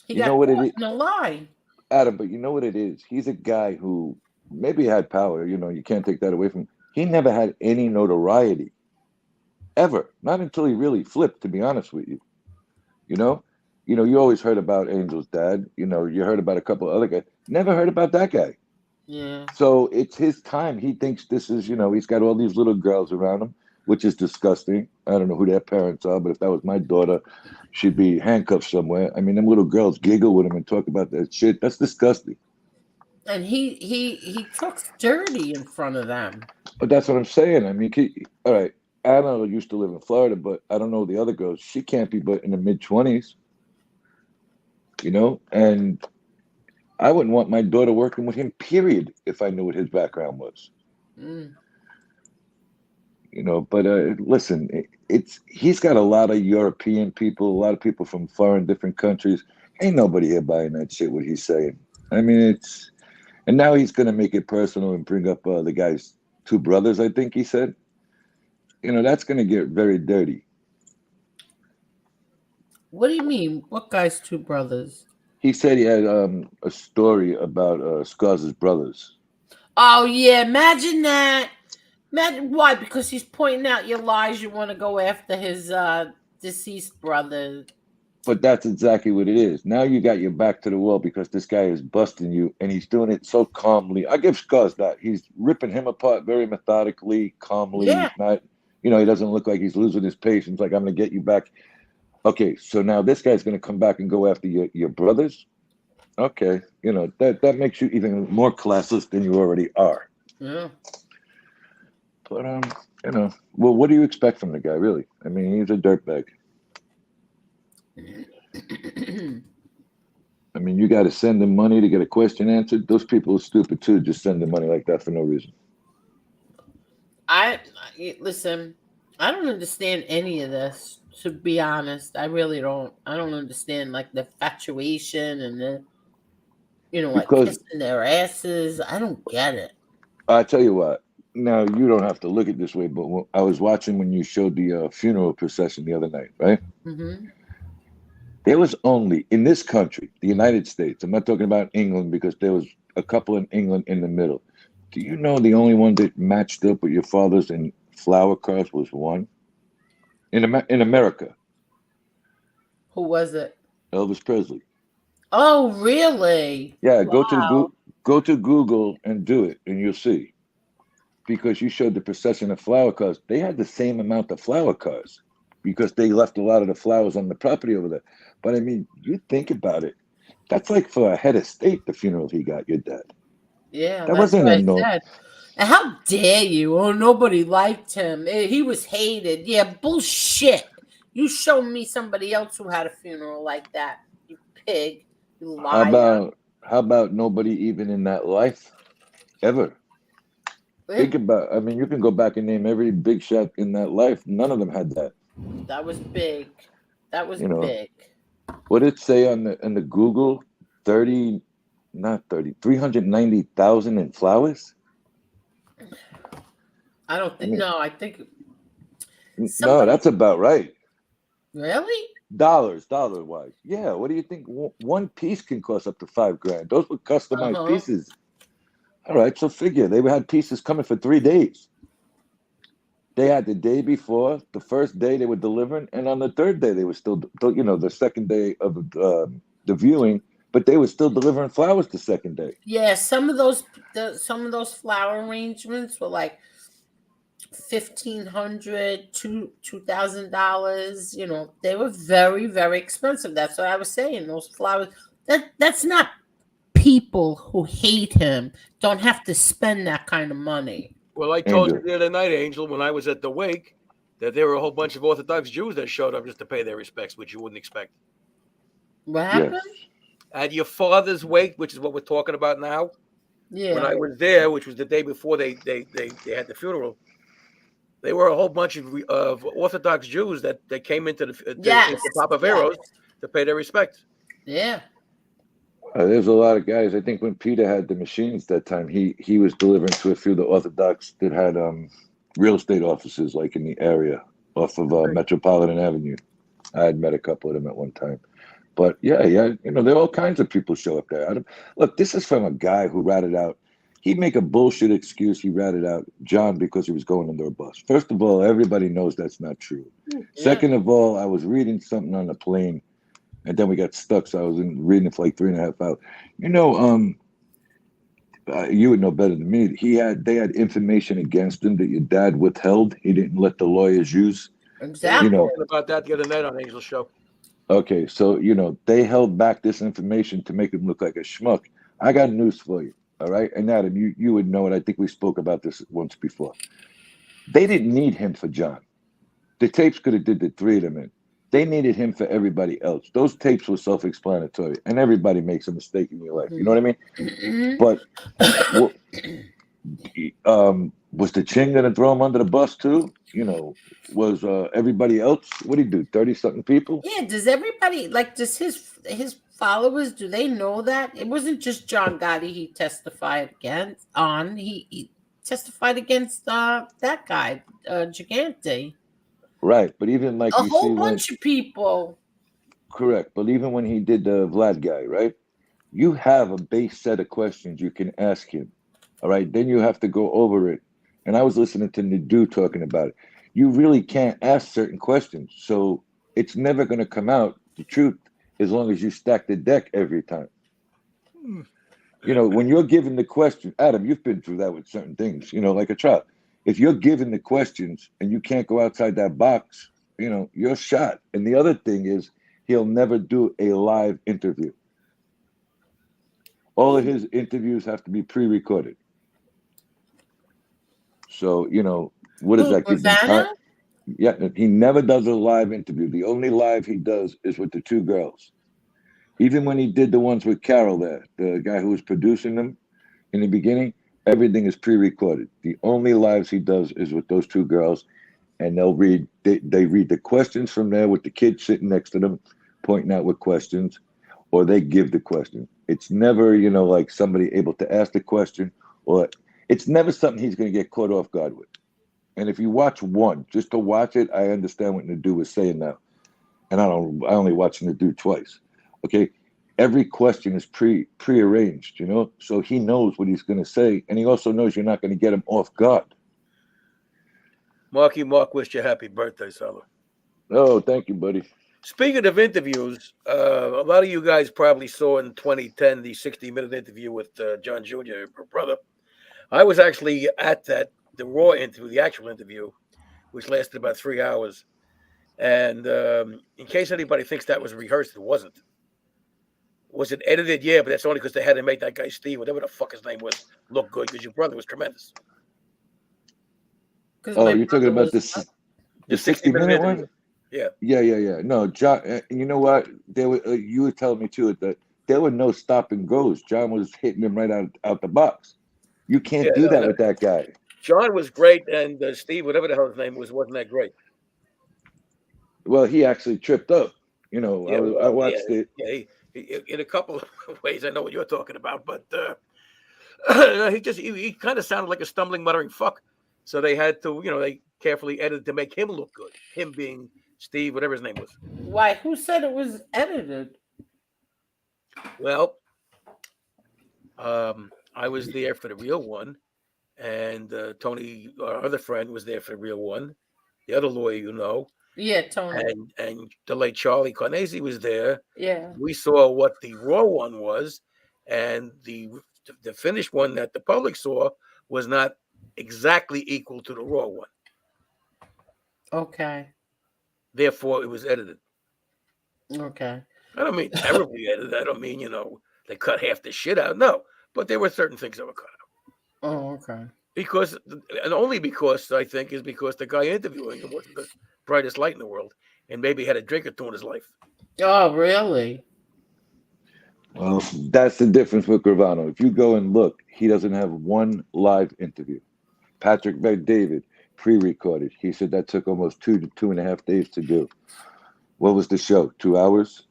He You got know what it caught is, in a lie. Adam, but you know what it is? He's a guy who maybe had power, you know, you can't take that away from him. He never had any notoriety. Ever. Not until he really flipped, to be honest with you. You know? You know, you always heard about Angel's dad. You know, you heard about a couple of other guys. Never heard about that guy. Yeah. So it's his time. He thinks this is, you know, he's got all these little girls around him, which is disgusting. I don't know who their parents are, but if that was my daughter, she'd be handcuffed somewhere. I mean, them little girls giggle with him and talk about that shit. That's disgusting. And he talks dirty in front of them. But that's what I'm saying. I mean, all right, Anna used to live in Florida, but I don't know the other girls. She can't be but in the mid-20s, you know? And I wouldn't want my daughter working with him, period, if I knew what his background was. Mm. You know, but listen, he's got a lot of European people, a lot of people from foreign different countries. Ain't nobody here buying that shit, what he's saying. I mean, and now he's going to make it personal and bring up the guy's 2 brothers, I think he said. You know, that's going to get very dirty. What do you mean? What guy's 2 brothers? He said he had a story about Scar's brothers. Oh yeah, imagine that. Imagine why? Because he's pointing out your lies. You want to go after his deceased brother. But that's exactly what it is. Now you got your back to the wall because this guy is busting you, and he's doing it so calmly. I give Scars that. He's ripping him apart very methodically, calmly. Yeah. Not, you know, he doesn't look like he's losing his patience. Like, I'm going to get you back. Okay, so now this guy's going to come back and go after your brothers. Okay, you know, that makes you even more classless than you already are. Yeah. But you know, well, what do you expect from the guy, really? I mean, he's a dirtbag. I mean, you got to send them money to get a question answered. Those people are stupid too. Just send them money like that for no reason. Listen. I don't understand any of this. To be honest, I really don't. I don't understand like the infatuation and the, like kissing their asses. I don't get it. I tell you what. Now you don't have to look at it this way, but I was watching when you showed the funeral procession the other night, right? Mm-hmm. There was only in this country, the United States. I'm not talking about England because there was a couple in England in the middle. Do you know the only one that matched up with your father's in flower cars was one in America? Who was it? Elvis Presley. Oh, really? Yeah, wow. go to Google and do it, and you'll see. Because you showed the procession of flower cars. They had the same amount of flower cars because they left a lot of the flowers on the property over there. But I mean, you think about it. That's like for a head of state, the funeral he got, your dad. Yeah, that wasn't a no. And how dare you? Oh, nobody liked him. He was hated. Yeah, bullshit. You show me somebody else who had a funeral like that. You pig. You liar. How about nobody even in that life ever? Think about, I mean, you can go back and name every big shot in that life. None of them had that. That was big. That was big. What did it say on the Google? 390,000 in flowers? I don't think, I think. No, that's about right. Really? Dollar-wise. Yeah, what do you think? One piece can cost up to $5,000. Those were customized pieces. All right, so figure they had pieces coming for 3 days. They had the day before, the first day they were delivering, and on the third day they were still, the second day of the viewing, but they were still delivering flowers the second day. Yeah, some of those flower arrangements were like $1,500 to $2,000. They were very, very expensive. That's what I was saying. Those flowers. That's not. People who hate him don't have to spend that kind of money. Well, I told you the other night, Angel, when I was at the wake, that there were a whole bunch of Orthodox Jews that showed up just to pay their respects, which you wouldn't expect. What happened? At your father's wake, which is what we're talking about now, Yeah. When I was there, which was the day before they had the funeral, there were a whole bunch of Orthodox Jews that came into into Papa Vero's to pay their respects. Yeah. There's a lot of guys. I think when Peter had the machines that time, he was delivering to a few of the Orthodox that had real estate offices like in the area off of Metropolitan Avenue. I had met a couple of them at one time. But yeah, there are all kinds of people show up there. Look, this is from a guy who ratted out. He'd make a bullshit excuse. He ratted out John because he was going under a bus. First of all, everybody knows that's not true. Yeah. Second of all, I was reading something on the plane, and then we got stuck, so I was reading it for like 3.5 hours. You would know better than me. They had information against him that your dad withheld. He didn't let the lawyers use. Exactly. Talking about that the other night on Angel's show. Okay, so they held back this information to make him look like a schmuck. I got news for you, all right? And Adam, you would know it. I think we spoke about this once before. They didn't need him for John. The tapes could have did the three of them in. They needed him for everybody else. Those tapes were self-explanatory, and everybody makes a mistake in your life. You know what I mean? But was the Ching going to throw him under the bus too? Was everybody else? What did he do? 30-something people? Yeah. Does everybody does his followers? Do they know that it wasn't just John Gotti he testified against? He testified against that guy, Gigante. Right, but even a whole bunch of people. Correct, but even when he did the Vlad guy, right? You have a base set of questions you can ask him. All right, then you have to go over it. And I was listening to Nadu talking about it. You really can't ask certain questions. So it's never going to come out the truth as long as you stack the deck every time. When you're given the question, Adam, you've been through that with certain things, like a child. If you're given the questions and you can't go outside that box, you're shot. And the other thing is he'll never do a live interview. All of his interviews have to be pre-recorded. So, what does that give them? Yeah, he never does a live interview. The only live he does is with the two girls. Even when he did the ones with Carol there, the guy who was producing them in the beginning, everything is pre-recorded. The only lives he does is with those two girls, and they read the questions from there with the kid sitting next to them, pointing out what questions, or they give the question. It's never, like somebody able to ask the question, or it's never something he's going to get caught off guard with. And if you watch one, just to watch it, I understand what Nadu was saying now. And I only watch Nadu twice. Okay. Every question is pre-arranged, so he knows what he's going to say. And he also knows you're not going to get him off guard. Mark wished you happy birthday, Salo. Oh, thank you, buddy. Speaking of interviews, a lot of you guys probably saw in 2010 the 60-minute interview with John Jr., her brother. I was actually at the Raw interview, the actual interview, which lasted about 3 hours. And in case anybody thinks that was rehearsed, it wasn't. Was it edited? Yeah, but that's only because they had to make that guy Steve, whatever the fuck his name was, look good because your brother was tremendous. Oh, you're talking about the 60-minute one? Yeah. Yeah. No, John. You know what? You were telling me too that there were no stop and goes. John was hitting him right out the box. You can't do that with that guy. John was great, and Steve, whatever the hell his name was, wasn't that great. Well, he actually tripped up. I watched it. Yeah, he, in a couple of ways, I know what you're talking about, but he kind of sounded like a stumbling, muttering fuck. So they had to, they carefully edited to make him look good. Him being Steve, whatever his name was. Why? Who said it was edited? Well, I was there for the real one, and Tony, our other friend, was there for the real one. The other lawyer, Yeah, Tony. And the late Charlie Carnesi was there. Yeah. We saw what the raw one was, and the finished one that the public saw was not exactly equal to the raw one. Okay. Therefore, it was edited. Okay. I don't mean terribly edited. I don't mean, they cut half the shit out. No, but there were certain things that were cut out. Oh, okay. Only because I think is because the guy interviewing him wasn't the brightest light in the world, and maybe had a drink or two in his life. Oh, really? Well, that's the difference with Gravano. If you go and look, he doesn't have one live interview. Patrick Bet-David, pre-recorded. He said that took almost 2 to 2.5 days to do. What was the show? 2 hours?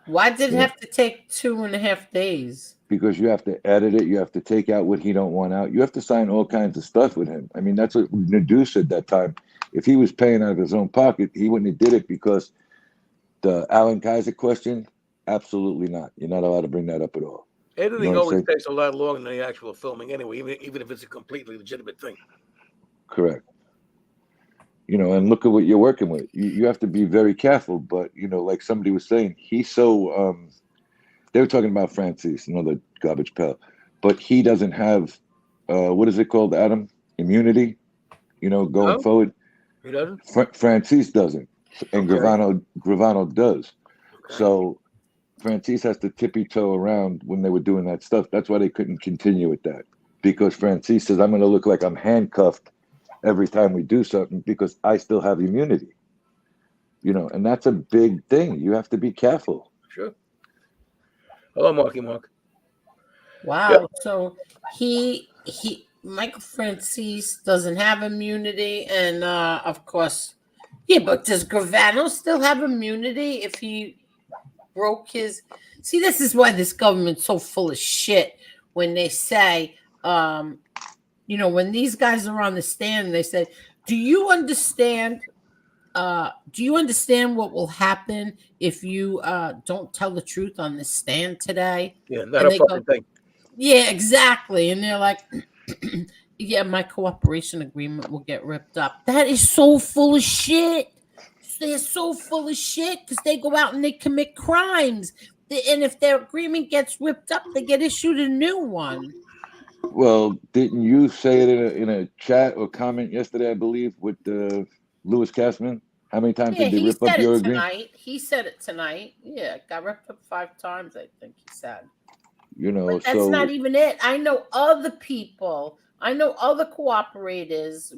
Why did it Yeah. have to take 2.5 days? Because you have to edit it. You have to take out what he don't want out. You have to sign all kinds of stuff with him. I mean, that's what Nadeau said that time. If he was paying out of his own pocket, he wouldn't have did it because the Alan Kaiser question, absolutely not. You're not allowed to bring that up at all. Editing You know what I'm always saying? takes a lot longer than the actual filming anyway, even if it's a completely legitimate thing. Correct. You know, and look at what you're working with. You have to be very careful. But, you know, like somebody was saying, he's so they were talking about Francis, another garbage pail, but he doesn't have what is it called, Adam? Immunity, you know, going No? forward. He doesn't? Francis doesn't, and Okay. Gravano does. Okay. So Francis has to tippy-toe around when they were doing that stuff. That's why they couldn't continue with that, because Francis says, I'm going to look like I'm handcuffed every time we do something because I still have immunity. You know, and that's a big thing. You have to be careful. Sure. Hello, Marky Mark. Wow. Yep. So Michael Francis doesn't have immunity, and of course, yeah. But does Gravano still have immunity if he broke his? See, this is why this government's so full of shit. When they say, you know, when these guys are on the stand, they say, "Do you understand? Do you understand what will happen if you don't tell the truth on the stand today?" Yeah, not And a they fucking go, thing. yeah, exactly. And they're like, yeah, my cooperation agreement will get ripped up. That is so full of shit. They're so full of shit because they go out and they commit crimes. And if their agreement gets ripped up, they get issued a new one. Well, didn't you say it in a chat or comment yesterday, I believe, with Louis Kasman? How many times Yeah, did they he rip up said your it agreement? tonight. He said it tonight. Yeah, it got ripped up 5 times, I think he said. You know, But that's not even it. I know other people. I know other cooperators,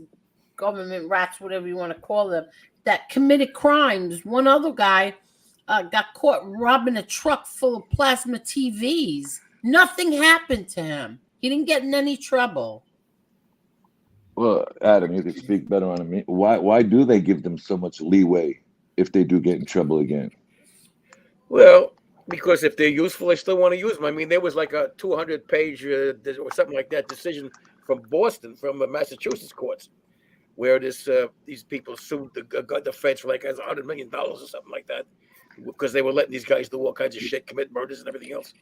government rats, whatever you want to call them, that committed crimes. One other guy got caught robbing a truck full of plasma TVs. Nothing happened to him. He didn't get in any trouble. well, Adam, you could speak better on it. Why do they give them so much leeway if they do get in trouble again? Well, because if they're useful, they still want to use them. I mean, there was like a 200-page or something like that decision from Boston, from Massachusetts courts, where these people sued the feds for like $100 million or something like that, because they were letting these guys do all kinds of shit, commit murders and everything else.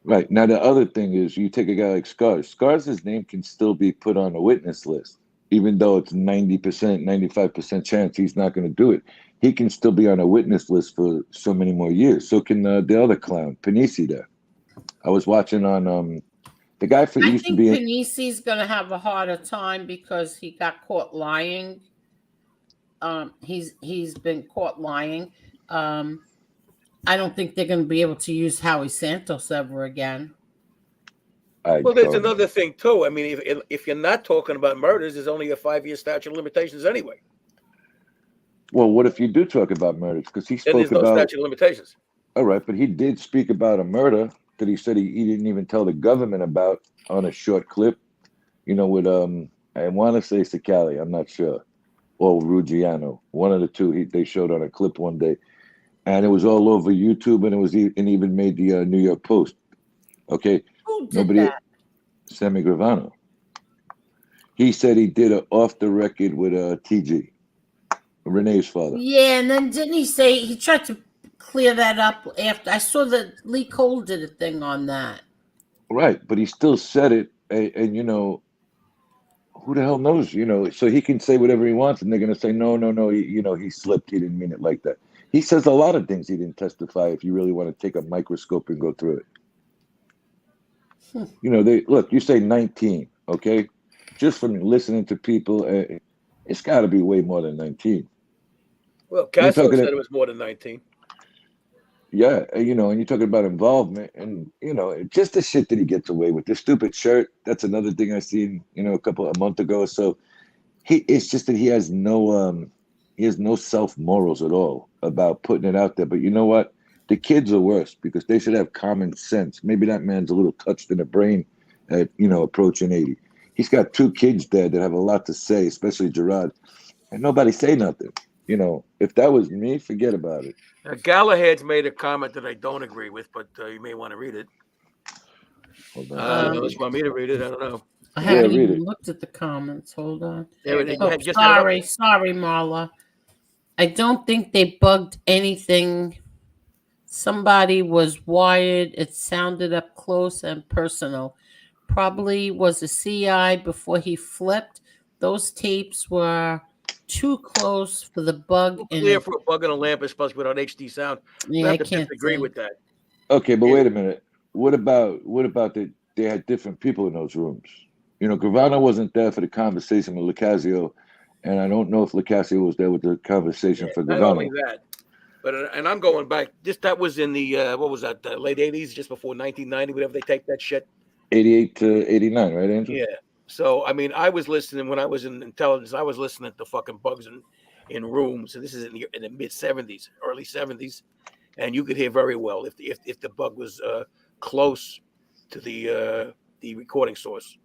Right. Now, the other thing is you take a guy like Scars. Scars' name can still be put on a witness list, even though it's 90%, 95% chance he's not going to do it. He can still be on a witness list for so many more years. So can the other clown, Panisi there. I was watching on the guy who used to be... I think Panisi's going to have a harder time because he got caught lying. He's been caught lying. I don't think they're going to be able to use Howie Santos ever again. Well, there's another thing too. I mean, if you're not talking about murders, there's only a 5-year statute of limitations anyway. Well, what if you do talk about murders? Because he spoke there's no about... statute of limitations. All right, but he did speak about a murder that he said he didn't even tell the government about on a short clip. You know, with I want to say Sicali, I'm not sure, or Ruggiano, one of the two. They showed on a clip one day, and it was all over YouTube, and it was even made the New York Post. Okay, who did that? Sammy Gravano. He said he did it off the record with TG, Renee's father. Yeah, and then didn't he say he tried to clear that up after? I saw that Lee Cole did a thing on that. Right, but he still said it, and you know, who the hell knows? You know, so he can say whatever he wants, and they're gonna say no, he slipped. He didn't mean it like that. He says a lot of things he didn't testify. If you really want to take a microscope and go through it, you know, you say 19, okay? Just from listening to people, it's got to be way more than 19. Well, Castro said it was more than 19. Yeah, you know, and you're talking about involvement, and you know, just the shit that he gets away with. The stupid shirt. That's another thing I seen, you know, a month ago or so. It's just that he has no self morals at all about putting it out there. But you know what? The kids are worse because they should have common sense. Maybe that man's a little touched in the brain at, approaching 80. He's got 2 kids there that have a lot to say, especially Gerard, and nobody say nothing. If that was me, forget about it. Galahad's made a comment that I don't agree with, but you may want to read it. Hold on. Unless you want me to read it, I don't know. I haven't read even it. looked at the comments. Hold on. Sorry, Marla. I don't think they bugged anything. Somebody was wired. It sounded up close and personal. Probably was a CI before he flipped. Those tapes were too close for the bug. Clear for a bug in a lamp, especially without HD sound. Yeah, I can't disagree with that. Okay, but wait a minute. What about they had different people in those rooms? Gravano wasn't there for the conversation with Lucasio, and I don't know if Lucasio was there with the conversation for Gravano. Not only that, but and I'm going back. That was in the what was that? Late '80s, just before 1990, whatever they taped that shit. 88 to 89, right, Andrew? Yeah. So I mean, I was listening when I was in intelligence. I was listening to fucking bugs in rooms, and this is in the mid '70s, early '70s, and you could hear very well if the bug was close to the recording source.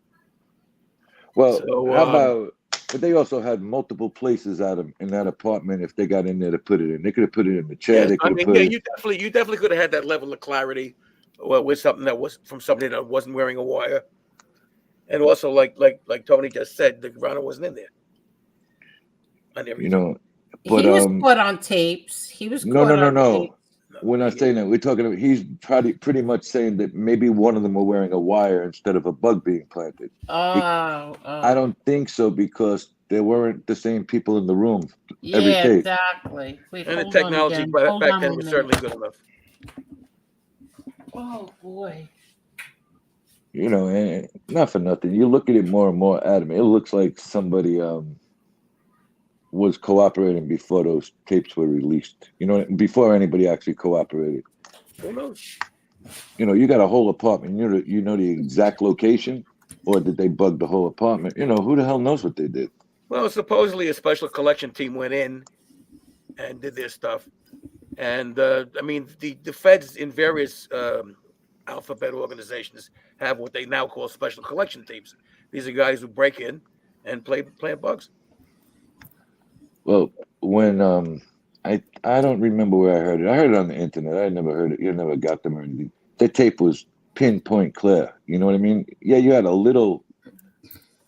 Well, how about? But they also had multiple places out of in that apartment. If they got in there to put it in, they could have put it in the chair. Yes, they could have put it. You definitely could have had that level of clarity, with something that was from somebody that wasn't wearing a wire, and also like Tony just said, the Gravano wasn't in there. But he was caught on tapes. He was caught on tapes. We're not saying that. We're talking about he's pretty much saying that maybe one of them were wearing a wire instead of a bug being planted. I don't think so because there weren't the same people in the room every tape. Exactly. Wait, and the technology back then was certainly good enough. Oh boy. And not for nothing. You look at it more and more, Adam. It looks like somebody was cooperating before those tapes were released. Before anybody actually cooperated. Who knows? You got a whole apartment. You know the exact location, or did they bug the whole apartment? Who the hell knows what they did? Well, supposedly a special collection team went in and did their stuff, and I mean the feds in various alphabet organizations have what they now call special collection teams. These are guys who break in and plant bugs. Well, when I don't remember where I heard it. I heard it on the internet. I never heard it. You never got them or anything. The tape was pinpoint clear. You know what I mean? Yeah, you had a little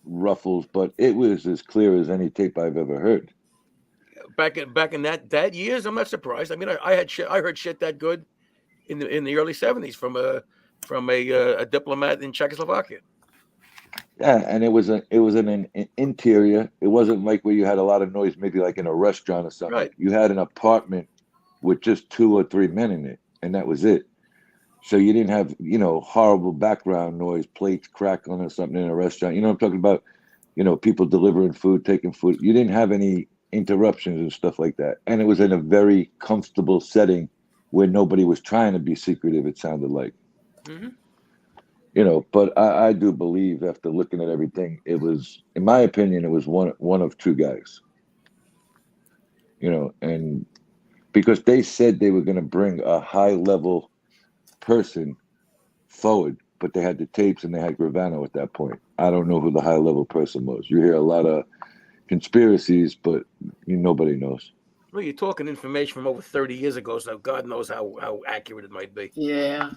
ruffles, but it was as clear as any tape I've ever heard. Back in that years, I'm not surprised. I mean, I heard shit that good in the early '70s from a diplomat in Czechoslovakia. Yeah, and it was an interior. It wasn't like where you had a lot of noise, maybe like in a restaurant or something. Right. You had an apartment with just 2 or 3 men in it, and that was it. So you didn't have, horrible background noise, plates crackling or something in a restaurant. You know what I'm talking about? People delivering food, taking food. You didn't have any interruptions and stuff like that. And it was in a very comfortable setting where nobody was trying to be secretive, it sounded like. Mm-hmm. But I do believe after looking at everything, it was, in my opinion, it was one of 2 guys. And because they said they were going to bring a high-level person forward, but they had the tapes and they had Gravano at that point. I don't know who the high-level person was. You hear a lot of conspiracies, but nobody knows. Well, you're talking information from over 30 years ago, so God knows how accurate it might be. Yeah.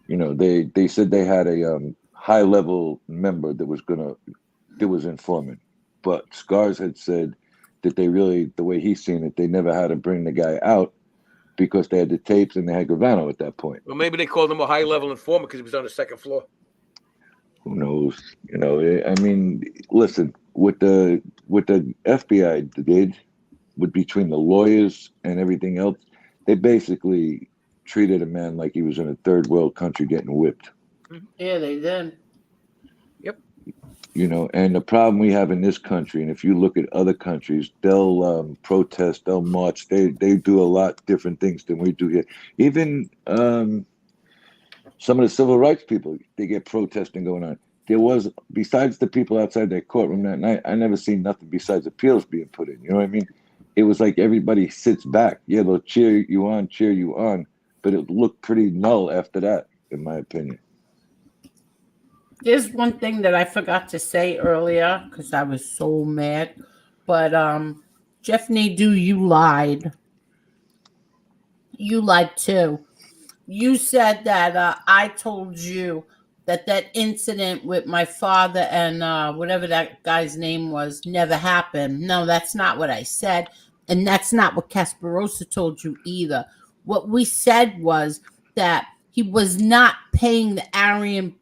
They said they had a high-level member that was informant, but Scars had said that they really, the way he's seen it, they never had to bring the guy out because they had the tapes and they had Gravano at that point. Well, maybe they called him a high-level informant because he was on the second floor. Who knows? I mean, listen, what the FBI did between the lawyers and everything else, they basically treated a man like he was in a third world country getting whipped. Yeah, they did. Yep. And the problem we have in this country, and if you look at other countries, they'll protest, they'll march, they do a lot different things than we do here. Even some of the civil rights people, they get protesting going on. There was, besides the people outside their courtroom that night, I never seen nothing besides appeals being put in. You know what I mean? it was like everybody sits back. Yeah, they'll cheer you on, but it looked pretty null after that, in my opinion. There's one thing that I forgot to say earlier because I was so mad. But Jeff Nadeau, you lied. You lied too. You said that I told you that incident with my father and whatever that guy's name was never happened. No, that's not what I said. And that's not what Casperosa told you either. What we said was that he was not paying the Aryan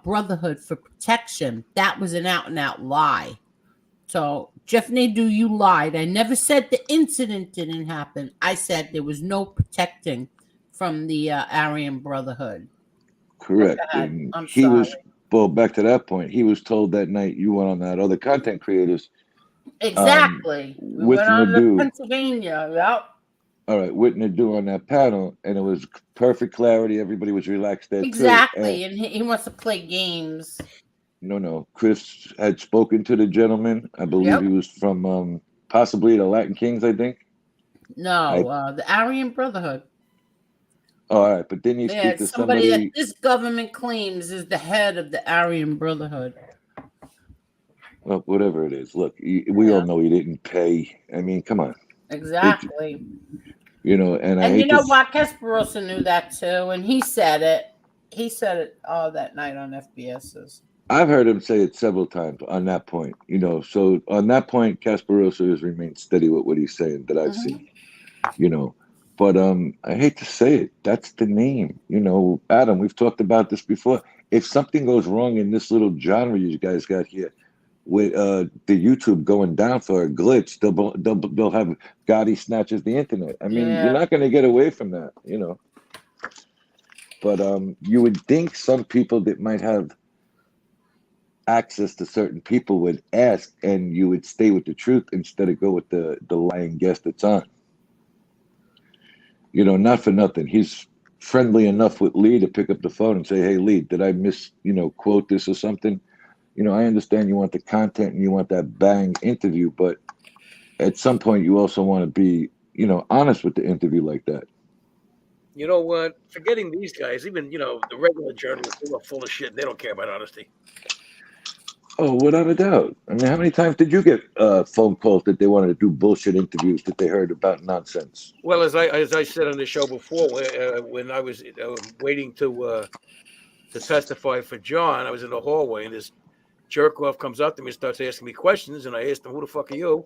Brotherhood for protection. That was an out and out lie. So, Jeff Nadeau, you lied. I never said the incident didn't happen. I said there was no protecting from the Aryan Brotherhood. Correct. And I'm he sorry. was, well, back to that point, he was told that night you went on that other content creators. Exactly. We with went on to Nadeau. Pennsylvania. Yep. All right, with Nadeau on that panel, and it was perfect clarity. Everybody was relaxed there Exactly. too. And he wants to play games. No. Chris had spoken to the gentleman. I believe he was from possibly the Latin Kings, I think. No, the Aryan Brotherhood. Oh, all right, but didn't you speak to somebody that this government claims is the head of the Aryan Brotherhood? Well, whatever it is. Look, we all know he didn't pay. I mean, come on. Exactly. And I And hate you know to, what? Casperosa knew that too, and he said it. He said it all that night on FBS's. I've heard him say it several times on that point. So on that point, Kasperosa has remained steady with what he's saying that I've seen. But I hate to say it, that's the name. Adam, we've talked about this before. If something goes wrong in this little genre you guys got here, with the YouTube going down for a glitch, they'll have Gotti snatches the internet. I mean, you're not going to get away from that, But you would think some people that might have access to certain people would ask, and you would stay with the truth instead of go with the lying guest that's on. Not for nothing. He's friendly enough with Lee to pick up the phone and say, "Hey, Lee, did I quote this or something?" I understand you want the content and you want that bang interview, but at some point you also want to be, honest with the interview like that. You know what? Forgetting these guys, even, the regular journalists, they are full of shit. They don't care about honesty. Oh, without a doubt. I mean, how many times did you get phone calls that they wanted to do bullshit interviews that they heard about nonsense? Well, as I said on the show before, when I was waiting to testify for John, I was in the hallway, and this jerk off comes up to me and starts asking me questions, and I asked him, "Who the fuck are you?"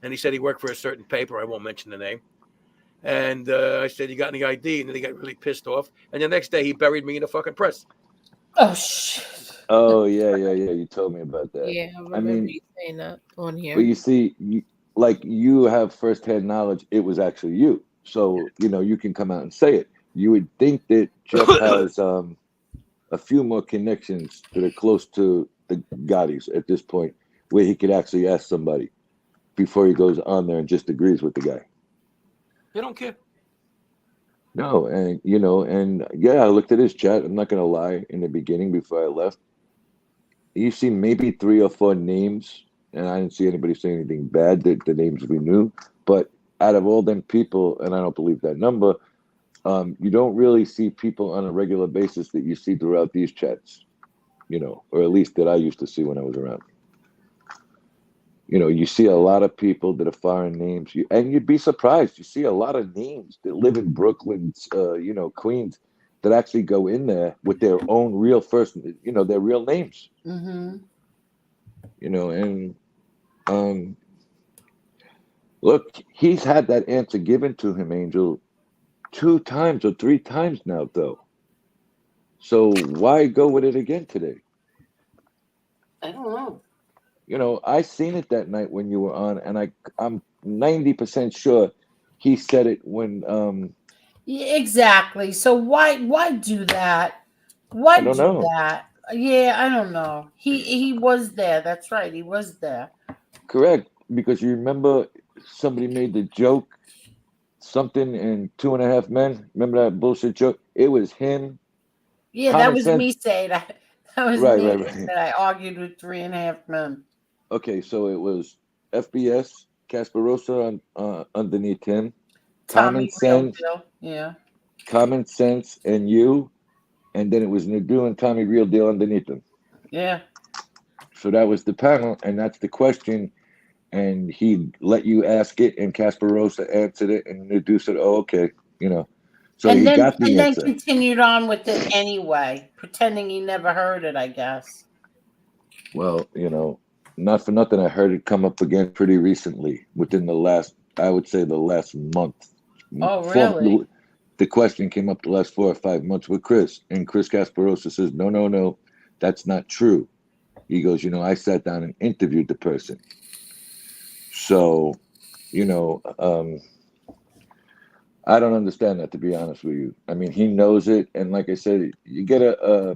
And he said he worked for a certain paper. I won't mention the name. And I said, "You got any ID?" And then he got really pissed off. And the next day, he buried me in the fucking press. Oh, shit. Oh, yeah. You told me about that. Yeah, I remember you saying that on here. But you see, you have firsthand knowledge. It was actually you. So, you can come out and say it. You would think that Jeff has a few more connections that are close to the Gottis at this point, where he could actually ask somebody before he goes on there and just agrees with the guy. They don't care. No, and I looked at his chat. I'm not gonna lie. In the beginning, before I left, you see maybe 3 or 4 names, and I didn't see anybody say anything bad. That the names we knew, but out of all them people, and I don't believe that number, you don't really see people on a regular basis that you see throughout these chats, or at least that I used to see when I was around. You see a lot of people that are foreign names, and you'd be surprised. You see a lot of names that live in Brooklyn, Queens, that actually go in there with their own real first, their real names. Mm-hmm. And look, he's had that answer given to him, Angel, 2 times or 3 times now, though. So why go with it again today? I don't know. I seen it that night when you were on, and I'm 90% sure he said it when Yeah, exactly. So why do that? Why I don't do know. that? Yeah, I don't know. He was there. That's right. He was there. Correct, because you remember somebody made the joke, something in 2.5 Men. Remember that bullshit joke? It was him. Yeah, Common that was sense. me saying that. That was Right. that I argued with 3.5 Men. Okay, so it was FBS, Casparosa underneath him. Tommy Real Deal. Yeah. Common Sense and you, and then it was Nadu and Tommy Real Deal underneath him. Yeah. So that was the panel, and that's the question. And he let you ask it, and Casparosa answered it, and Nadu said, "Oh, okay," you know. So and he then, got the and answer. then continued on with it anyway, pretending he never heard it, I guess. Well, you know, not for nothing, I heard it come up again pretty recently, within the last, I would say, the last month. Oh, really? The question came up the last 4 or 5 months with Chris, and Chris Casparosa says, no, that's not true. He goes, you know, I sat down and interviewed the person. So, you know, I don't understand that, to be honest with you. I mean, he knows it, and like I said, you get a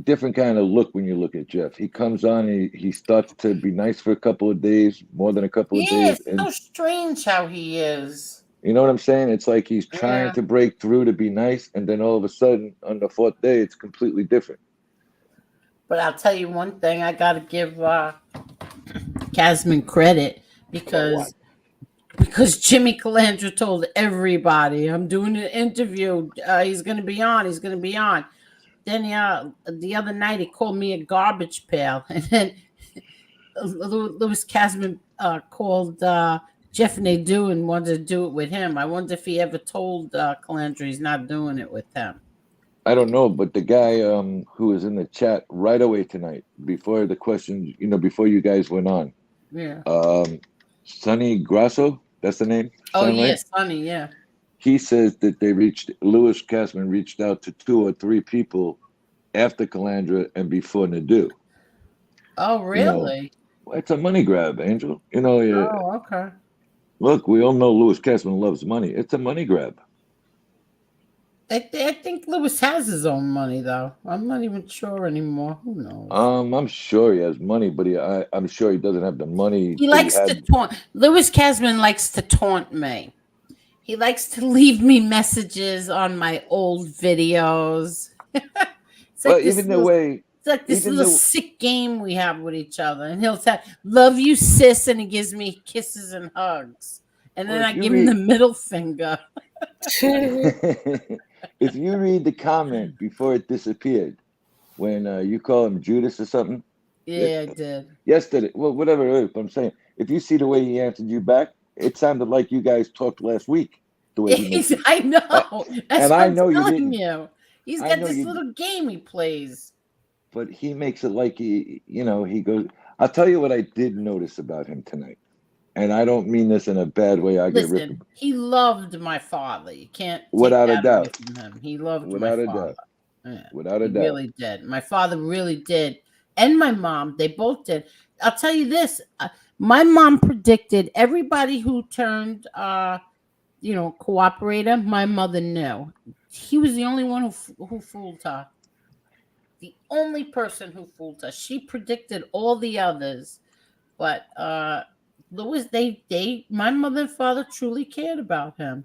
different kind of look when you look at Jeff. He comes on, he starts to be nice for a couple of days, more than a couple of days. Yeah, it's so strange how he is. You know what I'm saying? It's like he's trying to break through to be nice, and then all of a sudden, on the 4th day, it's completely different. But I'll tell you one thing, I got to give Kasman credit because Jimmy Calandra told everybody, I'm doing an interview. He's going to be on. He's going to be on. Then the other night, he called me a garbage pail. And then Louis Kasman called Jeff Nadeau and wanted to do it with him. I wonder if he ever told Calandra he's not doing it with him. I don't know, but the guy who was in the chat right away tonight, before the questions, you know, before you guys went on. Yeah. Sonny Grasso, that's the name? Oh, yeah, Sonny, yeah. He says that Louis Kasman reached out to 2 or 3 people after Calandra and before Nadeau. Oh, really? You know, it's a money grab, Angel. You know, oh, okay. Look, we all know Louis Kasman loves money. It's a money grab. I think Louis has his own money, though. I'm not even sure anymore. Who knows? I'm sure he has money, but I'm sure he doesn't have the money. He likes to taunt. Louis Kasman likes to taunt me. He likes to leave me messages on my old videos. It's like this little sick game we have with each other. And he'll say, "Love you, sis," and he gives me kisses and hugs. And then I give him the middle finger. If you read the comment before it disappeared, when you call him Judas or something. Yeah, I did. Yesterday, well, whatever it is, but I'm saying, if you see the way he answered you back, it sounded like you guys talked last week. The way he I know. That's what I'm telling you. He's got this little game he plays. But he makes it like he goes. I'll tell you what I did notice about him tonight. And I don't mean this in a bad way. Listen, he loved my father. You can't take without that a doubt. away from him. He loved without my a father. doubt. Yeah, Without a doubt. He really did. My father really did. And my mom, they both did. I'll tell you this. My mom predicted everybody who turned, cooperator, my mother knew. He was the only one who fooled her. The only person who fooled her. She predicted all the others. But, Louis, my mother and father truly cared about him.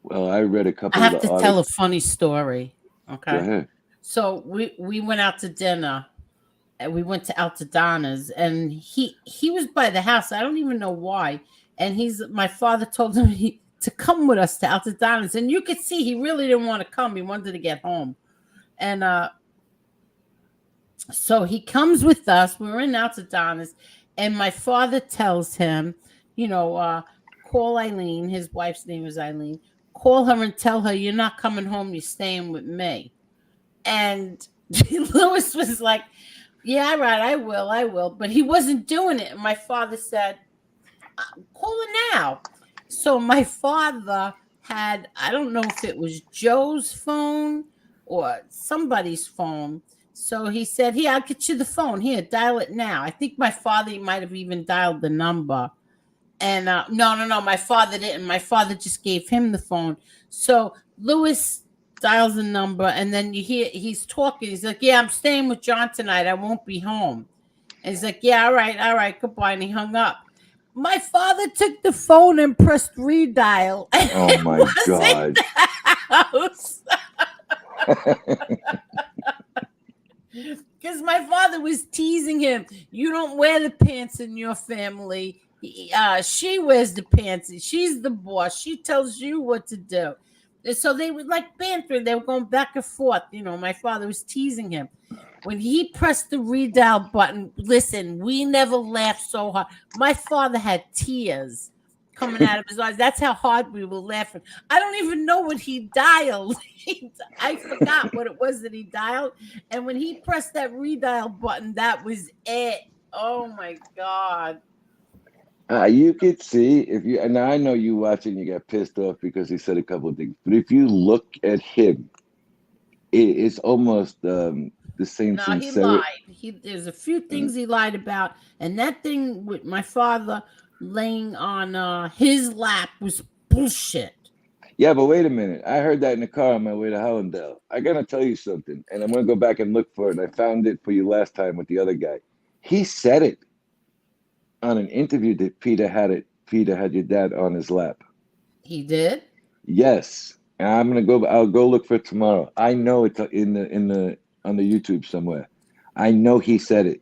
Well, I read a couple. I have to tell a funny story. Okay. Go ahead. So we went out to dinner, and we went to Altadonna's, and he was by the house. I don't even know why. And my father told him to come with us to Altadonna's, and you could see he really didn't want to come. He wanted to get home, and so he comes with us. We're in Altadonna's. And my father tells him, call Eileen. His wife's name is Eileen. Call her and tell her you're not coming home. You're staying with me. And Louis was like, yeah, right, I will. But he wasn't doing it. And my father said, call her now. So my father had, I don't know if it was Joe's phone or somebody's phone. So he said, here, I'll get you the phone. Here, dial it now. I think my father might have even dialed the number. And no, my father didn't. My father just gave him the phone. So Louis dials the number, and then you hear he's talking. He's like, yeah, I'm staying with John tonight. I won't be home. And he's like, yeah, all right, goodbye. And he hung up. My father took the phone and pressed redial. Oh, my God. Because my father was teasing him. You don't wear the pants in your family. She wears the pants. She's the boss. She tells you what to do. And so they were like bantering. They were going back and forth. My father was teasing him. When he pressed the redial button, listen, we never laughed so hard. My father had tears coming out of his eyes. That's how hard we were laughing. I don't even know what he dialed. I forgot what it was that he dialed. And when he pressed that redial button, that was it. Oh my God. You could see if you, and I know you watch it and you got pissed off because he said a couple of things, but if you look at him, it's almost the same No, sincerity. he lied. There's a few things he lied about, and that thing with my father laying on his lap was bullshit. Yeah, but wait a minute. I heard that in the car on my way to Hollandale. I gotta tell you something, and I'm gonna go back and look for it. I found it for you last time with the other guy. He said it on an interview that Peter had your dad on his lap. He did? Yes. And I'll go look for it tomorrow. I know it's on the YouTube somewhere. I know he said it.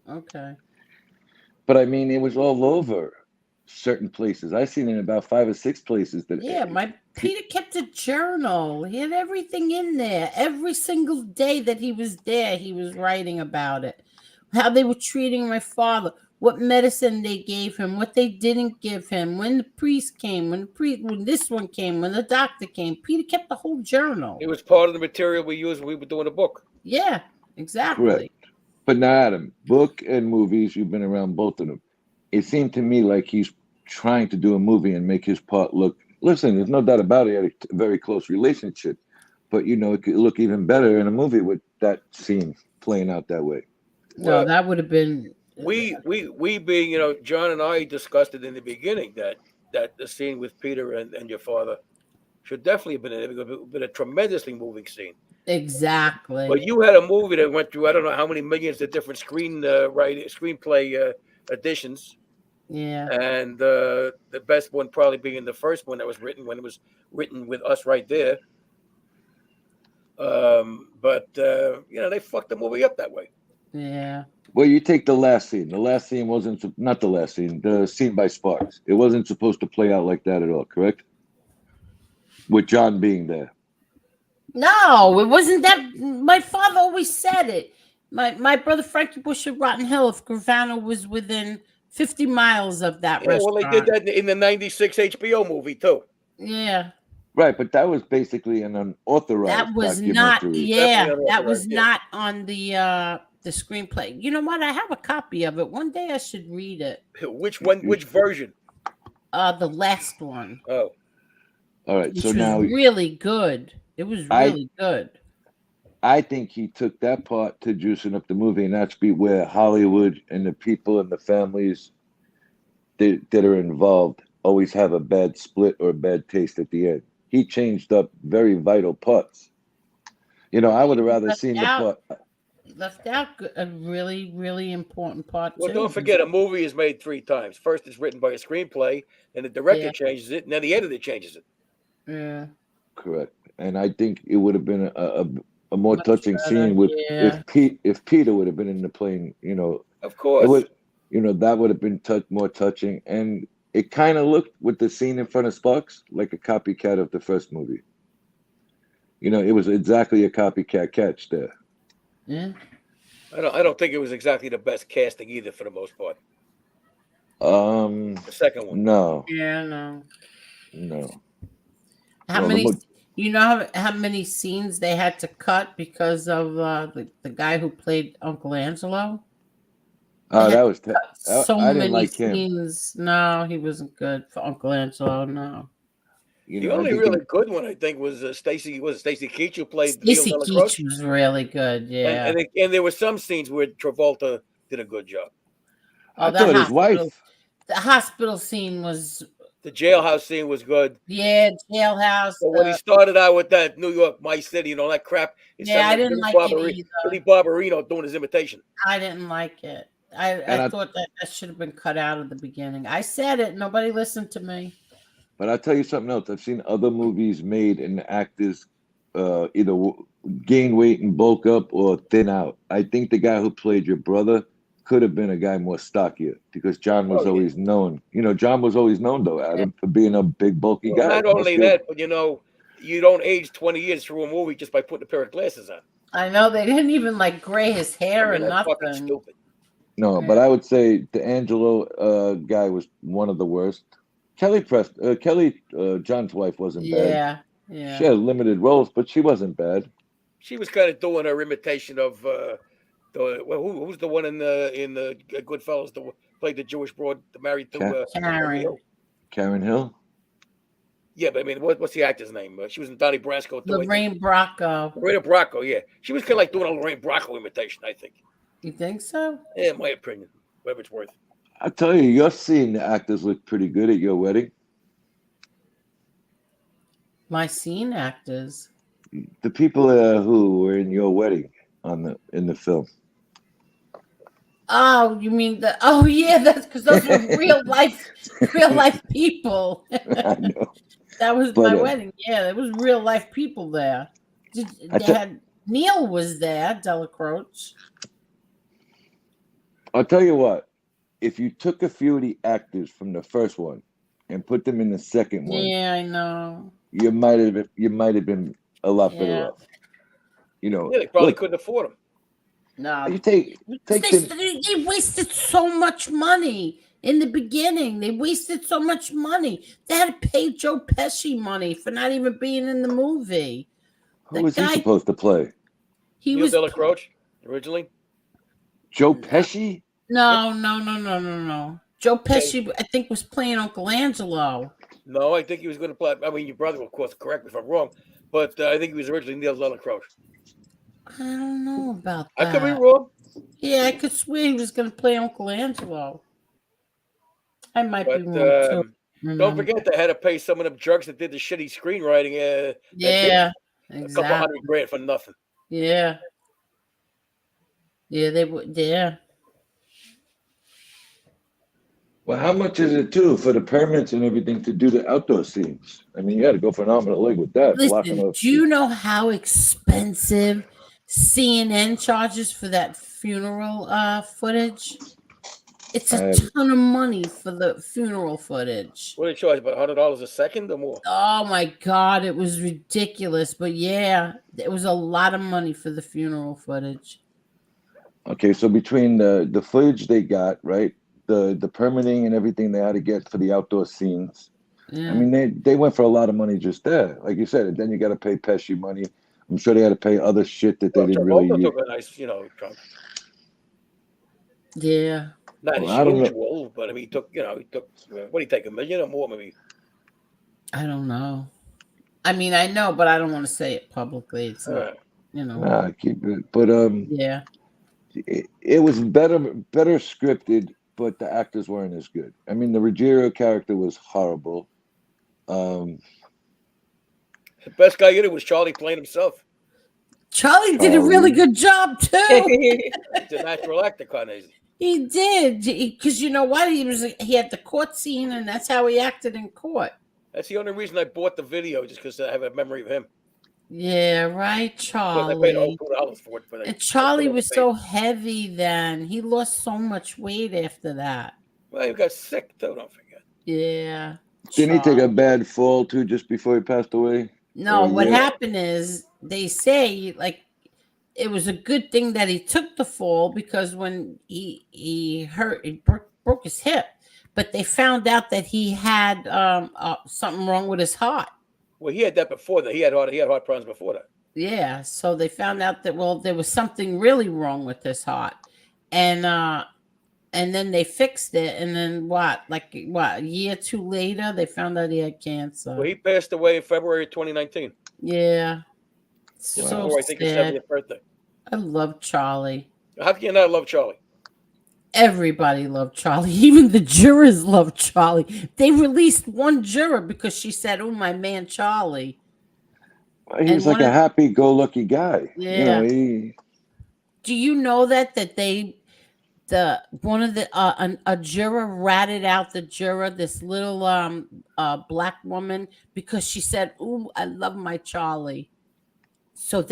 Okay. But I mean, it was all over certain places. I seen it in about 5 or 6 places that my Peter kept a journal. He had everything in there. Every single day that he was there, he was writing about it. How they were treating my father, what medicine they gave him, what they didn't give him, when the priest came, when this one came, when the doctor came. Peter kept the whole journal. It was part of the material we used when we were doing the book. Yeah, exactly. Correct. But now, Adam, book and movies, you've been around both of them. It seemed to me like he's trying to do a movie and make his part look. Listen, there's no doubt about it. He had a very close relationship, but it could look even better in a movie with that scene playing out that way. No, that would have been. We being, John and I discussed it in the beginning that the scene with Peter and your father should definitely have been a tremendously moving scene. Exactly. But you had a movie that went through I don't know how many millions of different screenplay editions. Yeah. And the best one probably being the first one that was written when it was written with us right there. But they fucked the movie up that way. Yeah. Well, you take the last scene. The last scene wasn't not the last scene. The scene by Sparks. It wasn't supposed to play out like that at all. Correct? With John being there. No, it wasn't that. My father always said it. My brother Frankie Bush at Rotten Hill, if Gravano was within 50 miles of that restaurant. Well, they did that in the 96 HBO movie, too. Yeah. Right, but that was basically an unauthorized That was documentary. That was not on the screenplay. You know what? I have a copy of it. One day I should read it. Which one? Which version? The last one. Oh. All right, which so was now really good. It was really good. I think he took that part to juicing up the movie, and that's where Hollywood and the people and the families that are involved always have a bad split or a bad taste at the end. He changed up very vital parts. I would have rather seen the part. He left out a really, really important part, Well, too. don't forget, a movie is made 3 times. First, it's written by a screenplay, and the director changes it, and then the editor changes it. Yeah. Correct. And I think it would have been a more touching scene if Peter would have been in the plane, Of course. It would, that would have been more touching. And it kind of looked with the scene in front of Sparks like a copycat of the first movie. It was exactly a copycat catch there. Yeah. I don't think it was exactly the best casting either for the most part. The second one. No. Yeah, no. How many scenes they had to cut because of the guy who played Uncle Angelo? Oh, that was I didn't like scenes. Him. No, he wasn't good for Uncle Angelo. No. The only really good one I think was Stacy Keach, who played Stacy Keach was really good. Yeah, and there were some scenes where Travolta did a good job. I thought his wife. The hospital scene was. The jailhouse scene was good. Yeah, jailhouse. But when he started out with that New York, my city, that crap. I didn't like it either. Billy Barbarino doing his imitation. I didn't like it. I thought that should have been cut out at the beginning. I said it. Nobody listened to me. But I'll tell you something else. I've seen other movies made and the actors either gain weight and bulk up or thin out. I think the guy who played your brother could have been a guy more stockier because John was always known. John was always known though, Adam, for being a big bulky guy. Not only that, but you don't age 20 years through a movie just by putting a pair of glasses on. I know they didn't even like gray his hair or that's nothing. fucking stupid. No, but I would say the Angelo guy was one of the worst. Kelly John's wife wasn't bad. Yeah. She had limited roles, but she wasn't bad. She was kind of doing her imitation of who's the one in the Goodfellas that played the Jewish broad married to Karen Hill. Yeah, but I mean, what's the actor's name? She was in Donnie Brasco. Lorraine Bracco. Lorraine Bracco, yeah. She was kind of like doing a Lorraine Bracco imitation, I think. You think so? Yeah, in my opinion, whatever it's worth. I tell you, you're seeing the actors look pretty good at your wedding. My scene actors. The people who were in your wedding in the film. Oh, you mean that's because those were real life people. I know. That was my wedding. Yeah, there was real life people there. Neil was there, Delacroce. I'll tell you what. If you took a few of the actors from the first one and put them in the second one, yeah, I know. You might have been a lot better off. They probably couldn't afford them. No, you take they wasted so much money in the beginning. They wasted so much money. They had to pay Joe Pesci money for not even being in the movie. Who was he supposed to play? He was Delacroce originally. Joe Pesci? No. Joe Pesci, I think, was playing Uncle Angelo. No, I think he was going to play. I mean, your brother will, of course, correct me if I'm wrong, but I think he was originally Neil Delacroce. I don't know about that. I could be wrong. Yeah, I could swear he was going to play Uncle Angelo. I might be wrong too. Don't forget they had to pay some of them jerks that did the shitty screenwriting. Yeah, exactly. A couple $100,000 for nothing. Yeah. Yeah, they would. Yeah. Well, how much is it too for the permits and everything to do the outdoor scenes? I mean, you had to go phenomenal with that. Listen, do you know how expensive CNN charges for that funeral footage? It's a ton of money for the funeral footage. What did they charge? About $100 a second or more? Oh my God, it was ridiculous. But yeah, it was a lot of money for the funeral footage. Okay, so between the footage they got, right? The permitting and everything they had to get for the outdoor scenes. Yeah. I mean, they went for a lot of money just there. Like you said, then you got to pay Pesci money. I'm sure they had to pay other shit that they didn't really use. Took a nice, chunk. Yeah. Not as usual, but I mean, he took, what do you take, $1 million or more, maybe? I don't know. I mean, I know, but I don't want to say it publicly. It's not, Nah, keep it. But yeah. It was better scripted, but the actors weren't as good. I mean, the Ruggiero character was horrible. The best guy in it was Charlie playing himself. Charlie did a really good job too. He's a natural actor, Carnegie. He did, because you know what? He had the court scene, and that's how he acted in court. That's the only reason I bought the video, just because I have a memory of him. Yeah, right, Charlie. I paid $2 for it. And Charlie was so heavy then. He lost so much weight after that. Well, he got sick, though, don't forget. Yeah. Didn't he take a bad fall, too, just before he passed away? No, what happened is, they say, like, it was a good thing that he took the fall, because when he broke his hip, but they found out that he had something wrong with his heart. Well, he had that before that. He had heart problems before that. Yeah, so they found out that there was something really wrong with his heart, and then they fixed it, and then a year or two later, they found out he had cancer. Well, he passed away in February 2019. Yeah, so before, I think his 70th birthday. I love Charlie. How can you not love Charlie? Everybody loved Charlie. Even the jurors loved Charlie. They released one juror because she said, "Oh, my man Charlie." He was like a happy-go-lucky guy. Yeah. Do you know that a juror ratted out the juror, this little black woman, because she said, "Ooh, I love my Charlie." So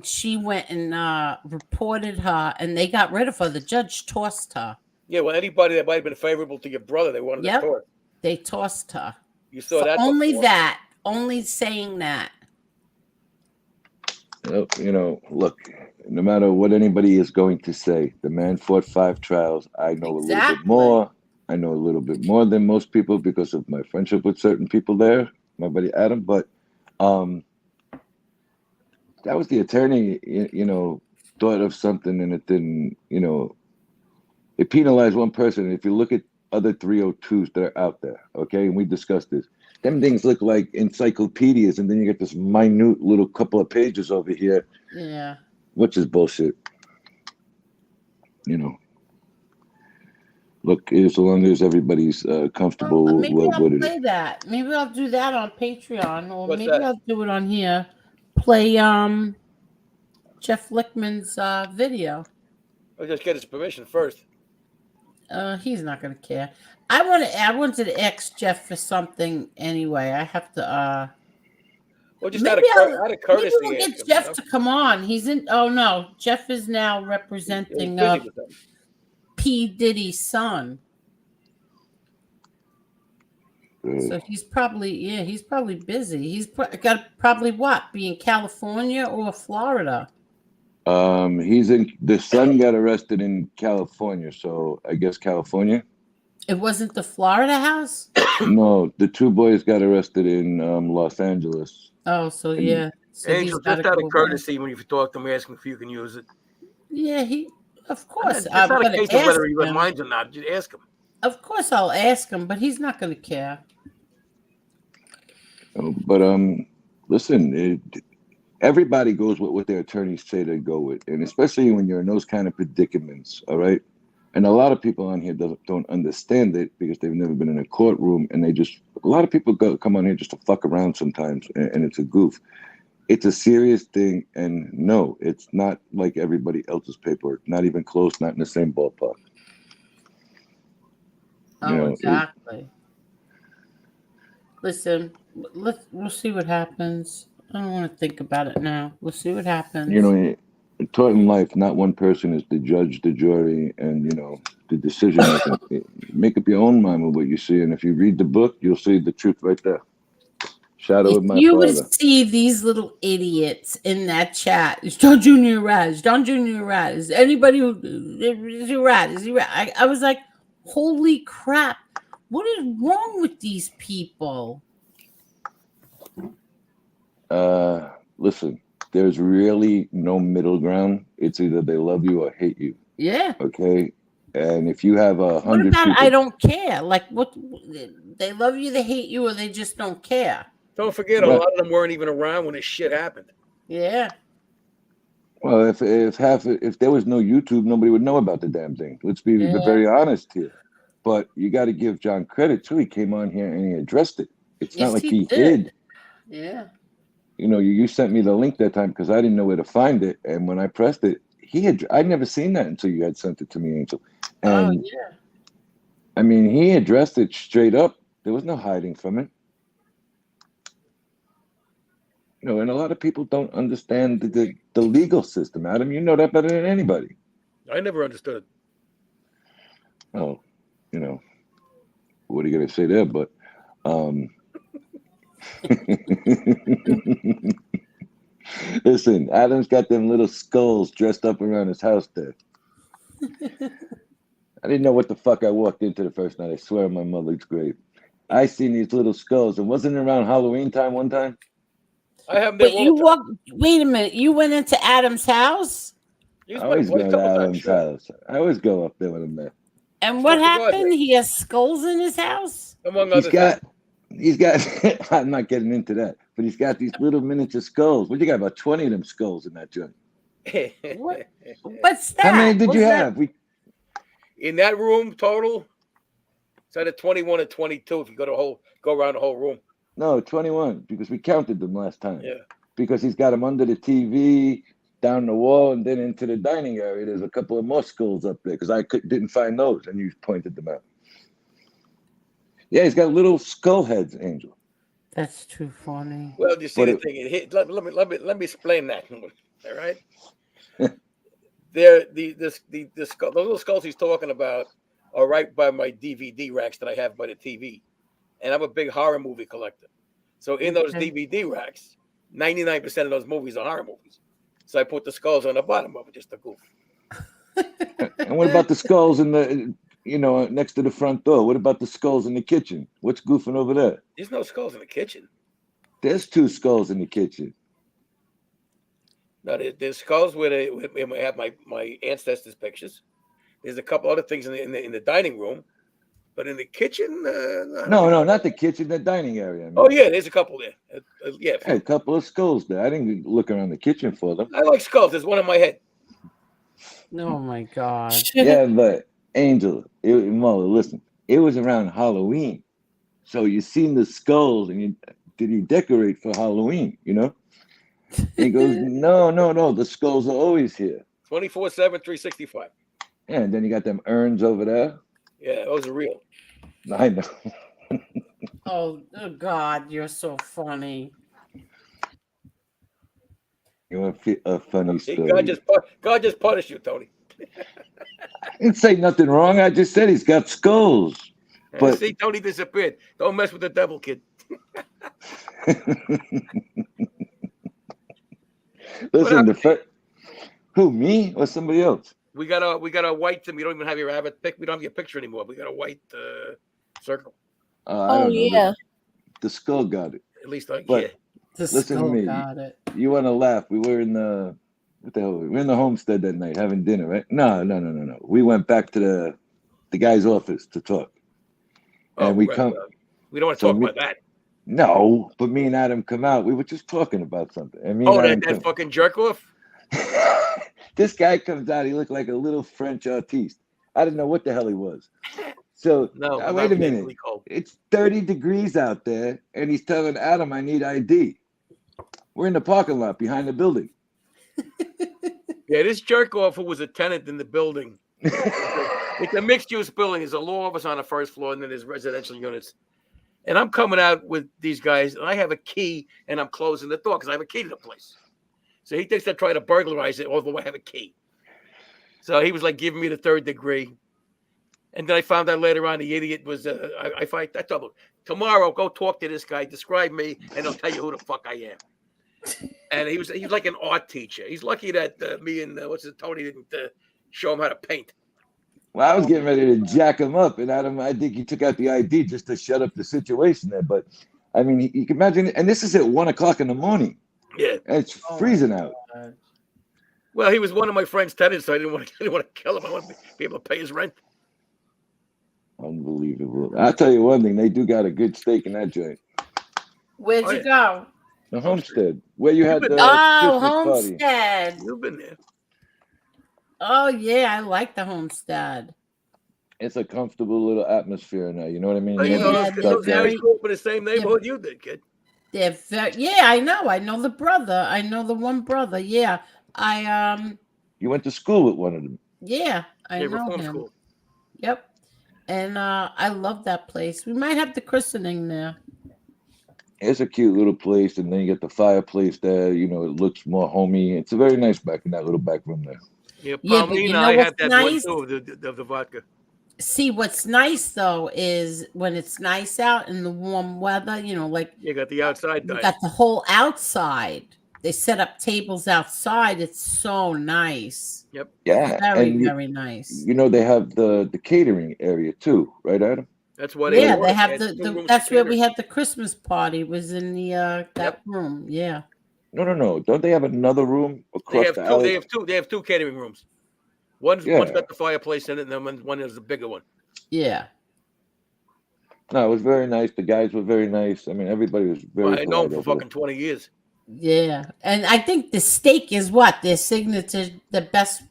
she went and reported her, and they got rid of her. The judge tossed her. Yeah, well, anybody that might have been favorable to your brother, they wanted to toss. They tossed her. You saw that only before. that, only saying that. You know, look, no matter what anybody is going to say, the man fought 5 trials. I know a little bit more. I know a little bit more than most people because of my friendship with certain people there, my buddy Adam. But that was the attorney, you know, thought of something and it didn't, you know, it penalized one person. If you look at other 302s that are out there, okay, and we discussed this, them things look like encyclopedias, and then you get this minute little couple of pages over here. Yeah. Which is bullshit. You know. Look, as long as everybody's comfortable maybe I'll with play that. Maybe I'll do that on Patreon, or What's maybe that? I'll do it on here. Play Jeff Lichtman's video. I'll just get his permission first. He's not gonna care. I wanted to ask Jeff for something anyway. I have to Well, just out of courtesy. Maybe we'll get Jeff to come on. He's in. Oh no, Jeff is now representing P. Diddy's son. So he's probably busy. He's got probably be in California or Florida. The son got arrested in California, so I guess California. It wasn't the Florida house? No, the 2 boys got arrested in Los Angeles. Oh, so yeah. So Angel, just out of courtesy, when you talk to him, ask him if you can use it. Yeah, of course. It's not a case of whether he reminds or not. Just ask him. Of course, I'll ask him, but he's not going to care. But listen, everybody goes with what their attorneys say they go with, and especially when you're in those kind of predicaments, all right? And a lot of people on here don't understand it because they've never been in a courtroom, and a lot of people come on here just to fuck around sometimes, and it's a goof. It's a serious thing, and no, it's not like everybody else's paperwork. Not even close, not in the same ballpark. Exactly. Listen, we'll see what happens. I don't want to think about it now. We'll see what happens. You know, taught in life, not one person is the judge, the jury, and, you know, the decision making. Make up your own mind with what you see, and if you read the book, you'll see the truth right there. Shadow of my father. You would see these little idiots in that chat. Is John Jr. a rat? Is John Jr. a rat? Is anybody is he a rat? Is he a rat? I was like, holy crap. What is wrong with these people? Listen, there's really no middle ground. It's either they love you or hate you. Yeah. Okay. And if you have 100 what about people, I don't care. Like, what? They love you, they hate you, or they just don't care. Don't forget, a lot of them weren't even around when this shit happened. Yeah. Well, if there was no YouTube, nobody would know about the damn thing. Let's be very honest here. But you got to give John credit too. He came on here and he addressed it. It's not like he hid. Yeah. You know, you sent me the link that time because I didn't know where to find it, and when I pressed it, I'd never seen that until you had sent it to me, Angel. And I mean, he addressed it straight up. There was no hiding from it. You know, and a lot of people don't understand the legal system. Adam, you know that better than anybody. I never understood it. Oh, you know, what are you going to say there? But listen, Adam's got them little skulls dressed up around his house there. I didn't know what the fuck I walked into the first night. I swear on my mother's grave. I seen these little skulls. And wasn't it around Halloween time one time? I have wait a minute. You went into Adam's house? I always go to Adam's house. I always go up there when I'm there. And what happened? He has skulls in his house? Among other things. He's got, I'm not getting into that, but he's got these little miniature skulls. What, you got about 20 of them skulls in that joint? What's that? How many did you have? In that room total, it's either 21 or 22 if you go around the whole room. No, 21, because we counted them last time. Yeah. Because he's got them under the TV, down the wall, and then into the dining area. There's a couple of more skulls up there because I didn't find those, and you pointed them out. Yeah, he's got little skull heads, Angel. That's too funny. Well, you see But the it, thing. It hit. Let me explain that. All right. There, the skull, those little skulls he's talking about are right by my DVD racks that I have by the TV, and I'm a big horror movie collector. So in those Okay. DVD racks, 99% of those movies are horror movies. So I put the skulls on the bottom of it just to goof. and what about the skulls in the, next to the front door? What about the skulls in the kitchen? What's goofing over there? There's no skulls in the kitchen. There's 2 skulls in the kitchen. No, there's skulls where I have my ancestors' pictures. There's a couple other things in the dining room, but in the kitchen, No, not the kitchen, the dining area. I mean. Oh yeah, there's a couple there. Yeah, Hey, a couple of skulls there. I didn't look around the kitchen for them. I like skulls. There's one in my head. Oh my God. Yeah, but Angel, Mo, listen, it was around Halloween. So you seen the skulls and did he decorate for Halloween, He goes, no, the skulls are always here. 24/7, 365. Yeah, and then you got them urns over there. Yeah, those are real. I know. Oh God, you're so funny. You want a funny story? God just punished you, Tony. I didn't say nothing wrong. I just said he's got skulls. But see, Tony disappeared. Don't mess with the devil, kid. Listen, who, me or somebody else? We got a white thing. We don't even have your pic. We don't have your picture anymore. We got a white circle. I Oh don't know. yeah. The skull got it. At least I But yeah. The listen to skull me. got it. You want to laugh? We were in the we were in the homestead that night having dinner, right? No. We went back to the guy's office to talk, and we come. We don't want to so talk about that. No, but me and Adam come out. We were just talking about something. And me and Adam that fucking jerk off. This guy comes out. He looked like a little French artiste. I didn't know what the hell he was. So wait a minute. It's 30 degrees out there, and he's telling Adam, "I need ID." We're in the parking lot behind the building. Yeah, this jerk off who was a tenant in the building. It's a mixed-use building. There's a law office on the first floor, and then there's residential units. And I'm coming out with these guys, and I have a key, and I'm closing the door because I have a key to the place. So he thinks I try to burglarize it, although I have a key. So he was like giving me the 3rd degree. And then I found out later on the idiot was, I told him, tomorrow go talk to this guy, describe me, and he'll tell you who the fuck I am. And he was like an art teacher. He's lucky that me and Tony didn't show him how to paint. Well, I was getting ready to jack him up, and Adam, I think he took out the ID just to shut up the situation there. But I mean, you can imagine, and this is at 1 o'clock in the morning. Yeah, and it's freezing out. Well, he was one of my friend's tenants, so I didn't want to kill him. I wanted to be able to pay his rent. Unbelievable! I'll tell you one thing: they do got a good steak in that joint. Where'd you go? The Homestead, where you had the Christmas Homestead. Party. You've been there. Oh yeah, I like the Homestead. It's a comfortable little atmosphere in there. You know what I mean? Those guys grew up in the same neighborhood you did, kid. They're yeah, I know. I know the brother. I know the one brother. Yeah, You went to school with one of them. Yeah, I know him. School. Yep, and I love that place. We might have the christening there. It's a cute little place, and then you get the fireplace there. You know, it looks more homey. It's a very nice back in that little back room there. Yeah, Palmina, I had that nice? One too of the vodka. See, what's nice though is when it's nice out in the warm weather, like you got the outside. You got the whole outside. They set up tables outside. It's so nice. Yep. Yeah. Very nice. They have the catering area too, right, Adam? That's what. Yeah, they have that's where we had the Christmas party. Was in the that room. Yeah. No. Don't they have another room across the alley? They have two catering rooms. One's got the fireplace in it, and then one is the bigger one. Yeah. No, it was very nice. The guys were very nice. I mean, everybody was very. I know him for fucking 20 years. Yeah, and I think the steak is what their signature, the best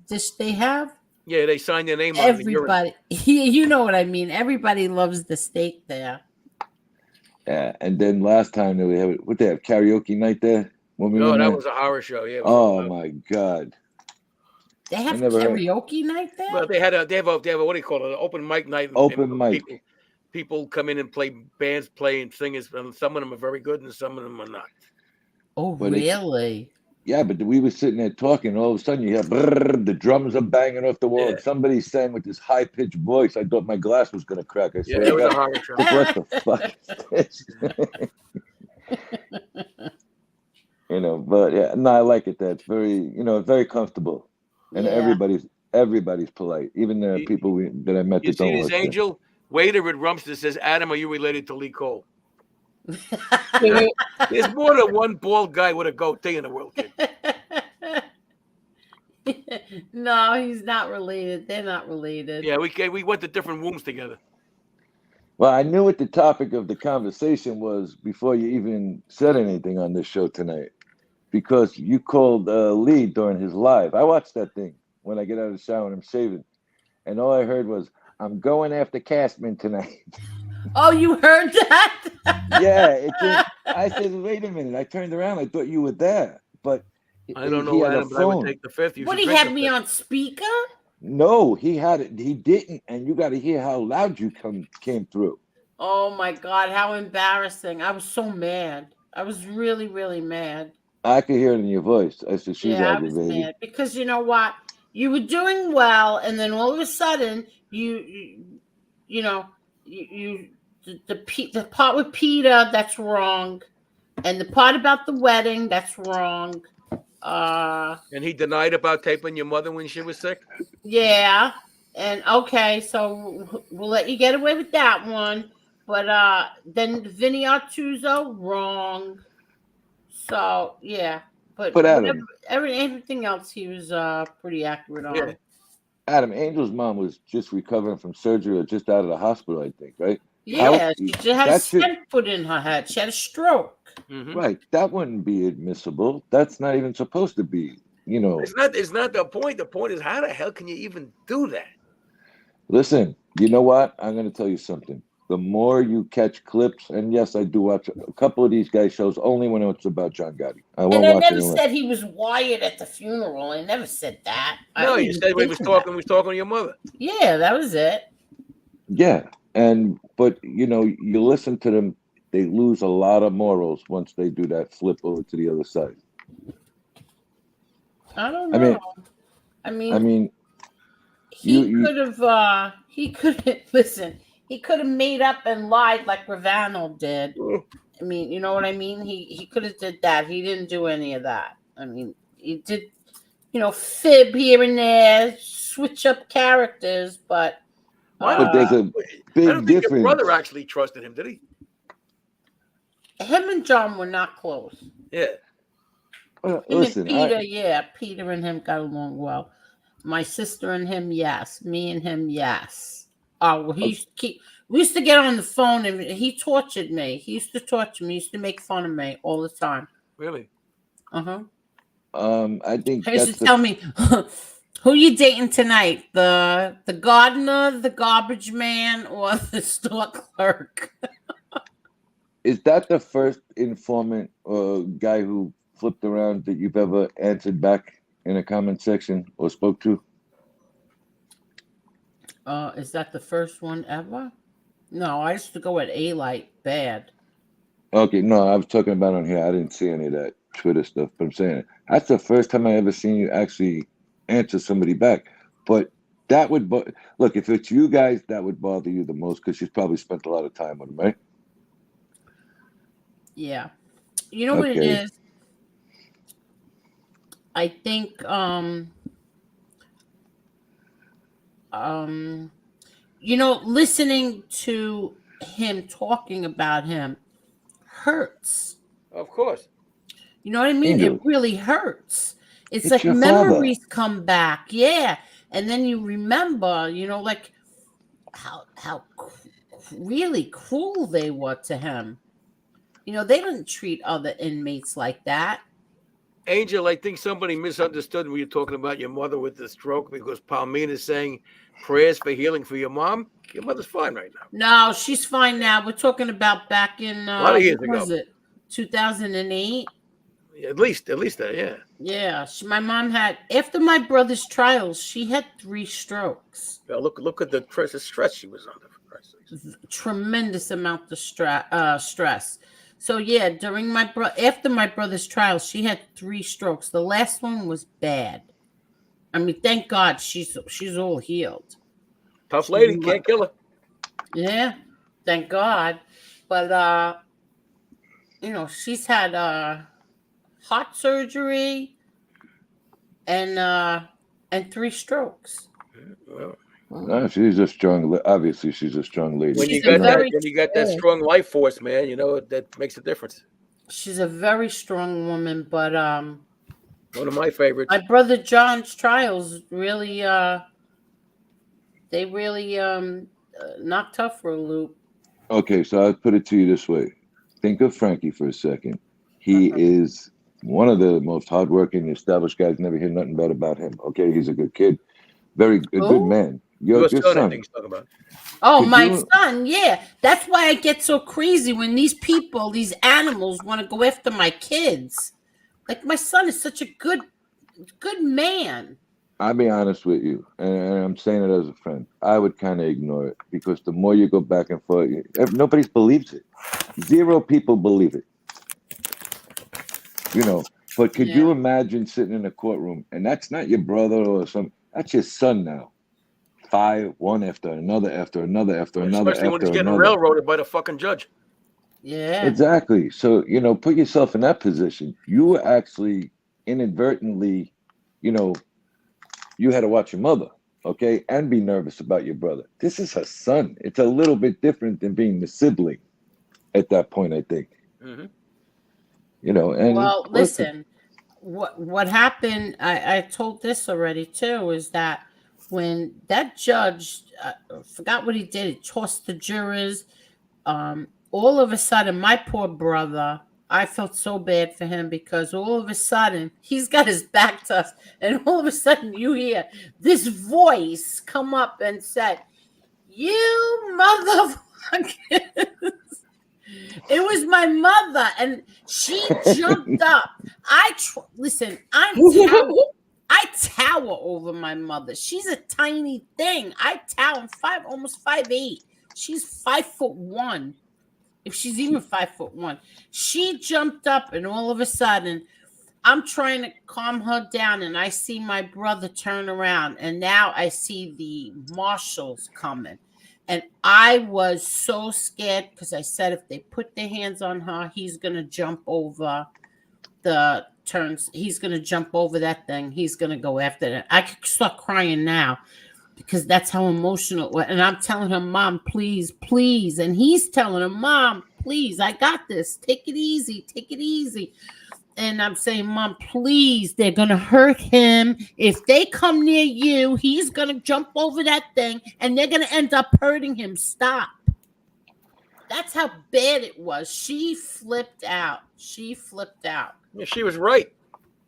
dish they have. Yeah, they signed their name on it. Everybody, you know what I mean. Everybody loves the steak there. Yeah, and then last time they have karaoke night there. No, that was a horror show. Yeah. Oh my God. They have karaoke night there. Well, they have a what do you call it? An open mic night. Open mic. people come in and play bands, playing singers, and some of them are very good, and some of them are not. Oh, But really? Yeah, but we were sitting there talking, and all of a sudden you hear brrr, the drums are banging off the wall, and somebody's saying with this high pitched voice. I thought my glass was gonna crack. I Yeah, swear it to was a God. horror show. Like, what the fuck is this? But yeah, no, I like it. That's very, very comfortable, and Yeah. everybody's polite. Even the people that I met You that see don't this work there. angel waiter at Rumster says, "Adam, are you related to Lee Cole?" There's more than one bald guy with a goatee in the world, kid. No, he's not related. They're not related. Yeah, we went to different wombs together. Well, I knew what the topic of the conversation was before you even said anything on this show tonight, because you called Lee during his live. I watched that thing when I get out of the shower and I'm shaving, and all I heard was, "I'm going after Kasman tonight." Oh, you heard that? Yeah, I said, "Wait a minute!" I turned around. I thought you were there, but I don't he know, had a Adam, but I would phone. take the fifth. You What, should he drink had the me fifth. on speaker? No, he had it. He didn't, and you got to hear how loud you came through. Oh my God, how embarrassing. I was so mad. I was really, really mad. I could hear it in your voice. I said, "She's Yeah, I was aggravated." mad because you know what? You were doing well, and then all of a sudden, the part with Peter, that's wrong, and the part about the wedding, that's wrong. And he denied about taping your mother when she was sick. Yeah, and okay, so we'll let you get away with that one, but then Vinny Artuso, wrong. So yeah, but Adam, everything else he was pretty accurate on. Yeah. Adam, Angel's mom was just recovering from surgery or just out of the hospital, I think, right? Yeah, she just had a that should- stent put in her head. She had a stroke. Mhm. Right. That wouldn't be admissible. That's not even supposed to be, It's not the point. The point is, how the hell can you even do that? Listen, you know what? I'm going to tell you something. The more you catch clips, and yes, I do watch a couple of these guys' shows only when it's about John Gotti. I won't And I watch never it. said he was wired at the funeral. I never said that. No, you said when he was talking to your mother. Yeah, that was it. Yeah, but you listen to them, they lose a lot of morals once they do that flip over to the other side. I don't know. I mean, he could have made up and lied like Ravano did. I mean, you know what I mean? He could have did that. He didn't do any of that. I mean, he did, fib here and there, switch up characters, but there's a I big don't think difference. your brother actually trusted him, did he? him and John were not close. Yeah. Listen, Peter and him got along well. My sister and him, yes. Me and him, yes. Oh, well, we used to get on the phone and he tortured me. He used to torture me. He used to make fun of me all the time. Really? Uh-huh. I think he used to tell me, who you dating tonight? The gardener, the garbage man, or the store clerk? Is that the first informant or guy who flipped around that you've ever answered back in a comment section or spoke to? Is that the first one ever? No, I used to go at A-Light bad. Okay, no, I was talking about on here. I didn't see any of that Twitter stuff, but I'm saying that's the first time I ever seen you actually answer somebody back. But that would look, if it's you guys, that would bother you the most because she's probably spent a lot of time with them, right? Yeah. You know what it is? I think listening to him talking about him hurts. Of course. You know what I mean? Angel, it really hurts. It's it's like your memories come back. Yeah. And then you remember, like how really cruel they were to him. They didn't treat other inmates like that. Angel, I think somebody misunderstood when you're talking about your mother with the stroke because Palmine is saying prayers for healing for your mom. Your mother's fine right now. No, she's fine now. We're talking about back in a lot of years ago. Was it 2008? At least that, yeah. Yeah, my mom had, after my brother's trials, she had 3 strokes. Well, look at the stress she was under. tremendous amount of stress. So yeah, during after my brother's trial, she had 3 strokes. The last one was bad. I mean, thank God she's all healed. Tough lady, can't kill her. Yeah, thank God. But she's had heart surgery and 3 strokes. Well, she's a strong. Obviously, she's a strong lady. When you got that strong life force, man, that makes a difference. She's a very strong woman, but one of my favorites. My brother John's trials really they really knocked her for a loop. Okay, so I'll put it to you this way. Think of Frankie for a second. He is one of the most hardworking, established guys. Never hear nothing bad about him. Okay, he's a good kid. Very good man. Your son. I think he's talking about. Oh, my son, yeah. That's why I get so crazy when these people, these animals, want to go after my kids. Like, my son is such a good man. I'll be honest with you, and I'm saying it as a friend. I would kind of ignore it because the more you go back and forth, nobody believes it. 0 people believe it. But could you imagine sitting in a courtroom and that's not your brother or something? That's your son now. 5, one after another, after another, after another. Especially when he's getting railroaded by the fucking judge. Yeah. Exactly. So, put yourself in that position. You were actually inadvertently, you had to watch your mother, okay, and be nervous about your brother. This is her son. It's a little bit different than being the sibling at that point, I think. Mm-hmm. And well, listen, what happened, I told this already too, is that when that judge forgot what he did, he tossed the jurors. All of a sudden, my poor brother, I felt so bad for him because all of a sudden he's got his back to us, and all of a sudden you hear this voice come up and say, "You motherfucker!" It was my mother, and she jumped up. Listen, I tower over my mother. She's a tiny thing. I tower. I'm almost 5'8". She's 5'1". If she's even 5'1". She jumped up, and all of a sudden, I'm trying to calm her down, and I see my brother turn around, and now I see the marshals coming. And I was so scared because I said if they put their hands on her, he's going to jump over the turns. He's going to jump over that thing. He's going to go after that. I could start crying now because that's how emotional it was. And I'm telling him, Mom, please, please. And he's telling him, Mom, please, I got this. Take it easy. Take it easy. And I'm saying, Mom, please, they're going to hurt him. If they come near you, he's going to jump over that thing and they're going to end up hurting him. Stop. That's how bad it was. She flipped out. Yeah, she was right.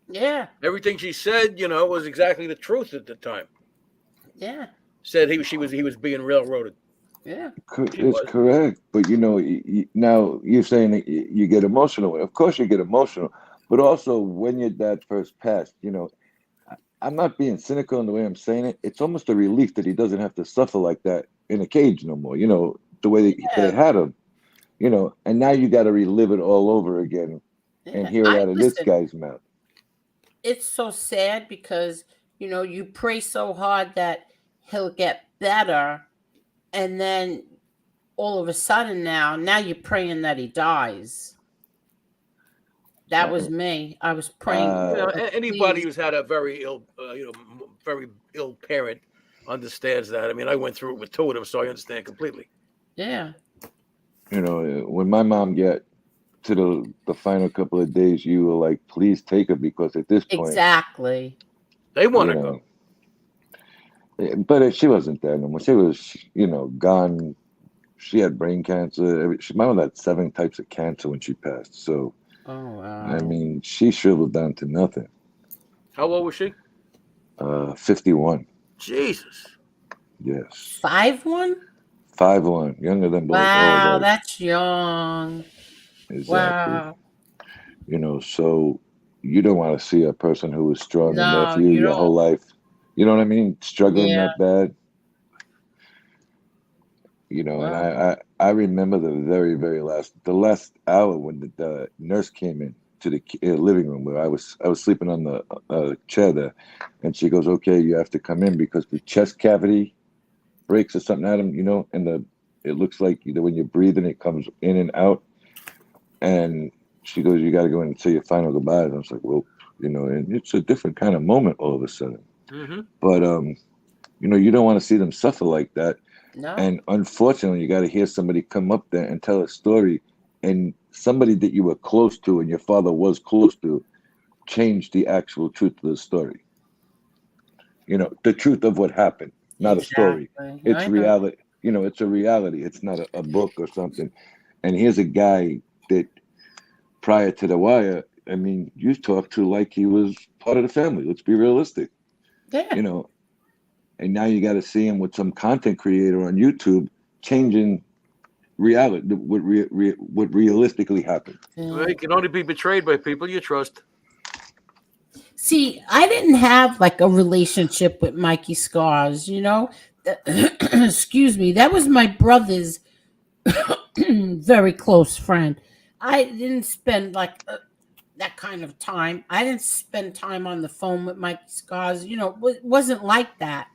Yeah. Everything she said, was exactly the truth at the time. Yeah. Said he was being railroaded. Yeah. It's correct. But, now you're saying that you get emotional. Of course you get emotional. But also, when your dad first passed, I'm not being cynical in the way I'm saying it. It's almost a relief that he doesn't have to suffer like that in a cage no more, the way they had him, and now you got to relive it all over again and hear it out of this guy's mouth. It's so sad because, you pray so hard that he'll get better. And then all of a sudden now you're praying that he dies. That was me. I was praying. Anybody who's had a very ill, very ill parent understands that. I mean, I went through it with 2 of them, so I understand completely. Yeah. When my mom got to the final couple of days, you were like, please take her because at this point. Exactly. They want to go. But she wasn't there no more. She was, gone. She had brain cancer. My mom had 7 types of cancer when she passed. So, oh wow. I mean, she shriveled down to nothing. How old was she? 51. Jesus. Yes. 5'1"? 5'1", younger than both. Wow, that's young. Exactly. Wow. So you don't want to see a person who was strong enough your whole life. You know what I mean? Struggling that bad. You know, and Wow. I remember the last hour when the nurse came in to the living room where I was sleeping on the chair there, and she goes, "Okay, you have to come in because the chest cavity breaks or something, Adam. You know, and it looks like when you're breathing, it comes in and out." And she goes, "You got to go in and say your final goodbyes." I was like, "Well, you know," and it's a different kind of moment all of a sudden. Mm-hmm. But you know, you don't want to see them suffer like that. No. And unfortunately, you got to hear somebody come up there and tell a story, and somebody that you were close to and your father was close to change the actual truth of the story. You know, the truth of what happened, not a story. Exactly. It's I know. reality. You know, it's a reality. It's not a book or something. And here's a guy that prior to The Wire, I mean, you talked to like he was part of the family. Let's be realistic. Yeah. You know, and now you got to see him with some content creator on YouTube changing reality, what realistically happened. Well, you can only be betrayed by people you trust. See, I didn't have like a relationship with Mikey Scars, you know. Excuse me. That was my brother's very close friend. I didn't spend like that kind of time. I didn't spend time on the phone with Mikey Scars. You know, it wasn't like that.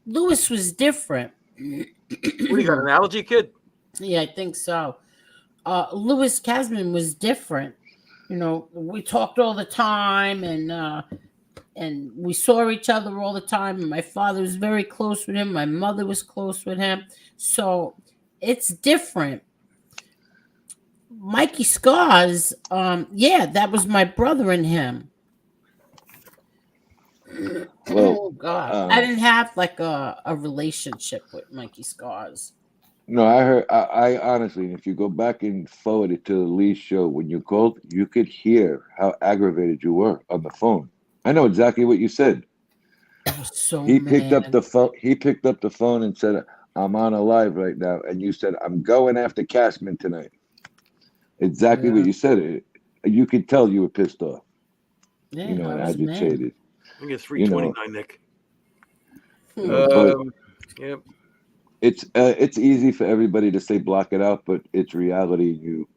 Lewis was different. What do you got, an allergy, kid? Yeah, I think so. Lewis Kasman was different. You know, we talked all the time, and we saw each other all the time. And my father was very close with him. My mother was close with him. So it's different. Mikey Scars, yeah, that was my brother and him. Well, Oh God, I didn't have like a relationship with Mikey Scars. no, I heard. I honestly, if you go back and forward it to the Lee show when you called, you could hear how aggravated you were on the phone. I know exactly what you said. I was so He picked up mad. the phone. He picked up the phone and said, "I'm on a live right now," and you said, "I'm going after Kasman tonight." Exactly what Yeah, you said. You could tell you were pissed off, you yeah, know, I and was mad. agitated, I get you know. 329, Nick. But Yep. it's easy for everybody to say block it out, but it's reality. You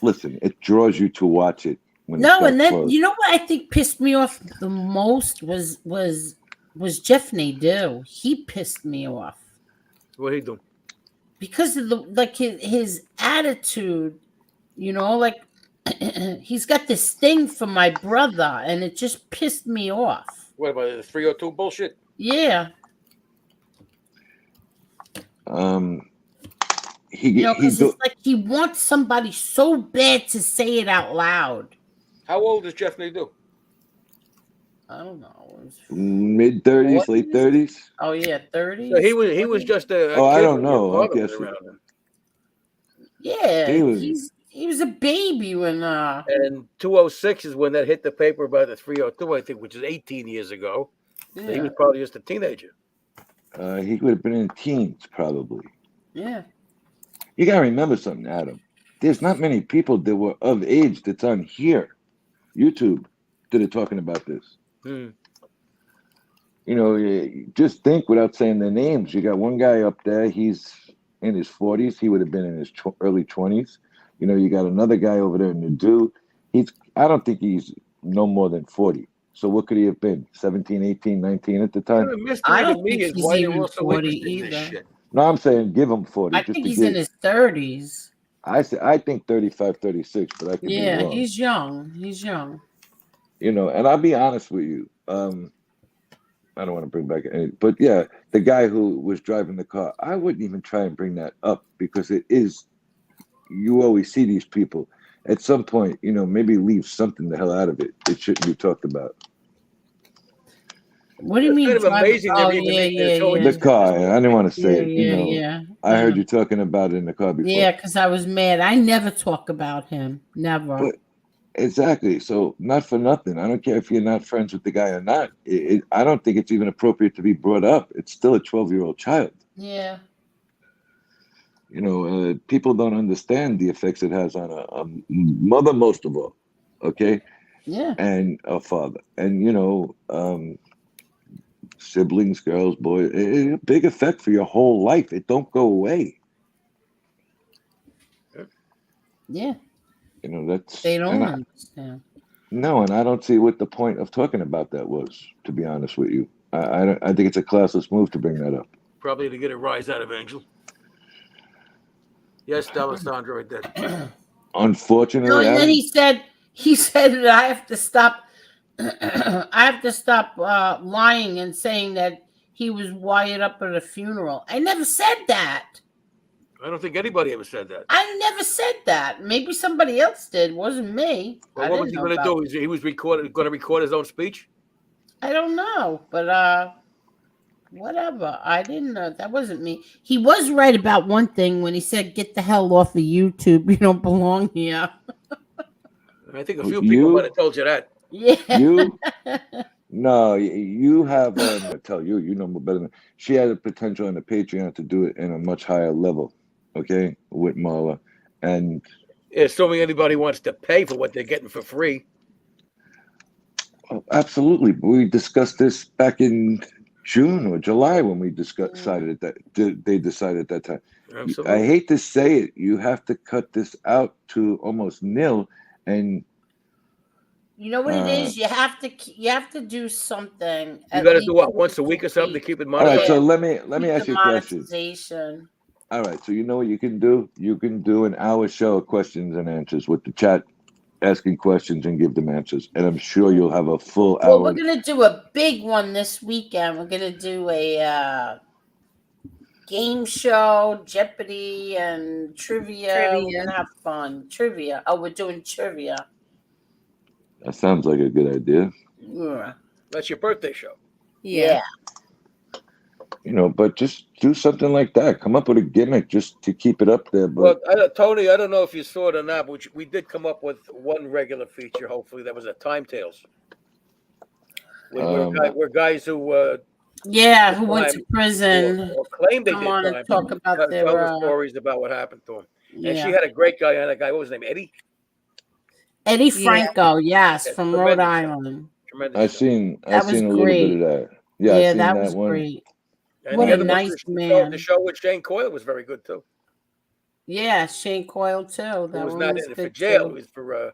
listen. It draws you to watch it when it's No, that and then close. you know what I think pissed me off the most was Jeff Nadeau. He pissed me off What he do? because of the like his attitude. You know, like he's got this thing for my brother, and it just pissed me off. What about the 302 bullshit? Yeah, Um, you know, he because it's do like he wants somebody so bad to say it out loud. How old is Jeff Nadeau? I don't know. It was mid-30s, late 40s? 30s. Oh yeah, So 30s. he was 40s? just a Oh, I kid don't when your know. I father was guess around him. Yeah, he was. he was a baby when And 206 is when that hit the paper about the 302, I think, which is 18 years ago. So he yeah, was probably just a teenager. He would have been in teens probably. yeah. You gotta remember something, Adam. There's not many people that were of age that's on here, YouTube, that are talking about this. Hmm. You know, just think without saying their names. You got one guy up there. He's in his 40s. He would have been in his early 20s. You know, you got another guy over there in the do. I don't think he's no more than 40. So what could he have been? 17, 18, 19 at the time? The I mystery to don't me think is he's why they're even all so 40 interested in this either. shit. No, I'm saying give him 40 I just think to he's in give. his 30s. I think 35, 36, but I could be Yeah, wrong. he's young. He's young. You know, and I'll be honest with you. I don't want to bring back any, but yeah, the guy who was driving the car, I wouldn't even try and bring that up because it is, you always see these people. At some point, you know, maybe leave something the hell out of it. It shouldn't be talked about. What do you It's mean kind of driving? amazing Oh they're even yeah, making it yeah, so yeah, The interesting car, this I way. didn't want to say yeah, it, you yeah, know, yeah. I heard you talking about it in the car before. Yeah, because I was mad. I never talk about him. Never. But exactly. So not for nothing. I don't care if you're not friends with the guy or not. I don't think it's even appropriate to be brought up. It's still a 12-year-old child. Yeah. You know, people don't understand the effects it has on a mother, most of all. Okay, Yeah. and a father, and you know, siblings, girls, boys. A big effect for your whole life. It don't go away. Yeah. You know, that's They don't and understand. no, and I don't see what the point of talking about that was. To be honest with you, I think it's a classless move to bring that up. Probably to get a rise out of Angel. Yes, D'Alessandro, I did. Unfortunately, No, and then Adam, he said that I have to stop. I have to stop lying and saying that he was wired up at a funeral. I never said that. I don't think anybody ever said that. I never said that. Maybe somebody else did. It wasn't me. Well, what was he going to do? He was going to record his own speech? I don't know, but whatever. I didn't know. That wasn't me. He was right about one thing when he said, "Get the hell off of YouTube. You don't belong here." I think a few people might have told you that. Yeah. You? No, you have. I tell you, you know better than she had the potential in the Patreon to do it in a much higher level. Okay, with Marla, and assuming anybody wants to pay for what they're getting for free. Oh, absolutely, we discussed this back in June or July when we decided that they decided at that time. Absolutely. I hate to say it, you have to cut this out to almost nil, and you know what it is. You have to do something. You got to do what, once a week or something to keep it monetized. All right, so let me ask you a question. Monetization. All right, so you know what you can do? You can do an hour show of questions and answers with the chat asking questions and give them answers. And I'm sure you'll have a full hour. Well, we're going to do a big one this weekend. We're going to do a game show, Jeopardy, and trivia. We're going to have fun. Trivia. Oh, we're doing trivia. That sounds like a good idea. Yeah. That's your birthday show. Yeah. You know, but just do something like that. Come up with a gimmick just to keep it up there. But Tony, I don't know if you saw it or not, but we did come up with one regular feature. Hopefully, that was a Time Tales. We're guys who who went to prison or claimed they come did on time. and talk about tell their the stories about what happened to them. Yeah. And she had a great guy on that guy. What was his name? Eddie Franco, yes, from Rhode Island. Tremendous. I've seen a great. little bit of that. Yeah, I've seen that was one. Great. And what the a other nice man. The show with Shane Coyle was very good too. Yeah, Shane Coyle too. That was one not was in it good for jail. too. It was for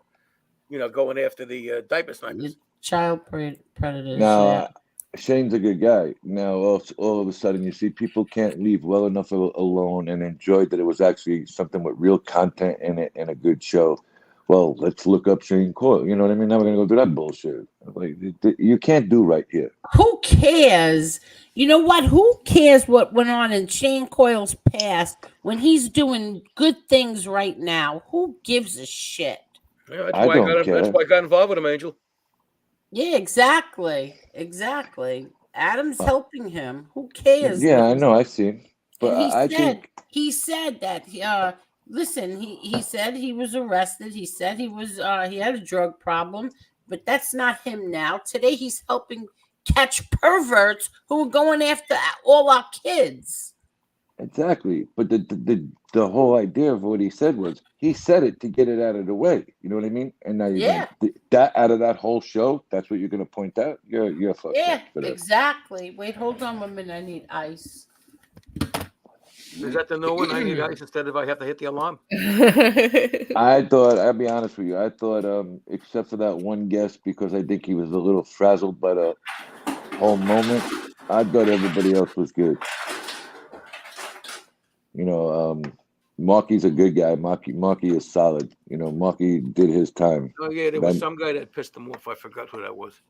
going after the diaper snipers. Child predators. Now, Shane's a good guy. Now, all of a sudden, you see people can't leave well enough alone and enjoy that it was actually something with real content in it and a good show. Well, let's look up Shane Coyle. You know what I mean? Now we're going to go do that bullshit. Like, you can't do right here. Who cares? You know what? Who cares what went on in Shane Coyle's past when he's doing good things right now? Who gives a shit? Yeah, that's why I got involved with him, Angel. Yeah, exactly. Adam's helping him. Who cares? Yeah, I know. I see. But he said that listen, he said he was arrested. He said he had a drug problem, but that's not him now. Today he's helping catch perverts who are going after all our kids. Exactly. But the whole idea of what he said was he said it to get it out of the way. You know what I mean? And now that out of that whole show, that's what you're going to point out. You're fucked. Yeah, exactly. Wait, hold on a minute. I need ice. Is that the no one? I need ice instead of I have to hit the alarm. I'll be honest with you. I thought, except for that one guest, because I think he was a little frazzled by the whole moment, I thought everybody else was good. You know, Marky's a good guy. Marky is solid. You know, Marky did his time. Oh yeah, there was some guy that pissed him off. I forgot who that was.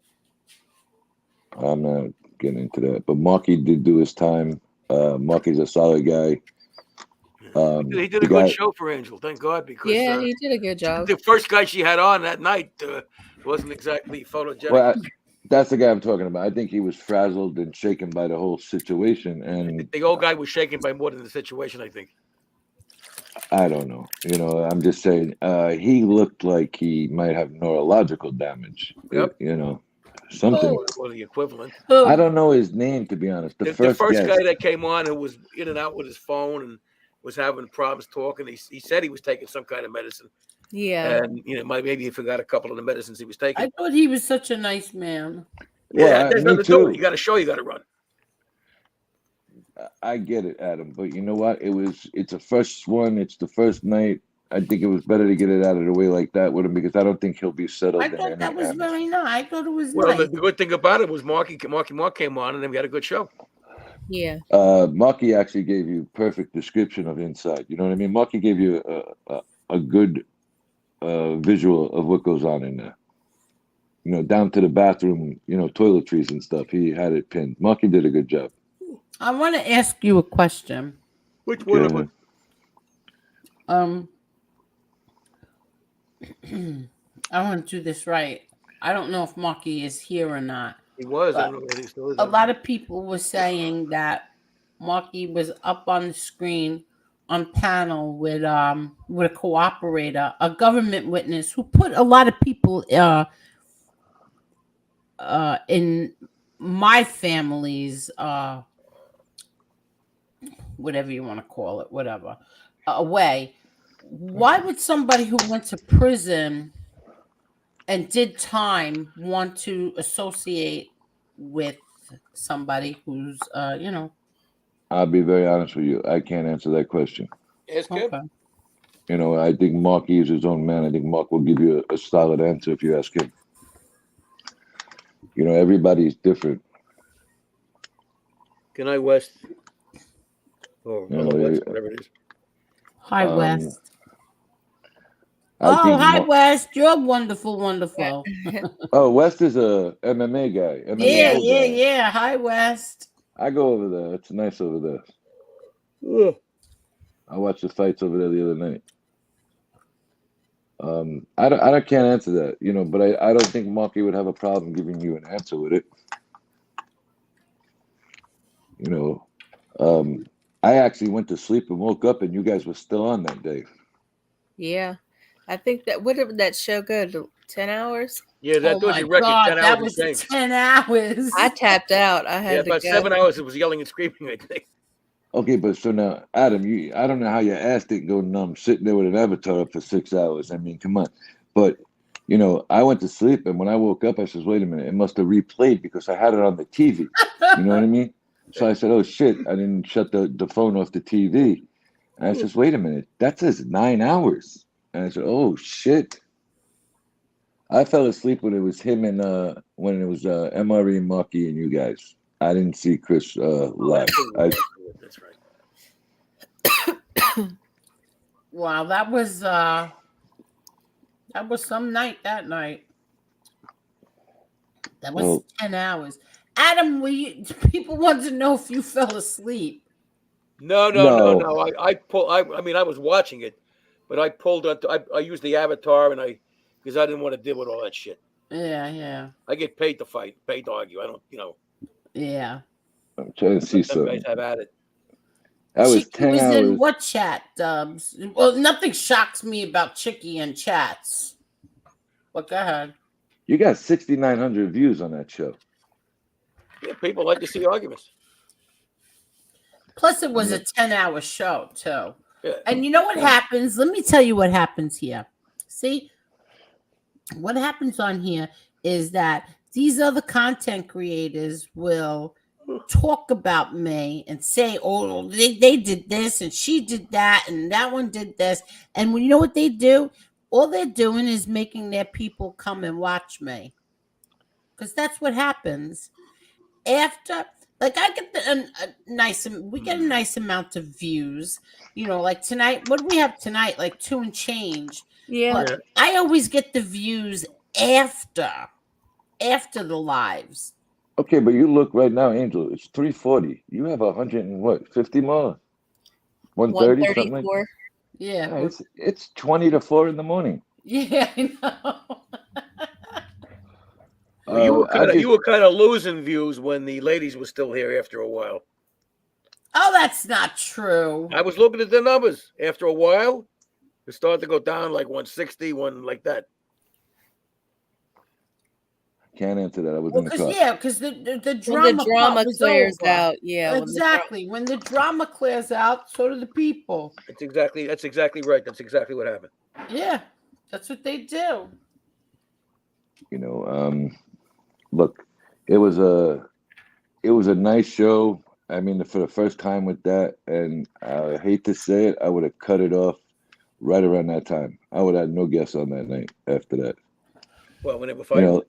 I'm not getting into that, but Marky did do his time. Marky's a solid guy. He did a good show for Angel, thank God, because he did a good job. The first guy she had on that night wasn't exactly photogenic. Well, that's the guy I'm talking about. I think he was frazzled and shaken by the whole situation, and the old guy was shaken by more than the situation. I think. I don't know. You know, I'm just saying. He looked like he might have neurological damage. Yep. You know. Something or the equivalent. I don't know his name, to be honest. The first guy that came on who was in and out with his phone and was having problems talking. He said he was taking some kind of medicine. Yeah, and maybe he forgot a couple of the medicines he was taking. I thought he was such a nice man. Yeah, there's nothing to do. You got a show you got to run. I get it, Adam, but you know what? It's a first one. It's the first night. I think it was better to get it out of the way like that with him because I don't think he'll be settled I in thought any that was atmosphere. very nice. I thought it was Well, nice. the good thing about it was Marky Mark came on, and then we had a good show. Yeah. Marky actually gave you perfect description of inside. You know what I mean? Marky gave you a good visual of what goes on in there. You know, down to the bathroom, you know, toiletries and stuff. He had it pinned. Marky did a good job. I want to ask you a question. Which one of Okay. them? I want to do this right. I don't know if Marky is here or not. He was. I But don't know whether he still is. a lot of people were saying that Marky was up on the screen on panel with a cooperator, a government witness who put a lot of people in my family's whatever you want to call it, whatever, away. Why would somebody who went to prison and did time want to associate with somebody who's you know? I'll be very honest with you. I can't answer that question. Ask him. Okay. You know, I think Marky is his own man. I think Mark will give you a solid answer if you ask him. You know, everybody's different. Good night, West. Or You know, West, whatever it is. Hi, West. I think hi, West. You're wonderful, wonderful. Oh, West is a MMA guy. MMA Yeah, guy. yeah. Hi, West. I go over there. It's nice over there. Yeah. I watched the fights over there the other night. I can't answer that, you know, but I don't think Marky would have a problem giving you an answer with it. You know, I actually went to sleep and woke up and you guys were still on that day. Yeah. I think that what did that show go to? 10 hours? Yeah, that was your record. 10 hours. That was 10 hours. I tapped out. I had to about go. 7 hours. It was yelling and screaming, I think. Okay, but so now, Adam, I don't know how your ass didn't go numb sitting there with an avatar up for 6 hours. I mean, come on. But, you know, I went to sleep, and when I woke up, I said, wait a minute, it must have replayed because I had it on the TV. You know what I mean? So I said, oh, shit, I didn't shut the phone off the TV. And I said, wait a minute, that says 9 hours. And I said, oh, shit. I fell asleep when it was him and when it was MRE, Marky, and you guys. I didn't see Chris live. That's right. Wow, that was some night that night. That was 10 hours. Adam, people want to know if you fell asleep. No. I was watching it, but I pulled on. I used the avatar, and because I didn't want to deal with all that shit. Yeah. I get paid to fight, paid to argue. I don't, Yeah. I'm trying to see something. Guys have at it. That was Chicky 10 was hours. in what chat, Dubs? Well, nothing shocks me about Chicky and chats. But go ahead. You got 6,900 views on that show. Yeah, people like to see arguments. Plus, it was a 10-hour show, too. Yeah. And you know what happens? Let me tell you what happens here. See, what happens on here is that these other content creators will talk about me and say, oh, they did this and she did that and that one did this. And you know what they do? All they're doing is making their people come and watch me. Because that's what happens. After, like, I get we get a nice amount of views. You know, like tonight, what do we have tonight? Like 2 and change. Yeah. But I always get the views after the lives. Okay, but you look right now, Angel. It's 340. You have 50 more, 130, something like that. Yeah, it's 20 to 4 in the morning. Yeah, I know. You were kind of losing views when the ladies were still here after a while. Oh, that's not true. I was looking at the numbers. After a while, it started to go down like 160, one like that. Can't answer that. I was in the car. Yeah, because the drama clears over. out. Yeah, exactly. When the drama clears out, so do the people. That's exactly right. That's exactly what happened. Yeah, that's what they do. You know, look, it was a nice show. I mean, for the first time with that, and I hate to say it, I would have cut it off right around that time. I would have no guess on that night after that. Well, when they were You fighting. know,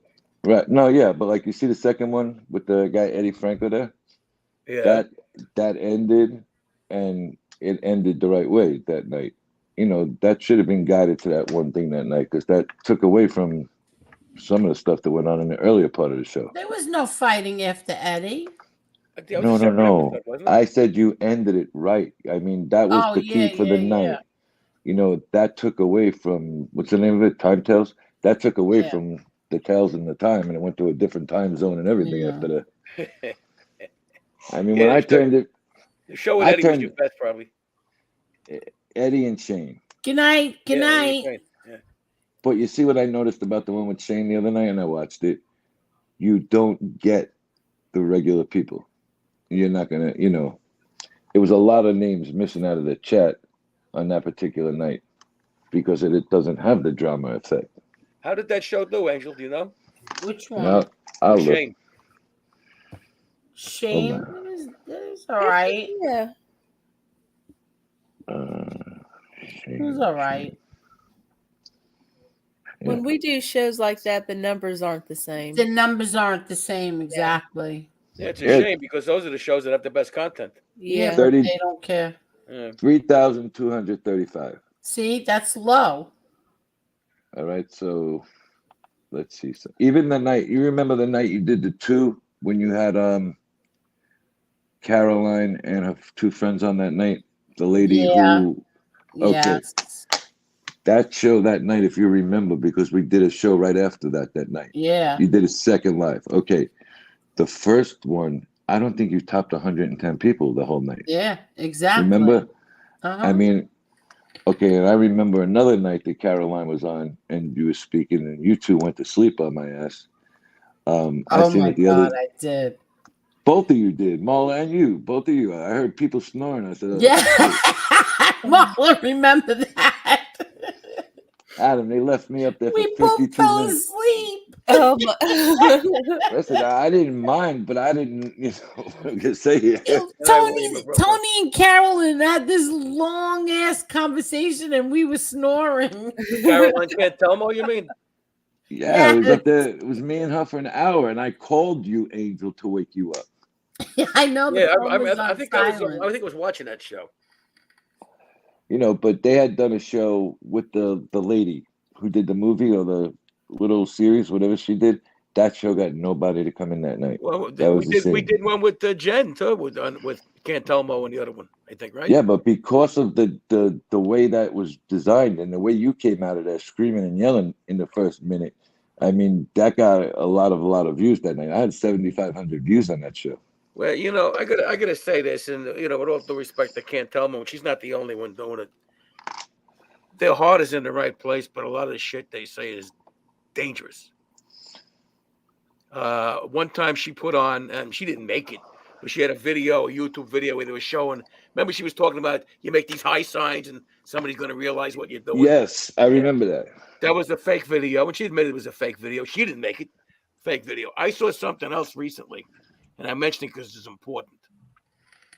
right? No, yeah, but like you see the second one with the guy Eddie Franco there. Yeah. That ended, and it ended the right way that night. You know, that should have been guided to that one thing that night because that took away from some of the stuff that went on in the earlier part of the show. There was no fighting after Eddie. That was a No, separate episode, wasn't it? I said you ended it right. I mean, that was Oh, the key yeah, for the yeah, night. yeah. You know, that took away from what's the name of it? Time Tales. That took away Yeah. from the Tales and the time, and it went to a different time zone and everything Yeah. after that. I mean, Yeah, when I turned it, the show with I Eddie was turned your best, probably. Eddie and Shane. Good night. Good Yeah, Eddie and night. Shane, yeah. But you see what I noticed about the one with Shane the other night, and I watched it. You don't get the regular people. You're not gonna, you know. It was a lot of names missing out of the chat on that particular night because it doesn't have the drama effect. How did that show do, Angel? Do you know? Which one? Now I'll look. Shane. Shane Hold is all right. Yeah. It was all right. When we do shows like that, the numbers aren't the same. The numbers aren't the same exactly. Yeah, it's a shame because those are the shows that have the best content. Yeah, but 30 they don't care. Yeah. 3,235. See, that's low. All right, so let's see. So even the night, you remember the night you did the two when you had Caroline and her two friends on that night? The lady who Yes. That show that night, if you remember, because we did a show right after that night. Yeah. You did a second live. Okay. The first one, I don't think you topped 110 people the whole night. Yeah, exactly. Remember? Uh-huh. I mean, okay, and I remember another night that Caroline was on and you were speaking and you two went to sleep on my ass. I seen it the other. I did. Both of you did, Marla and you, both of you. I heard people snoring. I said, oh, yeah, Marla, remember that. Adam, they left me up there for We 52 both fell minutes. asleep. Listen, I didn't mind, but I didn't, say it. Tony and Carolyn had this long ass conversation, and we were snoring. Caroline can't tell them, you mean? Yeah, it was up there. It was me and her for an hour, and I called you, Angel, to wake you up. I know. Yeah, I think I was watching that show. But they had done a show with the lady who did the movie or the little series, whatever she did. That show got nobody to come in that night. Well, we did one with Jen too, with Cantelmo and the other one, I think, right? Yeah, but because of the way that was designed and the way you came out of there screaming and yelling in the first minute, I mean, that got a lot of views that night. I had 7,500 views on that show. Well, I gotta say this, and with all due respect to Cantelmo, she's not the only one doing it. Their heart is in the right place, but a lot of the shit they say is dangerous. One time she put on, and she didn't make it, but she had a YouTube video where they were showing. Remember, she was talking about you make these high signs, and somebody's going to realize what you're doing. Yes, I remember that. That was a fake video, and she admitted it was a fake video. She didn't make it. Fake video. I saw something else recently, and I mentioned it because it's important.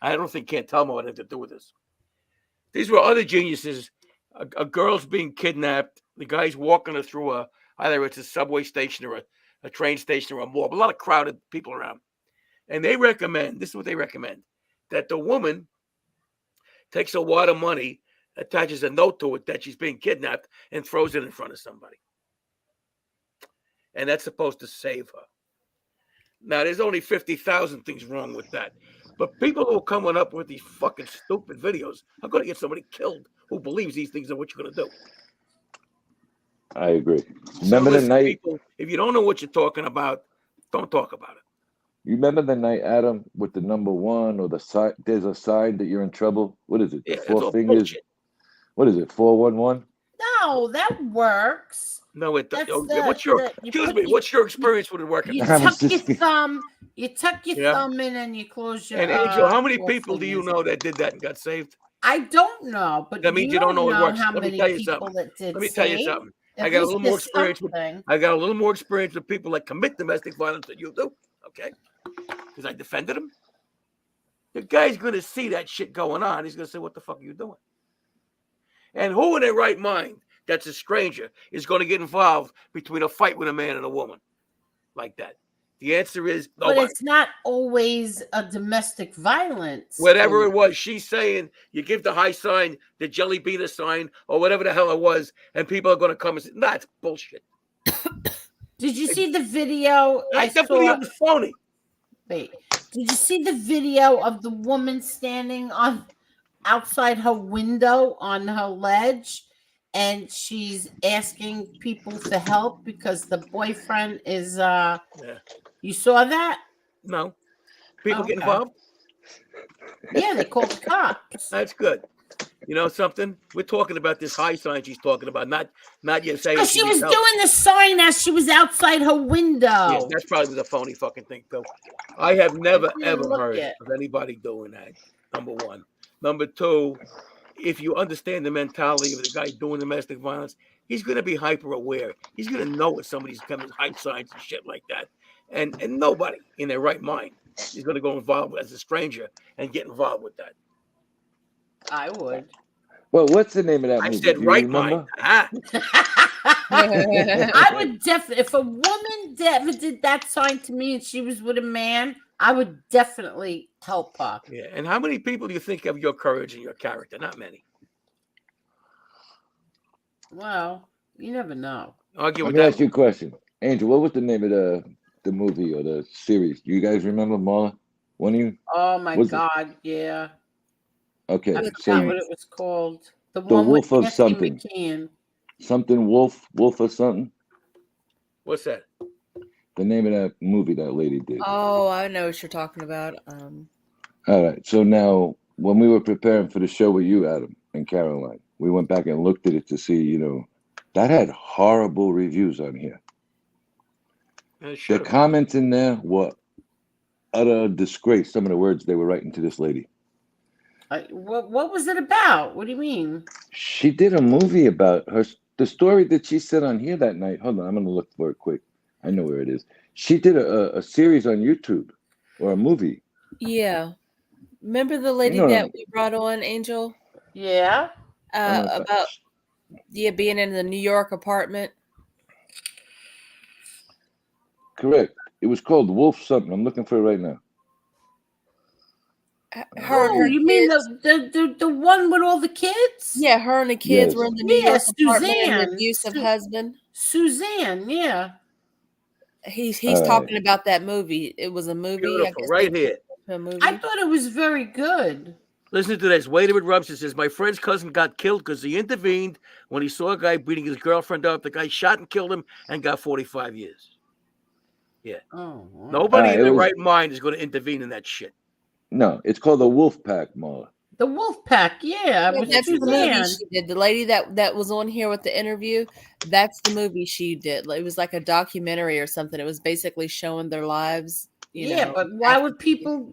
I don't think Cantelmo had anything to do with this. These were other geniuses. A girl's being kidnapped. The guy's walking her through either it's a subway station or a train station or a mall, but a lot of crowded people around. And they recommend, this is what they recommend, that the woman takes a wad of money, attaches a note to it that she's being kidnapped, and throws it in front of somebody. And that's supposed to save her. Now, there's only 50,000 things wrong with that. But people who are coming up with these fucking stupid videos are going to get somebody killed who believes these things are what you're going to do. I agree. Remember the night? People, if you don't know what you're talking about, don't talk about it. You remember the night, Adam, with the number one or the sign? There's a sign that you're in trouble. What is it? The four fingers? Bullshit. What is it? 411? No, that works. No, it doesn't. What's your experience with it working? You tuck your thumb. You tuck your thumb in and you close your. And Angel, how many people do you know that did that and got saved? I don't know, but that means you don't know it works. How Let me many tell you people something. that did Let me tell you something. I got a little more experience with people that commit domestic violence than you do. Okay, because I defended them. The guy's going to see that shit going on. He's going to say, "What the fuck are you doing?" And who in their right mind that's a stranger is going to get involved between a fight with a man and a woman like that? The answer is nobody. But it's not always a domestic violence. Whatever it was, she's saying you give the high sign, the jelly bean sign, or whatever the hell it was, and people are going to come and say, that's bullshit. Did you see the video? The video was phony. Wait, did you see the video of the woman standing outside her window on her ledge, and she's asking people for help because the boyfriend is You saw that? No. People get involved? Yeah, they called the cops. That's good. You know something? We're talking about this high sign she's talking about, not you saying She was doing the sign as she was outside her window. Yeah, that's probably the phony fucking thing, Phil. I have never ever heard of anybody doing that. Number one. Number two, if you understand the mentality of the guy doing domestic violence, he's going to be hyper aware. He's going to know when somebody's coming high signs and shit like that. And nobody in their right mind is going to go involved as a stranger and get involved with that. I would. Well, what's the name of that movie? I said right mind. I would definitely, if a woman ever did that sign to me and she was with a man, I would definitely help her. Yeah. And how many people do you think have your courage and your character? Not many. Well, you never know. Let me ask you a question. Angel, what was the name of the movie or the series? Do you guys remember, Marla? One of you? Oh my God, yeah. Okay, I forgot what it was called. The one Wolf with of something. McKean. Something Wolf or something. What's that? The name of that movie that lady did. Oh, I know what you're talking about. All right. So now, when we were preparing for the show with you, Adam and Caroline, we went back and looked at it to see, that had horrible reviews on here. The comments in there were utter disgrace. Some of the words they were writing to this lady. What was it about? What do you mean? She did a movie about the story that she said on here that night. Hold on, I'm going to look for it quick. I know where it is. She did a series on YouTube or a movie. Yeah. Remember the lady that we brought on, Angel? Yeah. About being in the New York apartment. Correct. It was called Wolf something. I'm looking for it right now. You mean the one with all the kids? Yeah, her and the kids were in the New York apartment and the abusive husband. Suzanne, yeah. He's talking about that movie. It was a movie. Beautiful, right here. I thought it was very good. Listen to this. Wade Robson says, my friend's cousin got killed because he intervened when he saw a guy beating his girlfriend up. The guy shot and killed him and got 45 years. Yeah. Oh, wow. Nobody in their right mind is going to intervene in that shit. No, it's called the Wolf Pack, Marla. The Wolf Pack, yeah. That's the movie she did. The lady that was on here with the interview, that's the movie she did. It was like a documentary or something. It was basically showing their lives. You know, but why would people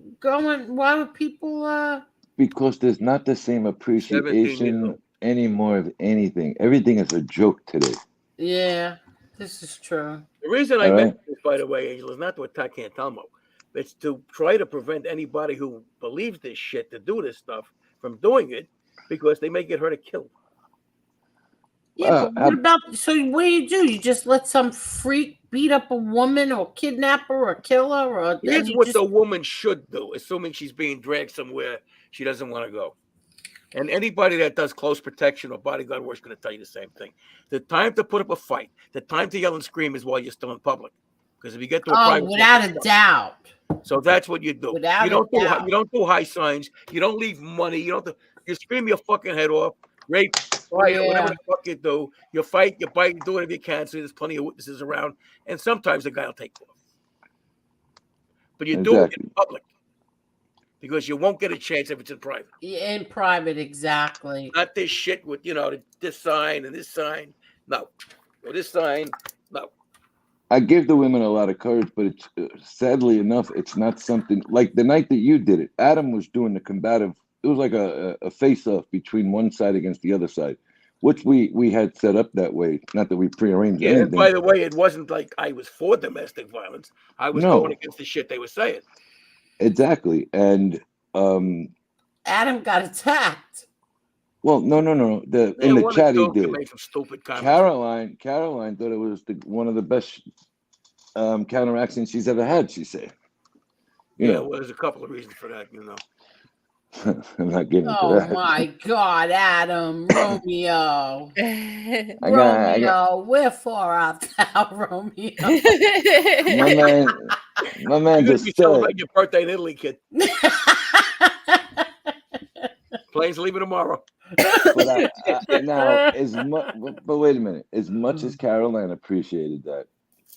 Because there's not the same appreciation anymore of anything. Everything is a joke today. Yeah, this is true. The reason I mentioned this, by the way, Angel, is not to attack Cantalmo. It's to try to prevent anybody who believes this shit to do this stuff from doing it because they may get hurt or killed. Yeah, but what about, so what do? You just let some freak beat up a woman or kidnap her or kill her? Or here's what the woman should do, assuming she's being dragged somewhere she doesn't want to go. And anybody that does close protection or bodyguard work is going to tell you the same thing. The time to put up a fight, the time to yell and scream is while you're still in public. Because if you get to a private, without a doubt. So that's what you do. You don't do high signs. You don't leave money. You scream your fucking head off, rape, fight, whatever the fuck you do. You fight, you bite, you do whatever you can. So there's plenty of witnesses around, and sometimes the guy will take off. But you do it in public because you won't get a chance if it's in private. In private, exactly. Not this shit with this sign and this sign. No, or this sign. No. I give the women a lot of courage, but it's sadly enough, it's not something like the night that you did it. Adam was doing the combative. It was like a face-off between one side against the other side, which we had set up that way. Not that we prearranged anything. And by the way, it wasn't like I was for domestic violence. I was going against the shit they were saying. Exactly, and Adam got attacked. Well, no. In the one or chat he two can did. make some stupid comments. Caroline thought it was one of the best counteractions she's ever had. She said. Well, there's a couple of reasons for that, I'm not getting into Oh that. my God, Adam, Romeo, I Romeo, got we're far out now, Romeo. my man's You're a gonna be stud. celebrating your birthday in Italy, kid. Planes leaving tomorrow. But now, but wait a minute. As much as Caroline appreciated that,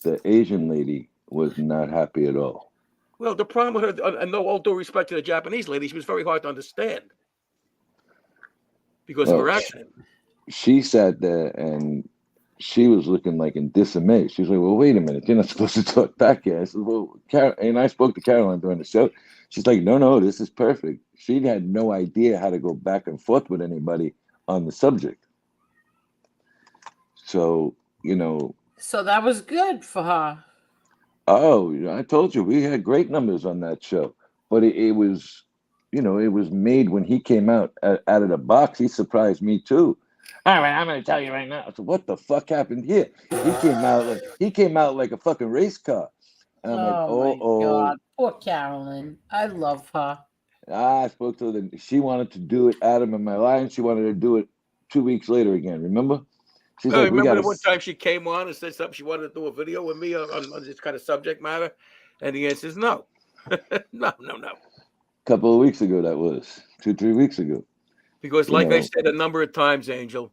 the Asian lady was not happy at all. Well, the problem with her, and no all due respect to the Japanese lady, she was very hard to understand because of her accent. She sat there and she was looking like in dismay. She was like, "Well, wait a minute, you're not supposed to talk back here." I said, "Well, and I spoke to Caroline during the show. She's like, no, this is perfect." She had no idea how to go back and forth with anybody on the subject. So, So that was good for her. Oh, I told you we had great numbers on that show, but it was, it was made when he came out of the box. He surprised me too. All right, I'm going to tell you right now. I said, "What the fuck happened here?" He came out like a fucking race car. And I'm like, my God, poor Carolyn. I love her. I spoke to her. She wanted to do it, Adam and my line. She wanted to do it 2 weeks later again. Remember? She's like, remember the one time she came on and said something she wanted to do a video with me on this kind of subject matter, and the answer is no, no. A couple of weeks ago, that was 2-3 weeks ago. Because, like I said a number of times, Angel,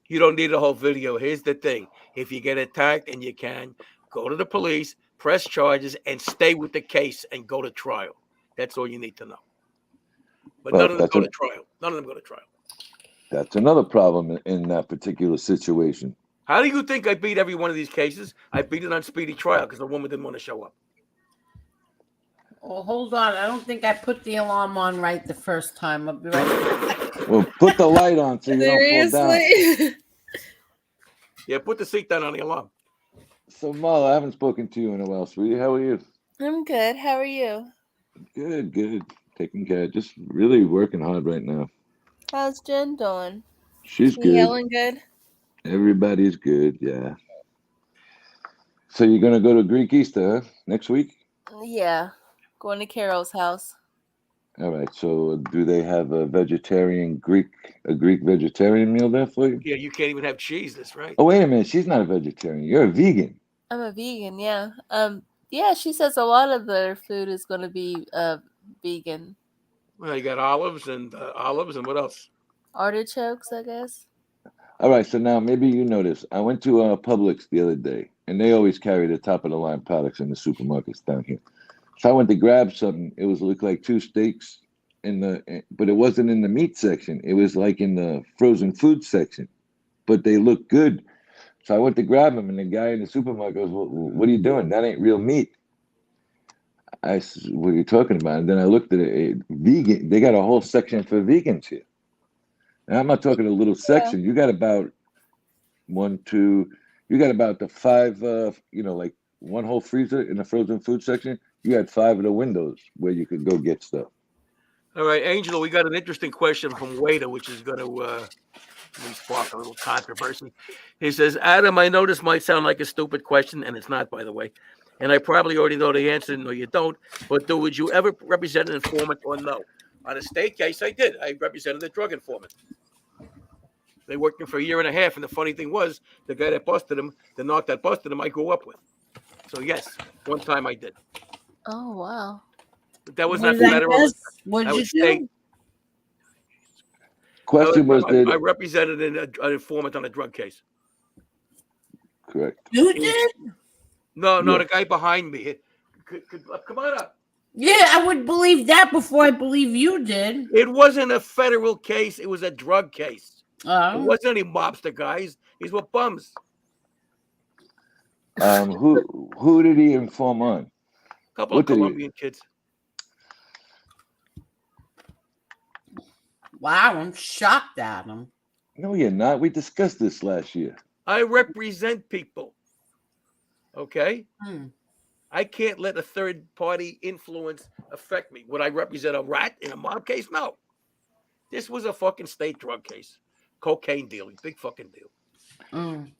you don't need a whole video. Here's the thing: if you get attacked, and you can, go to the police, press charges, and stay with the case and go to trial. That's all you need to know. But none of them go to trial. None of them go to trial. That's another problem in that particular situation. How do you think I beat every one of these cases? I beat it on speedy trial because the woman didn't want to show up. Well, hold on. I don't think I put the alarm on right the first time. I'll be right back. Well, put the light on so you don't fall down. Yeah, put the seat down on the alarm. So, Marla, I haven't spoken to you in a while, sweetie. How are you? I'm good. How are you? Good. Taking care. Just really working hard right now. How's Jen doing? She's good. Helen good? Everybody's good, yeah. So you're gonna go to Greek Easter, huh? Next week? Yeah, going to Carol's house. All right. So do they have a Greek vegetarian meal there for you? Yeah, you can't even have cheese. That's right. Oh, wait a minute. She's not a vegetarian. You're a vegan. I'm a vegan. Yeah. Yeah. She says a lot of their food is going to be vegan. Well, you got olives and what else? Artichokes, I guess. All right. So now maybe you notice. I went to Publix the other day, and they always carry the top of the line products in the supermarkets down here. So I went to grab something. It looked like 2 steaks but it wasn't in the meat section. It was like in the frozen food section, but they looked good. So I went to grab them, and the guy in the supermarket goes, "Well, what are you doing? That ain't real meat." I said, "What are you talking about?" And then I looked at it. Vegan. They got a whole section for vegans here. And I'm not talking a little section. You got about 1, 2. You got about the 5. Like one whole freezer in the frozen food section. You had 5 of the windows where you could go get stuff. All right, Angela, we got an interesting question from Wader, which is going to spark a little controversy. He says, "Adam, I know this might sound like a stupid question, and it's not, by the way. And I probably already know the answer. No, you don't. But would you ever represent an informant or no?" On a state case, I did. I represented a drug informant. They worked him for a year and a half, and the funny thing was, the guy that busted him, the narc that busted him, I grew up with. So yes, one time I did. Oh wow! But that was not federal. What did you do? State. Question was, I represented an informant on a drug case. Correct. You did? No, the guy behind me. Come on up. Yeah, I would believe that before I believe you did. It wasn't a federal case. It was a drug case. Oh. It wasn't any mobster guys. These were bums. Who did he inform on? A couple of Colombian kids. Wow, I'm shocked at him. No, you're not. We discussed this last year. I represent people. Okay? I can't let a third party influence affect me. Would I represent a rat in a mob case? No. This was a fucking state drug case. Cocaine dealing. Big fucking deal. Mm.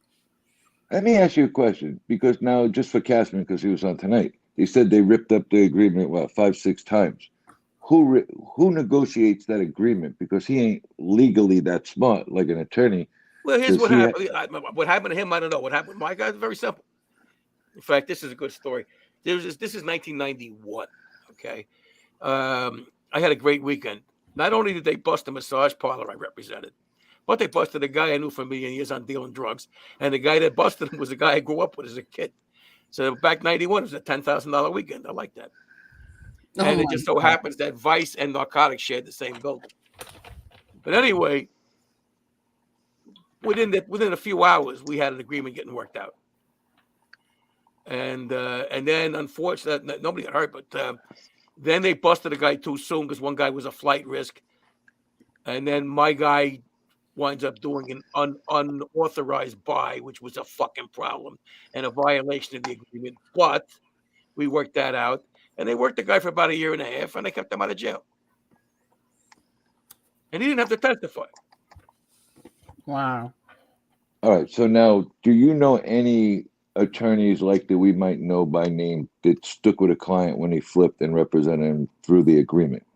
Let me ask you a question, because now, just for Kasman, because he was on tonight, he said they ripped up the agreement, 5-6 times. Who negotiates that agreement? Because he ain't legally that smart, like an attorney. Well, here's what happened. What happened to him, I don't know. What happened to my guy? Very simple. In fact, this is a good story. This is 1991. Okay. I had a great weekend. Not only did they bust a massage parlor I represented, but they busted a guy I knew for a million years on dealing drugs. And the guy that busted him was a guy I grew up with as a kid. So back 91, it was a $10,000 weekend. I like that. And it just so happens that Vice and narcotics shared the same building. But anyway, within a few hours, we had an agreement getting worked out. And then, unfortunately, nobody got hurt, but then they busted a guy too soon because one guy was a flight risk. And then my guy winds up doing an unauthorized buy, which was a fucking problem and a violation of the agreement. But we worked that out. And they worked the guy for about a year and a half, and they kept him out of jail. And he didn't have to testify. Wow. All right. So now, do you know any attorneys like that we might know by name that stuck with a client when he flipped and represented him through the agreement?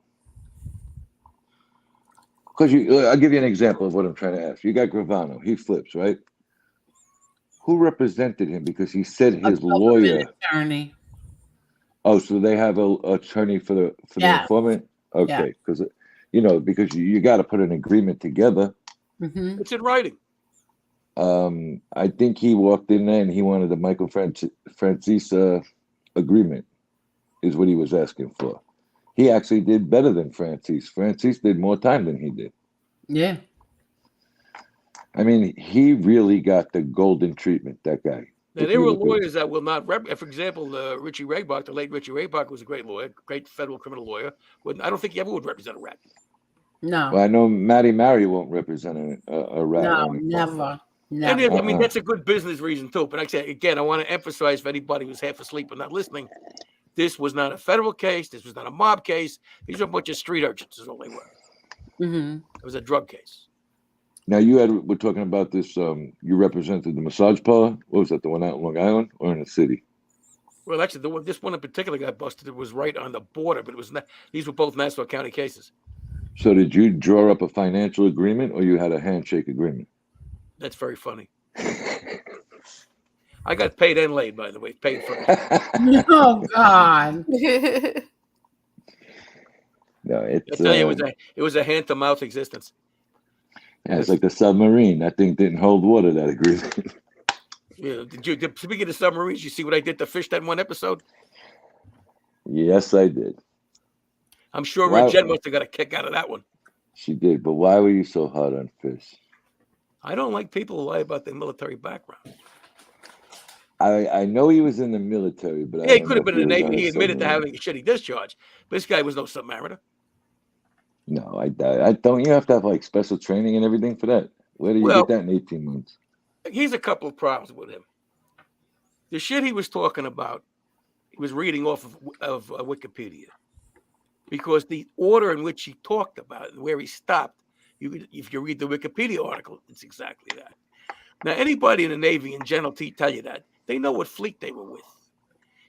Because I'll give you an example of what I'm trying to ask. You got Gravano. He flips, right? Who represented him? Because he said his lawyer. Attorney. Oh, so they have a attorney for the informant? Okay, because because you got to put an agreement together. Mm-hmm. It's in writing. I think he walked in there and he wanted the Michael Francis agreement, is what he was asking for. He actually did better than Francis. Francis did more time than he did. Yeah. I mean, he really got the golden treatment, that guy. Now, there were lawyers that will not for example, Richie Raybach, the late Richie Raybach, was a great lawyer, great federal criminal lawyer. I don't think he ever would represent a rat. No. Well, I know Matty Mary won't represent a rat. No, never. And I mean, that's a good business reason too. But I want to emphasize for anybody who's half asleep and not listening, this was not a federal case. This was not a mob case. These are a bunch of street urchins is all they were. Mm-hmm. It was a drug case. Now, we're talking about this, you represented the massage parlor. What was that, the one out in Long Island or in the city? Well, actually, this one in particular got busted. It was right on the border, but it was not. These were both Nassau County cases. So did you draw up a financial agreement or you had a handshake agreement? That's very funny. I got paid and laid, by the way. Paid for. Oh, God. No, it's. I tell you, it was a hand-to-mouth existence. Yeah, it's like the submarine. That thing didn't hold water, that agreement. Yeah. Speaking of the submarines, you see what I did to fish that one episode? Yes, I did. I'm sure Red Jen must have got a kick out of that one. She did, but why were you so hard on Fish? I don't like people who lie about their military background. I know he was in the military, but he could have been in the Navy. He admitted to having a shitty discharge. But this guy was no submariner. No, I don't. You have to have like special training and everything for that. Where do you get that in 18 months? Here's a couple of problems with him. The shit he was talking about, he was reading off of Wikipedia, because the order in which he talked about it and where he stopped, if you read the Wikipedia article, it's exactly that. Now, anybody in the Navy in general tell you that. They know what fleet they were with.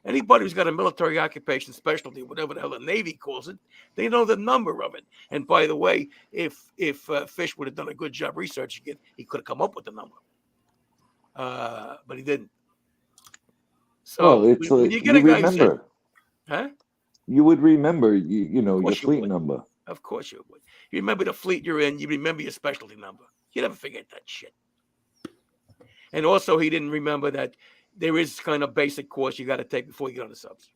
Anybody who's got a military occupation specialty, whatever the hell the Navy calls it, they know the number of it. And by the way, if Fish would have done a good job researching it, he could have come up with the number. But he didn't. So it's when you get a guy remember, huh? You would remember, your fleet number. Of course you would. You remember the fleet you're in. You remember your specialty number. You never forget that shit. And also, he didn't remember that there is kind of basic course you got to take before you get on the subs.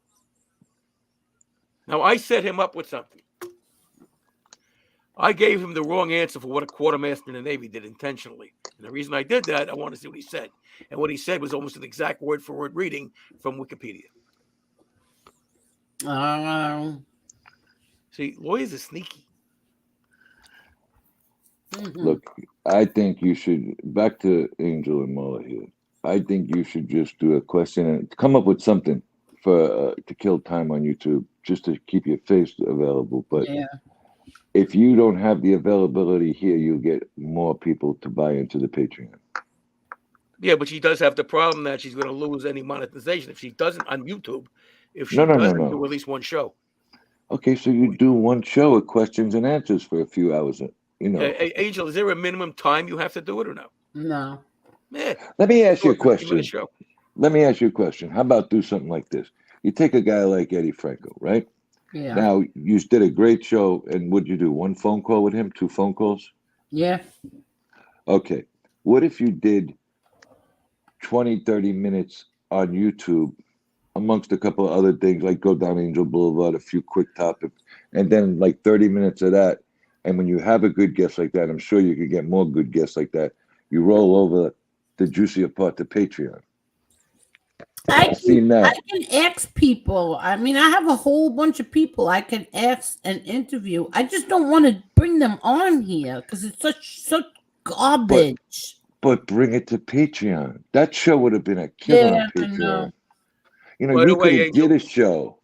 Now, I set him up with something. I gave him the wrong answer for what a quartermaster in the Navy did intentionally. And the reason I did that, I wanted to see what he said. And what he said was almost an exact word-for-word reading from Wikipedia. See, lawyers are sneaky. Mm-hmm. Look, I think you should, back to Angel and Muller here, I think you should just do a question and come up with something for to kill time on YouTube, just to keep your face available. But if you don't have the availability here, you get more people to buy into the Patreon. Yeah, but she does have the problem that she's going to lose any monetization if she doesn't on YouTube. If she No. doesn't do at least one show. Okay, so you do one show with questions and answers for a few hours. You know, Angel, is there a minimum time you have to do it or no? No. Yeah. Let me ask you a 50-minute question. show. Let me ask you a question. How about do something like this? You take a guy like Eddie Franco, right? Yeah. Now, you did a great show, and what'd you do? One phone call with him? 2 phone calls? Yeah. Okay. What if you did 20, 30 minutes on YouTube amongst a couple of other things, like go down Angel Boulevard, a few quick topics, and then like 30 minutes of that. And when you have a good guest like that, I'm sure you could get more good guests like that. You roll over the juicier part to Patreon. I seen that. can ask people. I mean, I have a whole bunch of people I can ask and interview. I just don't want to bring them on here because it's such garbage. But bring it to Patreon. That show would have been a killer on Patreon. Know. You know, By you the way, could have did a show.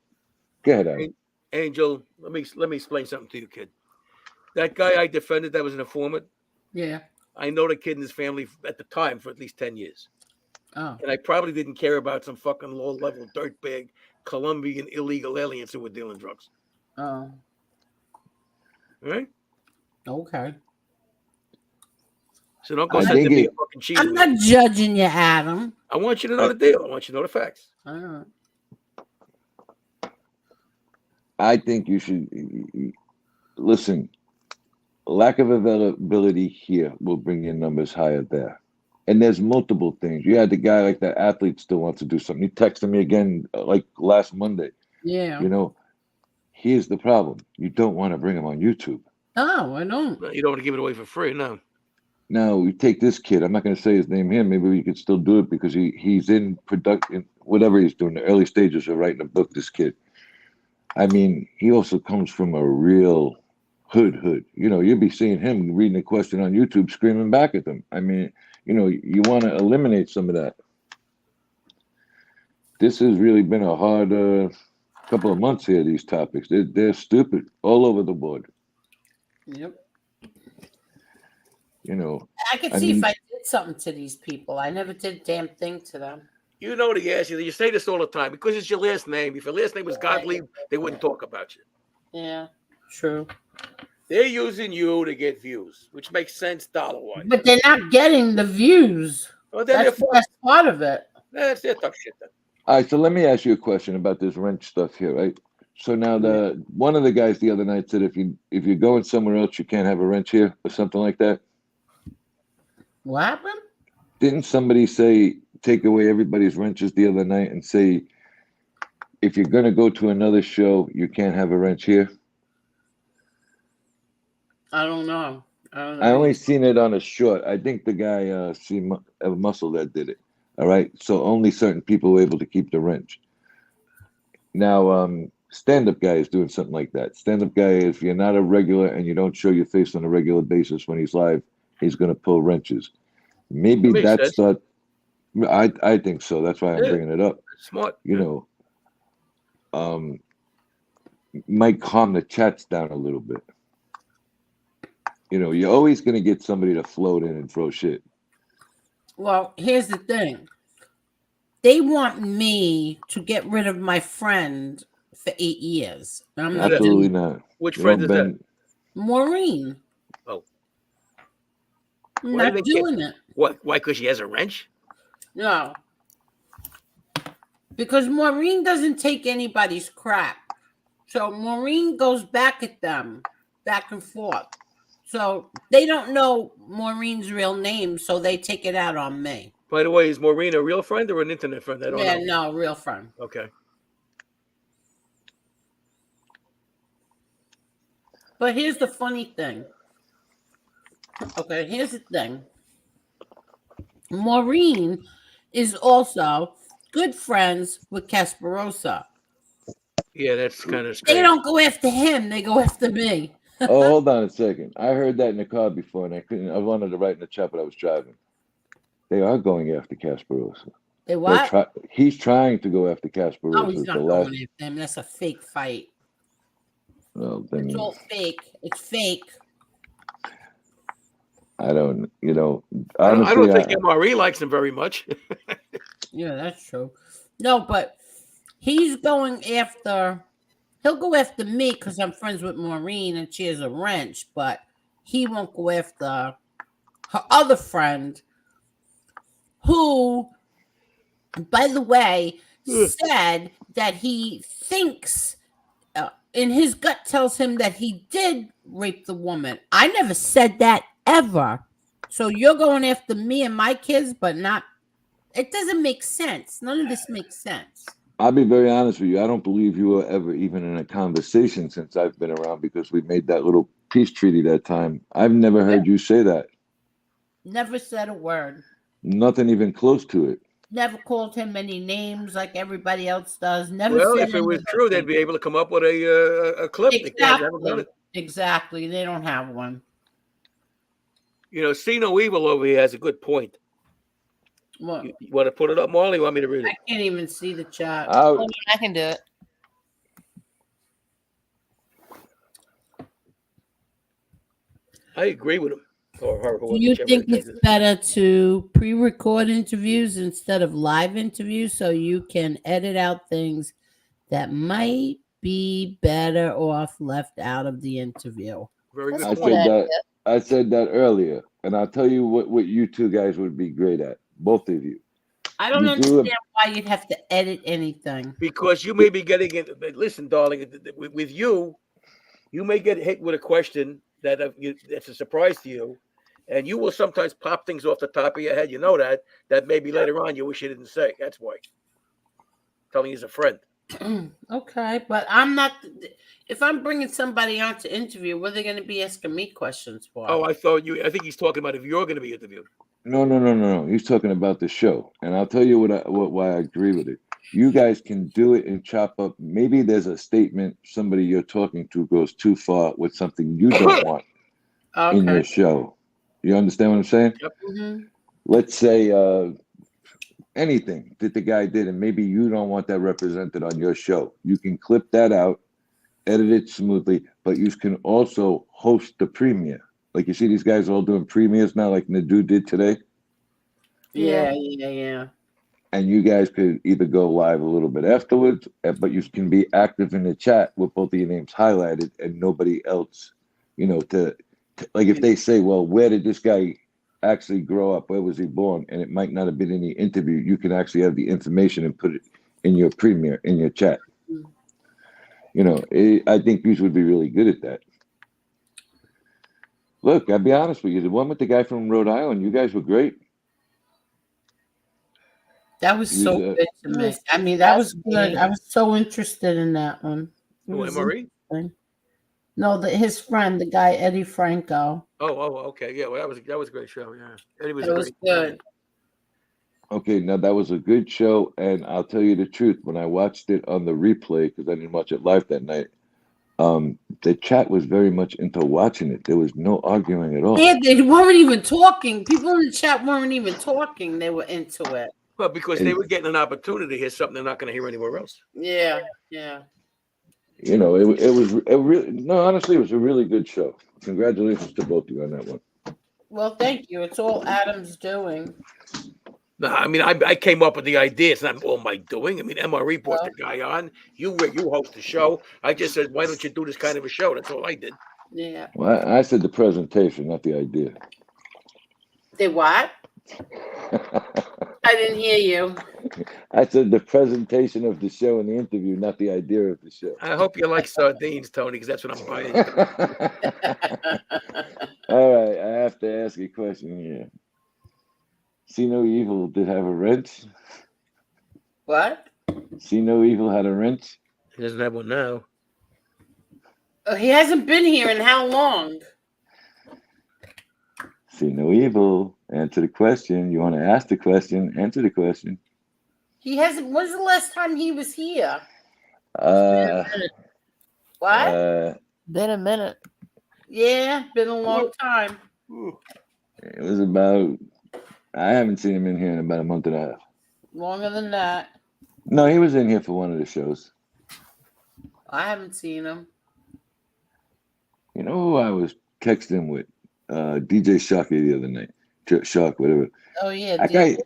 Go ahead, Adam. Angel, let me explain something to you, kid. That guy I defended that was an informant. Yeah. I know the kid and his family at the time for at least 10 years. Oh. And I probably didn't care about some fucking low-level dirtbag Colombian illegal aliens who were dealing drugs. Oh. All right? Okay. So don't go send me a fucking cheese. I'm not judging you, Adam. I want you to know the deal. I want you to know the facts. All right. I think you should listen. Lack of availability here will bring your numbers higher there. And there's multiple things. You had the guy like that athlete still wants to do something. He texted me again like last Monday. Yeah. You know, here's the problem. You don't want to bring him on YouTube. Oh, I don't. You don't want to give it away for free, no. Now, we take this kid. I'm not going to say his name here. Maybe we could still do it because he's in production, whatever he's doing, the early stages of writing a book, this kid. I mean, he also comes from a real hood. You know, you'd be seeing him reading a question on YouTube, screaming back at them. I mean, you know, you want to eliminate some of that. This has really been a hard couple of months here, these topics. They're stupid all over the board. Yep. You know, I could see if I did something to these people. I never did a damn thing to them. You know the answer. You say this all the time because it's your last name. If your last name was Gottlieb, they wouldn't talk about you. Yeah, true. They're using you to get views, which makes sense dollar-wise. But they're not getting the views. Well, that's part of it. That's their tough shit then. All right, so let me ask you a question about this wrench stuff here, right? So now one of the guys the other night said if you're going somewhere else, you can't have a wrench here or something like that. What happened? Didn't somebody say take away everybody's wrenches the other night and say if you're going to go to another show, you can't have a wrench here? I don't know. I only seen it on a short. I think the guy Muscle that did it. All right, so only certain people were able to keep the wrench. Now, stand-up guy is doing something like that. Stand-up guy, if you're not a regular and you don't show your face on a regular basis when he's live, he's going to pull wrenches. Maybe that's not. I think so. That's why I'm bringing it up. Smart. You know, might calm the chats down a little bit. You know, you're always going to get somebody to float in and throw shit. Well, here's the thing. They want me to get rid of my friend for 8 years. I'm not Absolutely not. Which friend is that? Maureen. Oh. I'm not doing it. What? Why? Because she has a wrench? No. Because Maureen doesn't take anybody's crap. So Maureen goes back at them, back and forth. So they don't know Maureen's real name, so they take it out on me. By the way, is Maureen a real friend or an internet friend? I don't know. No, real friend. Okay. But here's the funny thing. Okay, here's the thing. Maureen is also good friends with Kasparosa. Yeah, that's kind of scary. They don't go after him, they go after me. Oh, hold on a second. I heard that in the car before, and I wanted to write in the chat, but I was driving. They are going after Kasparosa. They what? He's trying to go after Kasparosa. No, he's not going after him. That's a fake fight. Well, It's then all fake. It's fake. I don't. I Honestly, don't think MRE likes him very much. Yeah, that's true. No, but he's going after. He'll go after me because I'm friends with Maureen and she has a wrench, but he won't go after her other friend, who, by the way, said that he thinks in his gut tells him that he did rape the woman. I never said that ever. So you're going after me and my kids, but not. It doesn't make sense. None of this makes sense. I'll be very honest with you. I don't believe you were ever even in a conversation since I've been around because we made that little peace treaty that time. I've never heard you say that. Never said a word. Nothing even close to it. Never called him any names like everybody else does. Never Well, said if it was anything. true, they'd be able to come up with a clip. Exactly. Exactly. They don't have one. See No Evil over here has a good point. What? You want to put it up, Marley? You want me to read it? I can't even see the chat. I can do it. I agree with him. Or her, Do you think it's better to pre-record interviews instead of live interviews so you can edit out things that might be better off left out of the interview? Very good point. I said that earlier, and I'll tell you what you two guys would be great at, both of you. I don't understand why you'd have to edit anything. Because you may be getting it. Listen, darling, with you may get hit with a question that's a surprise to you, and you will sometimes pop things off the top of your head. You know that maybe later on you wish you didn't say. That's why. Telling you as a friend. Okay, but I'm not. If I'm bringing somebody on to interview, what are they going to be asking me questions for? Oh, I think he's talking about if you're going to be interviewed. No. He's talking about the show, and I'll tell you why I agree with it. You guys can do it and chop up. Maybe there's a statement somebody you're talking to goes too far with something you don't want in your show. You understand what I'm saying? Yep. Mm-hmm. Let's say anything that the guy did, and maybe you don't want that represented on your show. You can clip that out, edit it smoothly, but you can also host the premiere. Like you see these guys all doing premieres now, like Nadu did today. Yeah. And you guys could either go live a little bit afterwards, but you can be active in the chat with both of your names highlighted and nobody else, to like if they say, well, where did this guy actually grow up? Where was he born? And it might not have been in the interview. You can actually have the information and put it in your premiere, in your chat. I think you would be really good at that. Look, I'll be honest with you. The one with the guy from Rhode Island, you guys were great. That was so good to me. I mean, that was good. I was so interested in that one. MRE? No, his friend, the guy Eddie Franco. Oh, okay. Yeah, well, that was a great show. Yeah, Eddie was great. Good. Okay, now that was a good show, and I'll tell you the truth. When I watched it on the replay, because I didn't watch it live that night, the chat was very much into watching it. There was no arguing at all. Yeah, they weren't even talking. People in the chat weren't even talking. They were into it. Well, because they were getting an opportunity to hear something they're not going to hear anywhere else. Yeah. It was honestly, it was a really good show. Congratulations to both of you on that one. Well, thank you. It's all Adam's doing. No, I mean, I came up with the idea. It's not all my doing. I mean, MRE brought the guy on. You host the show. I just said, why don't you do this kind of a show? That's all I did. Yeah. Well, I said the presentation, not the idea. The what? I didn't hear you. I said the presentation of the show and the interview, not the idea of the show. I hope you like sardines, Tony, because that's what I'm buying. All right, I have to ask a question here. See No Evil did have a wrench? What? See No Evil had a wrench? He doesn't have one now. Oh, he hasn't been here in how long? See No Evil. Answer the question. You want to ask the question? Answer the question. He hasn't. When's the last time he was here? What? Been a minute. Yeah, been a long time. It was about. I haven't seen him in here in about a month and a half. Longer than that. No, he was in here for one of the shows. I haven't seen him. You know who I was texting with? DJ Shocker the other night. Shark, whatever. Oh yeah, That guy,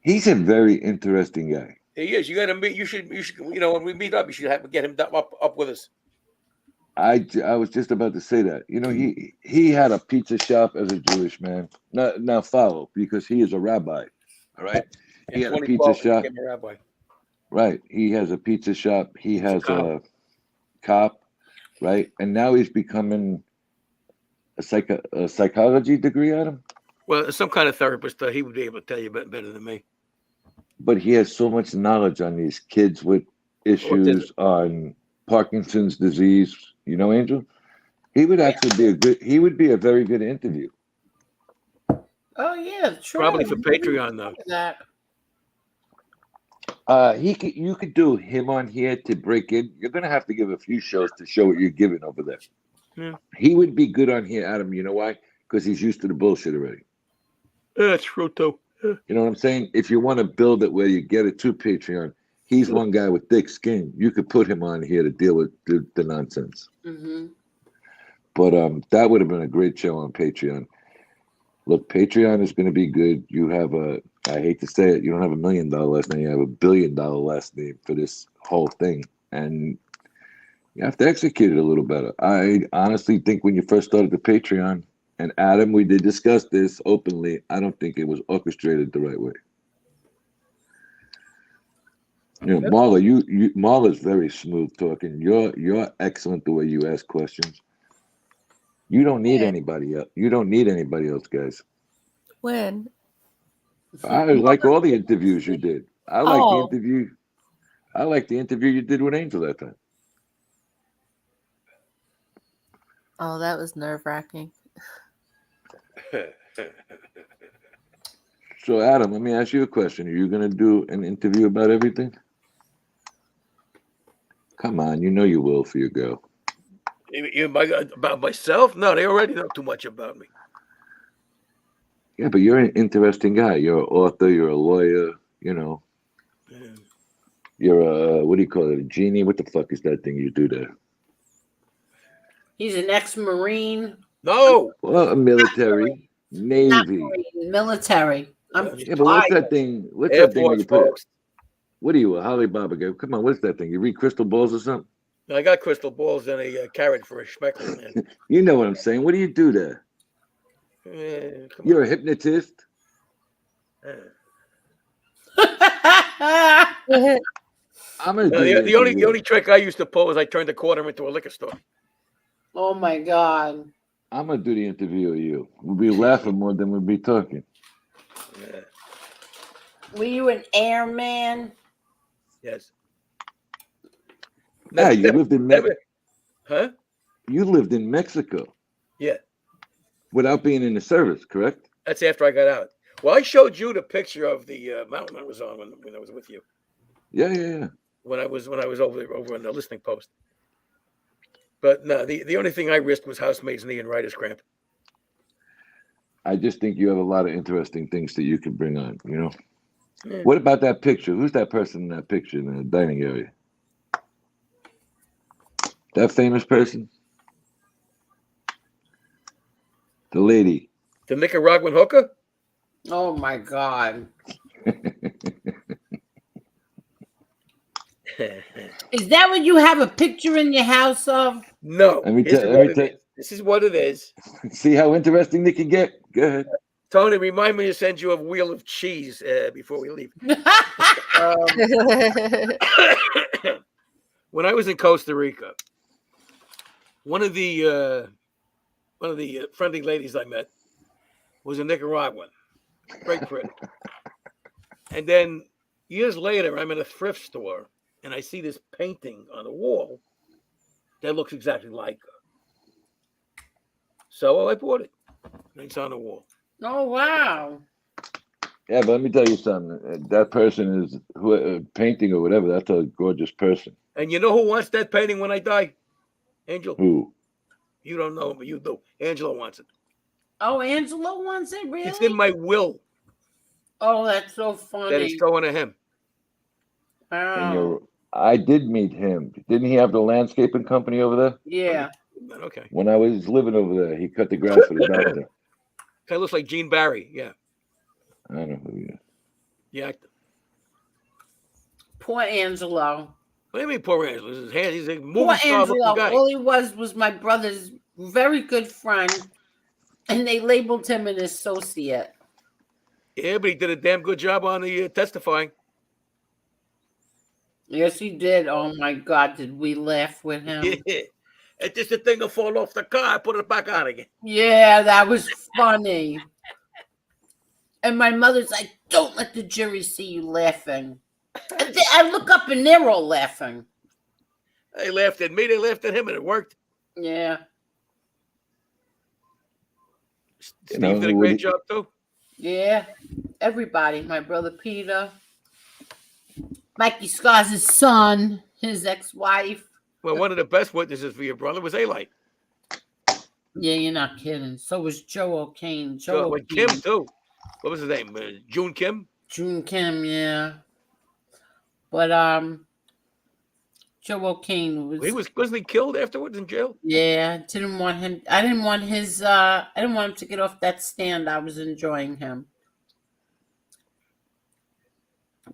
he's a very interesting guy. He is. You got to meet. You should. When we meet up, you should get him up with us. I was just about to say that. He had a pizza shop as a Jewish man. Now follow, because he is a rabbi. All right. He had a pizza shop. He became a rabbi. Right. He has a pizza shop. He has a cop. Right. And now he's becoming a psychology degree at him. Well, some kind of therapist. He would be able to tell you better than me. But he has so much knowledge on these kids with issues, on Parkinson's disease. You know, Angel? He would actually he would be a very good interview. Oh yeah, true. Probably for Patreon though. You could do him on here to break in. You're gonna have to give a few shows to show what you're giving over there. Yeah. He would be good on here, Adam. You know why? Because he's used to the bullshit already. That's true too. You know what I'm saying? If you want to build it where you get it to Patreon, he's one guy with thick skin. You could put him on here to deal with the nonsense. Mm-hmm. But that would have been a great show on Patreon. Look, Patreon is going to be good. You have I hate to say it, you don't have $1 million last name. You have $1 billion last name for this whole thing. And you have to execute it a little better. I honestly think when you first started the Patreon, and Adam, we did discuss this openly, I don't think it was orchestrated the right way. Marla, Marla's very smooth talking. You're excellent the way you ask questions. You don't need anybody else. You don't need anybody else, guys. When? I like all the interviews you did. I like the interview you did with Angel that time. Oh, that was nerve-wracking. So, Adam, let me ask you a question. Are you going to do an interview about everything? Come on, you know you will for your girl. About myself? No, they already know too much about me. Yeah, but you're an interesting guy. You're an author. You're a lawyer. You know. Yeah. You're a, what do you call it? A genie? What the fuck is that thing you do there? He's an ex-Marine. No. Well, a military, Navy. Not Marine, military. Yeah, but what's that thing? What's that thing you put? What are you, a Holly Baba guy? Come on, what's that thing? You read crystal balls or something? I got crystal balls and a carrot for a schmeckle, man. You know what I'm saying. What do you do there? You're a hypnotist. I'm gonna do the only trick I used to pull was I turned a quarter into a liquor store. Oh my God. I'm gonna do the interview of you. We'll be laughing more than we'll be talking. Yeah. Were you an airman? Yes. Yeah, you lived in Mexico. Huh? You lived in Mexico. Yeah. Without being in the service, correct? That's after I got out. Well, I showed you the picture of the mountain I was on when I was with you. Yeah. When I was over on the listening post. But no, the only thing I risked was housemaid's knee and writer's cramp. I just think you have a lot of interesting things that you can bring on, you know? Yeah. What about that picture? Who's that person in that picture in the dining area? That famous person? The lady. The Nicaraguan hooker? Oh my God. Is that what you have a picture in your house of? No. This is what it is. See how interesting they can get? Go ahead. Tony, remind me to send you a wheel of cheese before we leave. When I was in Costa Rica, one of the friendly ladies I met was a Nicaraguan. Great pretty. And then years later, I'm in a thrift store and I see this painting on the wall that looks exactly like her. So I bought it. It's on the wall. Oh, wow. Yeah, but let me tell you something. That person is painting or whatever. That's a gorgeous person. And you know who wants that painting when I die? Angel. Who? You don't know him, but you do. Angela wants it. Oh, Angela wants it? Really? It's in my will. Oh, that's so funny. That it's going to him. Wow. I did meet him. Didn't he have the landscaping company over there? Yeah. Okay. When I was living over there, he cut the grass for the doctor. Guy looks like Gene Barry. Yeah. I don't know who he is. Yeah. Poor Angelo. What do you mean, poor Angelo? His hand, he's a movie Poor star looking Angelo. guy. All he was my brother's very good friend, and they labeled him an associate. Yeah, but he did a damn good job on the testifying. Yes, he did. Oh my God, did we laugh with him? Yeah. It's just a thing to fall off the car. I put it back on again. Yeah, that was funny. And my mother's like, "Don't let the jury see you laughing." And I look up and they're all laughing. They laughed at me. They laughed at him, and it worked. Yeah. Steve did a great job too. Yeah. Everybody. My brother Peter. Mikey Scars' son. His ex-wife. Well, one of the best witnesses for your brother was A-Light. Yeah, you're not kidding. So was Joe O'Kane. Joe With O'Kane. Kim too. What was his name? June Kim. June Kim, yeah. But Joe O'Kane wasn't he killed afterwards in jail? Yeah, didn't want him. I didn't want him to get off that stand. I was enjoying him.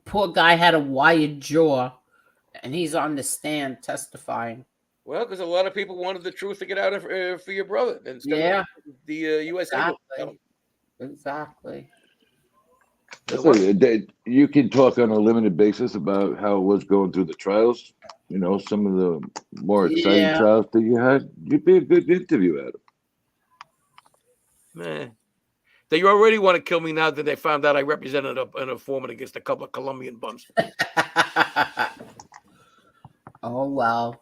Poor guy had a wired jaw, and he's on the stand testifying. Well, because a lot of people wanted the truth to get out for your brother instead of the U.S. Exactly. So, you can talk on a limited basis about how it was going through the trials. You know, some of the more exciting trials that you had. You'd be a good interview, Adam. Man, they already want to kill me now that they found out I represented an informant against a couple of Colombian bums. Oh wow!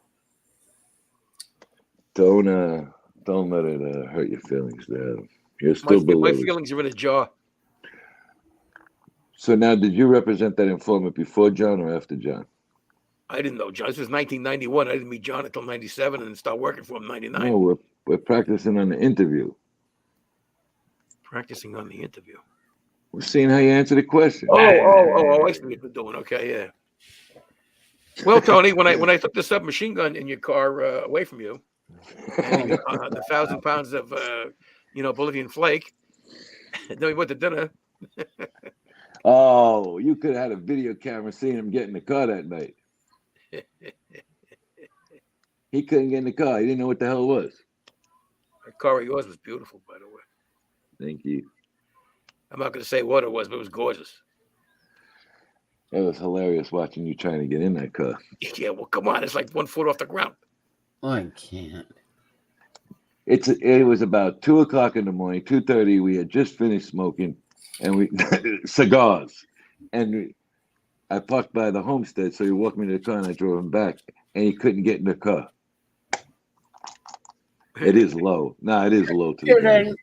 Don't let it hurt your feelings, there. You're still below. My feelings are in a jar. So now, did you represent that informant before John or after John? I didn't know John. This was 1991. I didn't meet John until 97 and start working for him in 99. No, we're practicing on the interview. Practicing on the interview. We're seeing how you answer the question. Oh, I see what you're doing. Okay, yeah. Well, Tony, when I took the submachine gun in your car away from you, and the 1,000 pounds of Bolivian flake, then we went to dinner. Oh, you could have had a video camera seeing him get in the car that night. He couldn't get in the car. He didn't know what the hell it was. The car of yours was beautiful, by the way. Thank you. I'm not going to say what it was, but it was gorgeous. It was hilarious watching you trying to get in that car. Yeah, well, come on. It's like 1 foot off the ground. I can't. It was about 2:00 in the morning, 2:30. We had just finished smoking, and we cigars. And I parked by the homestead, so he walked me to the car, and I drove him back, and he couldn't get in the car. It is low. No, it is low to the ground.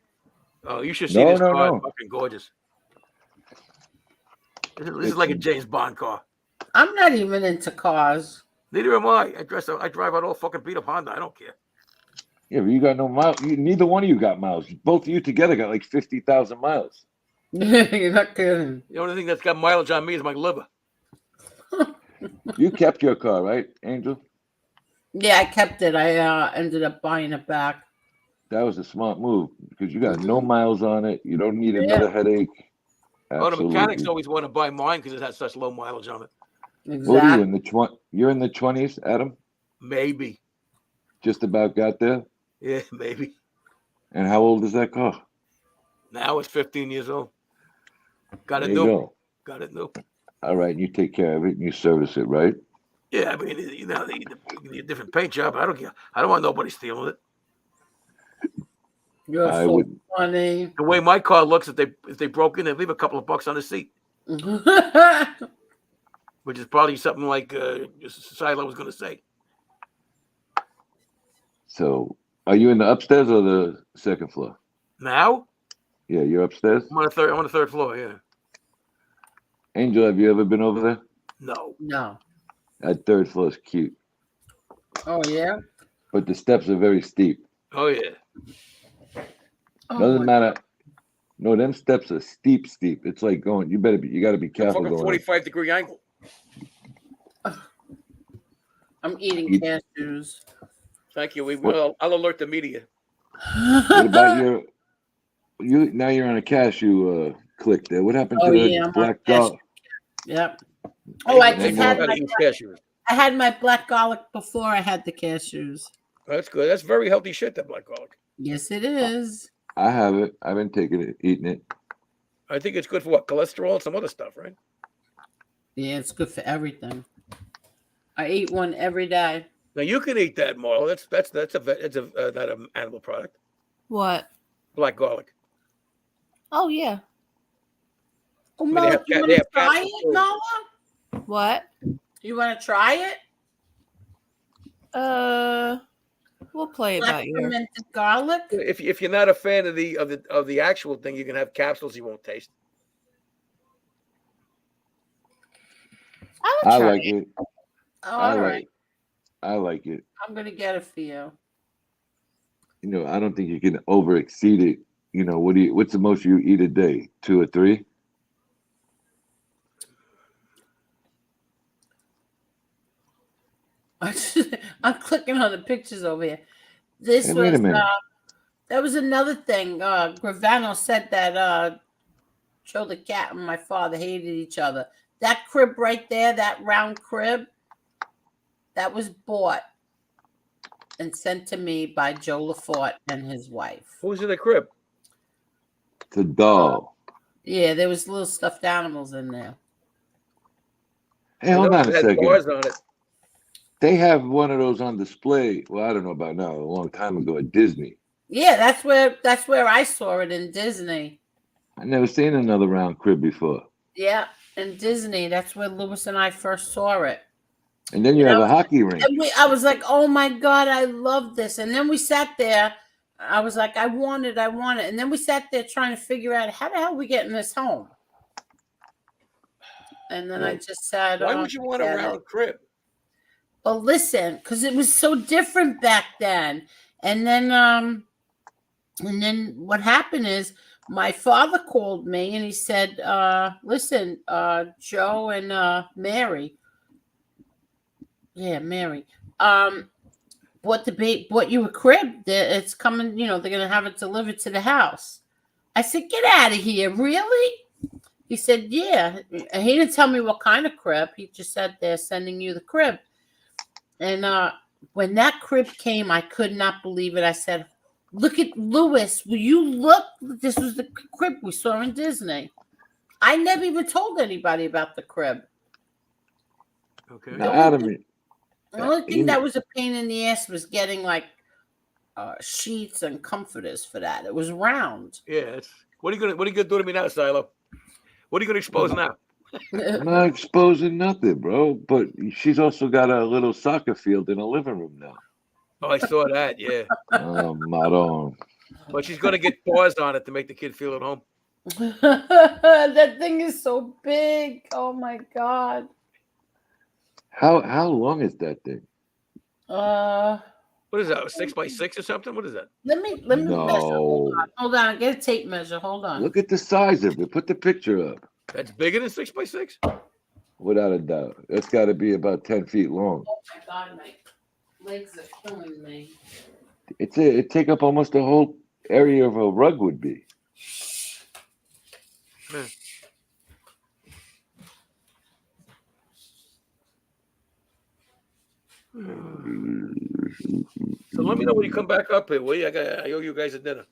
Oh, you should see this car. It's fucking gorgeous. This is like a James Bond car. I'm not even into cars. Neither am I. I drive an old fucking beat up Honda. I don't care. Yeah, but you got no miles. Neither one of you got miles. Both of you together got like 50,000 miles. You're not kidding. The only thing that's got mileage on me is my liver. You kept your car, right, Angel? Yeah, I kept it. I ended up buying it back. That was a smart move because you got no miles on it. You don't need another headache. Absolutely. Oh, the mechanics always want to buy mine because it has such low mileage on it. Exactly. What are you in the You're in the 20s, Adam? Maybe. Just about got there? Yeah, maybe. And how old is that car? Now it's 15 years old. Got it There you new. go. Got it new. All right, you take care of it and you service it, right? Yeah, I mean, you need a different paint job. I don't care. I don't want nobody stealing it. You're so funny. The way my car looks, if they broke in, they leave a couple of bucks on the seat, which is probably something like Silo was going to say. So, are you in the upstairs or the second floor? Now? Yeah, you're upstairs? I'm on the third floor, yeah. Angel, have you ever been over there? No. That third floor is cute. Oh, yeah? But the steps are very steep. Oh, yeah. Doesn't matter. No, them steps are steep. It's like going, you got to be careful Fucking going. 45-degree angle. I'm eating cashews. Thank you. I'll alert the media. What about you? Now you're on a cashew click there. What happened to the black garlic? Yep. Oh, I just had cashews. I had my black garlic before I had the cashews. That's good. That's very healthy shit, that black garlic. Yes, it is. I have it. I've been eating it. I think it's good for what? Cholesterol and some other stuff, right? Yeah, it's good for everything. I eat one every day. Now you can eat that, Marlo. That's not an animal product. What? Black garlic. Oh yeah. Oh, Marla, you want to try it, Marla? What? You want to try it? We'll play it by ear. Fermented garlic. If you're not a fan of the actual thing, you can have capsules you won't taste. I like it. Oh, all right. I like it. I'm gonna get it for you. You know, I don't think you can over exceed it. You know, what's the most you eat a day? 2 or 3? I'm clicking on the pictures over here. This wait a minute. That was another thing. Gravano said that Joe the cat and my father hated each other. That crib right there, that round crib, that was bought and sent to me by Joe Lafort and his wife. Who's in the crib? It's a doll. Yeah, there was little stuffed animals in there. Hey, hold on a second. Bars on it. They have one of those on display. Well, I don't know about now. A long time ago at Disney. Yeah, that's where I saw it in Disney. I never seen another round crib before. Yeah, in Disney. That's where Louis and I first saw it. And then you have a hockey rink. And I was like, oh my God, I love this. And then we sat there. I was like, I want it. And then we sat there trying to figure out how the hell we getting this home. And then I just said, why would you want a round crib? Well, listen, because it was so different back then. And then what happened is my father called me and he said, listen, Joe and Mary. Yeah, Mary. Bought you a crib. It's coming, they're going to have it delivered to the house. I said, get out of here. Really? He said, yeah. And he didn't tell me what kind of crib. He just said they're sending you the crib. And when that crib came, I could not believe it. I said, look at Louis. Will you look? This was the crib we saw in Disney. I never even told anybody about the crib. Okay. Now, Adam, the only thing that was a pain in the ass was getting like sheets and comforters for that. It was round. Yeah. What are you gonna do to me now, Silo? What are you gonna expose now? I'm not exposing nothing, bro. But she's also got a little soccer field in her living room now. Oh, I saw that. Yeah. Oh, madon. But she's gonna get bars on it to make the kid feel at home. That thing is so big. Oh my God. How long is that thing? What is that? 6x6 or something? What is that? Let me measure. Hold on. Get a tape measure. Hold on. Look at the size of it. Put the picture up. That's bigger than 6x6? Without a doubt. That's got to be about 10 feet long. Oh my God, my legs are killing me. It take up almost the whole area of a rug would be. So let me know when you come back up here, will you? I owe you guys a dinner.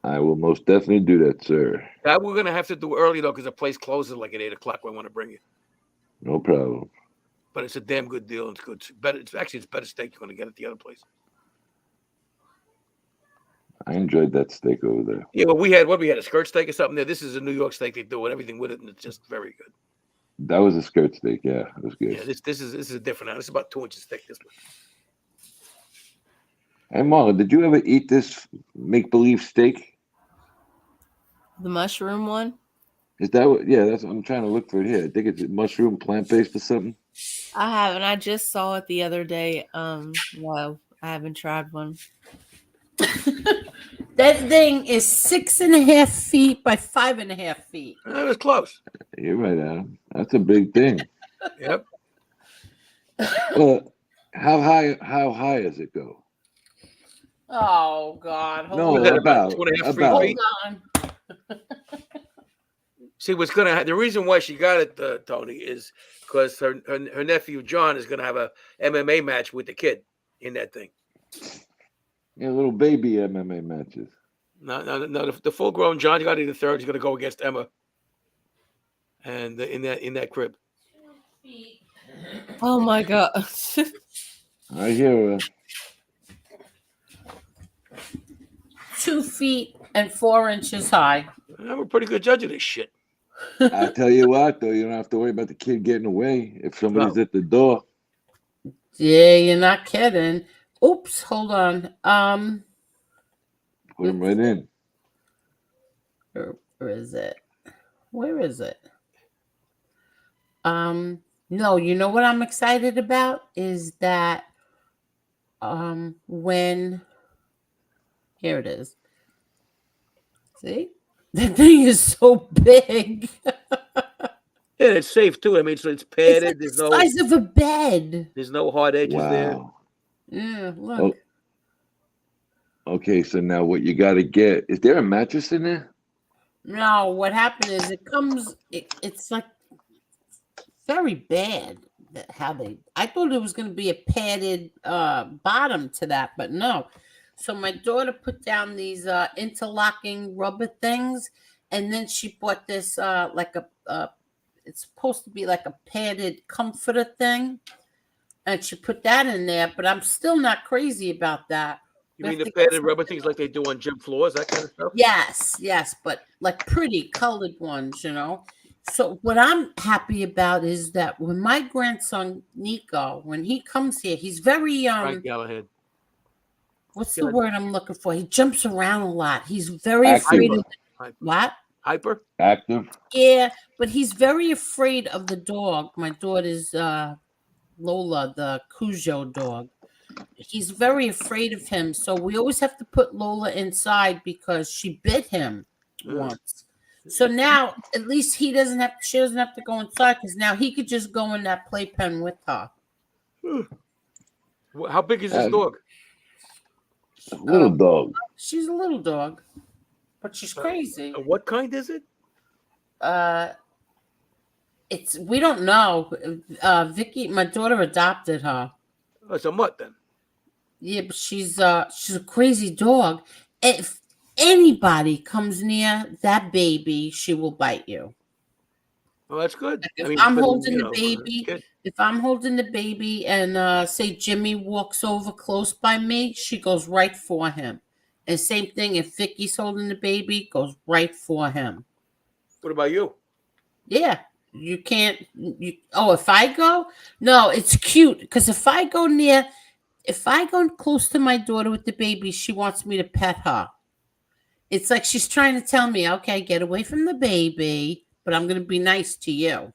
I will most definitely do that, sir. That we're gonna have to do early though, because the place closes like at 8 o'clock. I want to bring you. No problem. But it's a damn good deal. It's good. It's better. It's better steak you're gonna get at the other place. I enjoyed that steak over there. Yeah, but we had a skirt steak or something there. This is a New York steak. They do it, everything with it, and it's just very good. That was a skirt steak. Yeah, it was good. Yeah, this is a different one. It's about 2 inches thick. This one. Hey, Marla, did you ever eat this make-believe steak? The mushroom one? Is that what? Yeah, I'm trying to look for it here. I think it's mushroom, plant-based or something. I haven't. I just saw it the other day. No, I haven't tried one. That thing is 6.5 feet by 5.5 feet. That was close. You're right, Adam. That's a big thing. Yep. Well, how high does it go? Oh God! What Hold was No, that, on. about about 2.5, 3 about. feet? Hold on. See, what's gonna the reason why she got it, Tony, is because her nephew John is gonna have a MMA match with the kid in that thing. Yeah, little baby MMA matches. No, the full grown John Gotti the third is gonna go against Emma, and in that crib. Oh my God. I hear her. 2 feet and 4 inches high. I'm a pretty good judge of this shit. I tell you what, though, you don't have to worry about the kid getting away if somebody's at the door. Yeah, you're not kidding. Oops, hold on. Put him right in. Where is it? Where is it? No, you know what I'm excited about is that when here it is. See? The thing is so big. Yeah, it's safe too. I mean, so it's It's padded. like the size of a bed. There's no hard edges there. Wow. Yeah, look. Oh, okay, so now what you got to get, is there a mattress in there? No, what happened is it's like very bad how I thought it was going to be a padded bottom to that, but no. So my daughter put down these interlocking rubber things, and then she bought this like a it's supposed to be like a padded comforter thing, and she put that in there, but I'm still not crazy about that. You mean the padded rubber things like they do on gym floors, that kind of stuff? Yes, but like pretty colored ones, you know. So what I'm happy about is that when my grandson Nico, when he comes here, he's very Right, Galahad. what's the word I'm looking for? He jumps around a lot. He's very Active. afraid of what? Hyper? Active. Yeah, but he's very afraid of the dog. My daughter's Lola, the Cujo dog. He's very afraid of him. So we always have to put Lola inside because she bit him once. So now at least she doesn't have to go inside because now he could just go in that playpen with her. How big is this dog? Little dog. She's a little dog, but she's crazy. What kind is it? We don't know. Vicky, my daughter adopted her. Oh, it's a mutt then. Yeah, but she's a crazy dog. If anybody comes near that baby, she will bite you. Well, that's good. If I'm holding the baby and say Jimmy walks over close by me, she goes right for him. And same thing if Vicky's holding the baby, goes right for him. What about you? Yeah. You can't if I go? No, it's cute because if I go close to my daughter with the baby, she wants me to pet her. It's like she's trying to tell me, okay, get away from the baby, but I'm going to be nice to you.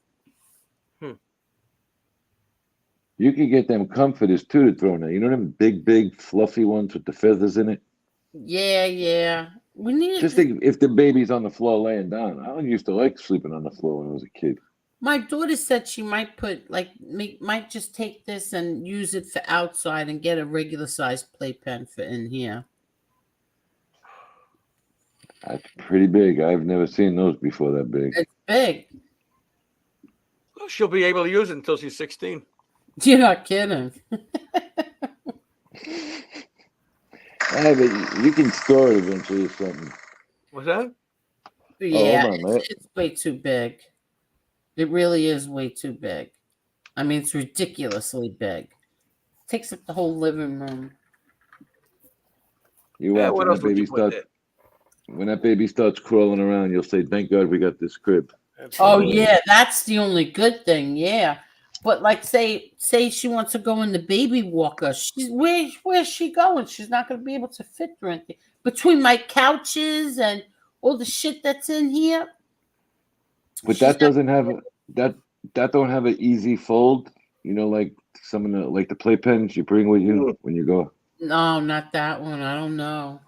You can get them comforters too to throw in there. You know them big, fluffy ones with the feathers in it? Yeah. We need Just think if the baby's on the floor laying down. I used to like sleeping on the floor when I was a kid. My daughter said she might might just take this and use it for outside and get a regular sized playpen for in here. That's pretty big. I've never seen those before that big. It's big. Well, she'll be able to use it until she's 16. You're not kidding. Yeah, but you can store it eventually or something. What's that? Yeah, hold on, it's way too big. It really is way too big. I mean, it's ridiculously big. It takes up the whole living room. You watch what else would you put there? When that baby starts crawling around, you'll say, "Thank God we got this crib." Oh yeah, that's the only good thing. Yeah, but like say she wants to go in the baby walker. Where's she going? She's not going to be able to fit through anything between my couches and all the shit that's in here. But that doesn't have that don't have an easy fold. You know, like some of the playpens you bring with you when you go. No, not that one. I don't know.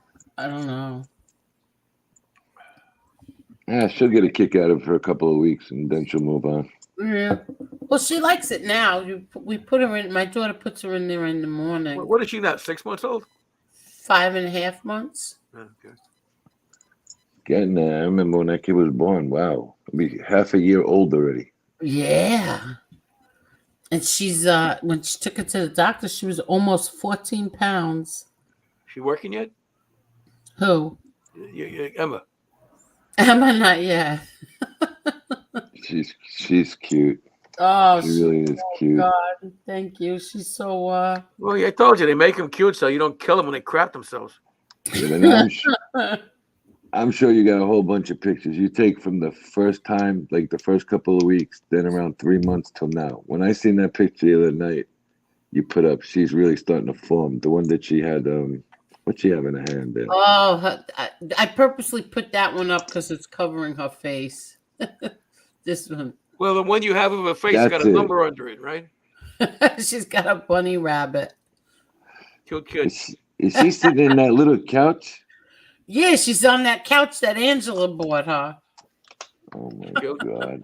Yeah, she'll get a kick out of it for a couple of weeks, and then she'll move on. Yeah. Well, she likes it now. We put her in. My daughter puts her in there in the morning. What is she now? 6 months old? 5.5 months. Okay. Getting there. I remember when that kid was born. Wow. I'll be half a year old already. Yeah. And she's when she took her to the doctor, she was almost 14 pounds. She working yet? Who? Emma. Emma, not yet. She's cute. Oh, She really is cute. God, thank you. She's so Well, I told you they make them cute so you don't kill them when they crap themselves. Yeah, but I'm sure you got a whole bunch of pictures you take from the first time, like the first couple of weeks, then around 3 months till now. When I seen that picture the other night you put up, she's really starting to form. The one that she had, what she have in her hand there? Oh, I purposely put that one up because it's covering her face. This one. Well, the one you have of her face has got a number under it, right? She's got a bunny rabbit. Cute kid. Is she sitting in that little couch? Yeah, she's on that couch that Angela bought her. Oh my God.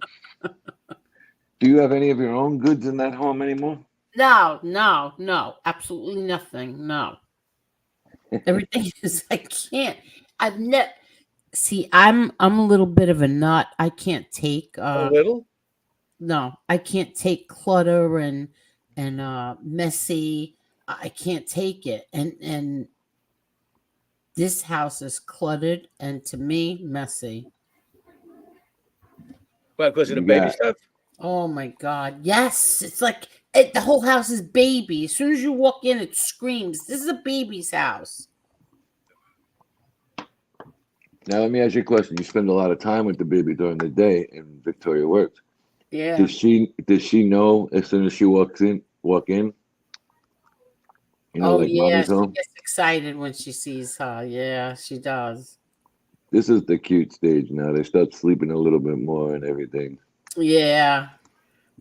Do you have any of your own goods in that home anymore? No. Absolutely nothing. No. Everything is, I can't. I've never. See, I'm a little bit of a nut. I can't take a little. No, I can't take clutter and messy. I can't take it. And this house is cluttered and to me messy. Well, because of the baby stuff. Oh my God! Yes, it's like the whole house is baby. As soon as you walk in, it screams. This is a baby's house. Now let me ask you a question. You spend a lot of time with the baby during the day, and Victoria works. Yeah. Does she know as soon as she walk in? You know, like yeah, mommy's she home. gets excited when she sees her. Yeah, she does. This is the cute stage now. They start sleeping a little bit more and everything. Yeah,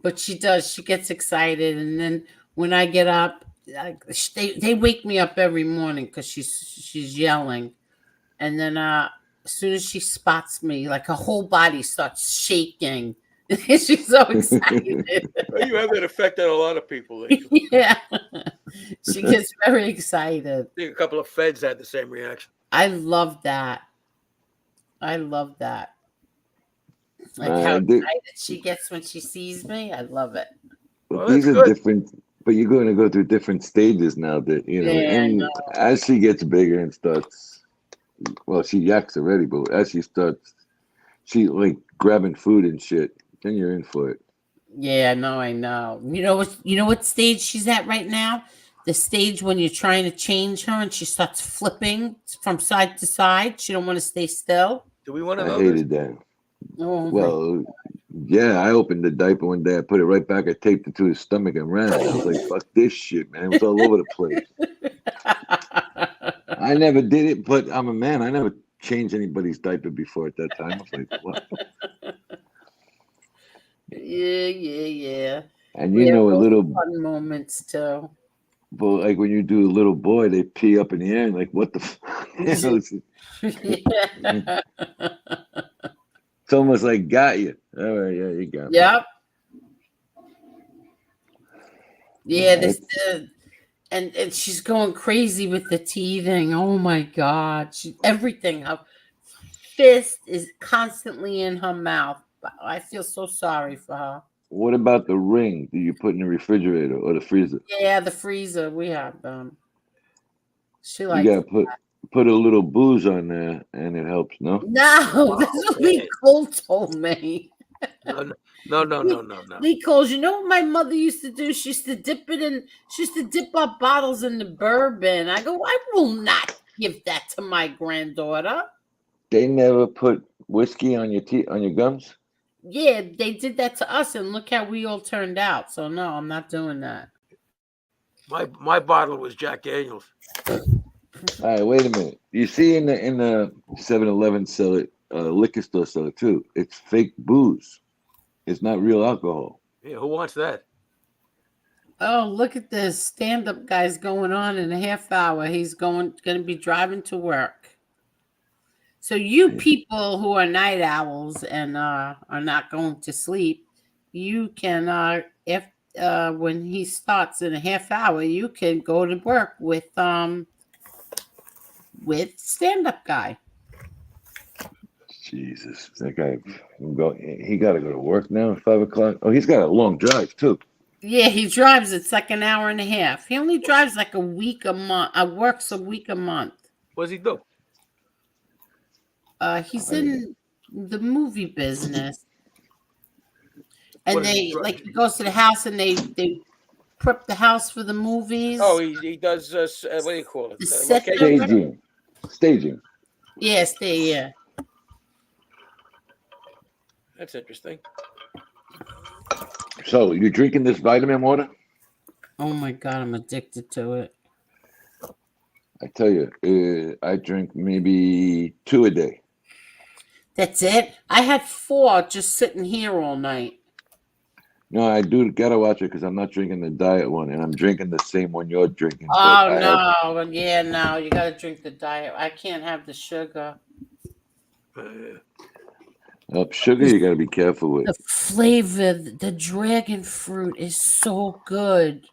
but she does. She gets excited, and then when I get up, they wake me up every morning because she's yelling, and then as soon as she spots me, like her whole body starts shaking. She's so excited. Well, you have that effect on a lot of people. Yeah, she gets very excited. I think a couple of feds had the same reaction. I love that. Like how excited she gets when she sees me. I love it. But these are different. But you're going to go through different stages now. That and as she gets bigger and starts, well, she yaks already. But as she starts, she like grabbing food and shit. Then you're in for it. Yeah, no, I know. You know what stage she's at right now? The stage when you're trying to change her and she starts flipping from side to side. She don't want to stay still. Do we want to know? I hated that. Oh, well, yeah, I opened the diaper one day. I put it right back. I taped it to his stomach and ran. I was like, fuck this shit, man. It was all over the place. I never did it, but I'm a man. I never changed anybody's diaper before at that time. I was like, what? Yeah. And you know, a little fun moments too. But like when you do a little boy, they pee up in the air. Like, what the fuck? It's almost like got you. All right, yeah, you got me. Yep. Yeah, and she's going crazy with the teething. Oh my God, everything. Her fist is constantly in her mouth. I feel so sorry for her. What about the ring? Do you put in the refrigerator or the freezer? Yeah, the freezer. We have them. She likes. You gotta put a little booze on there, and it helps. No. No, that's what Nicole told me. No. Nicole, you know what my mother used to do? She used to dip up bottles in the bourbon. I go, I will not give that to my granddaughter. They never put whiskey on your teeth, on your gums. Yeah, they did that to us, and look how we all turned out. So no, I'm not doing that. My bottle was Jack Daniels. All right, wait a minute. You see in the 7-Eleven sell it, liquor store sell it too. It's fake booze. It's not real alcohol. Yeah, who wants that? Oh, look at this stand-up guy's going on in a half hour. He's going to be driving to work. So you people who are night owls and are not going to sleep, you can when he starts in a half hour, you can go to work with with stand-up guy. Jesus, that guy, he got to go to work now at 5 o'clock. Oh, he's got a long drive too. Yeah, he drives. It's like an hour and a half. He only drives like a week a month. Works a week a month. What does he do? He's in the movie business, and he goes to the house and they prep the house for the movies. Oh, he does. What do you call it? Staging. Yes, yeah. That's interesting. So you drinking this vitamin water? Oh my God, I'm addicted to it. I tell you, I drink maybe 2 a day. That's it? I had 4 just sitting here all night. No, I do gotta watch it because I'm not drinking the diet one, and I'm drinking the same one you're drinking. Oh no, no, you gotta drink the diet. I can't have the sugar. Sugar, you gotta be careful with. The flavor, the dragon fruit is so good.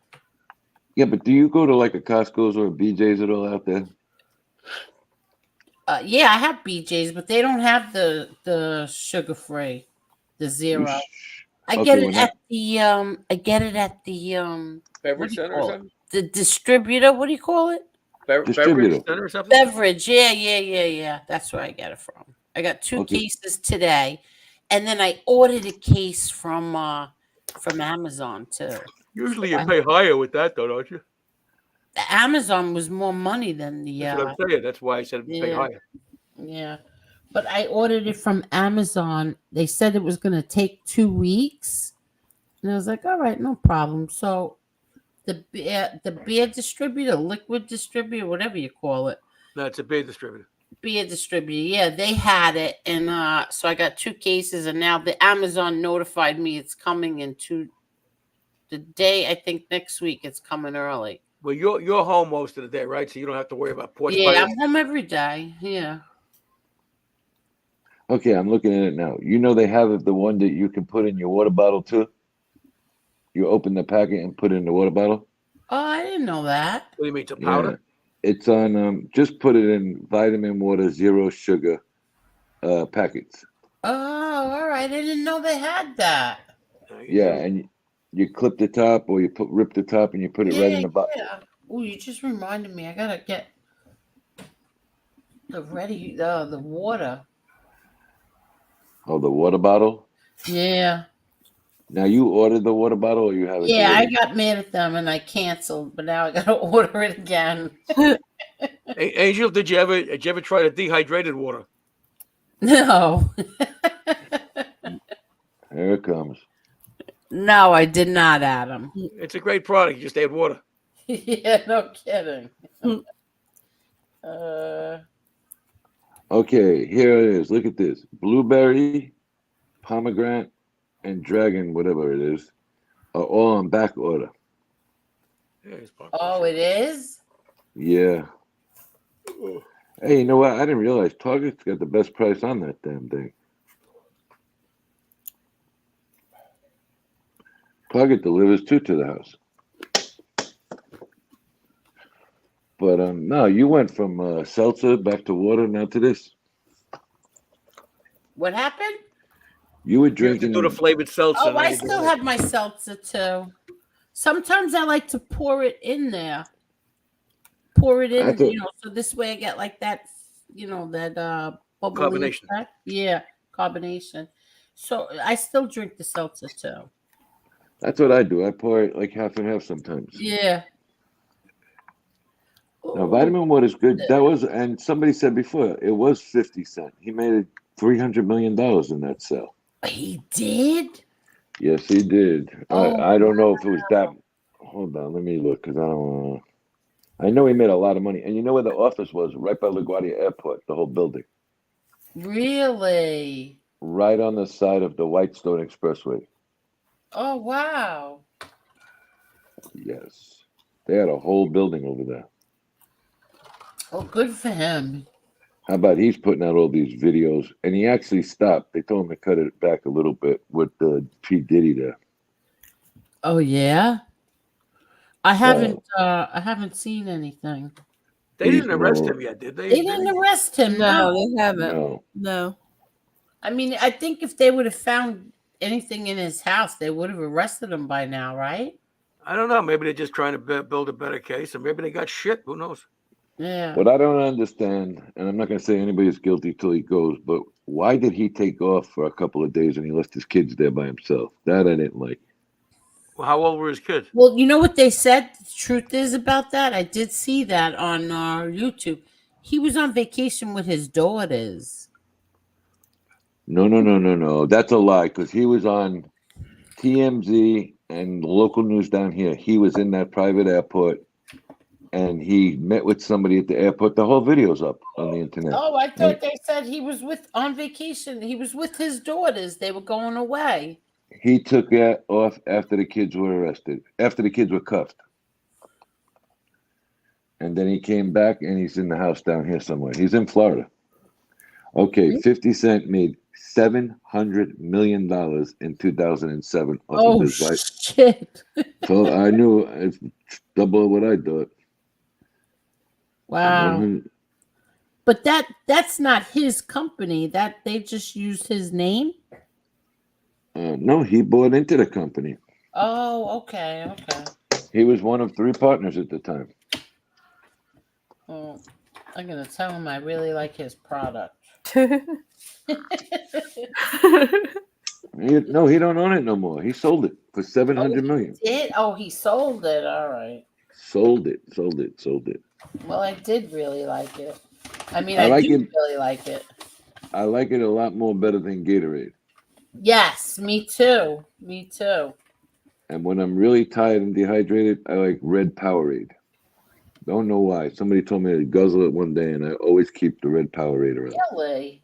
Yeah, but do you go to like a Costco's or a BJ's at all out there? Yeah, I have BJ's, but they don't have the sugar free, the zero. I get it at the beverage center or something. The distributor. What do you call it? Beverage center or something. Beverage. Yeah. That's where I get it from. I got 2 cases today, and then I ordered a case from Amazon too. Usually you pay higher with that, though, don't you? The Amazon was more money than the. That's what I'm saying. That's why I said pay higher. Yeah, but I ordered it from Amazon. They said it was going to take 2 weeks, and I was like, "All right, no problem." So, the beer distributor, liquid distributor, whatever you call it. No, it's a beer distributor. Beer distributor, yeah, they had it, and so I got 2 cases, and now the Amazon notified me it's coming the day. I think next week it's coming early. Well, you're home most of the day, right? So you don't have to worry about porch. Yeah, I'm home every day. Yeah. Okay, I'm looking at it now. You know they have the one that you can put in your water bottle too. You open the packet and put it in the water bottle. Oh, I didn't know that. What do you mean, it's a powder? Yeah. It's on. Just put it in vitamin water, 0 sugar packets. Oh, all right. I didn't know they had that. Yeah, and you clip the top, or you rip the top, and you put it right in the bottle. Yeah. Oh, you just reminded me. I gotta get the water. Oh, the water bottle? Yeah. Now you ordered the water bottle, or you have it? Yeah, delivered? I got mad at them and I canceled, but now I gotta order it again. Hey, Angel, did you ever try the dehydrated water? No. Here it comes. No, I did not, Adam. It's a great product. You just add water. Yeah, no kidding. Okay, here it is. Look at this. Blueberry, pomegranate, and dragon, whatever it is, are all on back order. Yeah, oh, it is? Yeah. Hey, you know what? I didn't realize Target's got the best price on that damn thing. Target delivers 2 to the house. But no, you went from seltzer back to water, now to this. What happened? You were drinking. You do the flavored seltzer. Oh, I still have my seltzer too. Sometimes I like to pour it in there. Pour it in, so this way I get like that, that bubbly carbonation. Effect. Yeah, carbonation. So I still drink the seltzer too. That's what I do. I pour it like half and half sometimes. Yeah. Now, vitamin water is good. That was, and somebody said before, it was 50 cents. He made $300 million in that sale. He did? Yes, he did. I don't know if it was that. Hold on, let me look, because I don't want to. I know he made a lot of money. And you know where the office was? Right by LaGuardia Airport, the whole building. Really? Right on the side of the Whitestone Expressway. Oh, wow. Yes. They had a whole building over there. Oh, good for him. How about he's putting out all these videos, and he actually stopped. They told him to cut it back a little bit with P. Diddy there. Oh, yeah? I haven't seen anything. They didn't He's arrest no, him yet, did they? They didn't arrest him. No, No. they haven't. no. No. I mean, I think if they would have found anything in his house, they would have arrested him by now, right? I don't know. Maybe they're just trying to build a better case, and maybe they got shit. Who knows? Yeah. What I don't understand, and I'm not going to say anybody's guilty till he goes, but why did he take off for a couple of days and he left his kids there by himself? That I didn't like. Well, how old were his kids? Well, you know what they said the truth is about that? I did see that on YouTube. He was on vacation with his daughters. No. That's a lie because he was on TMZ and the local news down here. He was in that private airport and he met with somebody at the airport. The whole video's up on the internet. Oh, I thought they said he was on vacation. He was with his daughters. They were going away. He took that off after the kids were arrested, after the kids were cuffed. And then he came back and he's in the house down here somewhere. He's in Florida. Okay, 50 Cent made $700 million in 2007 off of his life. Shit. So I knew it's double what I thought. Wow. 100 But that's not his company. That they just used his name. No, he bought into the company. Oh, okay. He was one of 3 partners at the time. Well, I'm gonna tell him I really like his product. No, he don't own it no more. He sold it for $700 million. He sold it. All right. Sold it. Well, I did really like it. I mean, I like do it. really like it. I like it a lot more better than Gatorade. Yes, me too. And when I'm really tired and dehydrated, I like red Powerade. Don't know why. Somebody told me to guzzle it one day, and I always keep the red Powerade around. Really?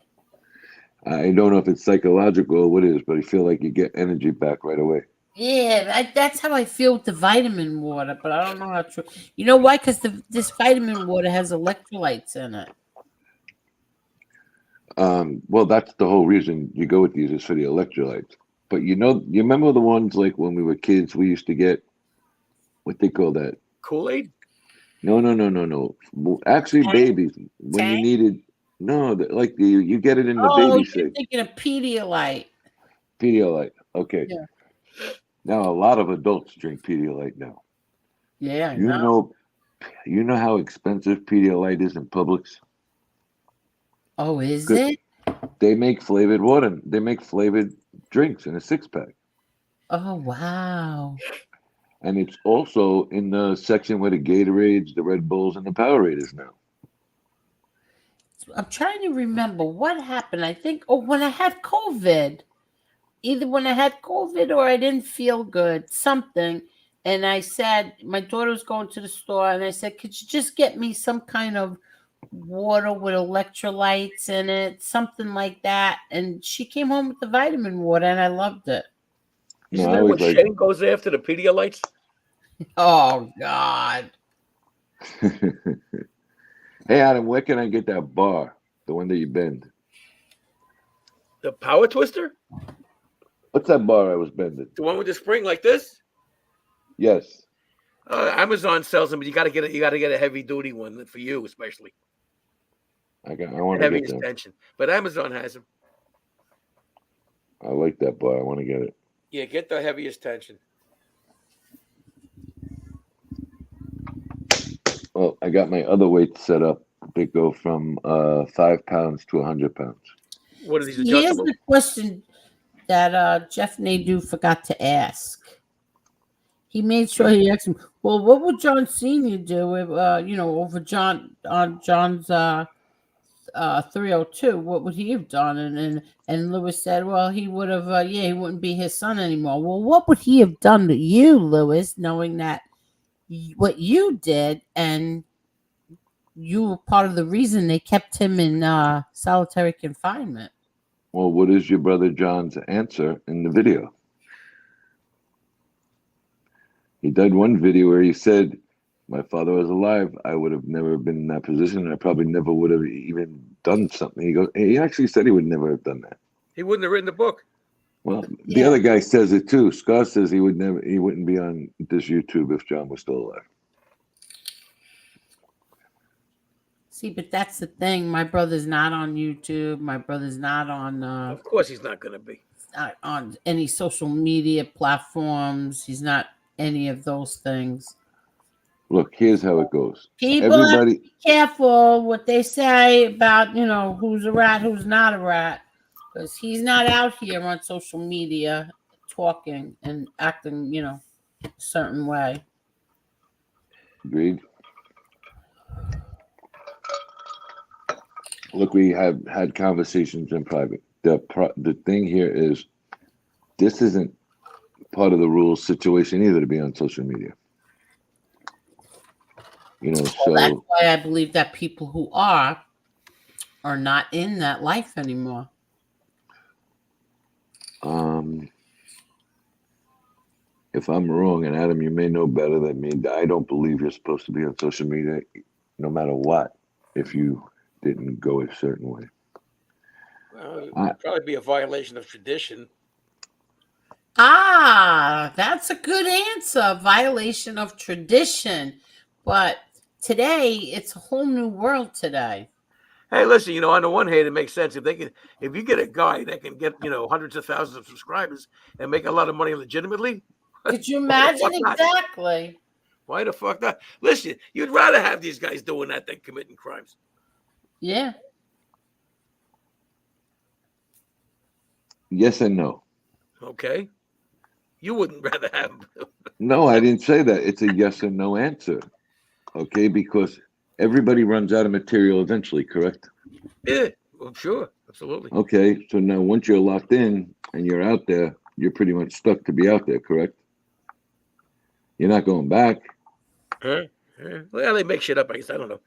I don't know if it's psychological or what it is, but I feel like you get energy back right away. Yeah, that's how I feel with the vitamin water, but I don't know how true. You know why? Because this vitamin water has electrolytes in it. Well, that's the whole reason you go with these is for the electrolytes. But you remember the ones like when we were kids, we used to get what they call that? Kool-Aid? No. Well, actually, Tank? babies when Tank? you needed like you get it in the Oh, baby you're shake. thinking of Pedialyte. Pedialyte. Okay. Yeah. Now a lot of adults drink Pedialyte now. Yeah, I You know how expensive Pedialyte is in Publix? Oh, is Good. it? They make flavored water. They make flavored drinks in a 6-pack. Oh, wow. And it's also in the section where the Gatorades, the Red Bulls, and the Powerade is now. I'm trying to remember what happened. I think, when I had COVID, either when I had COVID or I didn't feel good, something. And I said, my daughter was going to the store, and I said, could you just get me some kind of water with electrolytes in it, something like that? And she came home with the vitamin water, and I loved it. Isn't that what Shane goes after, the Pedialytes? Oh, God. Hey, Adam, where can I get that bar? The one that you bend. The Power Twister? What's that bar I was bending? The one with the spring like this? Yes. Amazon sells them, but you got to get a heavy duty one for you, especially. I want to get heaviest them. tension, but Amazon has them. I like that bar. I want to get it. Yeah, get the heaviest tension. Well, I got my other weights set up. They go from 5 pounds to 100 pounds. What are these Here's adjustable? the question that Jeff Nadeau forgot to ask. He made sure he asked him, well, what would John Sr. do if, over John on John's 302? What would he have done? And Lewis said, well, he would have, he wouldn't be his son anymore. Well, what would he have done to you, Lewis, knowing that what you did and you were part of the reason they kept him in solitary confinement? Well, what is your brother John's answer in the video? He did one video where he said, my father was alive, I would have never been in that position. I probably never would have even done something. He actually said he would never have done that. He wouldn't have written the book. Well, the other guy says it too. Scott says he wouldn't be on this YouTube if John was still alive. See, but that's the thing. My brother's not on YouTube. My brother's not Of course, he's not going to be. on any social media platforms. He's not any of those things. Look, here's how it goes. People have to be careful what they say about, who's a rat, who's not a rat. Because he's not out here on social media talking and acting, a certain way. Agreed. Look, we have had conversations in private. The thing here is, this isn't part of the rules situation either to be on social media. So that's why I believe that people who are not in that life anymore. If I'm wrong, and Adam, you may know better than me, I don't believe you're supposed to be on social media, no matter what, if you didn't go a certain way. Well, it would probably be a violation of tradition. That's a good answer. Violation of tradition. But today, it's a whole new world today. Hey, listen, on the one hand, it makes sense. If you get a guy that can get, hundreds of thousands of subscribers and make a lot of money legitimately. Could you imagine? Exactly. Why the fuck not? Listen, you'd rather have these guys doing that than committing crimes. Yeah. Yes and no. Okay. You wouldn't rather have them. No, I didn't say that. It's a yes and no answer. Okay, because everybody runs out of material eventually, correct? Yeah, well, sure. Absolutely. Okay, so now once you're locked in and you're out there, you're pretty much stuck to be out there, correct? You're not going back. Well, they make shit up, I guess. I don't know.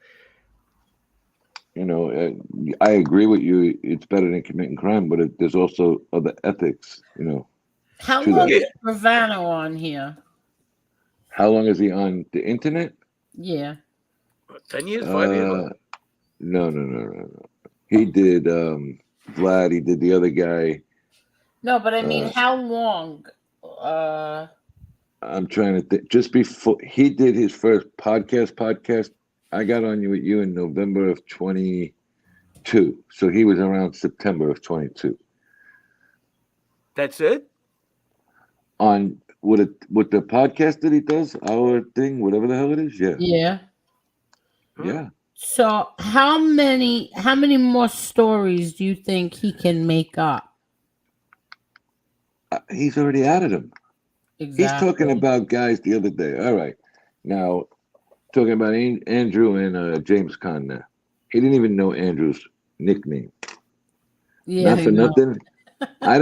I agree with you. It's better than committing crime, but there's also other ethics, How long is Gravano on here? How long is he on the internet? Yeah. 10 years, 5 years? No. He did Vlad. He did the other guy. No, but I mean, how long? I'm trying to think. Just before he did his first podcast, I got on with you in November of 22. So he was around September of 22. That's it? On with the podcast that he does, our thing, whatever the hell it is, yeah. Yeah. Yeah. So how many more stories do you think he can make up? He's already added them. Exactly. He's talking about guys the other day. All right. Now, talking about Andrew and James Conn now. He didn't even know Andrew's nickname. Yeah. Not for nothing. I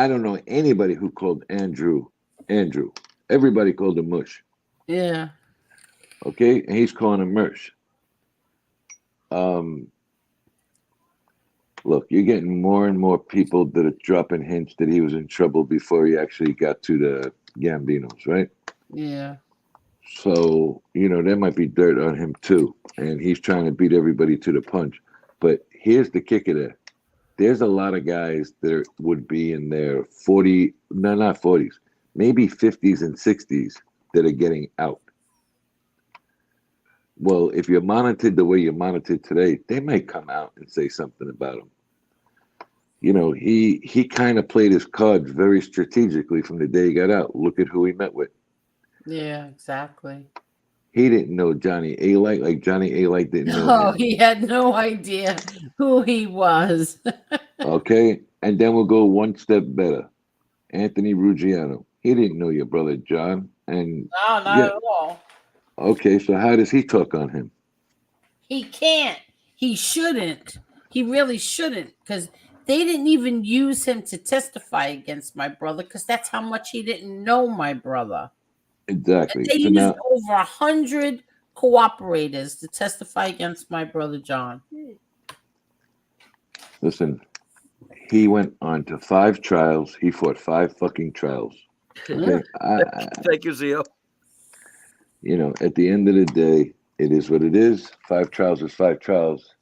don't know anybody who called Andrew. Everybody called him Mush. Yeah. Okay? And he's calling him Mersh. Look, you're getting more and more people that are dropping hints that he was in trouble before he actually got to the Gambinos, right? Yeah. So, there might be dirt on him too. And he's trying to beat everybody to the punch. But here's the kicker there. There's a lot of guys that would be in their not 40s, maybe 50s and 60s that are getting out. Well, if you're monitored the way you're monitored today, they might come out and say something about him. He kind of played his cards very strategically from the day he got out. Look at who he met with. Yeah, exactly. He didn't know Johnny A-Light like Johnny A-Light didn't know him. No, he had no idea who he was. Okay, and then we'll go one step better. Anthony Ruggiano. He didn't know your brother John. And no, not at all. Okay, so how does he talk on him? He can't. He shouldn't. He really shouldn't, because they didn't even use him to testify against my brother, because that's how much he didn't know my brother. Exactly. They used over 100 cooperators to testify against my brother John. Listen, he went on to 5 trials. He fought 5 fucking trials. Okay? Thank you, Zio. At the end of the day, it is what it is. 5 trials is 5 trials,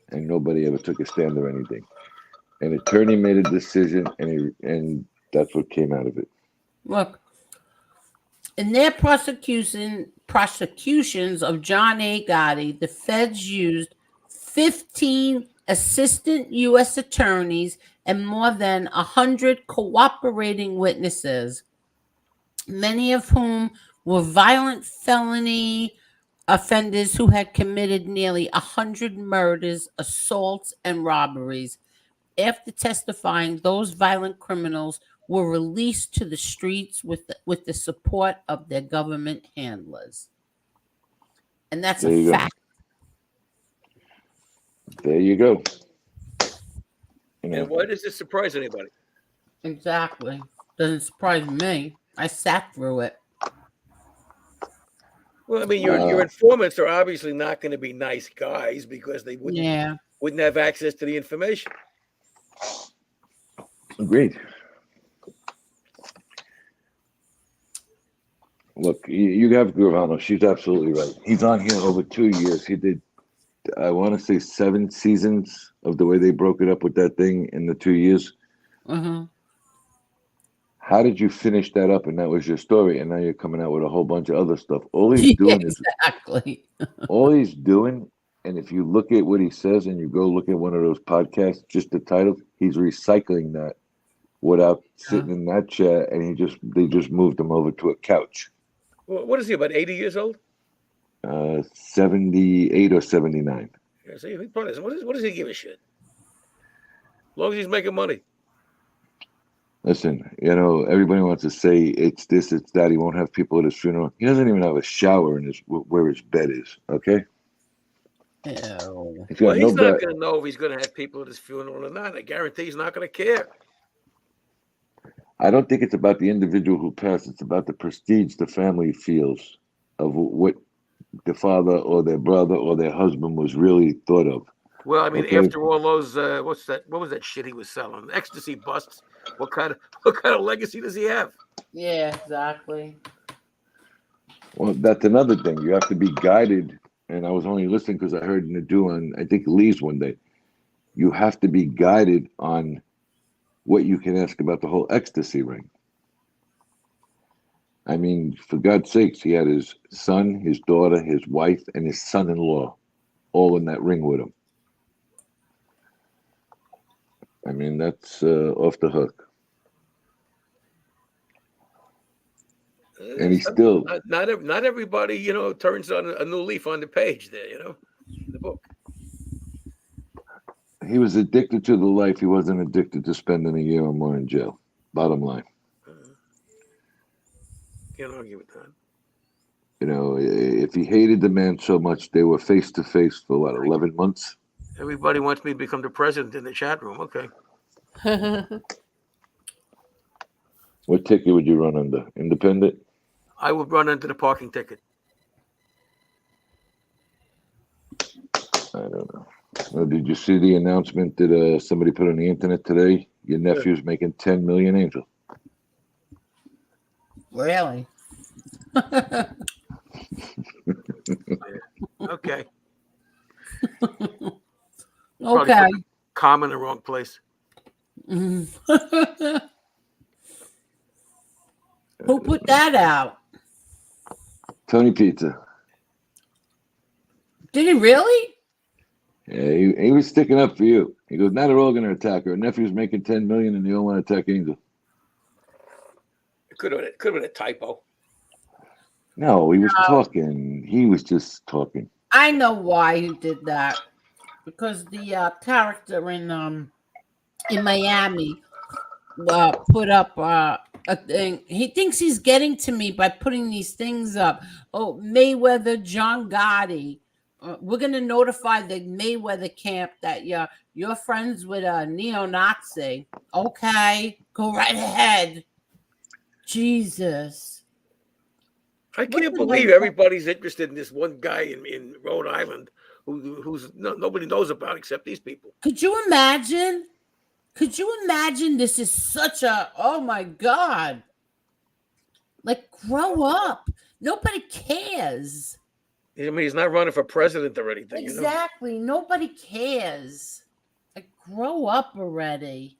and nobody ever took a stand or anything. An attorney made a decision, and that's what came out of it. Look, in their prosecutions of John A. Gotti, the feds used 15 assistant U.S. attorneys, and more than 100 cooperating witnesses, many of whom were violent felony offenders who had committed nearly 100 murders, assaults, and robberies. After testifying, those violent criminals were released to the streets with the support of their government handlers. And that's There a you go. fact. There you go. You know, And why does this surprise anybody? Exactly. Doesn't surprise me. I sat through it. Well, I mean, your informants are obviously not going to be nice guys because they wouldn't have access to the information. agreed. Look, you have Gravano. She's absolutely right. He's on here over 2 years. He did, I want to say, 7 seasons of the way they broke it up with that thing in the 2 years. Mm-hmm. How did you finish that up? And that was your story. And now you're coming out with a whole bunch of other stuff. All he's doing exactly. all he's doing, and if you look at what he says and you go look at one of those podcasts, just the title, he's recycling that without sitting in that chair, and they just moved him over to a couch. Well, what is he, about 80 years old? 78 or 79. Yeah, see, what does he give a shit? As long as he's making money. Listen, everybody wants to say it's this, it's that. He won't have people at his funeral. He doesn't even have a shower in where his bed is, okay? Ew. He's not going to know if he's going to have people at his funeral or not. I guarantee he's not going to care. I don't think it's about the individual who passed. It's about the prestige the family feels of what the father or their brother or their husband was really thought of. Well, I mean, after all those, what was that shit he was selling? Ecstasy busts. What kind of legacy does he have? Yeah, exactly. Well, that's another thing. You have to be guided. And I was only listening because I heard Nadu on, I think, Lee's one day. You have to be guided on what you can ask about the whole ecstasy ring. I mean, for God's sakes, he had his son, his daughter, his wife, and his son-in-law all in that ring with him. I mean, that's off the hook. And he's still not everybody, turns on a new leaf on the page there, in the book. He was addicted to the life. He wasn't addicted to spending a year or more in jail. Bottom line. Can't argue with that. If he hated the man so much, they were face to face for 11 months? Everybody wants me to become the president in the chat room. Okay. What ticket would you run under? Independent? I would run under the parking ticket. I don't know. Did you see the announcement that somebody put on the internet today? Your nephew's making $10 million, Angel. Really? Okay. Okay. Calm in the wrong place. Who put that out? Tony Pizza. Did he really? Yeah, he was sticking up for you. He goes, now they're all going to attack her. Her nephew's making $10 million and they all want to attack Angel. It could have been a typo. No, he was talking. He was just talking. I know why he did that. Because the character in Miami put up a thing. He thinks he's getting to me by putting these things up. Oh, Mayweather, John Gotti. We're going to notify the Mayweather camp that you're friends with a neo-Nazi. Okay, go right ahead. Jesus. I can't believe everybody's interested in this one guy in Rhode Island who's nobody knows about except these people. Could you imagine? Could you imagine? This is such a, oh my God. Like, grow up. Nobody cares. I mean, he's not running for president or anything. Exactly. Nobody cares. Like, grow up already.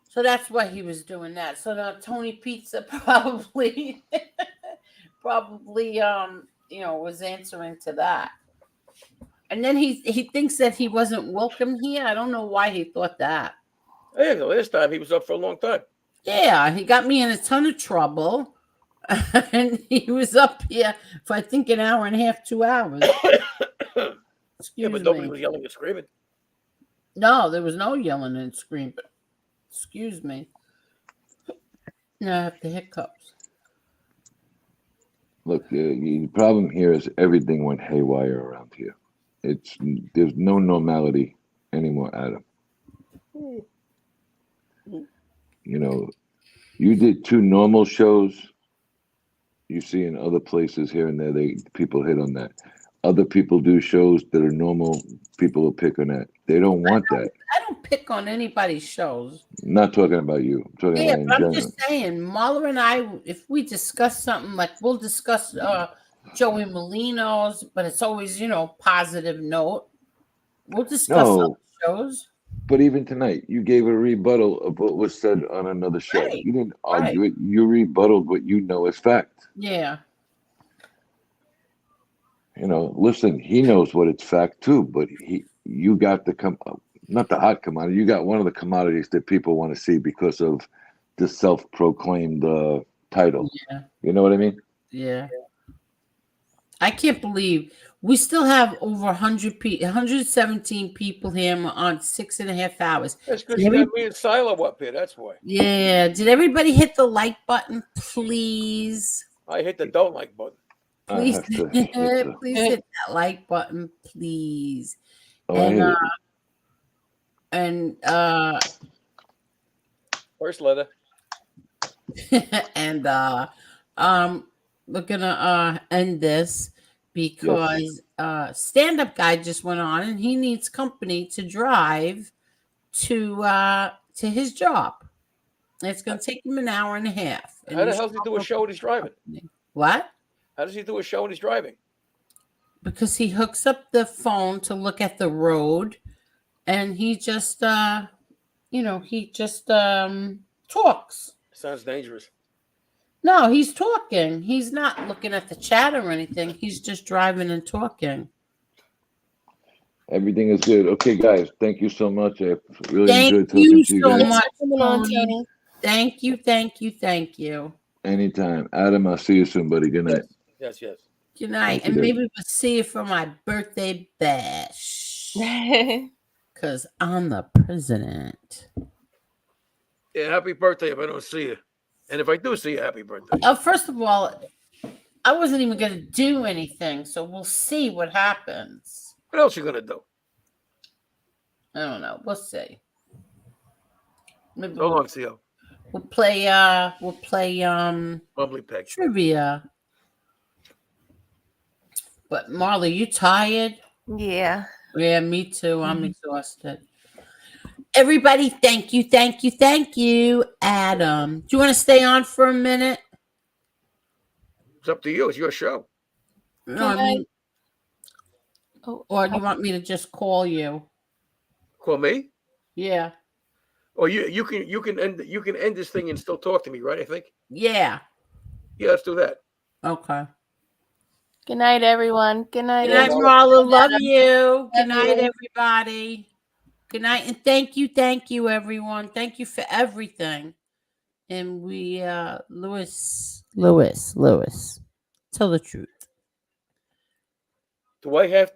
So that's why he was doing that. So now Tony Pizza probably was answering to that. And then he thinks that he wasn't welcome here. I don't know why he thought that. Yeah, the last time he was up for a long time. Yeah, he got me in a ton of trouble. And he was up here for, I think, an hour and a half, 2 hours. Yeah, but nobody was yelling and screaming. No, there was no yelling and screaming. Excuse me. No, I have the hiccups. Look, the problem here is everything went haywire around here. There's no normality anymore, Adam. You know, you did 2 normal shows. You see in other places here and there, people hit on that. Other people do shows that are normal. People will pick on that. They don't want that. I don't pick on anybody's shows. I'm not talking about you. I'm talking about in but general. I'm just saying, Marla and I, if we discuss something, like we'll discuss Joey Molino's, but it's always, positive note. We'll discuss other shows. But even tonight, you gave a rebuttal of what was said on another show. Right, You didn't argue it. You rebutted what you know is fact. Yeah. Listen, he knows what it's fact too, but you got not the hot commodity. You got one of the commodities that people want to see because of the self-proclaimed title. Yeah. You know what I mean? Yeah. I can't believe we still have over 117 people here on 6.5 hours. That's because you got me and Silo up here. That's why. Yeah. Did everybody hit the like button, please? I hit the don't like button. Please, please hit that like button, please. Oh, and First letter. and we're gonna end this because stand-up guy just went on and he needs company to drive to his job. It's gonna take him an hour and a half. How the hell does he do a show when he's driving? What? How does he do a show when he's driving? Because he hooks up the phone to look at the road, and he just talks. Sounds dangerous. No, he's talking. He's not looking at the chat or anything. He's just driving and talking. everything is good. Okay, guys, thank you so much. I really enjoyed Thank you talking to you so guys. much, Tony. Tony. Thank you, thank you, thank you. Anytime. Adam, I'll see you soon, buddy. Good night. Yes. Good night. Thank And you, maybe we'll see you for my birthday bash. Because I'm the president. Yeah, happy birthday if I don't see you. And if I do see you, happy birthday. First of all, I wasn't even going to do anything, so we'll see what happens. What else you going to do? I don't know. We'll see. Maybe So long, Theo. we'll play Bubbly peg. trivia. But Marla, you tired? Yeah. Yeah, me too. I'm exhausted. Everybody, thank you. Adam, do you want to stay on for a minute? It's up to you. It's your show. No, I mean, or do you want me to just call you? Call me? Yeah. Or you can end this thing and still talk to me, right? I think. Yeah. Yeah, let's do that. Okay. Good night, everyone. Good night. Good night, Marla. Marla. Love you. Good Love night, you. everybody. Good night, and thank you, everyone. Thank you for everything. And we, Lewis, tell the truth. Do I have